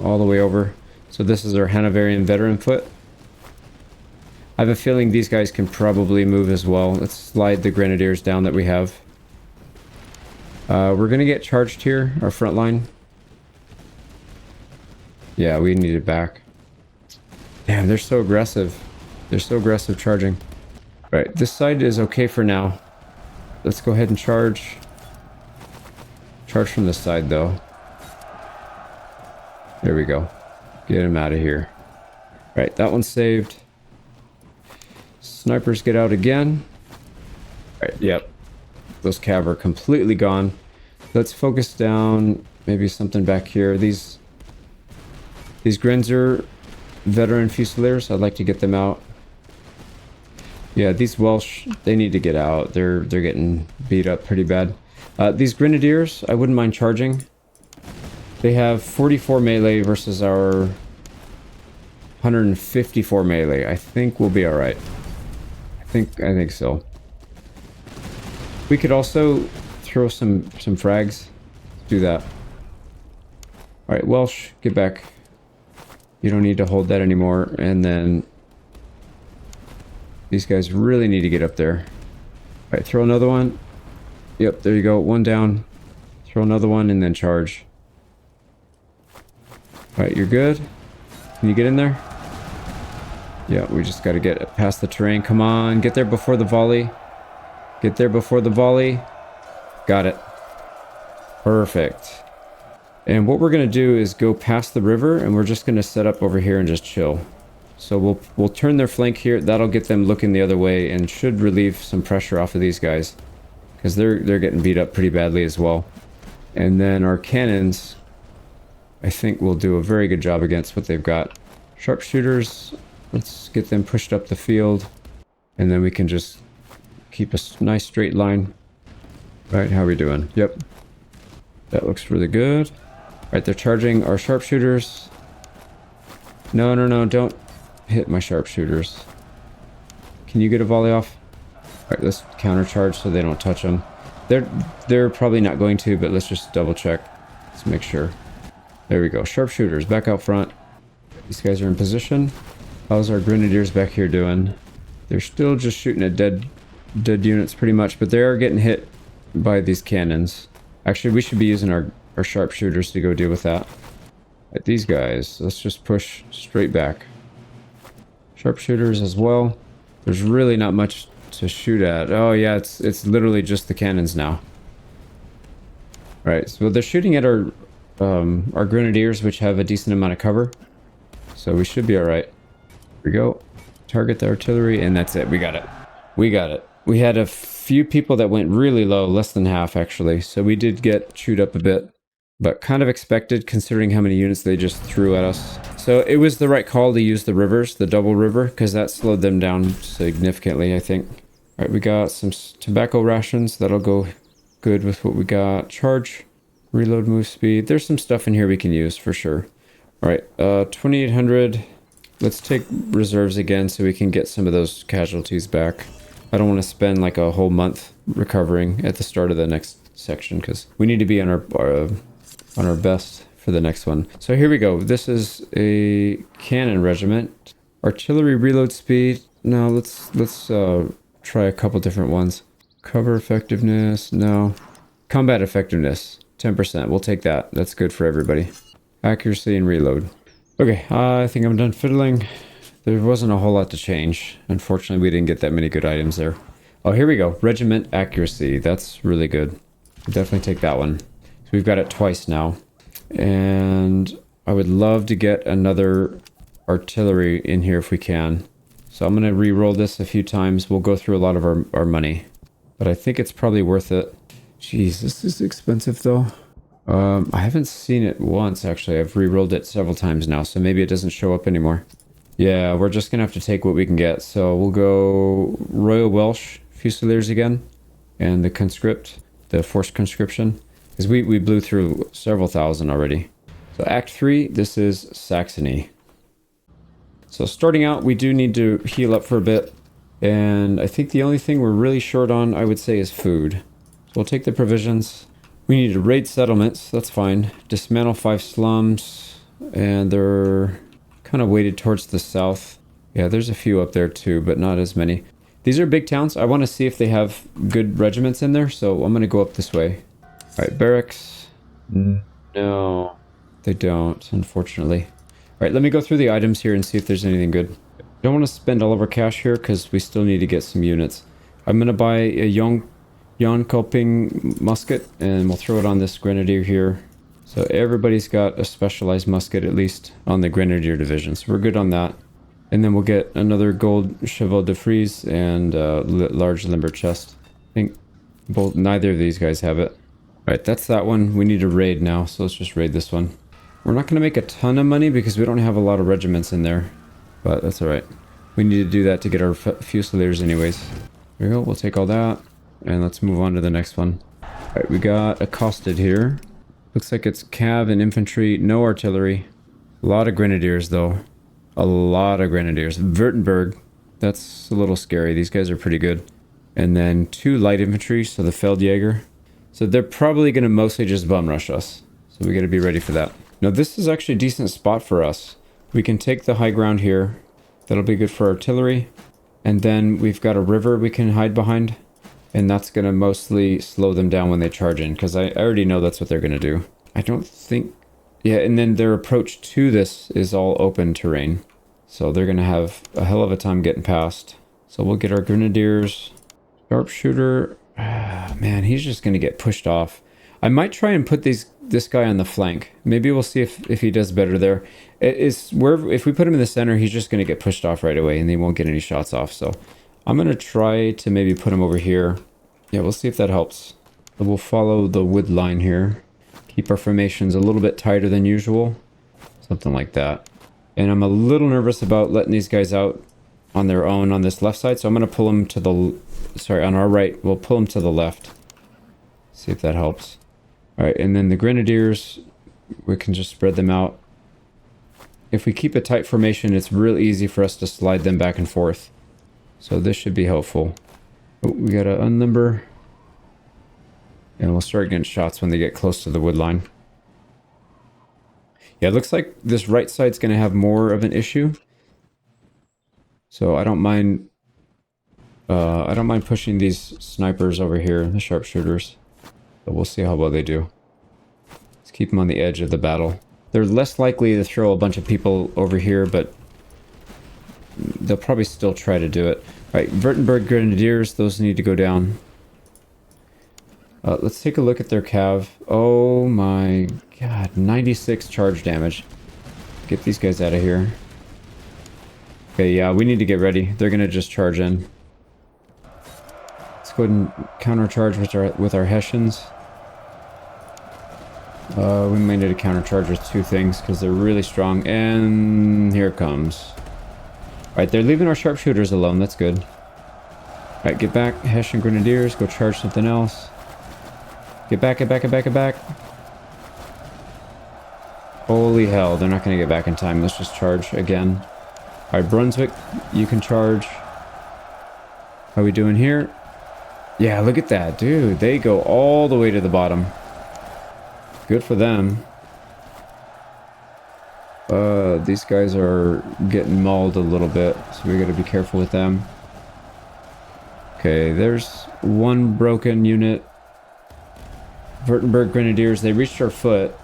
all the way over. So this is our Hanoverian veteran foot. I have a feeling these guys can probably move as well. Let's slide the Grenadiers down that we have. We're gonna get charged here, our front line. Yeah, we need it back. Damn, they're so aggressive. They're so aggressive charging. Right, this side is okay for now. Let's go ahead and charge. Charge from this side, though. There we go. Get him out of here. Right, that one's saved. Snipers get out again. Right, yep. Those cav are completely gone. Let's focus down. Maybe something back here. These Grenzer veteran Fusiliers, I'd like to get them out. Yeah, these Welsh, they need to get out. They're getting beat up pretty bad. These Grenadiers, I wouldn't mind charging. They have 44 melee versus our 154 melee. I think we'll be all right. I think so. We could also throw some frags. Do that. All right, Welsh, get back. You don't need to hold that anymore. And then these guys really need to get up there. All right, throw another one. Yep, there you go. One down. Throw another one and then charge. All right, you're good. Can you get in there? Yeah, we just got to get past the terrain. Come on, get there before the volley. Get there before the volley. Got it. Perfect. And what we're going to do is go past the river, and we're just going to set up over here and just chill. So we'll turn their flank here. That'll get them looking the other way and should relieve some pressure off of these guys, because they're getting beat up pretty badly as well. And then our cannons, I think, will do a very good job against what they've got. Sharpshooters, let's get them pushed up the field, and then we can just keep a nice straight line. Right, how are we doing? Yep. That looks really good. Right, they're charging our sharpshooters. No, don't hit my sharpshooters. Can you get a volley off? Alright, let's counter charge so they don't touch them. They're probably not going to, but let's just double check. Let's make sure. There we go. Sharpshooters back out front. These guys are in position. How's our Grenadiers back here doing? They're still just shooting at dead units pretty much, but they are getting hit by these cannons. Actually, we should be using our sharpshooters to go deal with that. Right, these guys, let's just push straight back. Sharpshooters as well. There's really not much to shoot at. Oh yeah, it's literally just the cannons now. Right, so they're shooting at our Grenadiers, which have a decent amount of cover. So we should be alright. Here we go. Target the artillery, and that's it. We got it. We got it. We had a few people that went really low, less than half actually. So we did get chewed up a bit, but kind of expected considering how many units they just threw at us. So So it was the right call to use the rivers, the double river, because that slowed them down significantly, I think. All right, we got some tobacco rations. That'll go good with what we got. Charge, reload, move speed. There's some stuff in here we can use for sure. All right, 2,800. Let's take reserves again so we can get some of those casualties back. I don't want to spend like a whole month recovering at the start of the next section because we need to be on our best for the next one. So here we go. This is a cannon regiment. Artillery reload speed. No, let's try a couple different ones. Cover effectiveness. No. Combat effectiveness. 10%. We'll take that. That's good for everybody. Accuracy and reload. Okay, I think I'm done fiddling. There wasn't a whole lot to change. Unfortunately, we didn't get that many good items there. Oh, here we go. Regiment accuracy. That's really good. We'll definitely take that one. So we've got it twice now. And I would love to get another artillery in here if we can. So I'm going to re-roll this a few times. We'll go through a lot of our money. But I think it's probably worth it. Jeez, this is expensive though. I haven't seen it once, actually. I've re-rolled it several times now, so maybe it doesn't show up anymore. Yeah, we're just going to have to take what we can get. So we'll go Royal Welsh Fusiliers again. And the conscript, the forced conscription. Because we blew through several thousand already. So Act 3, this is Saxony. So starting out, we do need to heal up for a bit. And I think the only thing we're really short on, I would say, is food. So we'll take the provisions. We need to raid settlements, that's fine. Dismantle 5 slums, and they're kind of weighted towards the south. Yeah, there's a few up there too, but not as many. These are big towns. I want to see if they have good regiments in there, so I'm going to go up this way. All right, barracks. No, they don't, unfortunately. All right, let me go through the items here and see if there's anything good. Don't want to spend all of our cash here because we still need to get some units. I'm going to buy a Jönköping musket, and we'll throw it on this grenadier here. So everybody's got a specialized musket, at least on the grenadier division. So we're good on that. And then we'll get another gold Cheval de Frise and large limber chest. I think neither of these guys have it. All right, that's that one. We need to raid now, so let's just raid this one. We're not going to make a ton of money because we don't have a lot of regiments in there, but that's all right. We need to do that to get our Fusiliers anyways. There we go. We'll take all that. And let's move on to the next one. Alright, we got accosted here. Looks like it's cav and infantry, no artillery. A lot of grenadiers though. A lot of grenadiers. Württemberg, that's a little scary. These guys are pretty good. And then 2 light infantry, so the Feldjäger. So they're probably going to mostly just bum rush us. So we got to be ready for that. Now this is actually a decent spot for us. We can take the high ground here. That'll be good for artillery. And then we've got a river we can hide behind. And that's going to mostly slow them down when they charge in, because I already know that's what they're going to do. I don't think... Yeah, and then their approach to this is all open terrain. So they're going to have a hell of a time getting past. So we'll get our grenadiers. Sharpshooter... man, he's just going to get pushed off. I might try and put this guy on the flank. Maybe we'll see if he does better there. If we put him in the center, he's just going to get pushed off right away, and they won't get any shots off, so... I'm going to try to maybe put him over here. Yeah, we'll see if that helps. We'll follow the wood line here. Keep our formations a little bit tighter than usual. Something like that. And I'm a little nervous about letting these guys out on their own on this left side. So I'm going to pull them to the... Sorry, on our right. We'll pull them to the left. See if that helps. Alright, and then the grenadiers, we can just spread them out. If we keep a tight formation, it's real easy for us to slide them back and forth. So this should be helpful. Oh, we got to unlimber. And we'll start getting shots when they get close to the wood line. Yeah, it looks like this right side's going to have more of an issue. So I don't mind pushing these snipers over here, the sharpshooters. But we'll see how well they do. Let's keep them on the edge of the battle. They're less likely to throw a bunch of people over here, but they'll probably still try to do it. Alright, Württemberg Grenadiers, those need to go down. Let's take a look at their cav. Oh my god, 96 charge damage. Get these guys out of here. Okay, yeah, we need to get ready. They're gonna just charge in. Let's go ahead and countercharge with our Hessians. We may need to countercharge with 2 things because they're really strong. And here it comes. Alright, they're leaving our sharpshooters alone. That's good. Alright, get back. Hessian Grenadiers. Go charge something else. Get back, get back, get back, get back. Holy hell, they're not going to get back in time. Let's just charge again. Alright, Brunswick, you can charge. How are we doing here? Yeah, look at that, dude. They go all the way to the bottom. Good for them. These guys are getting mauled a little bit, so we gotta be careful with them. Okay, there's one broken unit. Württemberg Grenadiers, they reached our foot.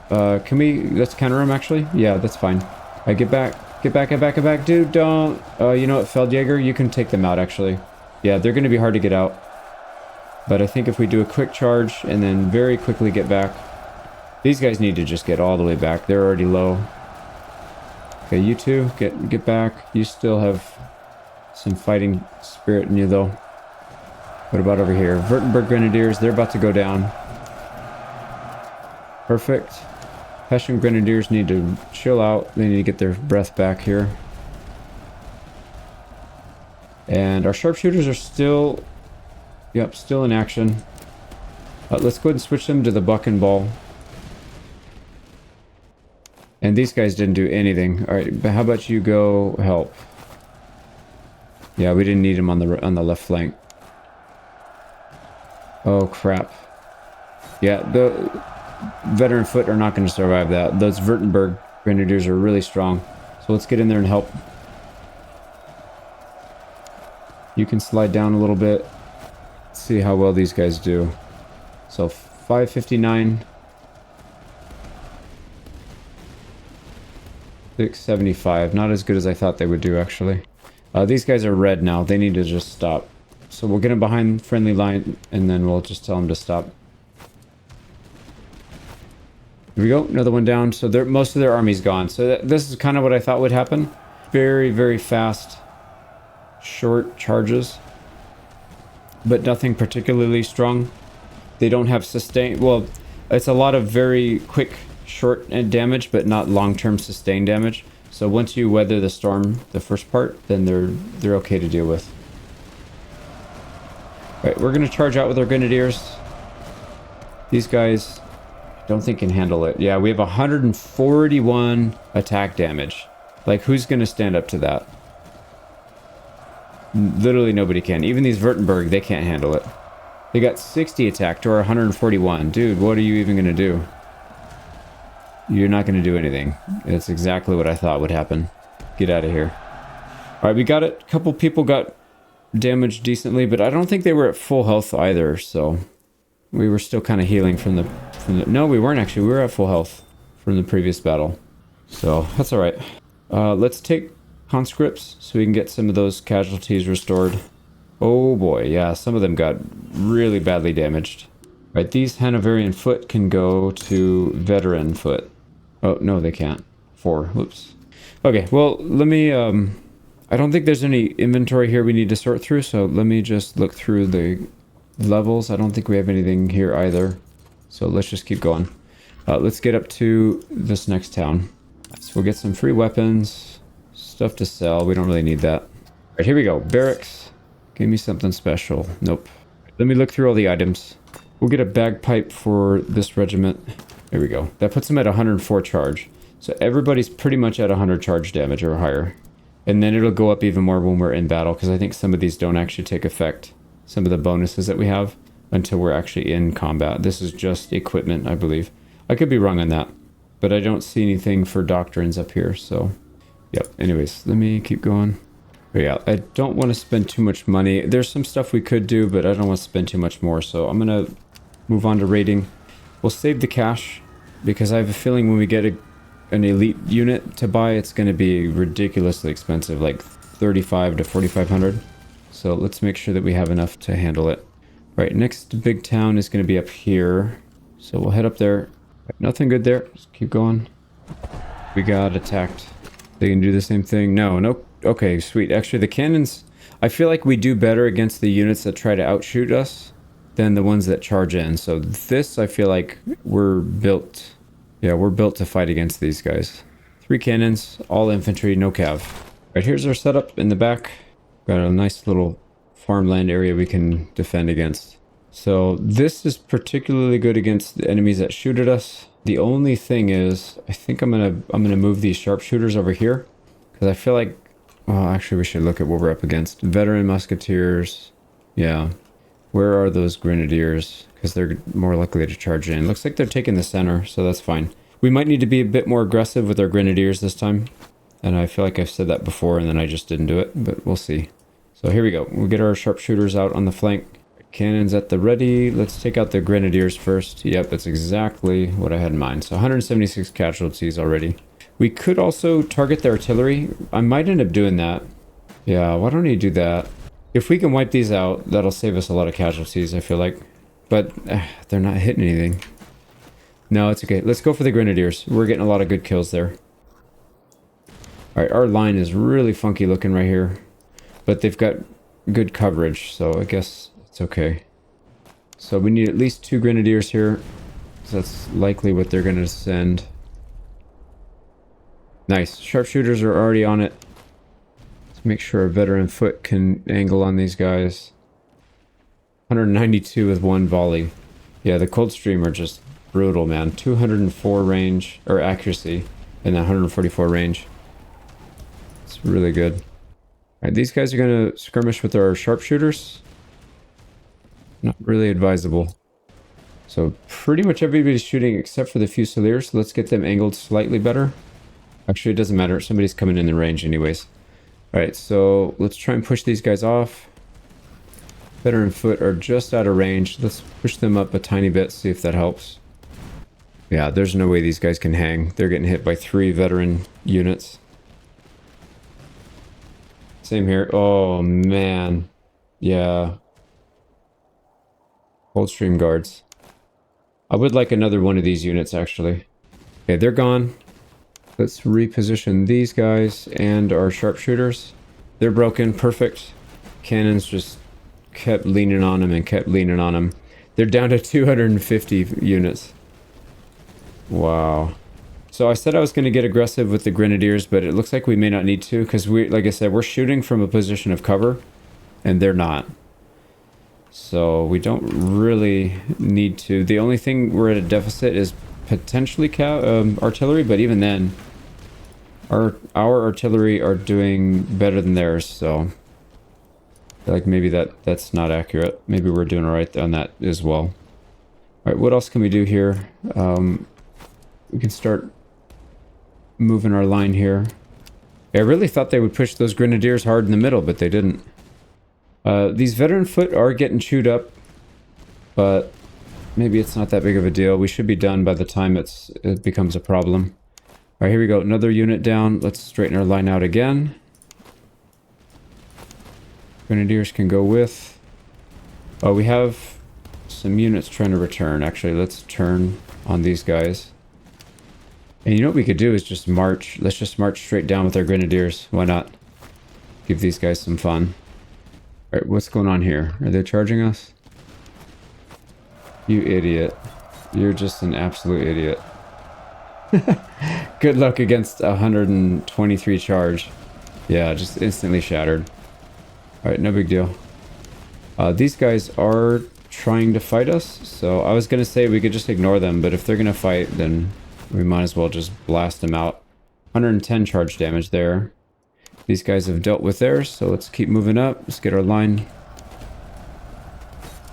Can we, let's counter them actually? Yeah, that's fine. I get back, get back, get back, get back. Dude, don't. You know what, Feldjäger, you can take them out actually. Yeah, they're gonna be hard to get out. But I think if we do a quick charge and then very quickly get back. These guys need to just get all the way back. They're already low. Okay, you two, get back. You still have some fighting spirit in you though. What about over here? Württemberg Grenadiers, they're about to go down. Perfect. Hessian Grenadiers need to chill out. They need to get their breath back here. And our sharpshooters are still... Yep, still in action. Let's go ahead and switch them to the buck and ball. And these guys didn't do anything. Alright, but how about you go help? Yeah, we didn't need him on the left flank. Oh, crap. Yeah, the veteran foot are not going to survive that. Those Württemberg Grenadiers are really strong. So let's get in there and help. You can slide down a little bit. Let's see how well these guys do. So 559. 675. Not as good as I thought they would do, actually. These guys are red now. They need to just stop. So we'll get them behind friendly line, and then we'll just tell them to stop. Here we go. Another one down. So most of their army's gone. So this is kind of what I thought would happen. Very, very fast, short charges. But nothing particularly strong. They don't have sustain. Well, it's a lot of very quick, short damage, but not long-term sustained damage. So once you weather the storm, the first part, then they're okay to deal with. All right, we're gonna charge out with our grenadiers. These guys, don't think can handle it. Yeah, we have 141 attack damage. Like, who's gonna stand up to that? Literally nobody can. Even these Württemberg, they can't handle it. They got 60 attack to our 141. Dude, what are you even gonna do? You're not gonna do anything. It's exactly what I thought would happen. Get out of here. All right, we got it. A couple people got damaged decently, but I don't think they were at full health either, so we were still kind of healing from the no, we weren't actually. We were at full health from the previous battle. So that's all right. Let's take conscripts so we can get some of those casualties restored. Oh boy, yeah, some of them got really badly damaged. Right, these Hanoverian foot can go to veteran foot. Oh, no, they can't. 4. Whoops. Okay, well, let me, I don't think there's any inventory here we need to sort through, so let me just look through the levels. I don't think we have anything here either. So let's just keep going. Let's get up to this next town. So we'll get some free weapons, stuff to sell. We don't really need that. All right, here we go. Barracks. Give me something special. Nope. Let me look through all the items. We'll get a bagpipe for this regiment. There we go. That puts them at 104 charge. So everybody's pretty much at 100 charge damage or higher. And then it'll go up even more when we're in battle, because I think some of these don't actually take effect. Some of the bonuses that we have until we're actually in combat. This is just equipment, I believe. I could be wrong on that, but I don't see anything for doctrines up here, so... Yep, anyways, let me keep going. But yeah, I don't want to spend too much money. There's some stuff we could do, but I don't want to spend too much more, so I'm going to move on to raiding. We'll save the cash, because I have a feeling when we get an elite unit to buy, it's going to be ridiculously expensive, like 35 to 4,500. So let's make sure that we have enough to handle it. Right, next big town is going to be up here. So we'll head up there. Nothing good there. Just keep going. We got attacked. They can do the same thing. No, nope. Okay, sweet. Actually, the cannons... I feel like we do better against the units that try to outshoot us than the ones that charge in. So this, I feel like we're built, yeah, we're built to fight against these guys. 3 cannons, all infantry, no cav. Right, here's our setup in the back. Got a nice little farmland area we can defend against. So this is particularly good against the enemies that shoot at us. The only thing is, I think I'm gonna move these sharpshooters over here, because I feel like, well, actually we should look at what we're up against. Veteran musketeers, yeah. Where are those grenadiers? Because they're more likely to charge in. Looks like they're taking the center, so that's fine. We might need to be a bit more aggressive with our grenadiers this time. And I feel like I've said that before and then I just didn't do it, but we'll see. So here we go. We'll get our sharpshooters out on the flank. Cannons at the ready. Let's take out the grenadiers first. Yep, that's exactly what I had in mind. So 176 casualties already. We could also target the artillery. I might end up doing that. Yeah, why don't you do that? If we can wipe these out, that'll save us a lot of casualties, I feel like. But they're not hitting anything. No, it's okay. Let's go for the grenadiers. We're getting a lot of good kills there. Alright, our line is really funky looking right here. But they've got good coverage, so I guess it's okay. So we need at least 2 grenadiers here. So that's likely what they're going to send. Nice. Sharpshooters are already on it. Let's make sure our veteran foot can angle on these guys. 192 with 1 volley. Yeah, the Coldstream are just brutal, man. 204 range, or accuracy, and then 144 range. It's really good. Alright, these guys are going to skirmish with our sharpshooters. Not really advisable. So pretty much everybody's shooting except for the Fusiliers. So let's get them angled slightly better. Actually, it doesn't matter. Somebody's coming in the range anyways. Alright, so let's try and push these guys off. Veteran foot are just out of range. Let's push them up a tiny bit, see if that helps. Yeah, there's no way these guys can hang. They're getting hit by 3 veteran units. Same here. Oh, man. Yeah. Coldstream guards. I would like another one of these units, actually. Okay, they're gone. Let's reposition these guys and our sharpshooters. They're broken. Perfect. Cannons just kept leaning on them and kept leaning on them. They're down to 250 units. Wow. So I said I was going to get aggressive with the grenadiers, but it looks like we may not need to, because we, like I said, we're shooting from a position of cover, and they're not. So we don't really need to. The only thing we're at a deficit is potentially artillery, but even then, our artillery are doing better than theirs, so I feel like maybe that's not accurate. Maybe we're doing all right on that as well. All right, what else can we do here? We can start moving our line here. I really thought they would push those grenadiers hard in the middle, but they didn't. These veteran foot are getting chewed up, but maybe it's not that big of a deal. We should be done by the time it becomes a problem. All right, here we go. Another unit down. Let's straighten our line out again. Grenadiers can go with. Oh, we have some units trying to return. Actually, let's turn on these guys. And you know what we could do is just march. Let's just march straight down with our grenadiers. Why not? Give these guys some fun. All right, what's going on here? Are they charging us? You idiot. You're just an absolute idiot. Good luck against 123 charge. Yeah, just instantly shattered. Alright, no big deal. These guys are trying to fight us, so I was going to say we could just ignore them, but if they're going to fight, then we might as well just blast them out. 110 charge damage there. These guys have dealt with theirs, so let's keep moving up. Let's get our line.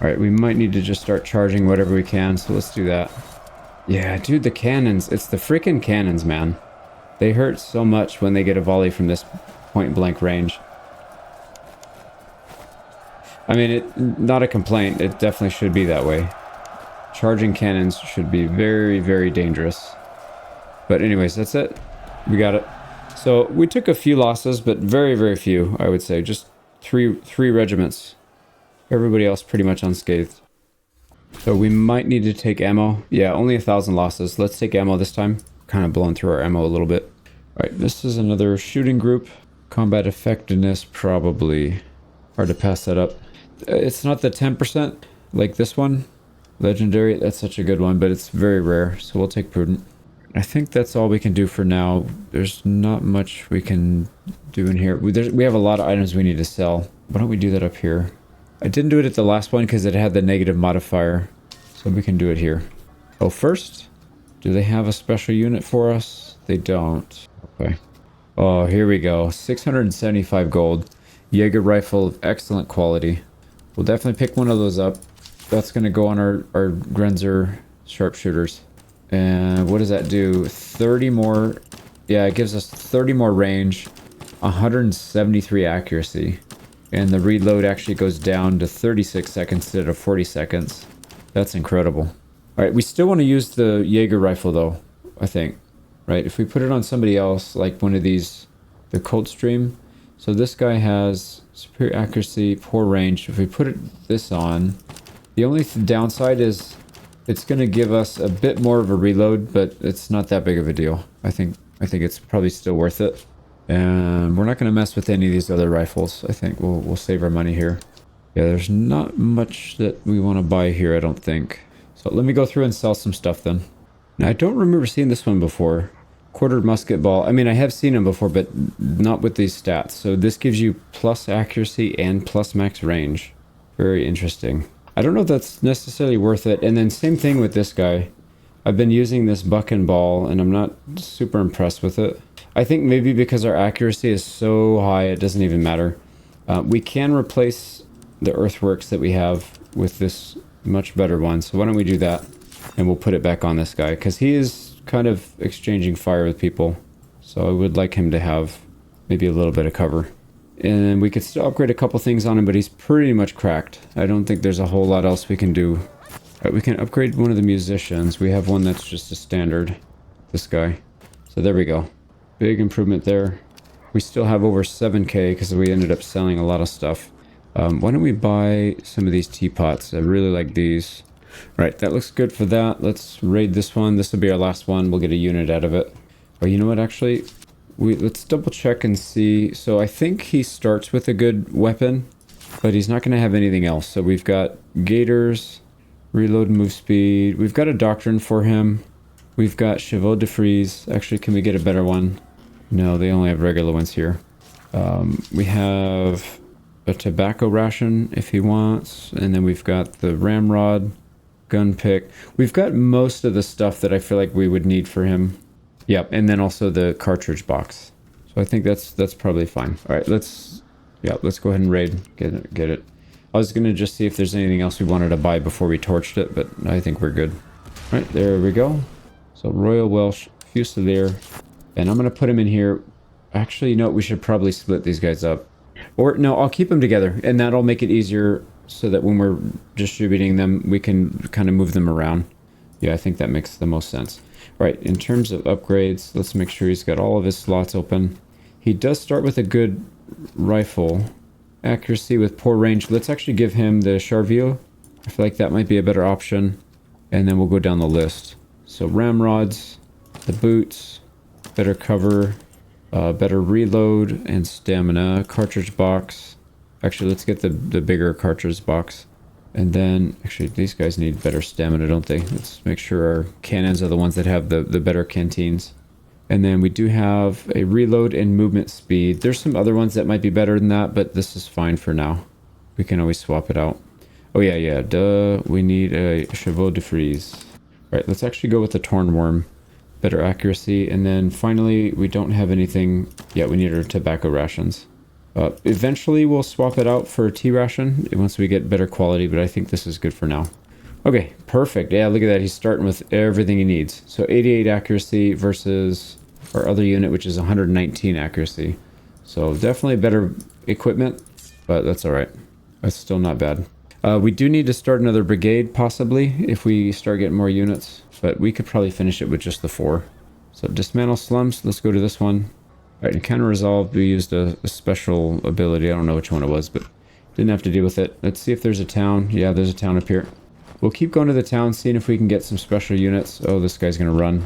Alright, we might need to just start charging whatever we can, so let's do that. Yeah, dude, the cannons. It's the freaking cannons, man. They hurt so much when they get a volley from this point-blank range. I mean, not a complaint. It definitely should be that way. Charging cannons should be very, very dangerous. But anyways, that's it. We got it. So we took a few losses, but very, very few, I would say. Just three regiments. Everybody else pretty much unscathed. So we might need to take ammo. Yeah, only 1,000 losses. Let's take ammo this time. Kind of blowing through our ammo a little bit. All right, this is another shooting group. Combat effectiveness, probably. Hard to pass that up. It's not the 10%. like this one. Legendary, that's such a good one, but it's very rare, so we'll take prudent. I think that's all we can do for now. There's not much we can do in here. We have a lot of items we need to sell. Why don't we do that up here? I didn't do it at the last one because it had the negative modifier, so we can do it here. Oh, first, do they have a special unit for us? They don't. Okay. Oh, here we go. 675 gold. Jaeger rifle of excellent quality. We'll definitely pick one of those up. That's going to go on our Grenzer sharpshooters. And what does that do? 30 more. Yeah, it gives us 30 more range, 173 accuracy. And the reload actually goes down to 36 seconds instead of 40 seconds. That's incredible. All right, we still want to use the Jaeger rifle though, I think. Right, if we put it on somebody else, like one of these, the Coldstream. So this guy has superior accuracy, poor range. If we put this on, the only downside is it's going to give us a bit more of a reload, but it's not that big of a deal. I think it's probably still worth it. And we're not going to mess with any of these other rifles. I think we'll save our money here. Yeah, there's not much that we want to buy here, I don't think. So let me go through and sell some stuff then. Now, I don't remember seeing this one before. Quartered musket ball. I mean, I have seen them before, but not with these stats. So this gives you plus accuracy and plus max range. Very interesting. I don't know if that's necessarily worth it. And then same thing with this guy. I've been using this buck and ball, and I'm not super impressed with it. I think maybe because our accuracy is so high, it doesn't even matter. We can replace the earthworks that we have with this much better one. So why don't we do that? And we'll put it back on this guy, because he is kind of exchanging fire with people. So I would like him to have maybe a little bit of cover. And we could still upgrade a couple things on him, but he's pretty much cracked. I don't think there's a whole lot else we can do. Right, we can upgrade one of the musicians. We have one that's just a standard. This guy. So there we go. Big improvement there. We still have over 7k because we ended up selling a lot of stuff. Why don't we buy some of these teapots? I really like these. Right, that looks good for that. Let's raid this one. This will be our last one. We'll get a unit out of it. Oh, you know what, actually? Let's double check and see. So I think he starts with a good weapon, but he's not going to have anything else. So we've got Gators, reload and move speed. We've got a Doctrine for him. We've got Chevaux de Frise. Actually, can we get a better one? No, they only have regular ones here. We have a tobacco ration if he wants. And then we've got the ramrod, gun pick. We've got most of the stuff that I feel like we would need for him. Yep, and then also the cartridge box. So I think that's probably fine. All right, let's go ahead and raid. Get it. I was gonna just see if there's anything else we wanted to buy before we torched it, but I think we're good. All right, there we go. So Royal Welsh Fusilier, and I'm gonna put him in here. Actually, you know what? We should probably split these guys up. Or no, I'll keep them together, and that'll make it easier so that when we're distributing them, we can kind of move them around. Yeah, I think that makes the most sense. All right, in terms of upgrades, let's make sure he's got all of his slots open. He does start with a good rifle. Accuracy with poor range. Let's actually give him the Charville. I feel like that might be a better option. And then we'll go down the list. So ramrods, the boots, better cover, better reload and stamina, cartridge box. Actually, let's get the bigger cartridge box. And then, actually, these guys need better stamina, don't they? Let's make sure our cannons are the ones that have the better canteens. And then we do have a reload and movement speed. There's some other ones that might be better than that, but this is fine for now. We can always swap it out. Oh, yeah, duh. We need a Chevaux de Frise. All right, let's actually go with the Torn Worm. Better accuracy. And then finally, we don't have anything. Yeah, we need our tobacco rations. Eventually, we'll swap it out for a tea ration once we get better quality, but I think this is good for now. Okay, perfect. Yeah, look at that. He's starting with everything he needs. So 88 accuracy versus our other unit, which is 119 accuracy. So definitely better equipment, but that's all right. That's still not bad. We do need to start another brigade, possibly, if we start getting more units, but we could probably finish it with just the 4. So dismantle slums. Let's go to this one. All right, in counter resolve, we used a special ability. I don't know which one it was, but didn't have to deal with it. Let's see if there's a town. Yeah, there's a town up here. We'll keep going to the town, seeing if we can get some special units. Oh, this guy's gonna run.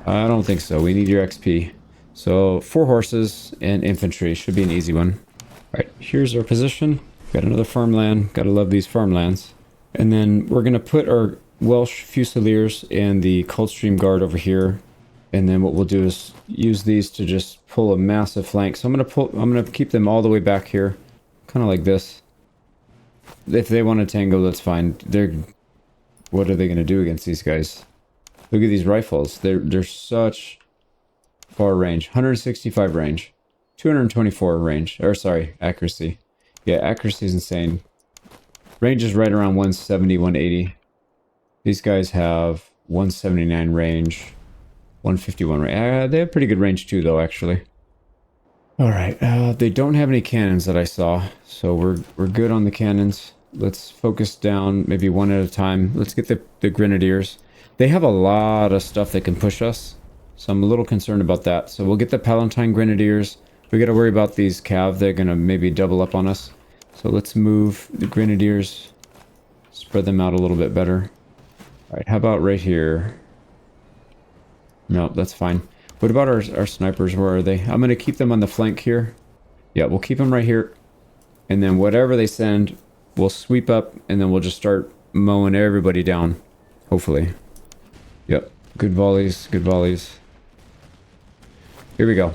I don't think so. We need your XP. So 4 horses and infantry should be an easy one. All right, here's our position. Got another farmland. Gotta love these farmlands. And then we're going to put our Welsh Fusiliers and the Coldstream Guard over here. And then what we'll do is use these to just pull a massive flank. So I'm going to keep them all the way back here. Kind of like this. If they want to tango, that's fine. What are they going to do against these guys? Look at these rifles. They're such far range. 165 range. 224 range. Or sorry, accuracy. Yeah, accuracy is insane. Range is right around 170, 180. These guys have 179 range. 151 range. They have pretty good range too, though, actually. Alright, they don't have any cannons that I saw. So we're good on the cannons. Let's focus down maybe one at a time. Let's get the Grenadiers. They have a lot of stuff that can push us. So I'm a little concerned about that. So we'll get the Palatine Grenadiers. We got to worry about these cav. They're going to maybe double up on us. So let's move the Grenadiers. Spread them out a little bit better. Alright, how about right here? No, that's fine. What about our snipers? Where are they? I'm going to keep them on the flank here. Yeah, we'll keep them right here. And then whatever they send, we'll sweep up. And then we'll just start mowing everybody down. Hopefully. Yep. Good volleys. Good volleys. Here we go.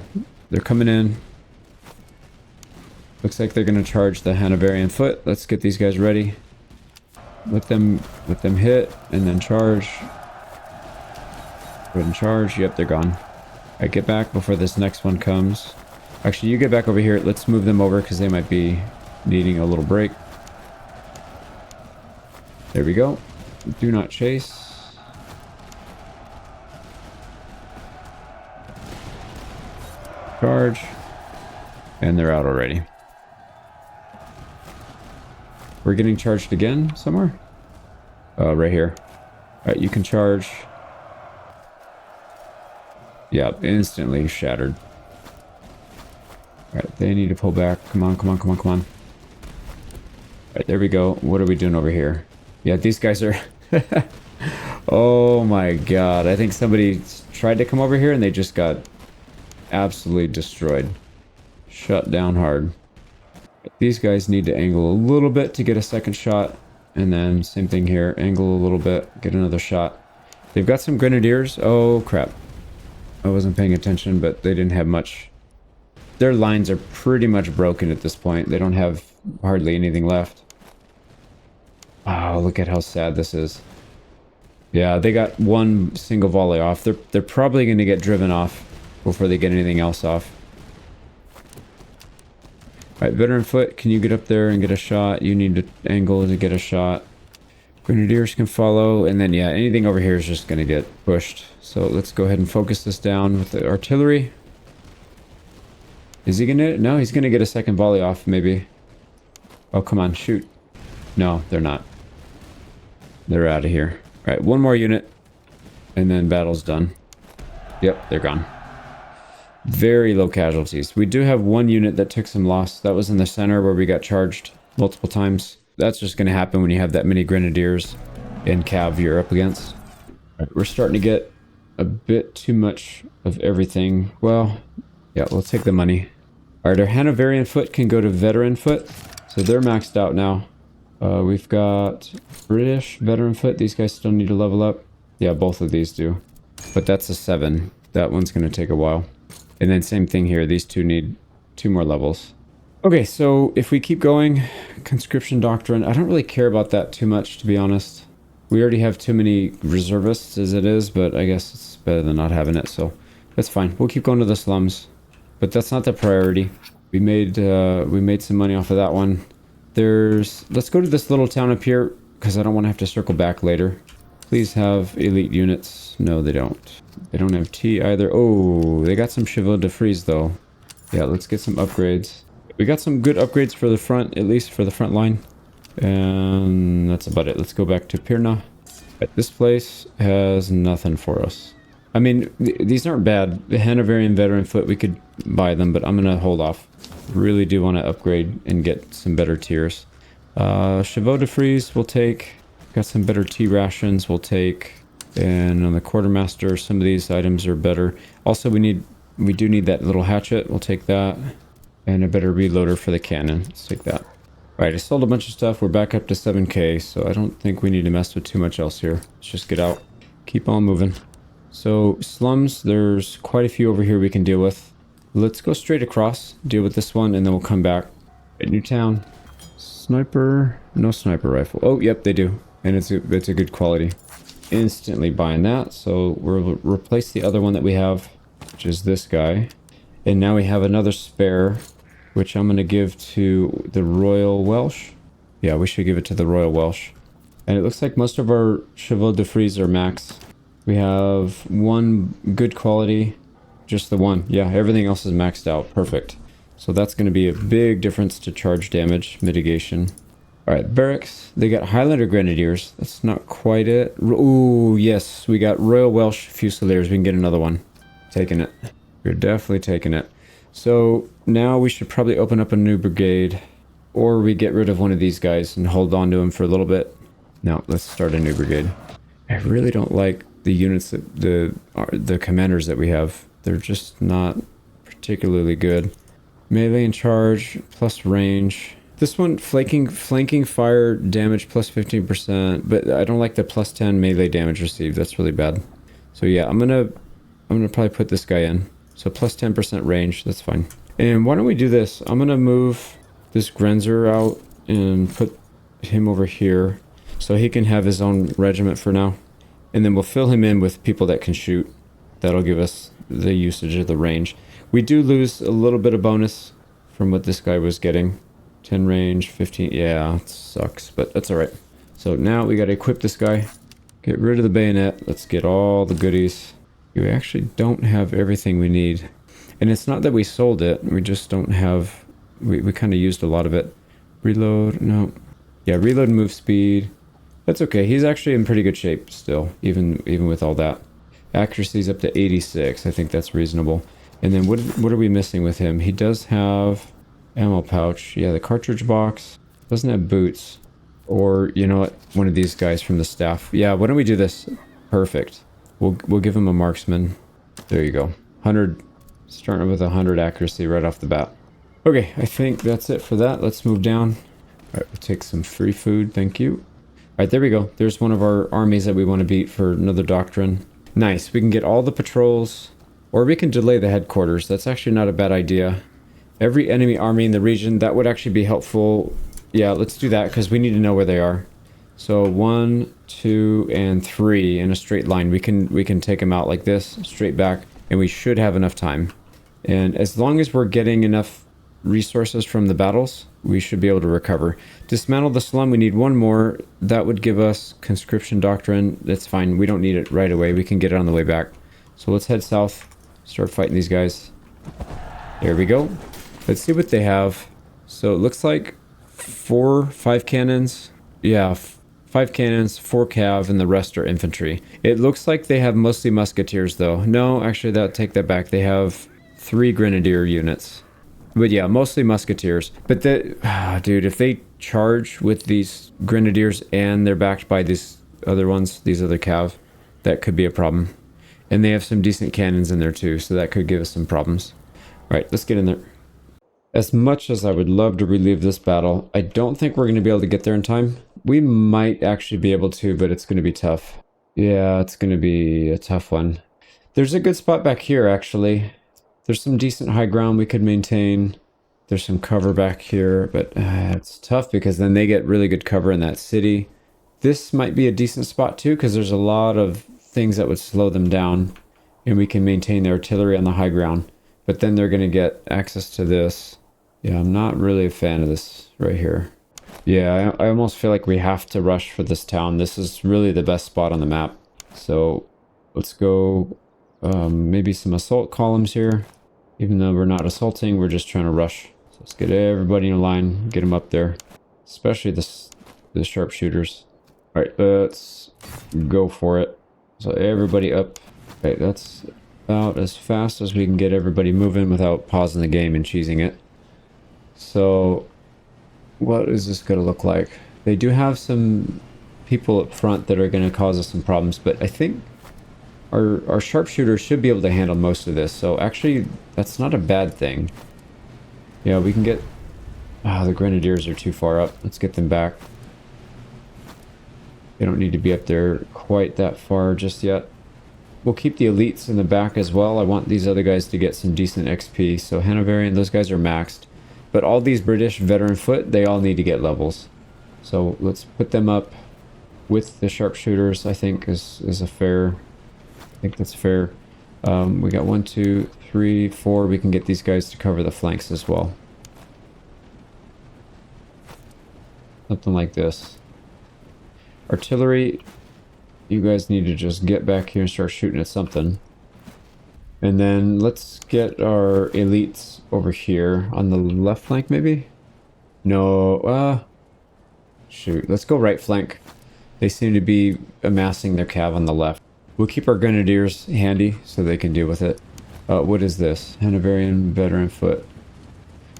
They're coming in. Looks like they're going to charge the Hanoverian foot. Let's get these guys ready. Let them hit and then charge. Go ahead and charge. Yep, they're gone. Alright, get back before this next one comes. Actually, you get back over here. Let's move them over because they might be needing a little break. There we go. Do not chase. Charge. And they're out already. We're getting charged again somewhere? Right here. Alright, you can charge. Yeah, instantly shattered. Alright, they need to pull back. Come on, come on, come on, come on. Alright, there we go. What are we doing over here? Yeah, these guys are... Oh my god. I think somebody tried to come over here and they just got absolutely destroyed. Shut down hard. These guys need to angle a little bit to get a second shot. And then same thing here. Angle a little bit. Get another shot. They've got some Grenadiers. Oh crap. I wasn't paying attention, but they didn't have much. Their lines are pretty much broken at this point. They don't have hardly anything left. Oh, look at how sad this is. Yeah, they got one single volley off. They're probably going to get driven off before they get anything else off. Alright, veteran foot, can you get up there and get a shot? You need to angle to get a shot. Grenadiers can follow, and then yeah, anything over here is just going to get pushed. So let's go ahead and focus this down with the artillery. Is he going to? No, he's going to get a second volley off, maybe. Oh, come on, shoot. No, they're not. They're out of here. Alright, one more unit, and then battle's done. Yep, they're gone. Very low casualties. We do have one unit that took some loss. That was in the center where we got charged multiple times. That's just going to happen when you have that many Grenadiers and cav you're up against. Right, we're starting to get a bit too much of everything. Well, yeah, we'll take the money. Alright, our Hanoverian foot can go to veteran foot. So they're maxed out now. We've got British veteran foot. These guys still need to level up. Yeah, both of these do. But that's a 7. That one's going to take a while. And then same thing here. These two need 2 more levels. Okay, so if we keep going, conscription doctrine, I don't really care about that too much, to be honest. We already have too many reservists as it is, but I guess it's better than not having it, so that's fine. We'll keep going to the slums, but that's not the priority. We made some money off of that one. Let's go to this little town up here, because I don't want to have to circle back later. Please have elite units. No, they don't. They don't have T either. Oh, they got some Chevaux de Frise, though. Yeah, let's get some upgrades. We got some good upgrades for the front, at least for the front line. And that's about it. Let's go back to Pirna. This place has nothing for us. I mean, these aren't bad. The Hanoverian veteran foot, we could buy them, but I'm going to hold off. Really do want to upgrade and get some better tiers. Chevaux de Frise we'll take. Got some better tea rations we'll take. And on the quartermaster, some of these items are better. Also, we do need that little hatchet. We'll take that. And a better reloader for the cannon. Let's take that. Right, I sold a bunch of stuff. We're back up to 7k, so I don't think we need to mess with too much else here. Let's just get out. Keep on moving. So, slums, there's quite a few over here we can deal with. Let's go straight across, deal with this one, and then we'll come back. At Newtown. Sniper. No sniper rifle. Oh, yep, they do. And it's a good quality. Instantly buying that, so we'll replace the other one that we have, which is this guy. And now we have another spare, which I'm going to give to the Royal Welsh. Yeah, we should give it to the Royal Welsh. And it looks like most of our Chevaux de Frise are max. We have one good quality, just the one. Yeah, everything else is maxed out. Perfect. So that's going to be a big difference to charge damage mitigation. Alright, barracks. They got Highlander Grenadiers. That's not quite it. Ooh, yes. We got Royal Welsh Fusiliers. We can get another one. Taking it. We're definitely taking it. So now we should probably open up a new brigade. Or we get rid of one of these guys and hold on to him for a little bit. No, let's start a new brigade. I really don't like the units that the commanders that we have. They're just not particularly good. Melee and charge plus range. This one flanking fire damage plus 15%, but I don't like the plus 10 melee damage received. That's really bad. So yeah, I'm gonna probably put this guy in. So plus 10% range. That's fine. And why don't we do this? I'm gonna move this Grenzer out and put him over here, so he can have his own regiment for now. And then we'll fill him in with people that can shoot. That'll give us the usage of the range. We do lose a little bit of bonus from what this guy was getting. 10 range, 15, yeah, it sucks, but that's alright. So now we gotta equip this guy. Get rid of the bayonet. Let's get all the goodies. We actually don't have everything we need. And it's not that we sold it, we just don't have... We kind of used a lot of it. Reload, no. Yeah, reload and move speed. That's okay, he's actually in pretty good shape still, even with all that. Accuracy's up to 86, I think that's reasonable. And then what are we missing with him? He does have ammo pouch. Yeah, the cartridge box. Doesn't have boots. Or, you know what? One of these guys from the staff. Yeah, why don't we do this? Perfect. We'll give him a marksman. There you go. 100. Starting with 100 accuracy right off the bat. Okay, I think that's it for that. Let's move down. Alright, we'll take some free food. Thank you. Alright, there we go. There's one of our armies that we want to beat for another doctrine. Nice. We can get all the patrols. Or we can delay the headquarters. That's actually not a bad idea. Every enemy army in the region, that would actually be helpful. Yeah, let's do that because we need to know where they are. So 1, 2, and 3 in a straight line. We can take them out like this, straight back, and we should have enough time. And as long as we're getting enough resources from the battles, we should be able to recover. Dismantle the slum, we need one more. That would give us conscription doctrine. That's fine. We don't need it right away. We can get it on the way back. So let's head south. Start fighting these guys. There we go. Let's see what they have. So it looks like 5 cannons. Yeah, 5 cannons, 4 cav, and the rest are infantry. It looks like they have mostly musketeers though. No, actually take that back. They have 3 grenadier units. But yeah, mostly musketeers. But dude, if they charge with these grenadiers and they're backed by these other ones, these other cav, that could be a problem. And they have some decent cannons in there too, so that could give us some problems. Alright, let's get in there. As much as I would love to relieve this battle, I don't think we're going to be able to get there in time. We might actually be able to, but it's going to be tough. Yeah, it's going to be a tough one. There's a good spot back here, actually. There's some decent high ground we could maintain. There's some cover back here, but it's tough because then they get really good cover in that city. This might be a decent spot too, because there's a lot of things that would slow them down, and we can maintain the artillery on the high ground. But then they're going to get access to this. Yeah, I'm not really a fan of this right here. Yeah, I almost feel like we have to rush for this town. This is really the best spot on the map. So let's go maybe some assault columns here. Even though we're not assaulting, we're just trying to rush. So let's get everybody in a line, get them up there. Especially the sharpshooters. Alright, let's go for it. So everybody up. Okay, that's about as fast as we can get everybody moving without pausing the game and cheesing it. So what is this going to look like? They do have some people up front that are going to cause us some problems, but I think our sharpshooters should be able to handle most of this. So actually, that's not a bad thing. Yeah, we can get Ah, the grenadiers are too far up. Let's get them back. They don't need to be up there quite that far just yet. We'll keep the elites in the back as well. I want these other guys to get some decent XP. So Hanoverian, those guys are maxed. But all these British veteran foot, they all need to get levels. So let's put them up with the sharpshooters, I think is a fair... I think that's fair. We got 1, 2, 3, 4. We can get these guys to cover the flanks as well. Something like this. Artillery, you guys need to just get back here and start shooting at something. And then let's get our elites over here on the left flank, maybe? No, shoot. Let's go right flank. They seem to be amassing their cav on the left. We'll keep our grenadiers handy so they can deal with it. What is this? Hanoverian veteran foot.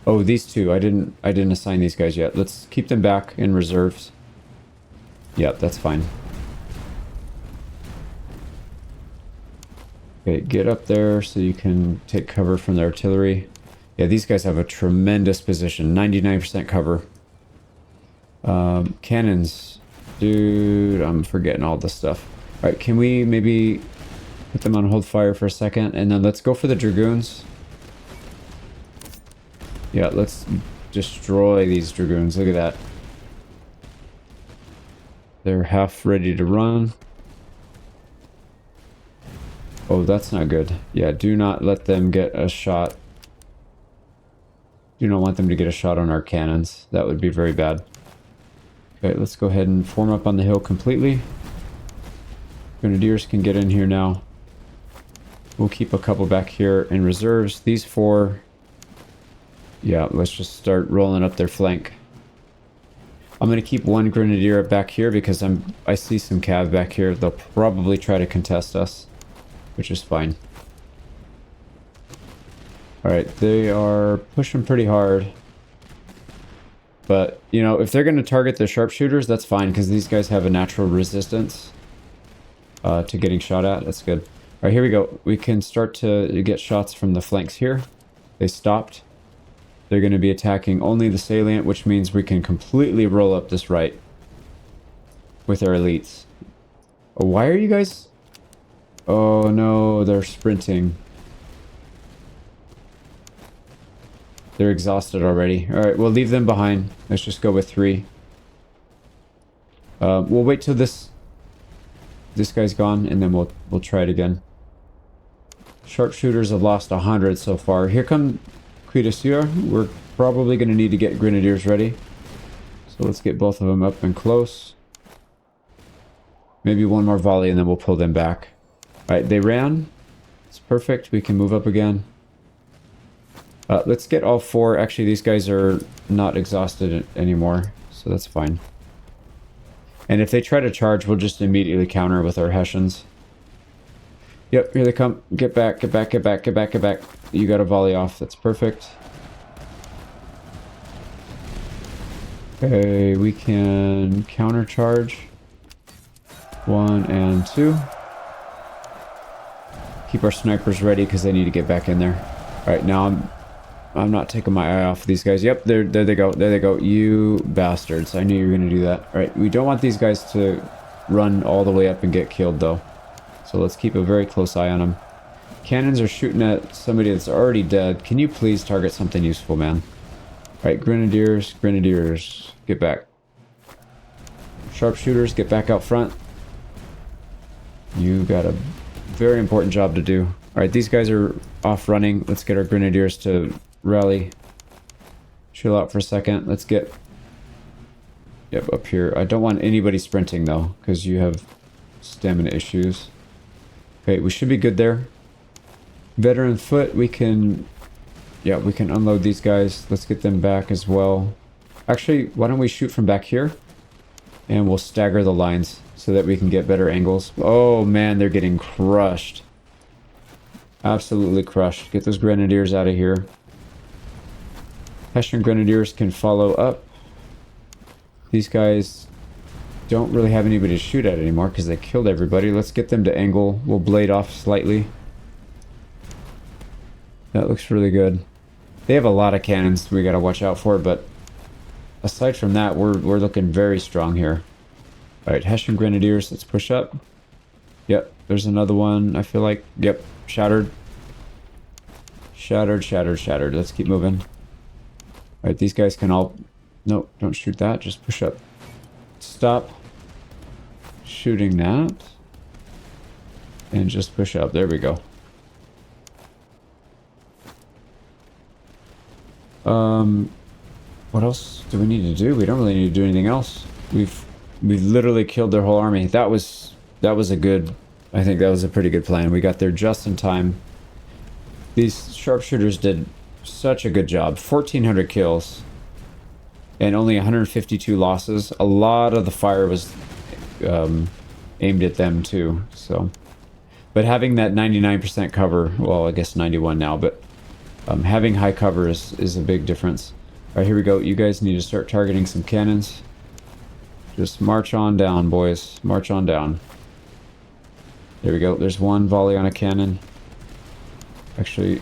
Oh, these two. I didn't assign these guys yet. Let's keep them back in reserves. Yep, that's fine. Okay, get up there so you can take cover from the artillery. Yeah, these guys have a tremendous position. 99% cover. Cannons. Dude, I'm forgetting all this stuff. Alright, can we maybe put them on hold fire for a second? And then let's go for the dragoons. Yeah, let's destroy these dragoons. Look at that. They're half ready to run. Oh, that's not good. Yeah, do not let them get a shot. Do not want them to get a shot on our cannons. That would be very bad. Okay, let's go ahead and form up on the hill completely. Grenadiers can get in here now. We'll keep a couple back here in reserves. These 4... Yeah, let's just start rolling up their flank. I'm going to keep 1 grenadier back here because I see some cav back here. They'll probably try to contest us, which is fine. Alright, they are pushing pretty hard. But, you know, if they're going to target the sharpshooters, that's fine because these guys have a natural resistance to getting shot at. That's good. Alright, here we go. We can start to get shots from the flanks here. They stopped. They're going to be attacking only the salient, which means we can completely roll up this right with our elites. Oh, why are you guys... Oh no, they're sprinting. They're exhausted already. Alright, we'll leave them behind. Let's just go with 3. We'll wait till this guy's gone, and then we'll try it again. Sharpshooters have lost 100 so far. Here come Cuirassiers. We're probably going to need to get grenadiers ready. So let's get both of them up and close. Maybe 1 more volley, and then we'll pull them back. Alright, they ran. It's perfect. We can move up again. Let's get all 4. Actually, these guys are not exhausted anymore, so that's fine. And if they try to charge, we'll just immediately counter with our Hessians. Yep, here they come. Get back, get back, get back, get back, get back. You got a volley off. That's perfect. Okay, we can counter charge. 1 and 2. Keep our snipers ready because they need to get back in there. Alright, now I'm not taking my eye off these guys. Yep, there they go. There they go. You bastards. I knew you were going to do that. Alright, we don't want these guys to run all the way up and get killed, though. So let's keep a very close eye on them. Cannons are shooting at somebody that's already dead. Can you please target something useful, man? Alright, grenadiers, grenadiers. Get back. Sharpshooters, get back out front. You got a very important job to do. Alright, these guys are off running. Let's get our grenadiers to rally. Chill out for a second. Let's get... Yep, up here. I don't want anybody sprinting, though, because you have stamina issues. Okay, we should be good there. Veteran foot, we can... Yeah, we can unload these guys. Let's get them back as well. Actually, why don't we shoot from back here? And we'll stagger the lines so that we can get better angles. Oh, man, they're getting crushed. Absolutely crushed. Get those grenadiers out of here. Hessian grenadiers can follow up. These guys don't really have anybody to shoot at anymore because they killed everybody. Let's get them to angle. We'll blade off slightly. That looks really good. They have a lot of cannons we gotta watch out for, but aside from that, we're looking very strong here. All right, Hessian Grenadiers, let's push up. Yep, there's another one. I feel like, yep, shattered. Shattered, shattered, shattered. Let's keep moving. All right, these guys can all... No, don't shoot that. Just push up. Stop shooting that. And just push up. There we go. What else do we need to do? We don't really need to do anything else. We've literally killed their whole army. That was a good... I think that was a pretty good plan. We got there just in time. These sharpshooters did such a good job. 1,400 kills. And only 152 losses. A lot of the fire was aimed at them too. So, but having that 99% cover, well, I guess 91 now, but having high cover is a big difference. All right, here we go. You guys need to start targeting some cannons. Just march on down, boys. March on down. There we go. There's one volley on a cannon. Actually,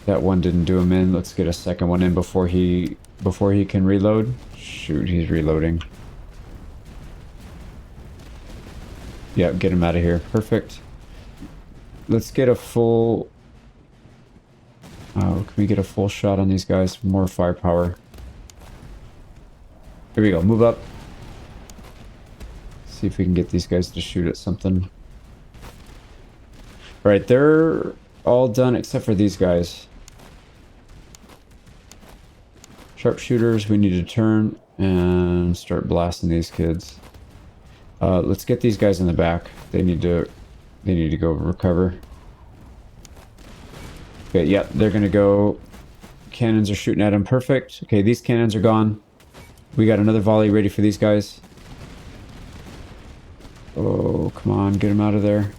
that one didn't do him in. Let's get a second one in before he can reload. Shoot, he's reloading. Yeah, get him out of here. Perfect. Let's get a full... Oh, can we get a full shot on these guys? More firepower. Here we go. Move up. See if we can get these guys to shoot at something. Alright, they're all done except for these guys. Sharpshooters, we need to turn and start blasting these kids. Let's get these guys in the back. They need to go recover. Okay, yeah, they're gonna go. Cannons are shooting at them. Perfect. Okay, these cannons are gone. We got another volley ready for these guys. Oh, come on, get them out of there.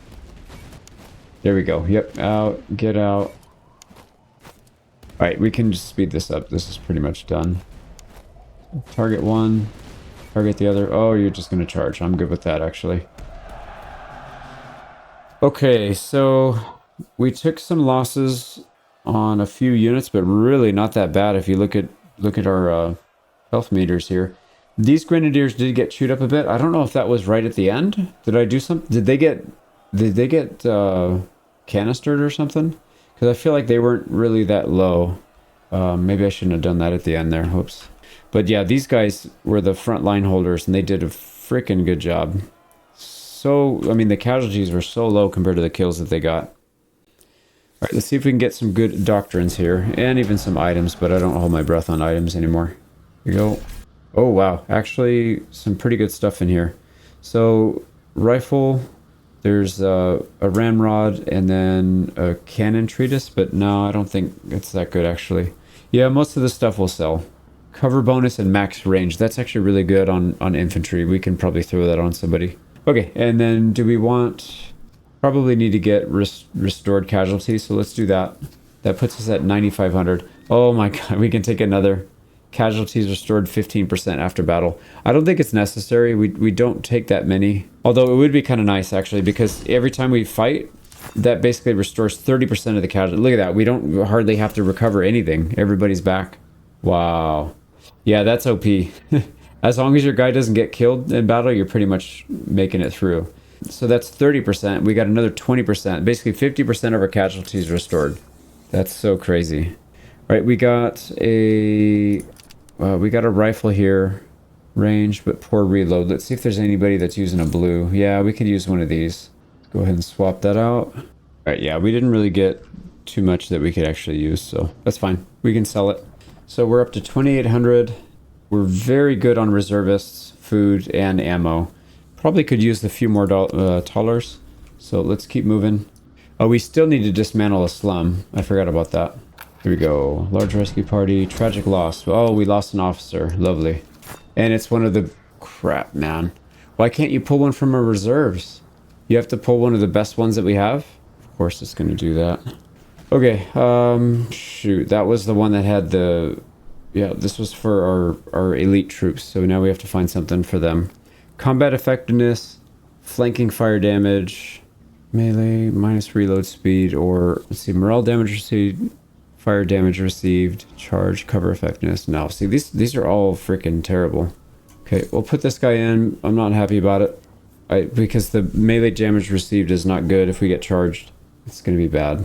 There we go. Yep, out, get out. Alright, we can just speed this up. This is pretty much done. Target one, target the other. Oh, you're just gonna charge. I'm good with that, actually. Okay, so we took some losses on a few units, but really not that bad if you look at our health meters here. These grenadiers did get chewed up a bit. I don't know if that was right at the end. Did I do something? Did they get canistered or something? Because I feel like they weren't really that low. Maybe I shouldn't have done that at the end there. Oops. But yeah, these guys were the front line holders, and they did a freaking good job. So, I mean, the casualties were so low compared to the kills that they got. All right, let's see if we can get some good doctrines here, and even some items, but I don't hold my breath on items anymore. Here we go. Oh, wow. Actually, some pretty good stuff in here. So, rifle, there's a ramrod, and then a cannon treatise, but no, I don't think it's that good, actually. Yeah, most of the stuff will sell. Cover bonus and max range. That's actually really good on infantry. We can probably throw that on somebody. Okay, and then do we want... Probably need to get restored casualties, so let's do that. That puts us at 9,500. Oh my god, we can take another. Casualties restored 15% after battle. I don't think it's necessary. We don't take that many. Although it would be kind of nice, actually, because every time we fight, that basically restores 30% of the casualties. Look at that. We don't hardly have to recover anything. Everybody's back. Wow. Yeah, that's OP. As long as your guy doesn't get killed in battle, you're pretty much making it through. So that's 30%. We got another 20%. Basically 50% of our casualties restored. That's so crazy. All right, we got a rifle here. Range, but poor reload. Let's see if there's anybody that's using a blue. Yeah, we could use one of these. Go ahead and swap that out. All right, yeah, we didn't really get too much that we could actually use, so that's fine. We can sell it. So we're up to 2,800. We're very good on reservists, food, and ammo. Probably could use a few more dollars. So let's keep moving. Oh, we still need to dismantle a slum. I forgot about that. Here we go. Large rescue party. Tragic loss. Oh, we lost an officer. Lovely. And it's one of the... Crap, man. Why can't you pull one from our reserves? You have to pull one of the best ones that we have? Of course it's going to do that. Okay. Shoot. That was the one that had the... Yeah, this was for our elite troops. So now we have to find something for them. Combat effectiveness, flanking fire damage, melee, minus reload speed, or let's see, morale damage received, Fire damage received. Charge, cover effectiveness. No, see, these are all freaking terrible. Okay, we'll put this guy in. I'm not happy about it. Because the melee damage received is not good if we get charged. It's going to be bad.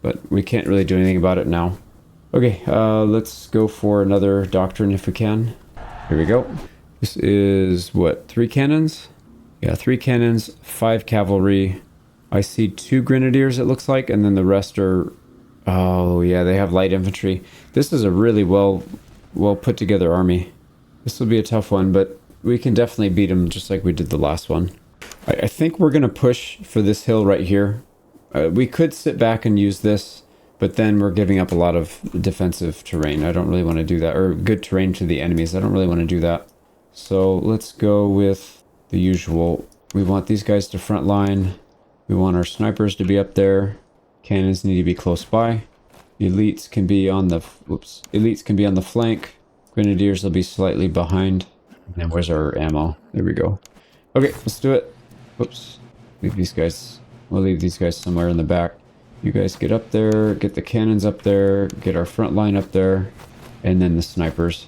But we can't really do anything about it now. Okay, let's go for another doctrine if we can. Here we go. This is, what, 3 cannons? Yeah, 3 cannons, 5 cavalry. I see 2 grenadiers, it looks like, and then the rest are... Oh, yeah, they have light infantry. This is a really well put together army. This will be a tough one, but we can definitely beat them just like we did the last one. I think we're going to push for this hill right here. We could sit back and use this, but then we're giving up a lot of defensive terrain. I don't really want to do that, or good terrain to the enemies. I don't really want to do that. So let's go with the usual. We want these guys to front line. We want our snipers to be up there. Cannons need to be close by. Elites can be on the elites can be on the flank. Grenadiers will be slightly behind. And then where's our ammo? There we go. Okay, let's do it. Whoops. Leave these guys. We'll leave these guys somewhere in the back. You guys get up there, get the cannons up there, get our front line up there, and then the snipers.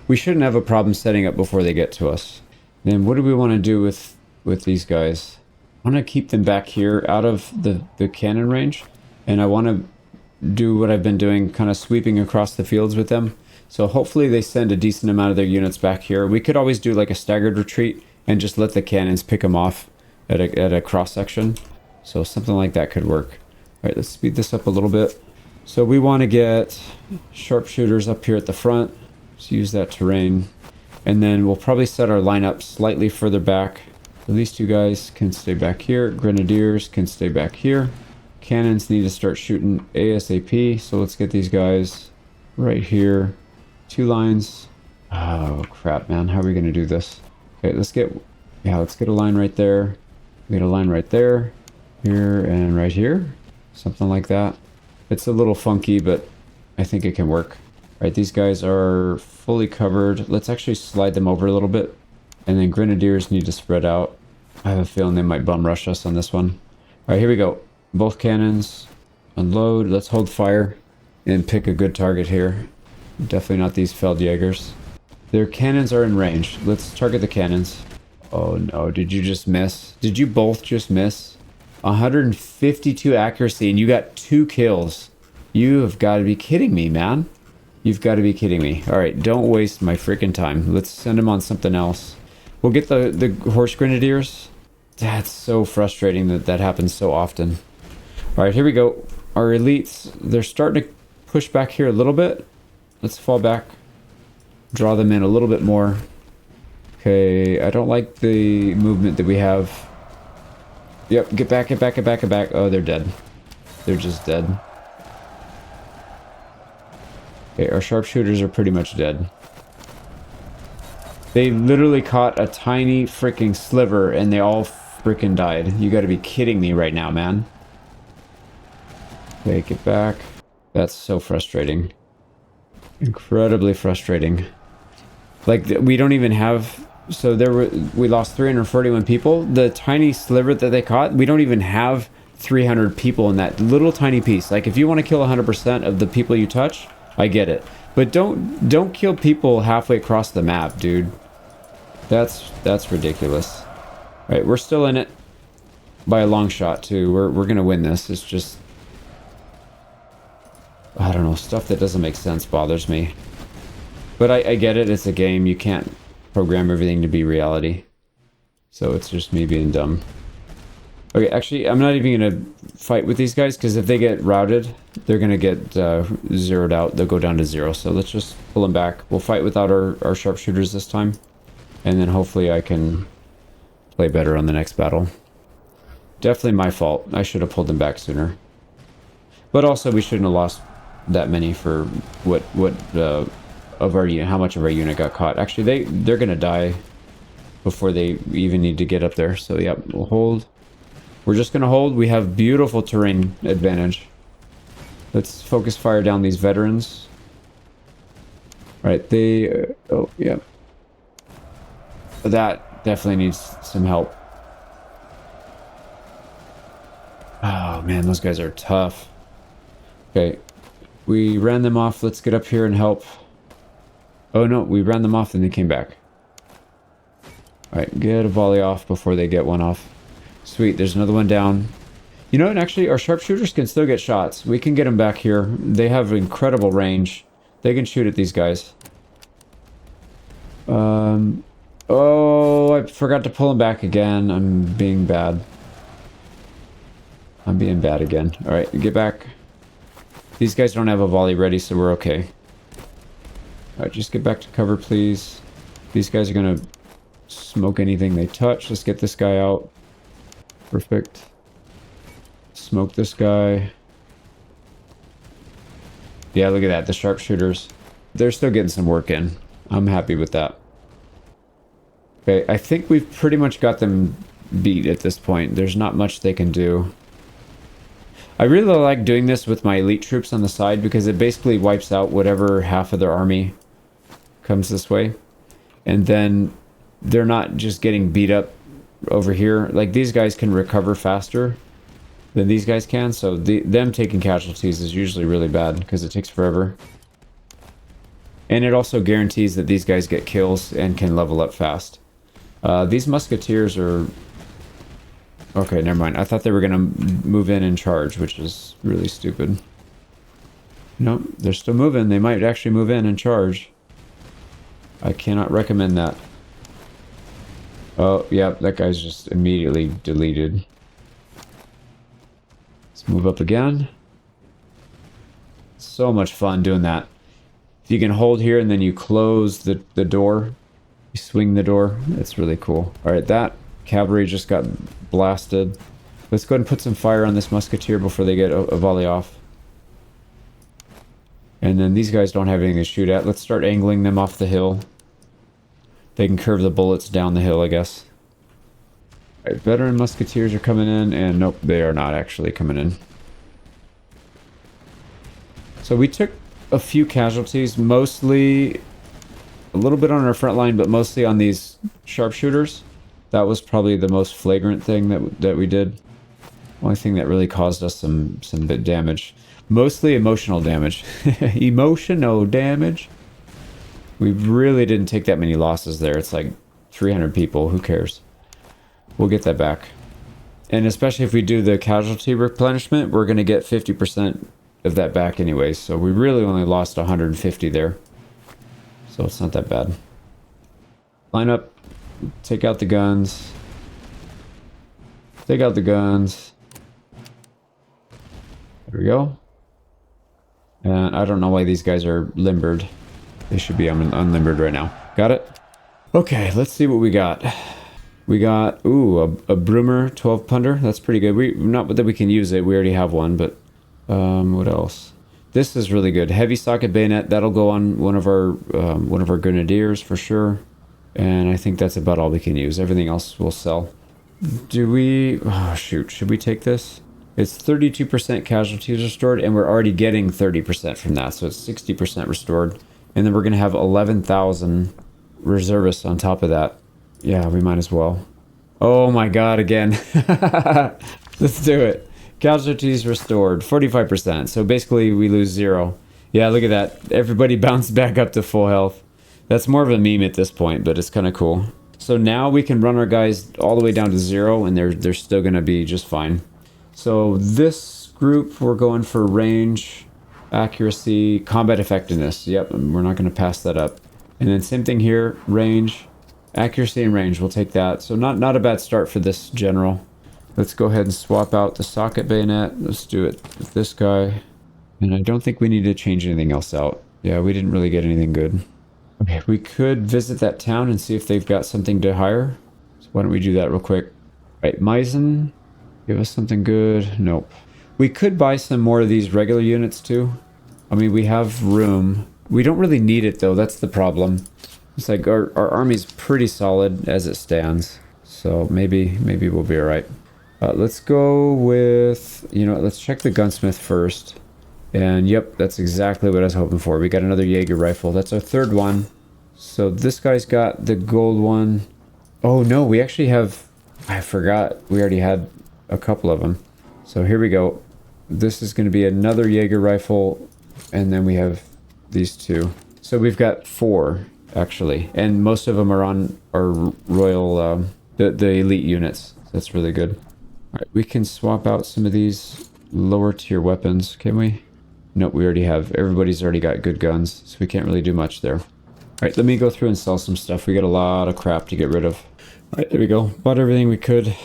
We shouldn't have a problem setting up before they get to us. Then what do we want to do with these guys? I want to keep them back here out of the cannon range. And I want to do what I've been doing, kind of sweeping across the fields with them. So hopefully they send a decent amount of their units back here. We could always do like a staggered retreat and just let the cannons pick them off at a cross section. So something like that could work. All right, let's speed this up a little bit. So we want to get sharpshooters up here at the front. Let's use that terrain. And then we'll probably set our lineup slightly further back. So these 2 guys can stay back here. Grenadiers can stay back here. Cannons need to start shooting ASAP. So let's get these guys right here. 2 lines. Oh, crap, man. How are we going to do this? Okay, let's get a line right there. We get a line right there. Here and right here. Something like that. It's a little funky, but I think it can work. All right, these guys are fully covered. Let's actually slide them over a little bit. And then grenadiers need to spread out. I have a feeling they might bum rush us on this one. All right, here we go. Both cannons. Unload. Let's hold fire and pick a good target here. Definitely not these Feldjägers. Their cannons are in range. Let's target the cannons. Oh no, did you just miss? Did you both just miss? 152 accuracy and you got 2 kills. You have got to be kidding me, man. You've got to be kidding me. All right, don't waste my freaking time. Let's send them on something else. We'll get the horse grenadiers. That's so frustrating that happens so often. All right, here we go. Our elites, they're starting to push back here a little bit. Let's fall back. Draw them in a little bit more. Okay, I don't like the movement that we have. Yep, get back, get back, get back, get back. Oh, they're dead. They're just dead. Okay, our sharpshooters are pretty much dead. They literally caught a tiny freaking sliver and they all freaking died. You gotta be kidding me right now, man. Okay, get back. That's so frustrating. Incredibly frustrating. Like, we don't even have... So we lost 341 people. The tiny sliver that they caught, we don't even have 300 people in that little tiny piece. Like, if you want to kill 100% of the people you touch, I get it. But don't kill people halfway across the map, dude. That's ridiculous. All right, we're still in it by a long shot too. We're gonna win this. It's just, I don't know, stuff that doesn't make sense bothers me. But I get it. It's a game. You can't program everything to be reality. So it's just me being dumb. Okay, actually, I'm not even gonna fight with these guys because if they get routed, they're gonna get zeroed out. They'll go down to 0. So let's just pull them back. We'll fight without our sharpshooters this time, and then hopefully I can play better on the next battle. Definitely my fault. I should have pulled them back sooner. But also, we shouldn't have lost that many for what of our unit, how much of our unit got caught. Actually, they're gonna die before they even need to get up there. So yeah, we'll hold. We're just gonna hold. We have beautiful terrain advantage. Let's focus fire down these veterans. All right, they... oh, yeah. That definitely needs some help. Oh, man, those guys are tough. Okay. We ran them off. Let's get up here and help. Oh no, we ran them off and they came back. Alright, get a volley off before they get one off. Sweet, there's another one down. You know what, actually, our sharpshooters can still get shots. We can get them back here. They have incredible range. They can shoot at these guys. Oh, I forgot to pull them back again. I'm being bad. I'm being bad again. Alright, get back. These guys don't have a volley ready, so we're okay. Alright, just get back to cover, please. These guys are gonna smoke anything they touch. Let's get this guy out. Perfect. Smoke this guy. Yeah, look at that. The sharpshooters. They're still getting some work in. I'm happy with that. Okay, I think we've pretty much got them beat at this point. There's not much they can do. I really like doing this with my elite troops on the side because it basically wipes out whatever half of their army comes this way. And then they're not just getting beat up over here. Like, these guys can recover faster than these guys can, so them taking casualties is usually really bad because it takes forever. And it also guarantees that these guys get kills and can level up fast. These musketeers are... Okay, never mind. I thought they were going to move in and charge, which is really stupid. Nope, they're still moving. They might actually move in and charge. I cannot recommend that. Oh, yeah, that guy's just immediately deleted. Let's move up again. So much fun doing that. If you can hold here and then you close the door, you swing the door, it's really cool. Alright, that cavalry just got blasted. Let's go ahead and put some fire on this musketeer before they get a volley off. And then these guys don't have anything to shoot at. Let's start angling them off the hill. They can curve the bullets down the hill, I guess. Alright, veteran musketeers are coming in, and nope, they are not actually coming in. So we took a few casualties, mostly a little bit on our front line, but mostly on these sharpshooters. That was probably the most flagrant thing that we did. Only thing that really caused us some bit damage. Mostly emotional damage. Emotional damage. We really didn't take that many losses there. It's like 300 people. Who cares? We'll get that back. And especially if we do the casualty replenishment, we're going to get 50% of that back anyway. So we really only lost 150 there. So it's not that bad. Line up. Take out the guns. Take out the guns. There we go. And I don't know why these guys are limbered. They should be unlimbered right now. Got it? Okay, let's see what we got. We got, ooh, a Broomer 12 punter. That's pretty good. Not that we can use it. We already have one, but what else? This is really good. Heavy socket bayonet. That'll go on one of our grenadiers for sure. And I think that's about all we can use. Everything else will sell. Do we... Oh, shoot. Should we take this? It's 32% casualties restored, and we're already getting 30% from that. So it's 60% restored. And then we're going to have 11,000 reservists on top of that. Yeah, we might as well. Oh my god, again. Let's do it. Casualties restored, 45%. So basically we lose 0. Yeah, look at that. Everybody bounced back up to full health. That's more of a meme at this point, but it's kind of cool. So now we can run our guys all the way down to 0, and they're still going to be just fine. So this group, we're going for range, accuracy, combat effectiveness. Yep, we're not going to pass that up. And then same thing here, range, accuracy and range. We'll take that. So not a bad start for this general. Let's go ahead and swap out the socket bayonet. Let's do it with this guy. And I don't think we need to change anything else out. Yeah, we didn't really get anything good. Okay, we could visit that town and see if they've got something to hire. So why don't we do that real quick? Right, Meissen, give us something good. Nope. We could buy some more of these regular units too. I mean, we have room. We don't really need it though, that's the problem. It's like our army's pretty solid as it stands. So maybe we'll be alright. Let's go with, let's check the gunsmith first. And yep, that's exactly what I was hoping for. We got another Jaeger rifle. That's our third one. So this guy's got the gold one. Oh no, we actually have... I forgot. We already had a couple of them. So here we go. This is going to be another Jaeger rifle. And then we have these two. So we've got 4, actually. And most of them are on our royal, the elite units. That's really good. All right, we can swap out some of these lower tier weapons, can we? Nope, we already have. Everybody's already got good guns, so we can't really do much there. All right, let me go through and sell some stuff. We got a lot of crap to get rid of. All right, there we go. Bought everything we could.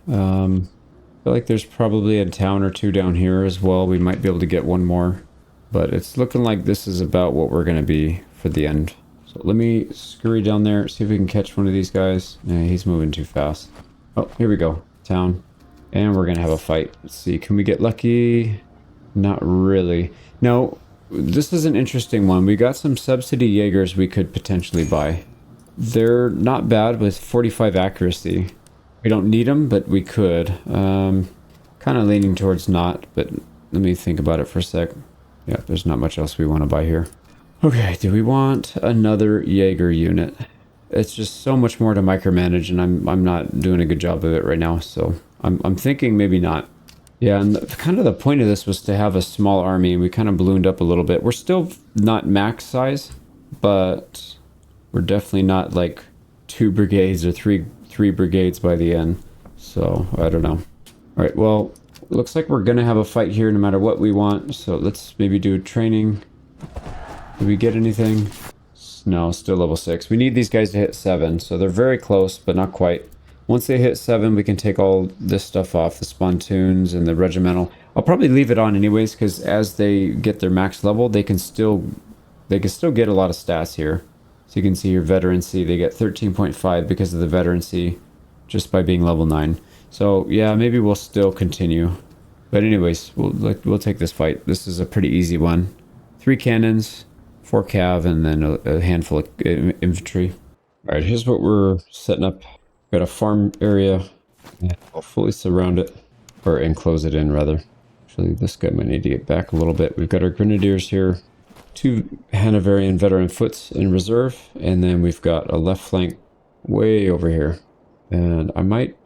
I feel like there's probably a town or 2 down here as well. We might be able to get one more. But it's looking like this is about what we're going to be for the end. So let me scurry down there, see if we can catch one of these guys. Nah, he's moving too fast. Oh, here we go. Town. And we're going to have a fight. Let's see. Can we get lucky? Not really. No, this is an interesting one. We got some subsidy Jaegers we could potentially buy. They're not bad with 45 accuracy. We don't need them, but we could. Kind of leaning towards not, but let me think about it for a sec. Yeah, there's not much else we want to buy here. Okay, do we want another Jaeger unit? It's just so much more to micromanage, and I'm not doing a good job of it right now, so I'm thinking maybe not. Yeah, and kind of the point of this was to have a small army, and we kind of ballooned up a little bit. We're still not max size, but we're definitely not like 2 brigades or three brigades by the end. So, I don't know. All right, well, looks like we're going to have a fight here no matter what we want. So let's maybe do training. Did we get anything? No, still level 6. We need these guys to hit 7. So they're very close, but not quite. Once they hit 7, we can take all this stuff off. The spontoons and the regimental. I'll probably leave it on anyways, because as they get their max level, they can still get a lot of stats here. So you can see your veterancy. They get 13.5 because of the veterancy just by being level 9. So yeah, maybe we'll still continue. But anyways, we'll take this fight. This is a pretty easy one. 3 cannons, 4 cav, and then a handful of infantry. All right, here's what we're setting up. Got a farm area. I'll fully surround it, or enclose it in rather. Actually, this guy might need to get back a little bit. We've got our grenadiers here. 2 Hanoverian veteran foots in reserve, and then we've got a left flank way over here. And I might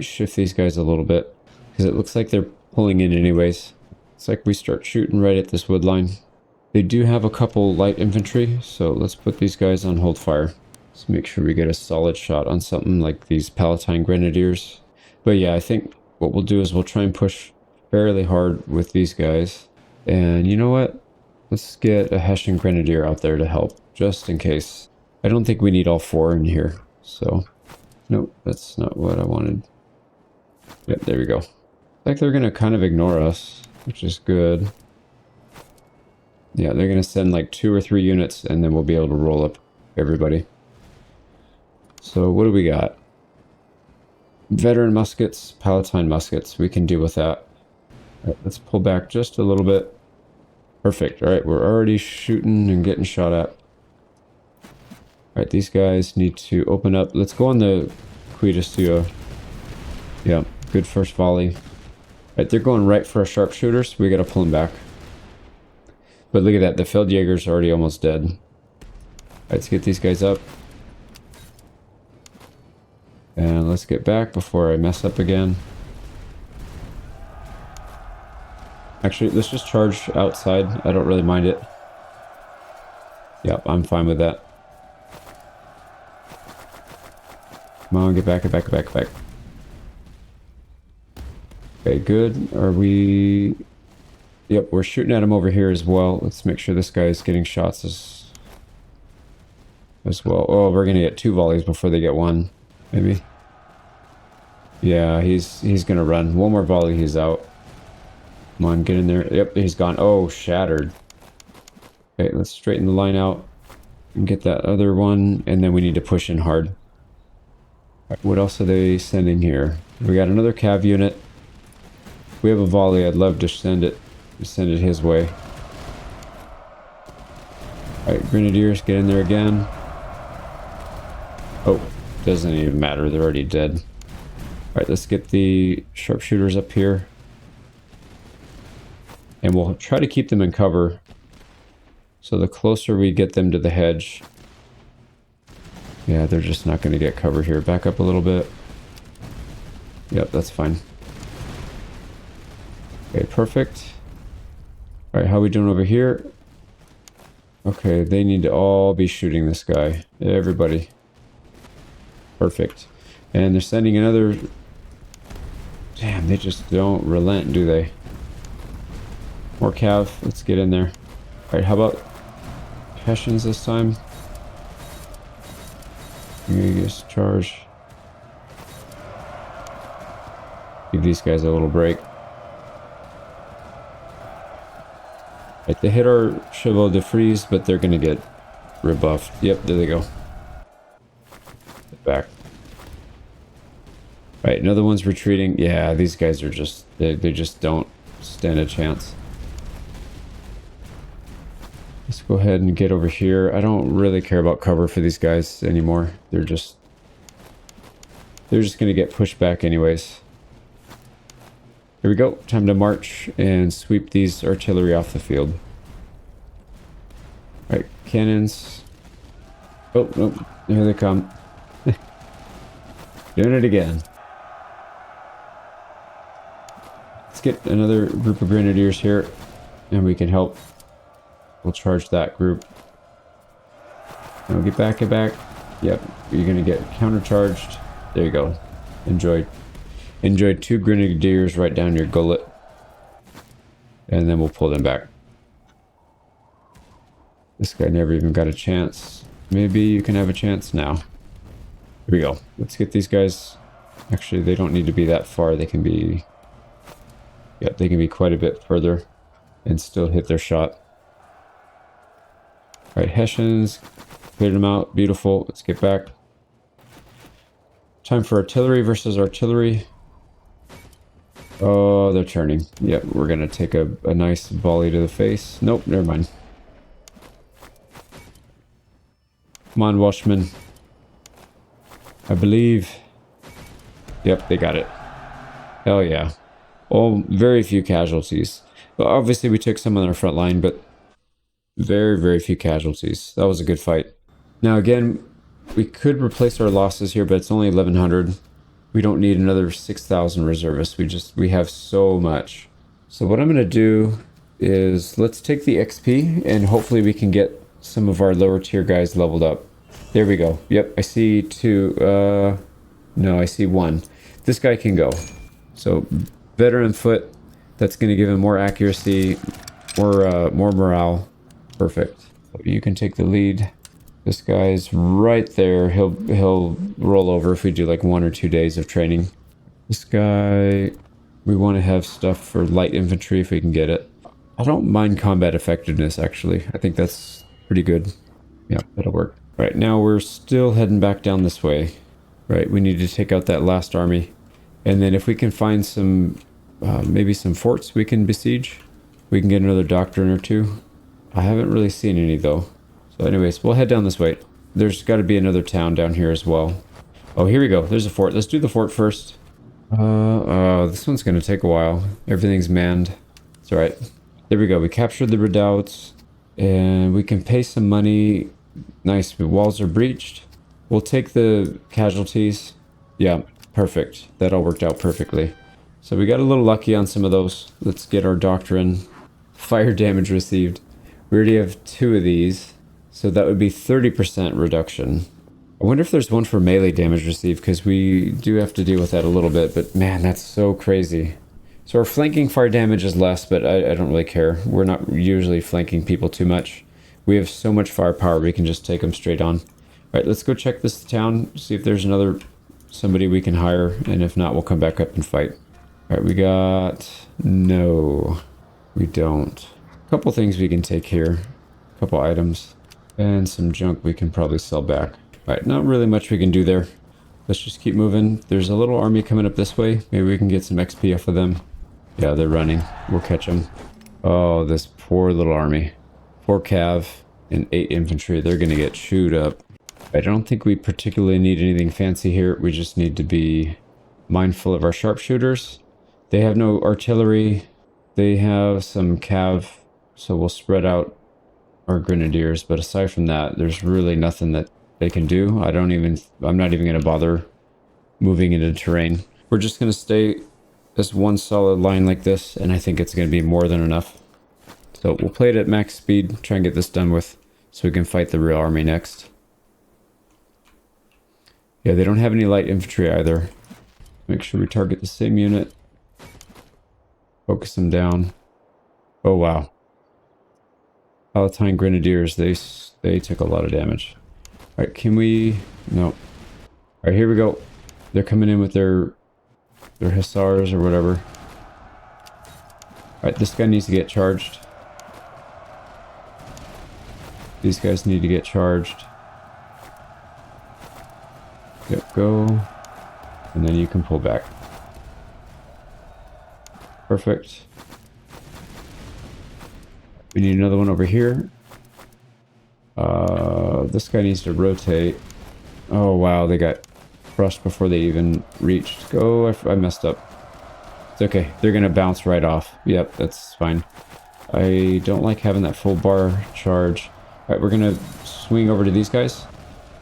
shift these guys a little bit, because it looks like they're pulling in anyways. It's like we start shooting right at this wood line. They do have a couple light infantry, so let's put these guys on hold fire. Let's make sure we get a solid shot on something like these Palatine Grenadiers. But yeah, I think what we'll do is we'll try and push fairly hard with these guys. And you know what? Let's get a Hessian Grenadier out there to help, just in case. I don't think we need all 4 in here, so... Nope, that's not what I wanted. Yep, there we go. Like they're gonna kind of ignore us, which is good. Yeah, they're gonna send like 2 or 3 units, and then we'll be able to roll up everybody. So what do we got? Veteran muskets, Palatine muskets. We can deal with that. All right, let's pull back just a little bit. Perfect. All right, we're already shooting and getting shot at. All right, these guys need to open up. Let's go on the Quidasua. Yeah, good first volley. All right, they're going right for our sharpshooters. So we got to pull them back. But look at that. The Feldjäger's already almost dead. All right, let's get these guys up. And let's get back before I mess up again. Actually, let's just charge outside. I don't really mind it. Yeah, I'm fine with that. Come on, get back, get back, get back, get back. Okay, good. Are we... Yep, we're shooting at him over here as well. Let's make sure this guy is getting shots as well. Oh, we're gonna get 2 volleys before they get 1, maybe. Yeah, he's gonna run. 1 more volley, he's out. Come on, get in there. Yep, he's gone. Oh, shattered. Okay, let's straighten the line out and get that other one, and then we need to push in hard. Right, what else are they sending here? We got another cav unit. If we have a volley, I'd love to send it his way. Alright, Grenadiers, get in there again. Oh, doesn't even matter, they're already dead. Alright, let's get the sharpshooters up here. And we'll try to keep them in cover. So the closer we get them to the hedge... Yeah, they're just not going to get cover here. Back up a little bit. Yep, that's fine. Okay, perfect. All right, how are we doing over here? Okay, they need to all be shooting this guy. Everybody. Perfect. And they're sending another... Damn, they just don't relent, do they? More cav. Let's get in there. All right, how about Hessians this time? Just charge. Give these guys a little break. Right, they hit our Chevaux de Frise, but they're gonna get rebuffed. Yep, there they go. Get back. Right, another one's retreating. Yeah, these guys are just... They just don't stand a chance. Let's go ahead and get over here. I don't really care about cover for these guys anymore. They're just gonna get pushed back anyways. Here we go. Time to march and sweep these artillery off the field. All right, cannons. Oh, nope. Here they come. Doing it again. Let's get another group of grenadiers here, and we can help. We'll charge that group. Now get back, get back. Yep, you're gonna get countercharged. There you go. Enjoy 2 grenadiers right down your gullet. And then we'll pull them back. This guy never even got a chance. Maybe you can have a chance now. Here we go. Let's get these guys. Actually, they don't need to be that far. They can be... Yep, they can be quite a bit further and still hit their shot. All right, Hessians. Cleared them out. Beautiful. Let's get back. Time for artillery versus artillery. Oh, they're turning. Yep, we're going to take a nice volley to the face. Nope, never mind. Come on, Welshman. I believe. Yep, they got it. Hell yeah. Oh, very few casualties. Well, obviously, we took some on our front line, but very, very few casualties. That was a good fight. Now, again, we could replace our losses here, but it's only 1,100. We don't need another 6,000 reservists. We have so much. So what I'm going to do is let's take the XP and hopefully we can get some of our lower tier guys leveled up. There we go. Yep, I see 2. No, I see 1. This guy can go. So veteran foot, that's going to give him more accuracy, more morale. Perfect. You can take the lead. This guy's right there. He'll roll over if we do like 1 or 2 days of training. This guy, we want to have stuff for light infantry if we can get it. I don't mind combat effectiveness, actually. I think that's pretty good. Yeah, that'll work. Right, now we're still heading back down this way. Right, we need to take out that last army. And then if we can find some, maybe some forts we can besiege, we can get another doctrine or 2. I haven't really seen any though. So anyways, we'll head down this way. There's got to be another town down here as well. Oh, here we go. There's a fort. Let's do the fort first. This one's going to take a while. Everything's manned. It's all right. There we go. We captured the redoubts. And we can pay some money. Nice. The walls are breached. We'll take the casualties. Yeah, perfect. That all worked out perfectly. So we got a little lucky on some of those. Let's get our doctrine. Fire damage received. We already have 2 of these. So that would be 30% reduction. I wonder if there's one for melee damage received, because we do have to deal with that a little bit, but man, that's so crazy. So our flanking fire damage is less, but I don't really care. We're not usually flanking people too much. We have so much firepower, we can just take them straight on. All right, let's go check this town, see if there's somebody we can hire, and if not, we'll come back up and fight. All right, we got... No, we don't. A couple things we can take here. A couple items. And some junk we can probably sell back. Alright, not really much we can do there. Let's just keep moving. There's a little army coming up this way. Maybe we can get some XP off of them. Yeah, they're running. We'll catch them. Oh, this poor little army. 4 cav and 8 infantry. They're going to get chewed up. I don't think we particularly need anything fancy here. We just need to be mindful of our sharpshooters. They have no artillery. They have some cav, so we'll spread out our grenadiers, but aside from that, there's really nothing that they can do. I'm not even going to bother moving into terrain. We're just going to stay as one solid line like this, and I think it's going to be more than enough So we'll play it at max speed, try and get this done with, so we can fight the real army next. Yeah, they don't have any light infantry either. Make sure we target the same unit. Focus them down. Oh wow. Palatine Grenadiers, they took a lot of damage. Alright, can we... No. Alright, here we go. They're coming in with their hussars or whatever. Alright, this guy needs to get charged. These guys need to get charged. Yep, go. And then you can pull back. Perfect. We need another one over here. This guy needs to rotate. Oh wow, they got crushed before they even reached. Go, I messed up. It's okay, they're gonna bounce right off. Yep, that's fine. I don't like having that full bar charge. Alright, we're gonna swing over to these guys.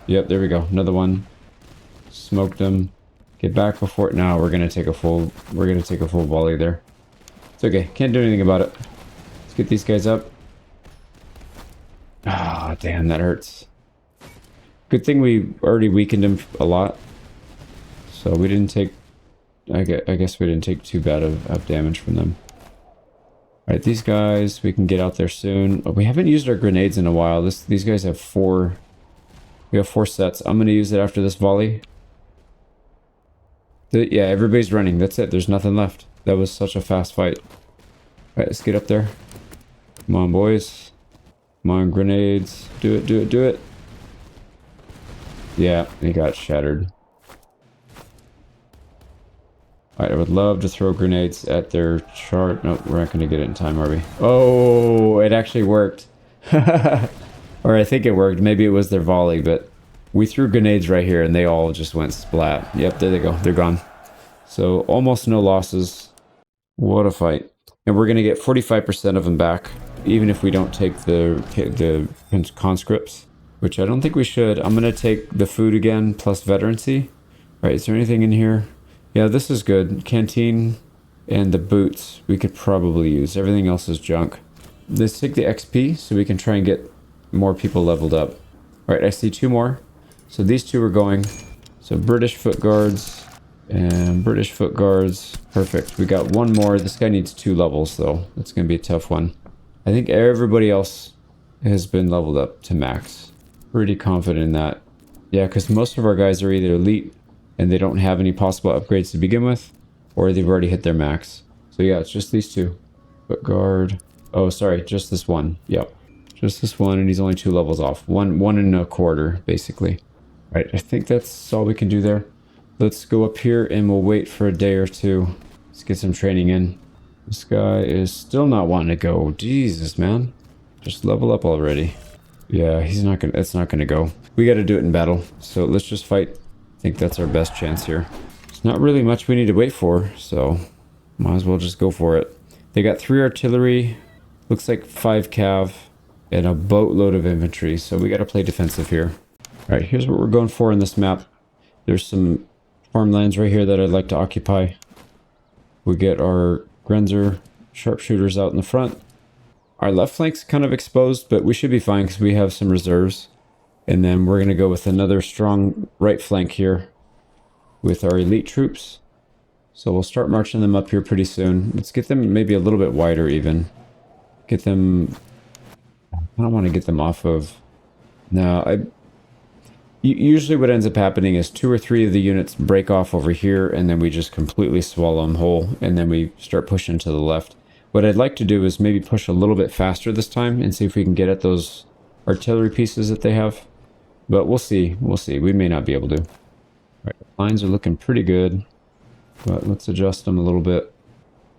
Yep, there we go, another one. Smoked them. Get back before... No, we're gonna take a full volley there. It's okay, can't do anything about it. Let's get these guys up. Ah, oh, damn, that hurts. Good thing we already weakened him a lot. So we didn't take... I guess we didn't take too bad of damage from them. Alright, these guys, we can get out there soon. Oh, we haven't used our grenades in a while. These guys have 4... We have 4 sets. I'm going to use it after this volley. Yeah, everybody's running. That's it. There's nothing left. That was such a fast fight. Alright, let's get up there. Come on, boys. Come on, grenades. Do it, do it, do it. Yeah, he got shattered. Alright, I would love to throw grenades at their chart. Nope, we're not going to get it in time, are we? Oh, it actually worked. Or I think it worked. Maybe it was their volley, but we threw grenades right here and they all just went splat. Yep, there they go. They're gone. So almost no losses. What a fight. And we're going to get 45% of them back, even if we don't take the conscripts, which I don't think we should. I'm going to take the food again, plus veterancy. All right, is there anything in here? Yeah, this is good. Canteen and the boots we could probably use. Everything else is junk. Let's take the XP so we can try and get more people leveled up. All right, I see 2 more. So these 2 are going. So British foot guards and British foot guards. Perfect. We got 1 more. This guy needs 2 levels though. That's going to be a tough one. I think everybody else has been leveled up to max. Pretty confident in that. Yeah, because most of our guys are either elite and they don't have any possible upgrades to begin with, or they've already hit their max. So yeah, it's just these 2. Foot guard. Oh, sorry, just this one. Yep. Just this one, and he's only 2 levels off. One and a quarter, basically. Right, I think that's all we can do there. Let's go up here and we'll wait for a day or 2. Let's get some training in. This guy is still not wanting to go. Jesus, man. Just level up already. Yeah, he's not gonna... It's not gonna go. We gotta do it in battle. So let's just fight. I think that's our best chance here. It's not really much we need to wait for, so might as well just go for it. They got 3 artillery, looks like 5 cav, and a boatload of infantry, so we got to play defensive here. All right, here's what we're going for in this map. There's some farmlands right here that I'd like to occupy. We get our Grenzer sharpshooters out in the front. Our left flank's kind of exposed, but we should be fine because we have some reserves. And then we're going to go with another strong right flank here with our elite troops. So we'll start marching them up here pretty soon. Let's get them maybe a little bit wider even. Get them... I don't want to get them off of... No, usually what ends up happening is 2 or 3 of the units break off over here and then we just completely swallow them whole and then we start pushing to the left. What I'd like to do is maybe push a little bit faster this time and see if we can get at those artillery pieces that they have. But we'll see. We'll see. We may not be able to. All right, lines are looking pretty good. But let's adjust them a little bit.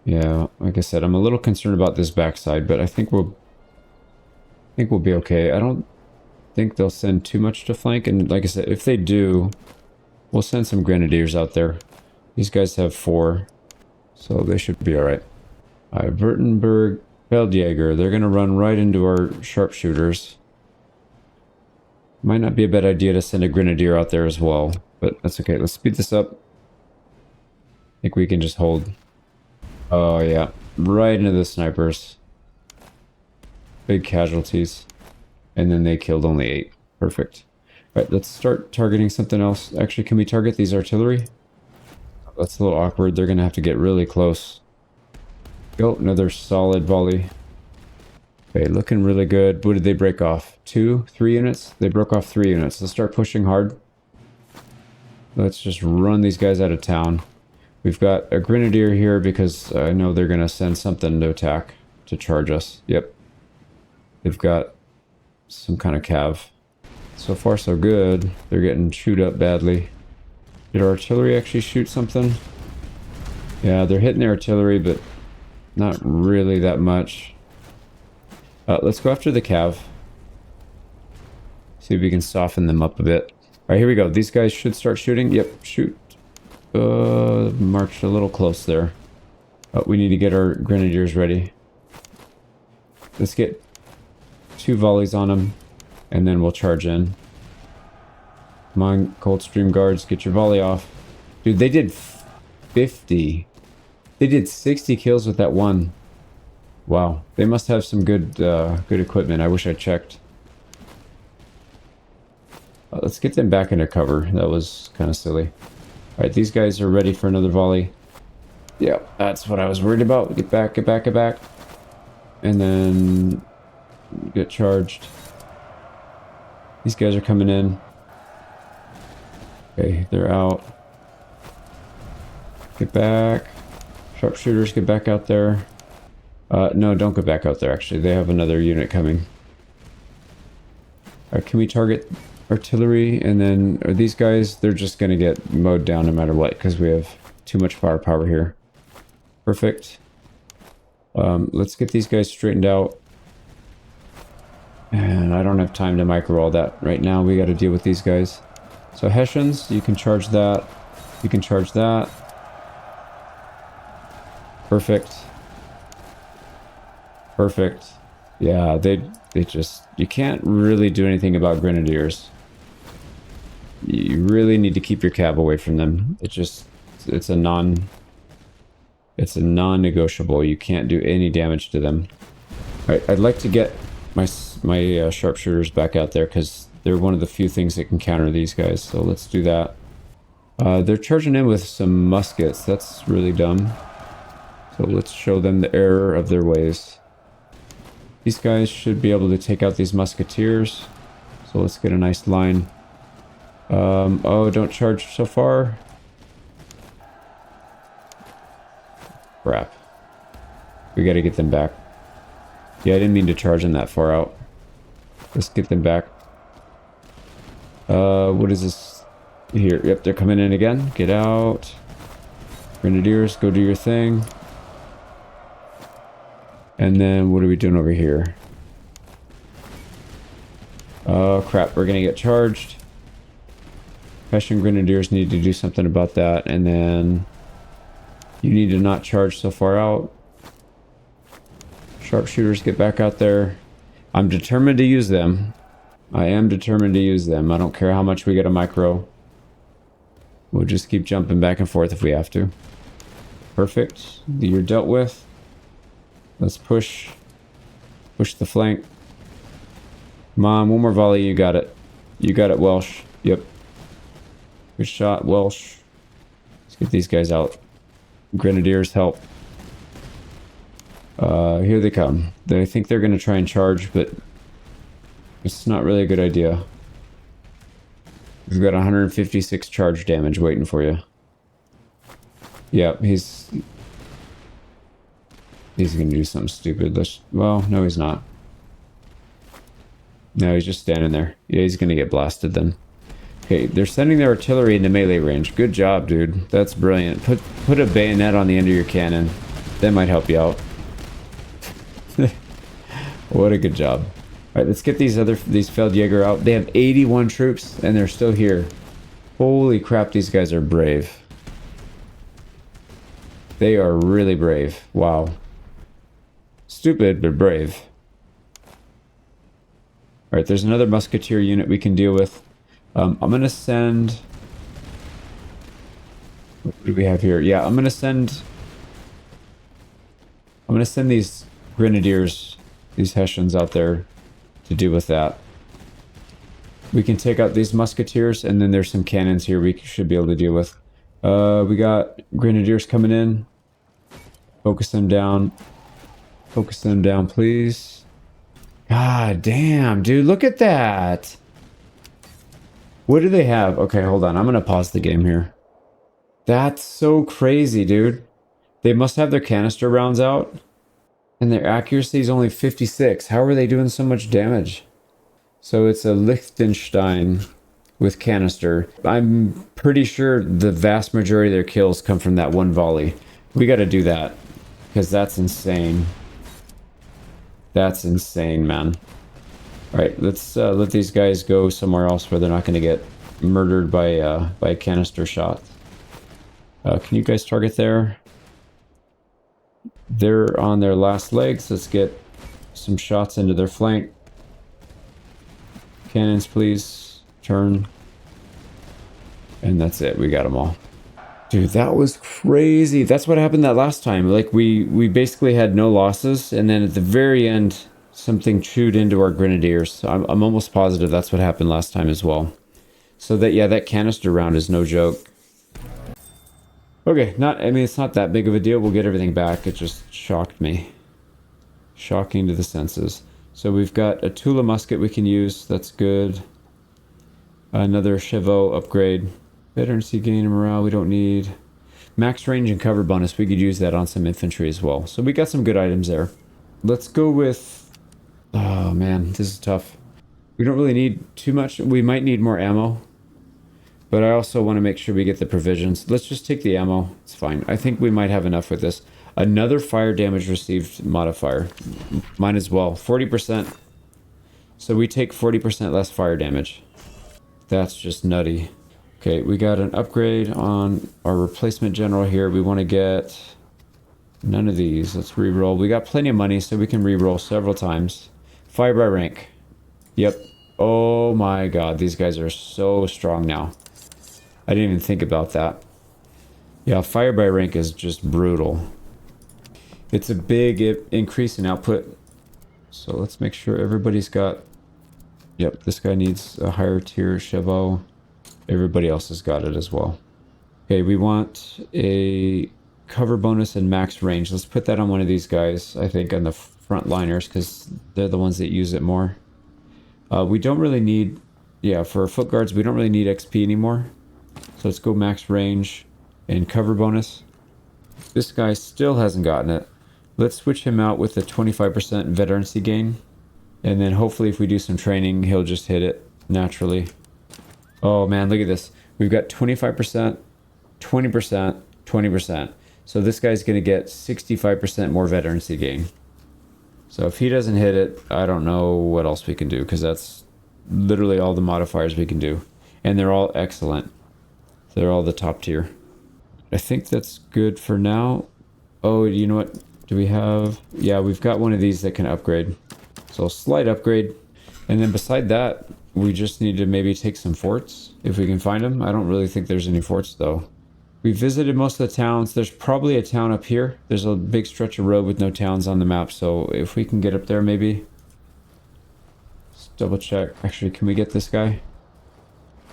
Yeah, like I said, I'm a little concerned about this backside, but I think we'll be okay. I don't think they'll send too much to flank, and like I said, if they do, we'll send some grenadiers out there. These guys have 4, so they should be all right. Württemberg, Feldjäger, they're going to run right into our sharpshooters. Might not be a bad idea to send a grenadier out there as well, but that's okay. Let's speed this up. I think we can just hold. Oh yeah, right into the snipers. big casualties. And then they killed only 8. Perfect. All right, let's start targeting something else. Actually, can we target these artillery? That's a little awkward. They're going to have to get really close. Oh, another solid volley. Okay, looking really good. What did they break off? 2, 3 units? They broke off 3 units. Let's start pushing hard. Let's just run these guys out of town. We've got a grenadier here because I know they're going to send something to attack, to charge us. Yep. They've got some kind of cav. So far so good. They're getting chewed up badly. Did our artillery actually shoot something? Yeah, they're hitting the artillery, but not really that much. Let's go after the cav. See if we can soften them up a bit. Alright, here we go. These guys should start shooting. Yep, shoot. Marched a little close there. We need to get our grenadiers ready. Let's get 2 volleys on them, and then we'll charge in. Come on, Coldstream Guards, get your volley off. Dude, they did 50. They did 60 kills with that one. Wow, they must have some good good equipment. I wish I checked. Let's get them back into cover. That was kind of silly. Alright, these guys are ready for another volley. Yeah, that's what I was worried about. Get back, get back, get back. And then get charged. These guys are coming in. Okay, they're out. Get back. Sharpshooters, get back out there. No, don't go back out there, actually. They have another unit coming. Alright, can we target artillery? And then, are these guys, they're just going to get mowed down no matter what, because we have too much firepower here. Perfect. Let's get these guys straightened out. And I don't have time to micro all that right now. We got to deal with these guys. So Hessians, you can charge that. You can charge that. Perfect. Perfect. Yeah, they just... You can't really do anything about grenadiers. You really need to keep your cav away from them. It's a non-negotiable. You can't do any damage to them. Alright, I'd like to get my sharpshooters back out there because they're one of the few things that can counter these guys. So let's do that. They're charging in with some muskets. That's really dumb. So let's show them the error of their ways. These guys should be able to take out these musketeers. So let's get a nice line. Oh, don't charge so far. Crap. We gotta get them back. Yeah, I didn't mean to charge them that far out. Let's get them back. What is this? Here, yep, they're coming in again. Get out. Grenadiers, go do your thing. And then, what are we doing over here? Oh, crap, we're gonna get charged. Hessian Grenadiers need to do something about that, and then... You need to not charge so far out. Sharpshooters, get back out there. I'm determined to use them. I am determined to use them. I don't care how much we get a micro. We'll just keep jumping back and forth if we have to. Perfect. You're dealt with. Let's push. Push the flank. Come on, one more volley. You got it. You got it, Welsh. Yep. Good shot, Welsh. Let's get these guys out. Grenadiers, help. Here they come. I think they're going to try and charge, but it's not really a good idea. We've got 156 charge damage waiting for you. Yep, he's going to do something stupid. Well, no, he's not. No, he's just standing there. Yeah, he's going to get blasted then. Okay, they're sending their artillery into melee range. Good job, dude. That's brilliant. Put a bayonet on the end of your cannon. That might help you out. What a good job. Alright, let's get these Feldjäger out. They have 81 troops, and they're still here. Holy crap, these guys are brave. They are really brave. Wow. Stupid, but brave. Alright, there's another musketeer unit we can deal with. I'm gonna send... What do we have here? Yeah, I'm gonna send these grenadiers these Hessians out there to deal with that. We can take out these musketeers, and then there's some cannons here we should be able to deal with. We got grenadiers coming in. Focus them down. Focus them down, please. God damn, dude, look at that. What do they have? Okay, hold on. I'm going to pause the game here. That's so crazy, dude. They must have their canister rounds out. And their accuracy is only 56. How are they doing so much damage? So it's a Liechtenstein with canister. I'm pretty sure the vast majority of their kills come from that one volley. We got to do that. Because that's insane. That's insane, man. Alright, let's let these guys go somewhere else where they're not going to get murdered by a canister shot. Can you guys target there? They're on their last legs. Let's get some shots into their flank. Cannons, please. Turn. And that's it. We got them all. Dude, that was crazy. That's what happened that last time. Like, we basically had no losses, and then at the very end, something chewed into our grenadiers. I'm almost positive that's what happened last time as well. So that, yeah, that canister round is no joke. Okay, I mean, it's not that big of a deal. We'll get everything back. It just shocked me. Shocking to the senses. So we've got a Tula musket we can use. That's good. Another Chevaux upgrade. Veterancy gain and morale we don't need. Max range and cover bonus. We could use that on some infantry as well. So we got some good items there. Let's go with... Oh, man. This is tough. We don't really need too much. We might need more ammo. But I also want to make sure we get the provisions. Let's just take the ammo. It's fine. I think we might have enough with this. Another fire damage received modifier. Mine as well. 40%. So we take 40% less fire damage. That's just nutty. Okay, we got an upgrade on our replacement general here. We want to get none of these. Let's re-roll. We got plenty of money, so we can re-roll several times. Fire by rank. Yep. Oh my god, these guys are so strong now. I didn't even think about that. Yeah, fire by rank is just brutal. It's a big increase in output. So let's make sure everybody's got... Yep, this guy needs a higher tier Chevaux. Everybody else has got it as well. Okay, we want a cover bonus and max range. Let's put that on one of these guys, I think, on the frontliners, because they're the ones that use it more. We don't really need... Yeah, for foot guards, we don't really need XP anymore. So let's go max range and cover bonus. This guy still hasn't gotten it. Let's switch him out with a 25% veterancy gain. And then hopefully if we do some training, he'll just hit it naturally. Oh man, look at this. We've got 25%, 20%, 20%. So this guy's going to get 65% more veterancy gain. So if he doesn't hit it, I don't know what else we can do, because that's literally all the modifiers we can do. And they're all excellent. They're all the top tier. I think that's good for now. Oh, you know what? Do we have... Yeah, we've got one of these that can upgrade. So slight upgrade. And then beside that, we just need to maybe take some forts, if we can find them. I don't really think there's any forts, though. We visited most of the towns. There's probably a town up here. There's a big stretch of road with no towns on the map, so if we can get up there, maybe. Let's double check. Actually, can we get this guy?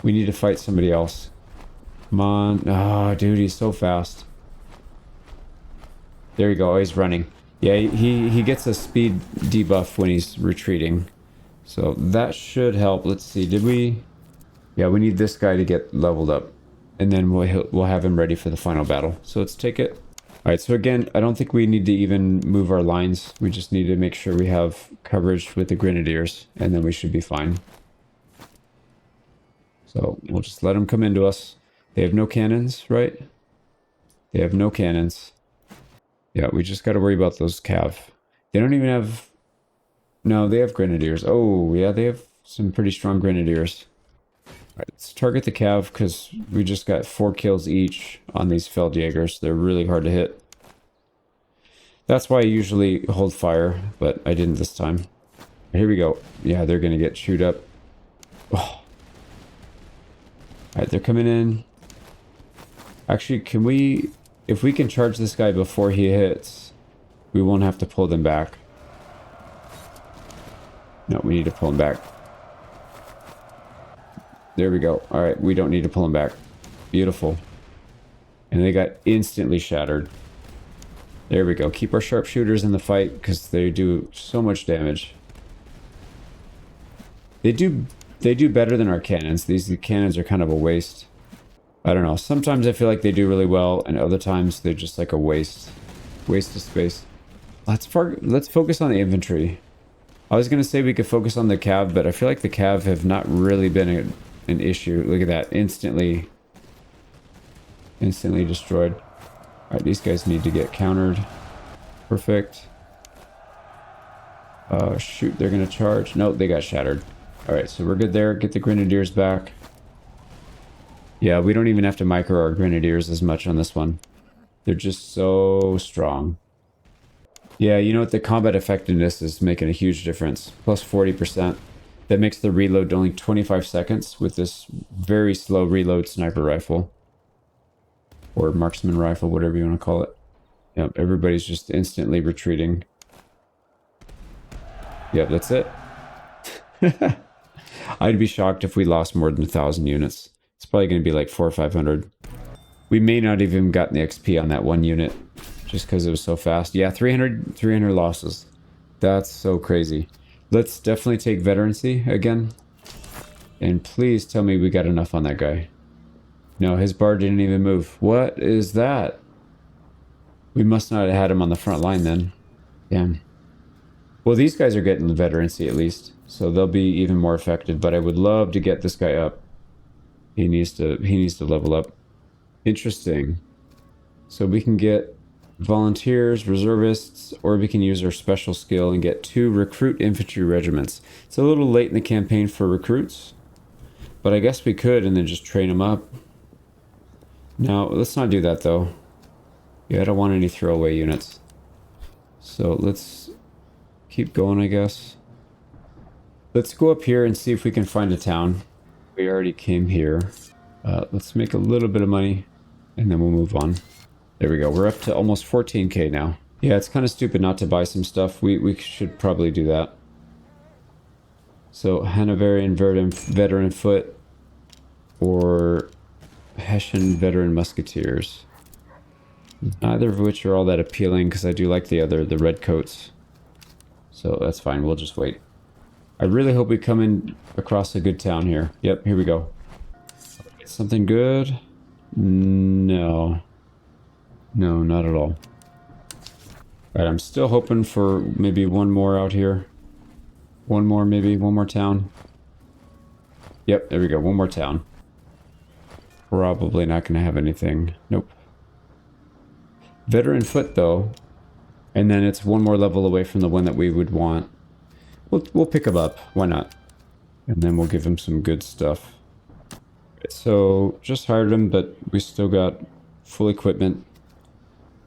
We need to fight somebody else. Come on. Oh, dude, he's so fast. There you go. Oh, he's running. Yeah, he gets a speed debuff when he's retreating. So that should help. Let's see. Did we... Yeah, we need this guy to get leveled up. And then we'll have him ready for the final battle. So let's take it. Alright, so again, I don't think we need to even move our lines. We just need to make sure we have coverage with the grenadiers. And then we should be fine. So we'll just let them come into us. They have no cannons, right? They have no cannons. Yeah, we just got to worry about those cav. They don't even have... No, they have grenadiers. Oh, yeah, they have some pretty strong grenadiers. All right, let's target the cav, because we just got 4 kills each on these Feldjägers. They're really hard to hit. That's why I usually hold fire, but I didn't this time. Here we go. Yeah, they're going to get chewed up. Oh. All right, they're coming in. Actually, can we... If we can charge this guy before he hits, we won't have to pull them back. No, we need to pull them back. There we go. All right, we don't need to pull them back. Beautiful. And they got instantly shattered. There we go. Keep our sharpshooters in the fight because they do so much damage. They do better than our cannons. These cannons are kind of a waste. I don't know. Sometimes I feel like they do really well, and other times they're just like a waste of space. Let's focus on the infantry. I was gonna say we could focus on the cav, but I feel like the cav have not really been an issue. Look at that, instantly destroyed. All right, these guys need to get countered. Perfect. Shoot, they're gonna charge. No, they got shattered. All right, so we're good there. Get the grenadiers back. Yeah, we don't even have to micro our grenadiers as much on this one. They're just so strong. Yeah, you know what? The combat effectiveness is making a huge difference. Plus 40%. That makes the reload only 25 seconds with this very slow reload sniper rifle. Or marksman rifle, whatever you want to call it. Yep, everybody's just instantly retreating. Yep, that's it. I'd be shocked if we lost more than 1,000 units. It's probably going to be like 400 or 500. We may not even gotten the XP on that one unit. Just because it was so fast. Yeah, 300 losses. That's so crazy. Let's definitely take veterancy again. And please tell me we got enough on that guy. No, his bar didn't even move. What is that? We must not have had him on the front line then. Damn. Well, these guys are getting the veterancy at least. So they'll be even more effective. But I would love to get this guy up. He needs to level up. Interesting. So we can get volunteers, reservists, or we can use our special skill and get 2 recruit infantry regiments. It's a little late in the campaign for recruits, but I guess we could and then just train them up. Now, let's not do that though. Yeah, I don't want any throwaway units. So let's keep going, I guess. Let's go up here and see if we can find a town. We already came here. Let's make a little bit of money and then we'll move on. There we go. We're up to almost 14k now. Yeah, it's kind of stupid not to buy some stuff. We should probably do that. So, Hanoverian veteran foot or Hessian veteran musketeers. Neither of which are all that appealing because I do like the red coats. So that's fine. We'll just wait. I really hope we come in across a good town here. Yep, here we go. Something good? No. No, not at all. Alright, I'm still hoping for maybe one more out here. One more town. Yep, there we go, one more town. Probably not going to have anything. Nope. Veteran foot, though. And then it's one more level away from the one that we would want. We'll pick him up. Why not? And then we'll give him some good stuff. So, just hired him, but we still got full equipment.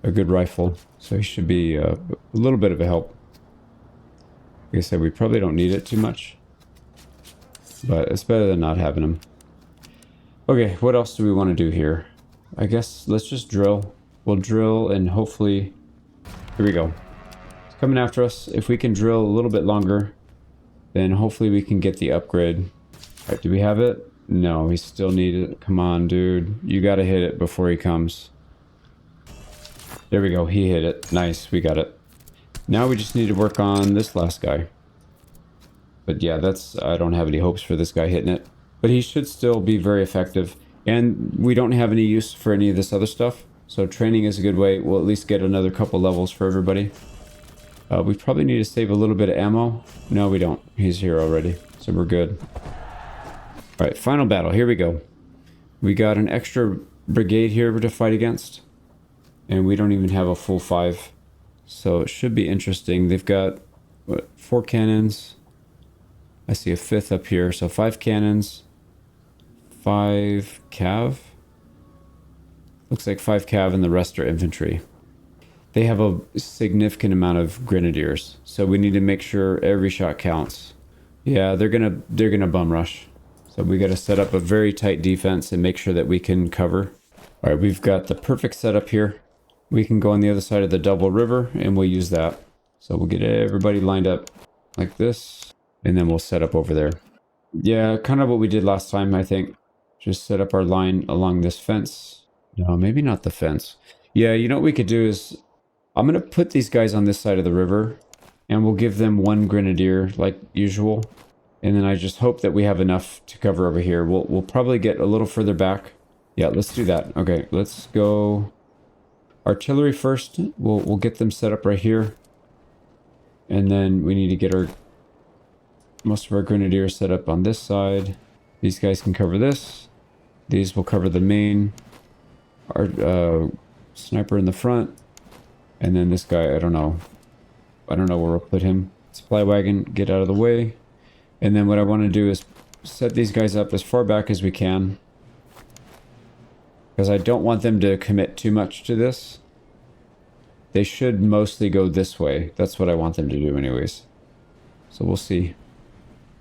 A good rifle, so he should be a little bit of a help. Like I said, we probably don't need it too much, but it's better than not having him. Okay, what else do we want to do here? I guess let's just drill. We'll drill and hopefully... Here we go. It's coming after us. If we can drill a little bit longer, then hopefully we can get the upgrade. All right, do we have it? No, we still need it. Come on, dude. You gotta hit it before he comes. There we go, he hit it. Nice, we got it. Now we just need to work on this last guy. But yeah, I don't have any hopes for this guy hitting it. But he should still be very effective. And we don't have any use for any of this other stuff. So training is a good way. We'll at least get another couple levels for everybody. We probably need to save a little bit of ammo. No, we don't. He's here already. So we're good. Alright, final battle. Here we go. We got an extra brigade here to fight against. And we don't even have a full 5. So it should be interesting. They've got, what, 4 cannons. I see a 5th up here. So 5 cannons. 5 cav. Looks like 5 cav and the rest are infantry. They have a significant amount of grenadiers. So we need to make sure every shot counts. Yeah, they're gonna bum rush. So we gotta set up a very tight defense and make sure that we can cover. Alright, we've got the perfect setup here. We can go on the other side of the double river and we'll use that. So we'll get everybody lined up like this. and then we'll set up over there. Yeah, kind of what we did last time, I think. Just set up our line along this fence. No, maybe not the fence. Yeah, you know what we could do is, I'm going to put these guys on this side of the river, and we'll give them one grenadier like usual. And then I just hope that we have enough to cover over here. We'll probably get a little further back. Yeah, let's do that. Okay, let's go artillery first. We'll get them set up right here. And then we need to get most of our grenadiers set up on this side. These guys can cover this. These will cover the main. Our sniper in the front. And then this guy, I don't know where we'll put him. Supply wagon, get out of the way. And then what I want to do is set these guys up as far back as we can. Because I don't want them to commit too much to this. They should mostly go this way. That's what I want them to do anyways. So we'll see.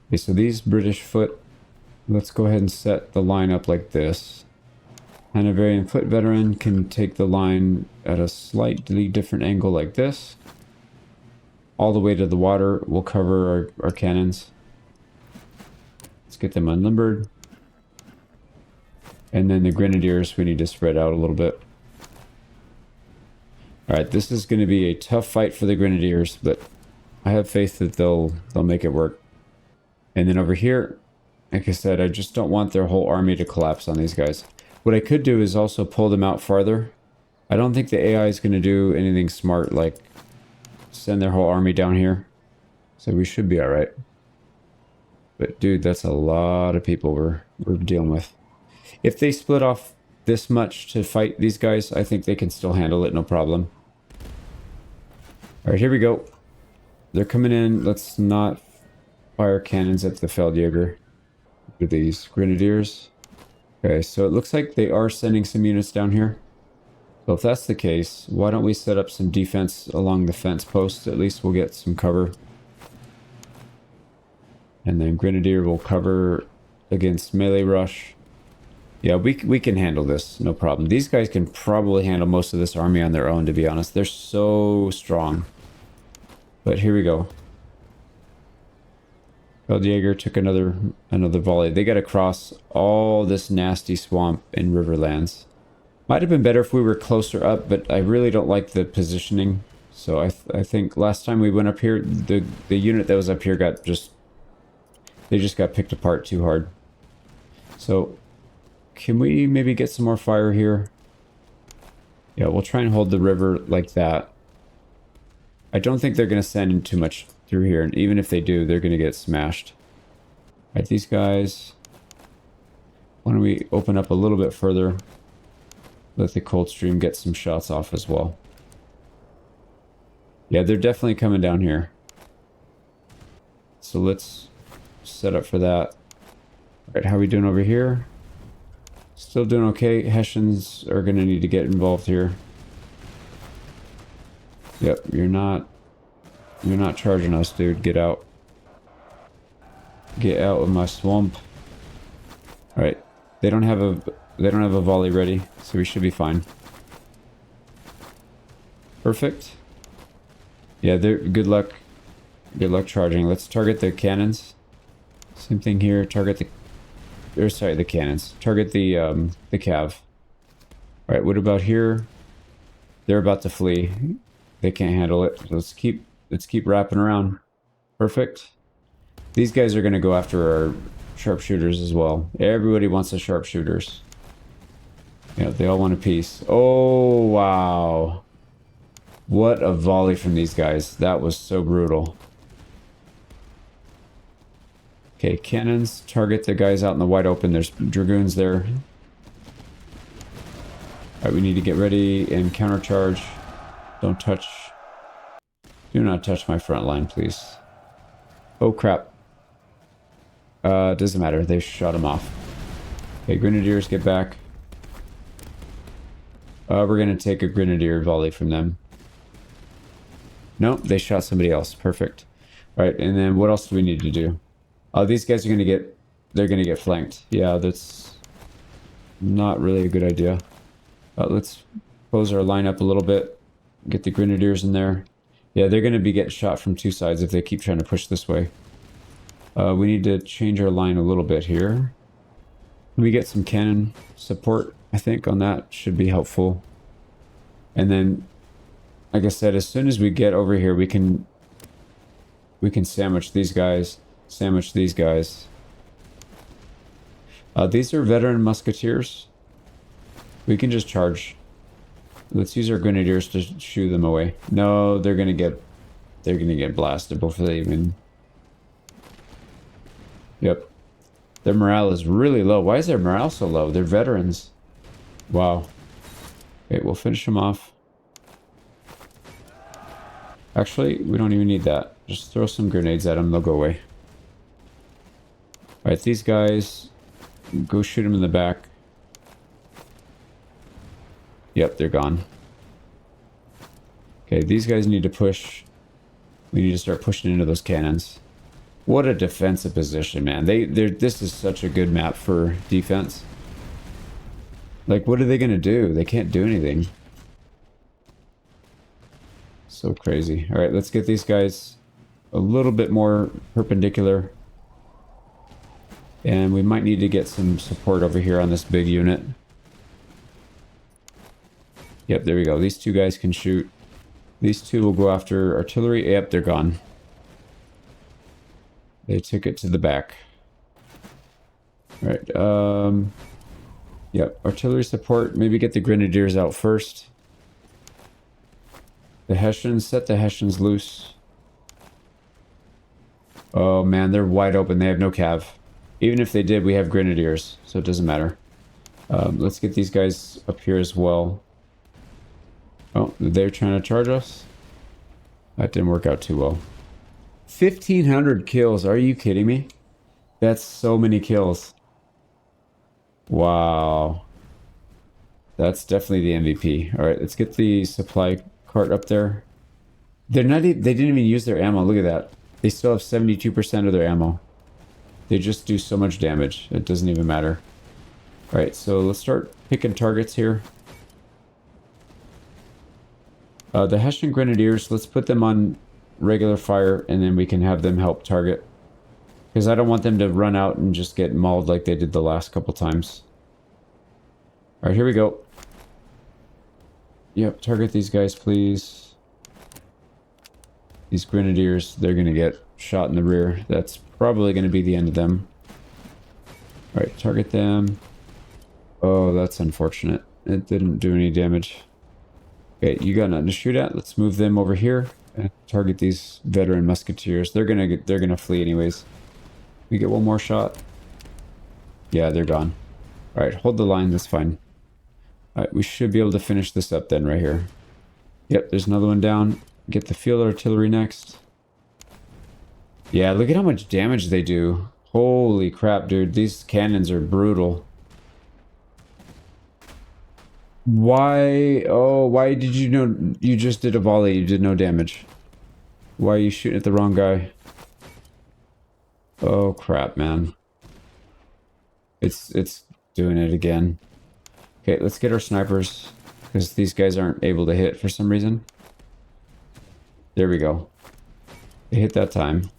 Okay, so these British foot, let's go ahead and set the line up like this. Hanoverian foot veteran can take the line at a slightly different angle like this. All the way to the water. We'll cover our cannons. Let's get them unlimbered. And then the grenadiers, we need to spread out a little bit. Alright, this is going to be a tough fight for the grenadiers, but I have faith that they'll make it work. And then over here, like I said, I just don't want their whole army to collapse on these guys. What I could do is also pull them out farther. I don't think the AI is going to do anything smart like send their whole army down here. So we should be alright. But dude, that's a lot of people we're dealing with. If they split off this much to fight these guys, I think they can still handle it, no problem. Alright, here we go. They're coming in. Let's not fire cannons at the Feldjäger. Look at these grenadiers. Okay, so it looks like they are sending some units down here. So if that's the case, why don't we set up some defense along the fence posts? At least we'll get some cover. And then Grenadier will cover against melee rush. Yeah, we can handle this, no problem. These guys can probably handle most of this army on their own, to be honest. They're so strong. But here we go. Feldjäger took another volley. They got to cross all this nasty swamp in Riverlands. Might have been better if we were closer up, but I really don't like the positioning. So I think last time we went up here, the unit that was up here got they just got picked apart too hard. So can we maybe get some more fire here? Yeah, we'll try and hold the river like that. I don't think they're going to send in too much through here, and even if they do, they're going to get smashed. All right, these guys, why don't we open up a little bit further? Let the Coldstream get some shots off as well. Yeah, they're definitely coming down here. So let's set up for that. All right, how are we doing over here? Still doing okay. Hessians are going to need to get involved here. Yep, you're not charging us, dude. Get out. Get out of my swamp. All right. They don't have a volley ready, so we should be fine. Perfect. Yeah, they're good luck. Good luck charging. Let's target the cannons. Same thing here. Target the cannons. Target the cav. All right, what about here? They're about to flee. They can't handle it. So let's keep wrapping around. Perfect. These guys are going to go after our sharpshooters as well. Everybody wants the sharpshooters. Yeah, they all want a piece. Oh, wow. What a volley from these guys. That was so brutal. Okay, cannons. Target the guys out in the wide open. There's dragoons there. Alright, we need to get ready and countercharge. Don't touch. Do not touch my front line, please. Oh, crap. Doesn't matter. They shot him off. Okay, grenadiers, get back. We're going to take a grenadier volley from them. Nope, they shot somebody else. Perfect. All right, and then what else do we need to do? These guys are going to get... They're going to get flanked. Yeah, that's not really a good idea. Let's close our line up a little bit. Get the grenadiers in there. Yeah, they're going to be getting shot from two sides if they keep trying to push this way. We need to change our line a little bit here. We get some cannon support, I think, on that should be helpful. And then, like I said, as soon as we get over here, we can sandwich these guys, sandwich these guys. These are veteran musketeers. We can just charge. Let's use our grenadiers to shoo them away. No, they're gonna get blasted before they even. Yep. Their morale is really low. Why is their morale so low? They're veterans. Wow. Okay, we'll finish them off. Actually, we don't even need that. Just throw some grenades at them, they'll go away. Alright, these guys, go shoot them in the back. Yep, they're gone. Okay, these guys need to push. We need to start pushing into those cannons. What a defensive position, man. This is such a good map for defense. Like, what are they gonna do? They can't do anything. So crazy. Alright, let's get these guys a little bit more perpendicular. And we might need to get some support over here on this big unit. Yep, there we go. These two guys can shoot. These two will go after artillery. Yep, they're gone. They took it to the back. Alright, yep, artillery support. Maybe get the grenadiers out first. The Hessians, set the Hessians loose. Oh man, they're wide open. They have no cav. Even if they did, we have grenadiers, so it doesn't matter. Let's get these guys up here as well. Oh, they're trying to charge us? That didn't work out too well. 1,500 kills. Are you kidding me? That's so many kills. Wow. That's definitely the MVP. All right, let's get the supply cart up there. They didn't even use their ammo. Look at that. They still have 72% of their ammo. They just do so much damage. It doesn't even matter. All right, so let's start picking targets here. The Hessian Grenadiers, let's put them on regular fire, and then we can have them help target. Because I don't want them to run out and just get mauled like they did the last couple times. Alright, here we go. Yep, target these guys, please. These Grenadiers, they're going to get shot in the rear. That's probably going to be the end of them. Alright, target them. Oh, that's unfortunate. It didn't do any damage. Okay, you got nothing to shoot at. Let's move them over here and target these veteran musketeers. They're gonna flee anyways. We get one more shot. Yeah, they're gone. All right, hold the line. That's fine. All right, we should be able to finish this up then right here. Yep, there's another one down. Get the field artillery next. Yeah, look at how much damage they do. Holy crap, dude. These cannons are brutal. Why? Oh, why did you know? You just did a volley. You did no damage. Why are you shooting at the wrong guy? Oh, crap, man. It's doing it again. Okay, let's get our snipers. Because these guys aren't able to hit for some reason. There we go. They hit that time.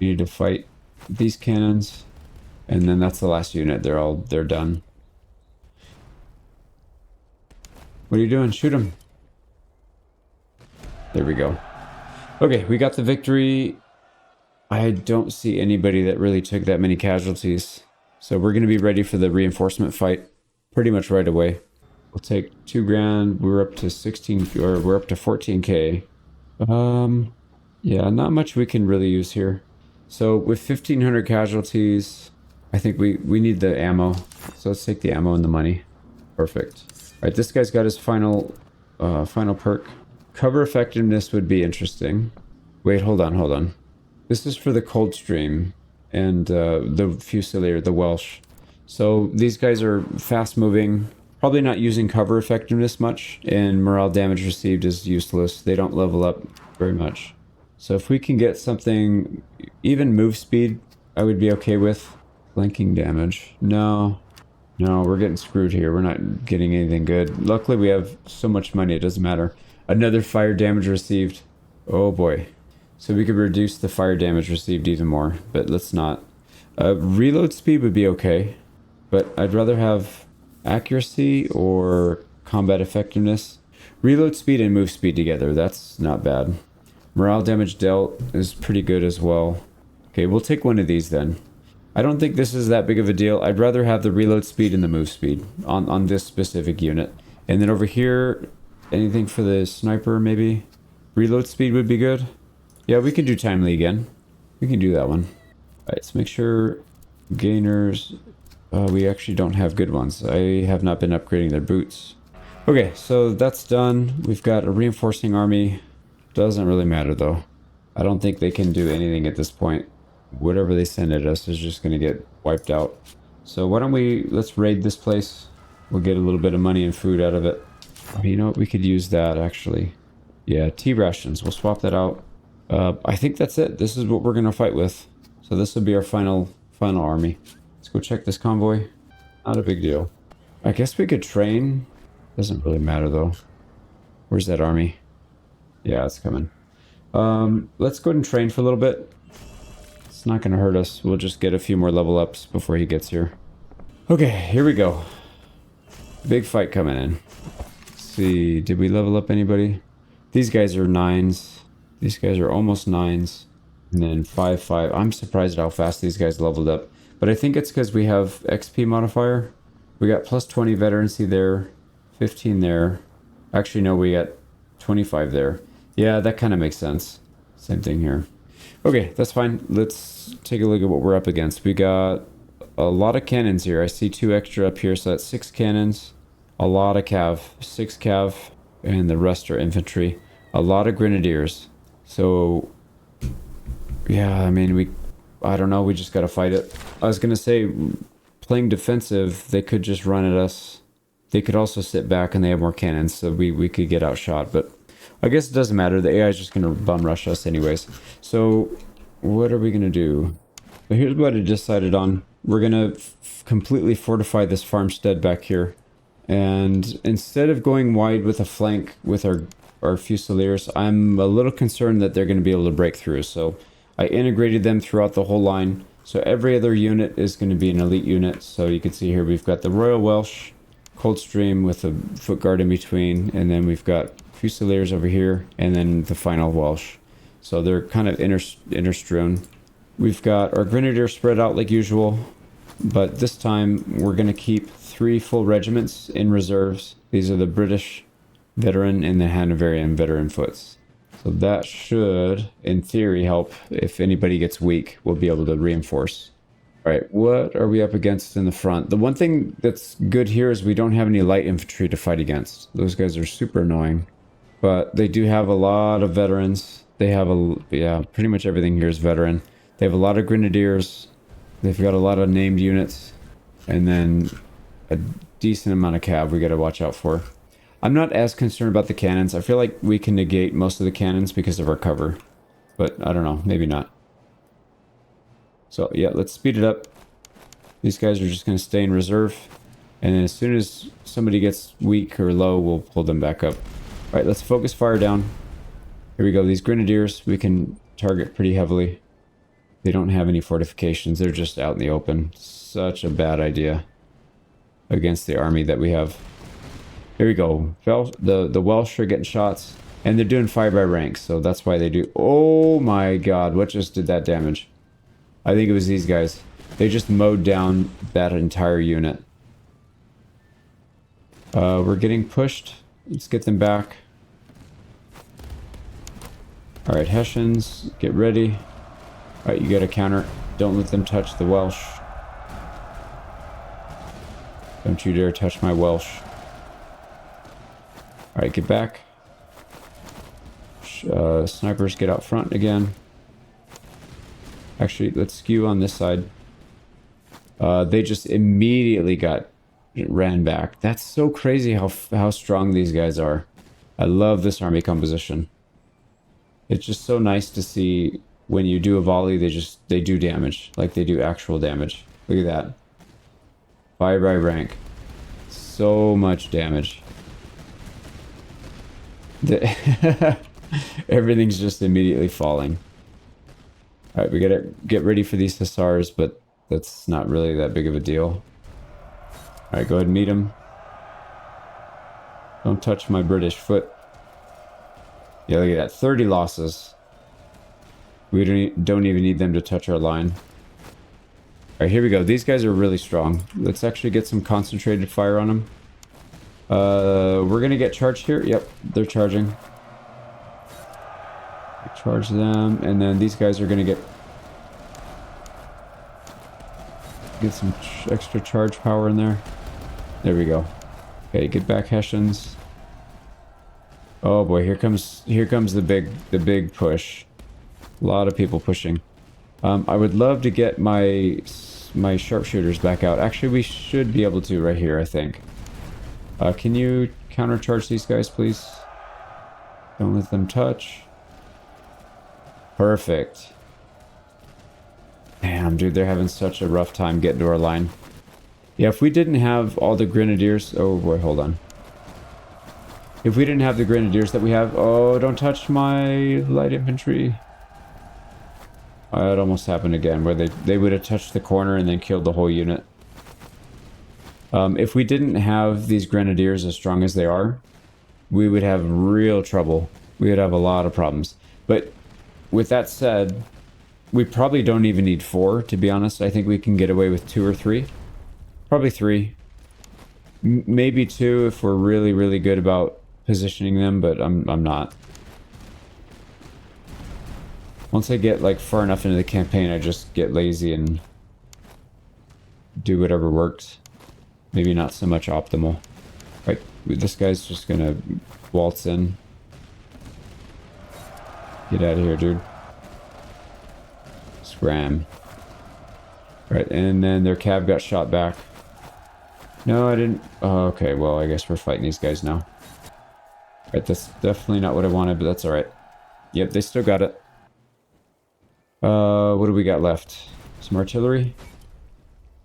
We need to fight these cannons. And then that's the last unit. They're done. What are you doing? Shoot him. There we go. Okay, we got the victory. I don't see anybody that really took that many casualties. So we're going to be ready for the reinforcement fight pretty much right away. We'll take 2 grand. We're up to 16, or we're up to 14k. Yeah, not much we can really use here. So with 1,500 casualties, I think we need the ammo. So let's take the ammo and the money. Perfect. All right, this guy's got his final perk. Cover effectiveness would be interesting. Wait, hold on. This is for the Coldstream and the Fusilier, the Welsh. So these guys are fast moving, probably not using cover effectiveness much, and morale damage received is useless. They don't level up very much. So if we can get something, even move speed, I would be okay with. Flanking damage. No, we're getting screwed here. We're not getting anything good. Luckily, we have so much money, it doesn't matter. Another fire damage received. Oh boy. So we could reduce the fire damage received even more, but let's not. Reload speed would be okay, but I'd rather have accuracy or combat effectiveness. Reload speed and move speed together, that's not bad. Morale damage dealt is pretty good as well. Okay, we'll take one of these then. I don't think this is that big of a deal. I'd rather have the reload speed and the move speed on this specific unit. And then over here, anything for the sniper maybe? Reload speed would be good. Yeah, we can do timely again. We can do that one. Alright, let's make sure gainers... we actually don't have good ones. I have not been upgrading their boots. Okay, so that's done. We've got a reinforcing army. Doesn't really matter though. I don't think they can do anything at this point. Whatever they send at us is just going to get wiped out. So why don't let's raid this place. We'll get a little bit of money and food out of it. Oh, you know what? We could use that actually. Yeah, tea rations. We'll swap that out. I think that's it. This is what we're going to fight with. So this will be our final army. Let's go check this convoy. Not a big deal. I guess we could train. Doesn't really matter though. Where's that army? Yeah, it's coming. Let's go ahead and train for a little bit. It's not going to hurt us. We'll just get a few more level ups before he gets here. Okay, here we go. Big fight coming in. Let's see, did we level up anybody? These guys are 9s. These guys are almost 9s. And then 5. I'm surprised at how fast these guys leveled up. But I think it's because we have XP modifier. We got plus 20 veterancy there. 15 there. Actually, no, we got 25 there. Yeah, that kind of makes sense. Same thing here. Okay, that's fine. Let's take a look at what we're up against. We got a lot of cannons here. I see 2 extra up here, so that's 6 cannons. A lot of cav. 6 cav, and the rest are infantry. A lot of grenadiers. So, yeah, I mean, I don't know, we just gotta fight it. I was gonna say, playing defensive, they could just run at us. They could also sit back and they have more cannons, so we could get outshot, but I guess it doesn't matter. The AI is just gonna bum rush us anyways. So, what are we gonna do? Well, here's what I decided on. We're gonna completely fortify this farmstead back here. And instead of going wide with a flank with our Fusiliers, I'm a little concerned that they're going to be able to break through. So I integrated them throughout the whole line. So every other unit is going to be an elite unit. So you can see here we've got the Royal Welsh, Coldstream with a foot guard in between. And then we've got Fusiliers over here. And then the final Welsh. So they're kind of interstrewn. We've got our Grenadiers spread out like usual. But this time we're going to keep 3 full regiments in reserves. These are the British veteran and the Hanoverian veteran foots. So that should, in theory, help. If anybody gets weak, we'll be able to reinforce. All right, what are we up against in the front? The one thing that's good here is we don't have any light infantry to fight against. Those guys are super annoying. But they do have a lot of veterans. They have pretty much everything here is veteran. They have a lot of grenadiers. They've got a lot of named units. And then a decent amount of cav we got to watch out for. I'm not as concerned about the cannons. I feel like we can negate most of the cannons because of our cover. But I don't know, maybe not. So yeah, let's speed it up. These guys are just going to stay in reserve. And then as soon as somebody gets weak or low, we'll pull them back up. All right, let's focus fire down. Here we go. These grenadiers we can target pretty heavily. They don't have any fortifications. They're just out in the open. Such a bad idea against the army that we have. Here we go. The Welsh are getting shots. And they're doing fire by ranks, so that's why they do... Oh my god, what just did that damage? I think it was these guys. They just mowed down that entire unit. We're getting pushed. Let's get them back. Alright, Hessians, get ready. Alright, you gotta counter. Don't let them touch the Welsh. Don't you dare touch my Welsh. Alright, get back. Snipers get out front again. Actually, let's skew on this side. They just immediately ran back. That's so crazy how strong these guys are. I love this army composition. It's just so nice to see when you do a volley, they do damage. Like they do actual damage. Look at that. Fire by rank. So much damage. Everything's just immediately falling. All right, we gotta get ready for these hussars, but that's not really that big of a deal. All right, go ahead and meet him. Don't touch my British foot. Yeah, look at that. 30 losses. We don't even need them to touch our line. Alright, here we go. These guys are really strong. Let's actually get some concentrated fire on them. We're gonna get charged here. Yep, they're charging. Charge them, and then these guys are gonna get some extra charge power in there. There we go. Okay, get back Hessians. Oh boy, here comes the big push. A lot of people pushing. I would love to get my sharpshooters back out. Actually, we should be able to right here, I think. Can you countercharge these guys, please? Don't let them touch. Perfect. Damn, dude, they're having such a rough time getting to our line. Yeah, if we didn't have all the grenadiers... Oh boy, hold on. If we didn't have the grenadiers that we have... Oh, don't touch my light infantry. It almost happened again, where they would have touched the corner and then killed the whole unit. If we didn't have these grenadiers as strong as they are, we would have real trouble. We would have a lot of problems. But with that said, we probably don't even need 4, to be honest. I think we can get away with 2 or 3. Probably 3. Maybe 2 if we're really, really good about positioning them, but I'm not. Once I get like far enough into the campaign, I just get lazy and do whatever works. Maybe not so much optimal. Right, this guy's just gonna waltz in. Get out of here, dude. Scram. Right, and then their cab got shot back. No, I didn't. Oh, okay, well, I guess we're fighting these guys now. Right, that's definitely not what I wanted, but that's alright. Yep, they still got it. What do we got left? Some artillery.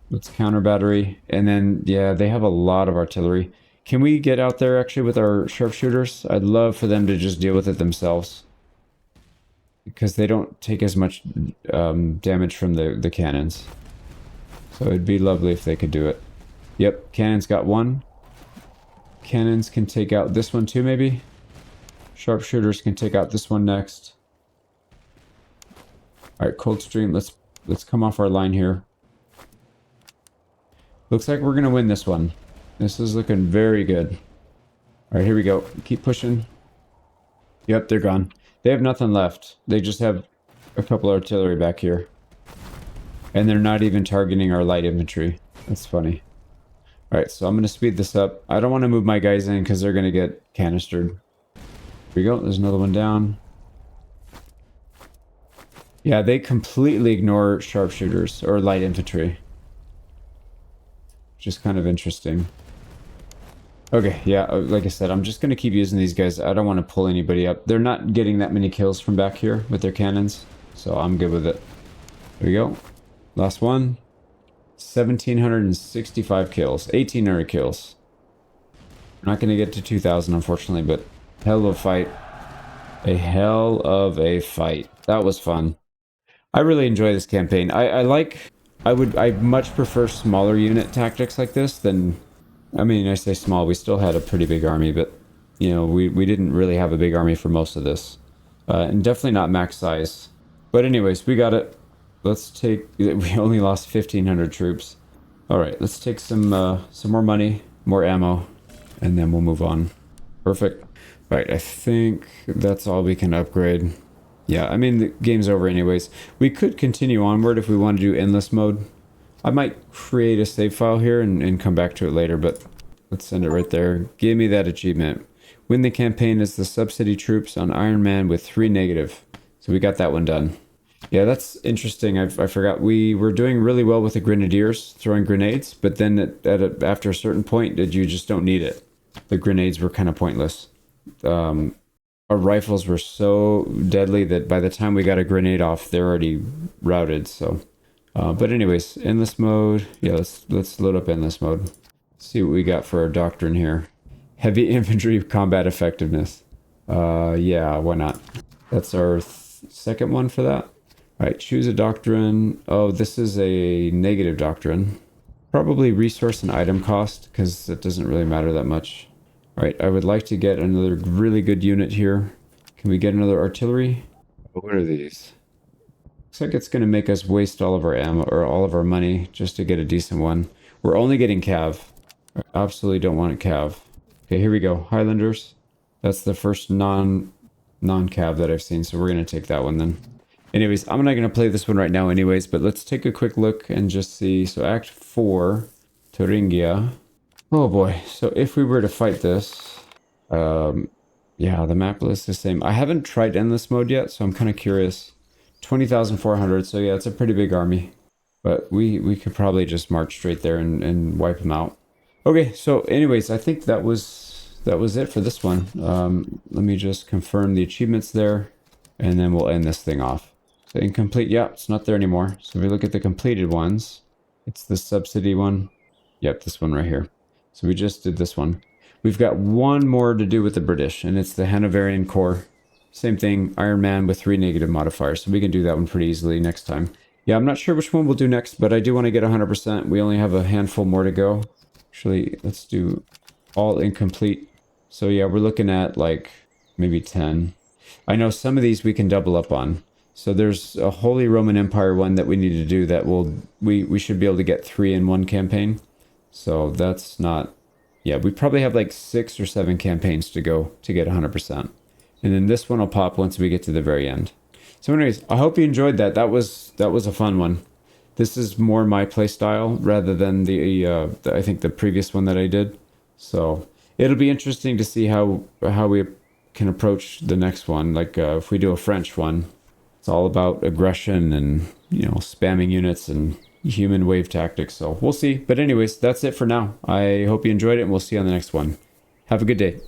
Let's counter battery. And then, yeah, they have a lot of artillery. Can we get out there actually with our sharpshooters? I'd love for them to just deal with it themselves. Because they don't take as much damage from the cannons. So it'd be lovely if they could do it. Yep, cannons got 1. Cannons can take out this one too, maybe? Sharpshooters can take out this one next. Alright, Coldstream, let's come off our line here. Looks like we're gonna win this one. This is looking very good. Alright, here we go. Keep pushing. Yep, they're gone. They have nothing left. They just have a couple artillery back here. And they're not even targeting our light infantry. That's funny. Alright, so I'm gonna speed this up. I don't want to move my guys in because they're gonna get canistered. Here we go, there's another one down. Yeah, they completely ignore sharpshooters or light infantry. Which is kind of interesting. Okay, yeah, like I said, I'm just going to keep using these guys. I don't want to pull anybody up. They're not getting that many kills from back here with their cannons, so I'm good with it. There we go. Last one. 1,765 kills. 1,800 kills. We're not going to get to 2,000, unfortunately, but hell of a fight. A hell of a fight. That was fun. I really enjoy this campaign. I much prefer smaller unit tactics like this than, I mean, I say small, we still had a pretty big army, but, you know, we didn't really have a big army for most of this. And definitely not max size. But anyways, we got it. Let's take, we only lost 1,500 troops. Alright, let's take some more money, more ammo, and then we'll move on. Perfect. Right, I think that's all we can upgrade. Yeah, I mean, the game's over anyways. We could continue onward if we want to do endless mode. I might create a save file here and come back to it later, but let's send it right there. Give me that achievement. Win the campaign as the subsidy troops on Iron Man with 3 negative. So we got that one done. Yeah, that's interesting. I forgot. We were doing really well with the grenadiers, throwing grenades, but then after a certain point, you just don't need it. The grenades were kind of pointless. Our rifles were so deadly that by the time we got a grenade off, they're already routed. So, but anyways, endless mode. Yeah, let's load up endless mode. See what we got for our doctrine here. Heavy infantry combat effectiveness. Yeah, why not? That's our second one for that. All right, choose a doctrine. Oh, this is a negative doctrine. Probably resource and item cost, because it doesn't really matter that much. All right, I would like to get another really good unit here. Can we get another artillery? What are these? Looks like it's going to make us waste all of our ammo or all of our money just to get a decent one. We're only getting cav. I absolutely don't want a cav. Okay, here we go. Highlanders. That's the first non-cav that I've seen, so we're going to take that one then. Anyways, I'm not going to play this one right now anyways, but let's take a quick look and just see. So Act 4, Thuringia. Oh boy, so if we were to fight this, yeah, the map list is the same. I haven't tried endless mode yet, so I'm kind of curious. 20,400, so yeah, it's a pretty big army. But we could probably just march straight there and wipe them out. Okay, so anyways, I think that was it for this one. Let me just confirm the achievements there, and then we'll end this thing off. So incomplete, yeah, it's not there anymore. So if we look at the completed ones, it's the subsidy one. Yep, this one right here. So we just did this one. We've got one more to do with the British, and it's the Hanoverian Corps. Same thing, Iron Man with 3 negative modifiers. So we can do that one pretty easily next time. Yeah, I'm not sure which one we'll do next, but I do want to get 100%. We only have a handful more to go. Actually, let's do all incomplete. So yeah, we're looking at like maybe 10. I know some of these we can double up on. So there's a Holy Roman Empire one that we need to do that we should be able to get 3 in one campaign. So that's not, yeah, we probably have like 6 or 7 campaigns to go to get 100%. And then this one will pop once we get to the very end. So anyways, I hope you enjoyed that. That was a fun one. This is more my play style rather than the I think the previous one that I did. So it'll be interesting to see how we can approach the next one. Like if we do a French one, it's all about aggression and, you know, spamming units and human wave tactics. So we'll see. But anyways, that's it for now. I hope you enjoyed it, and we'll see you on the next one. Have a good day.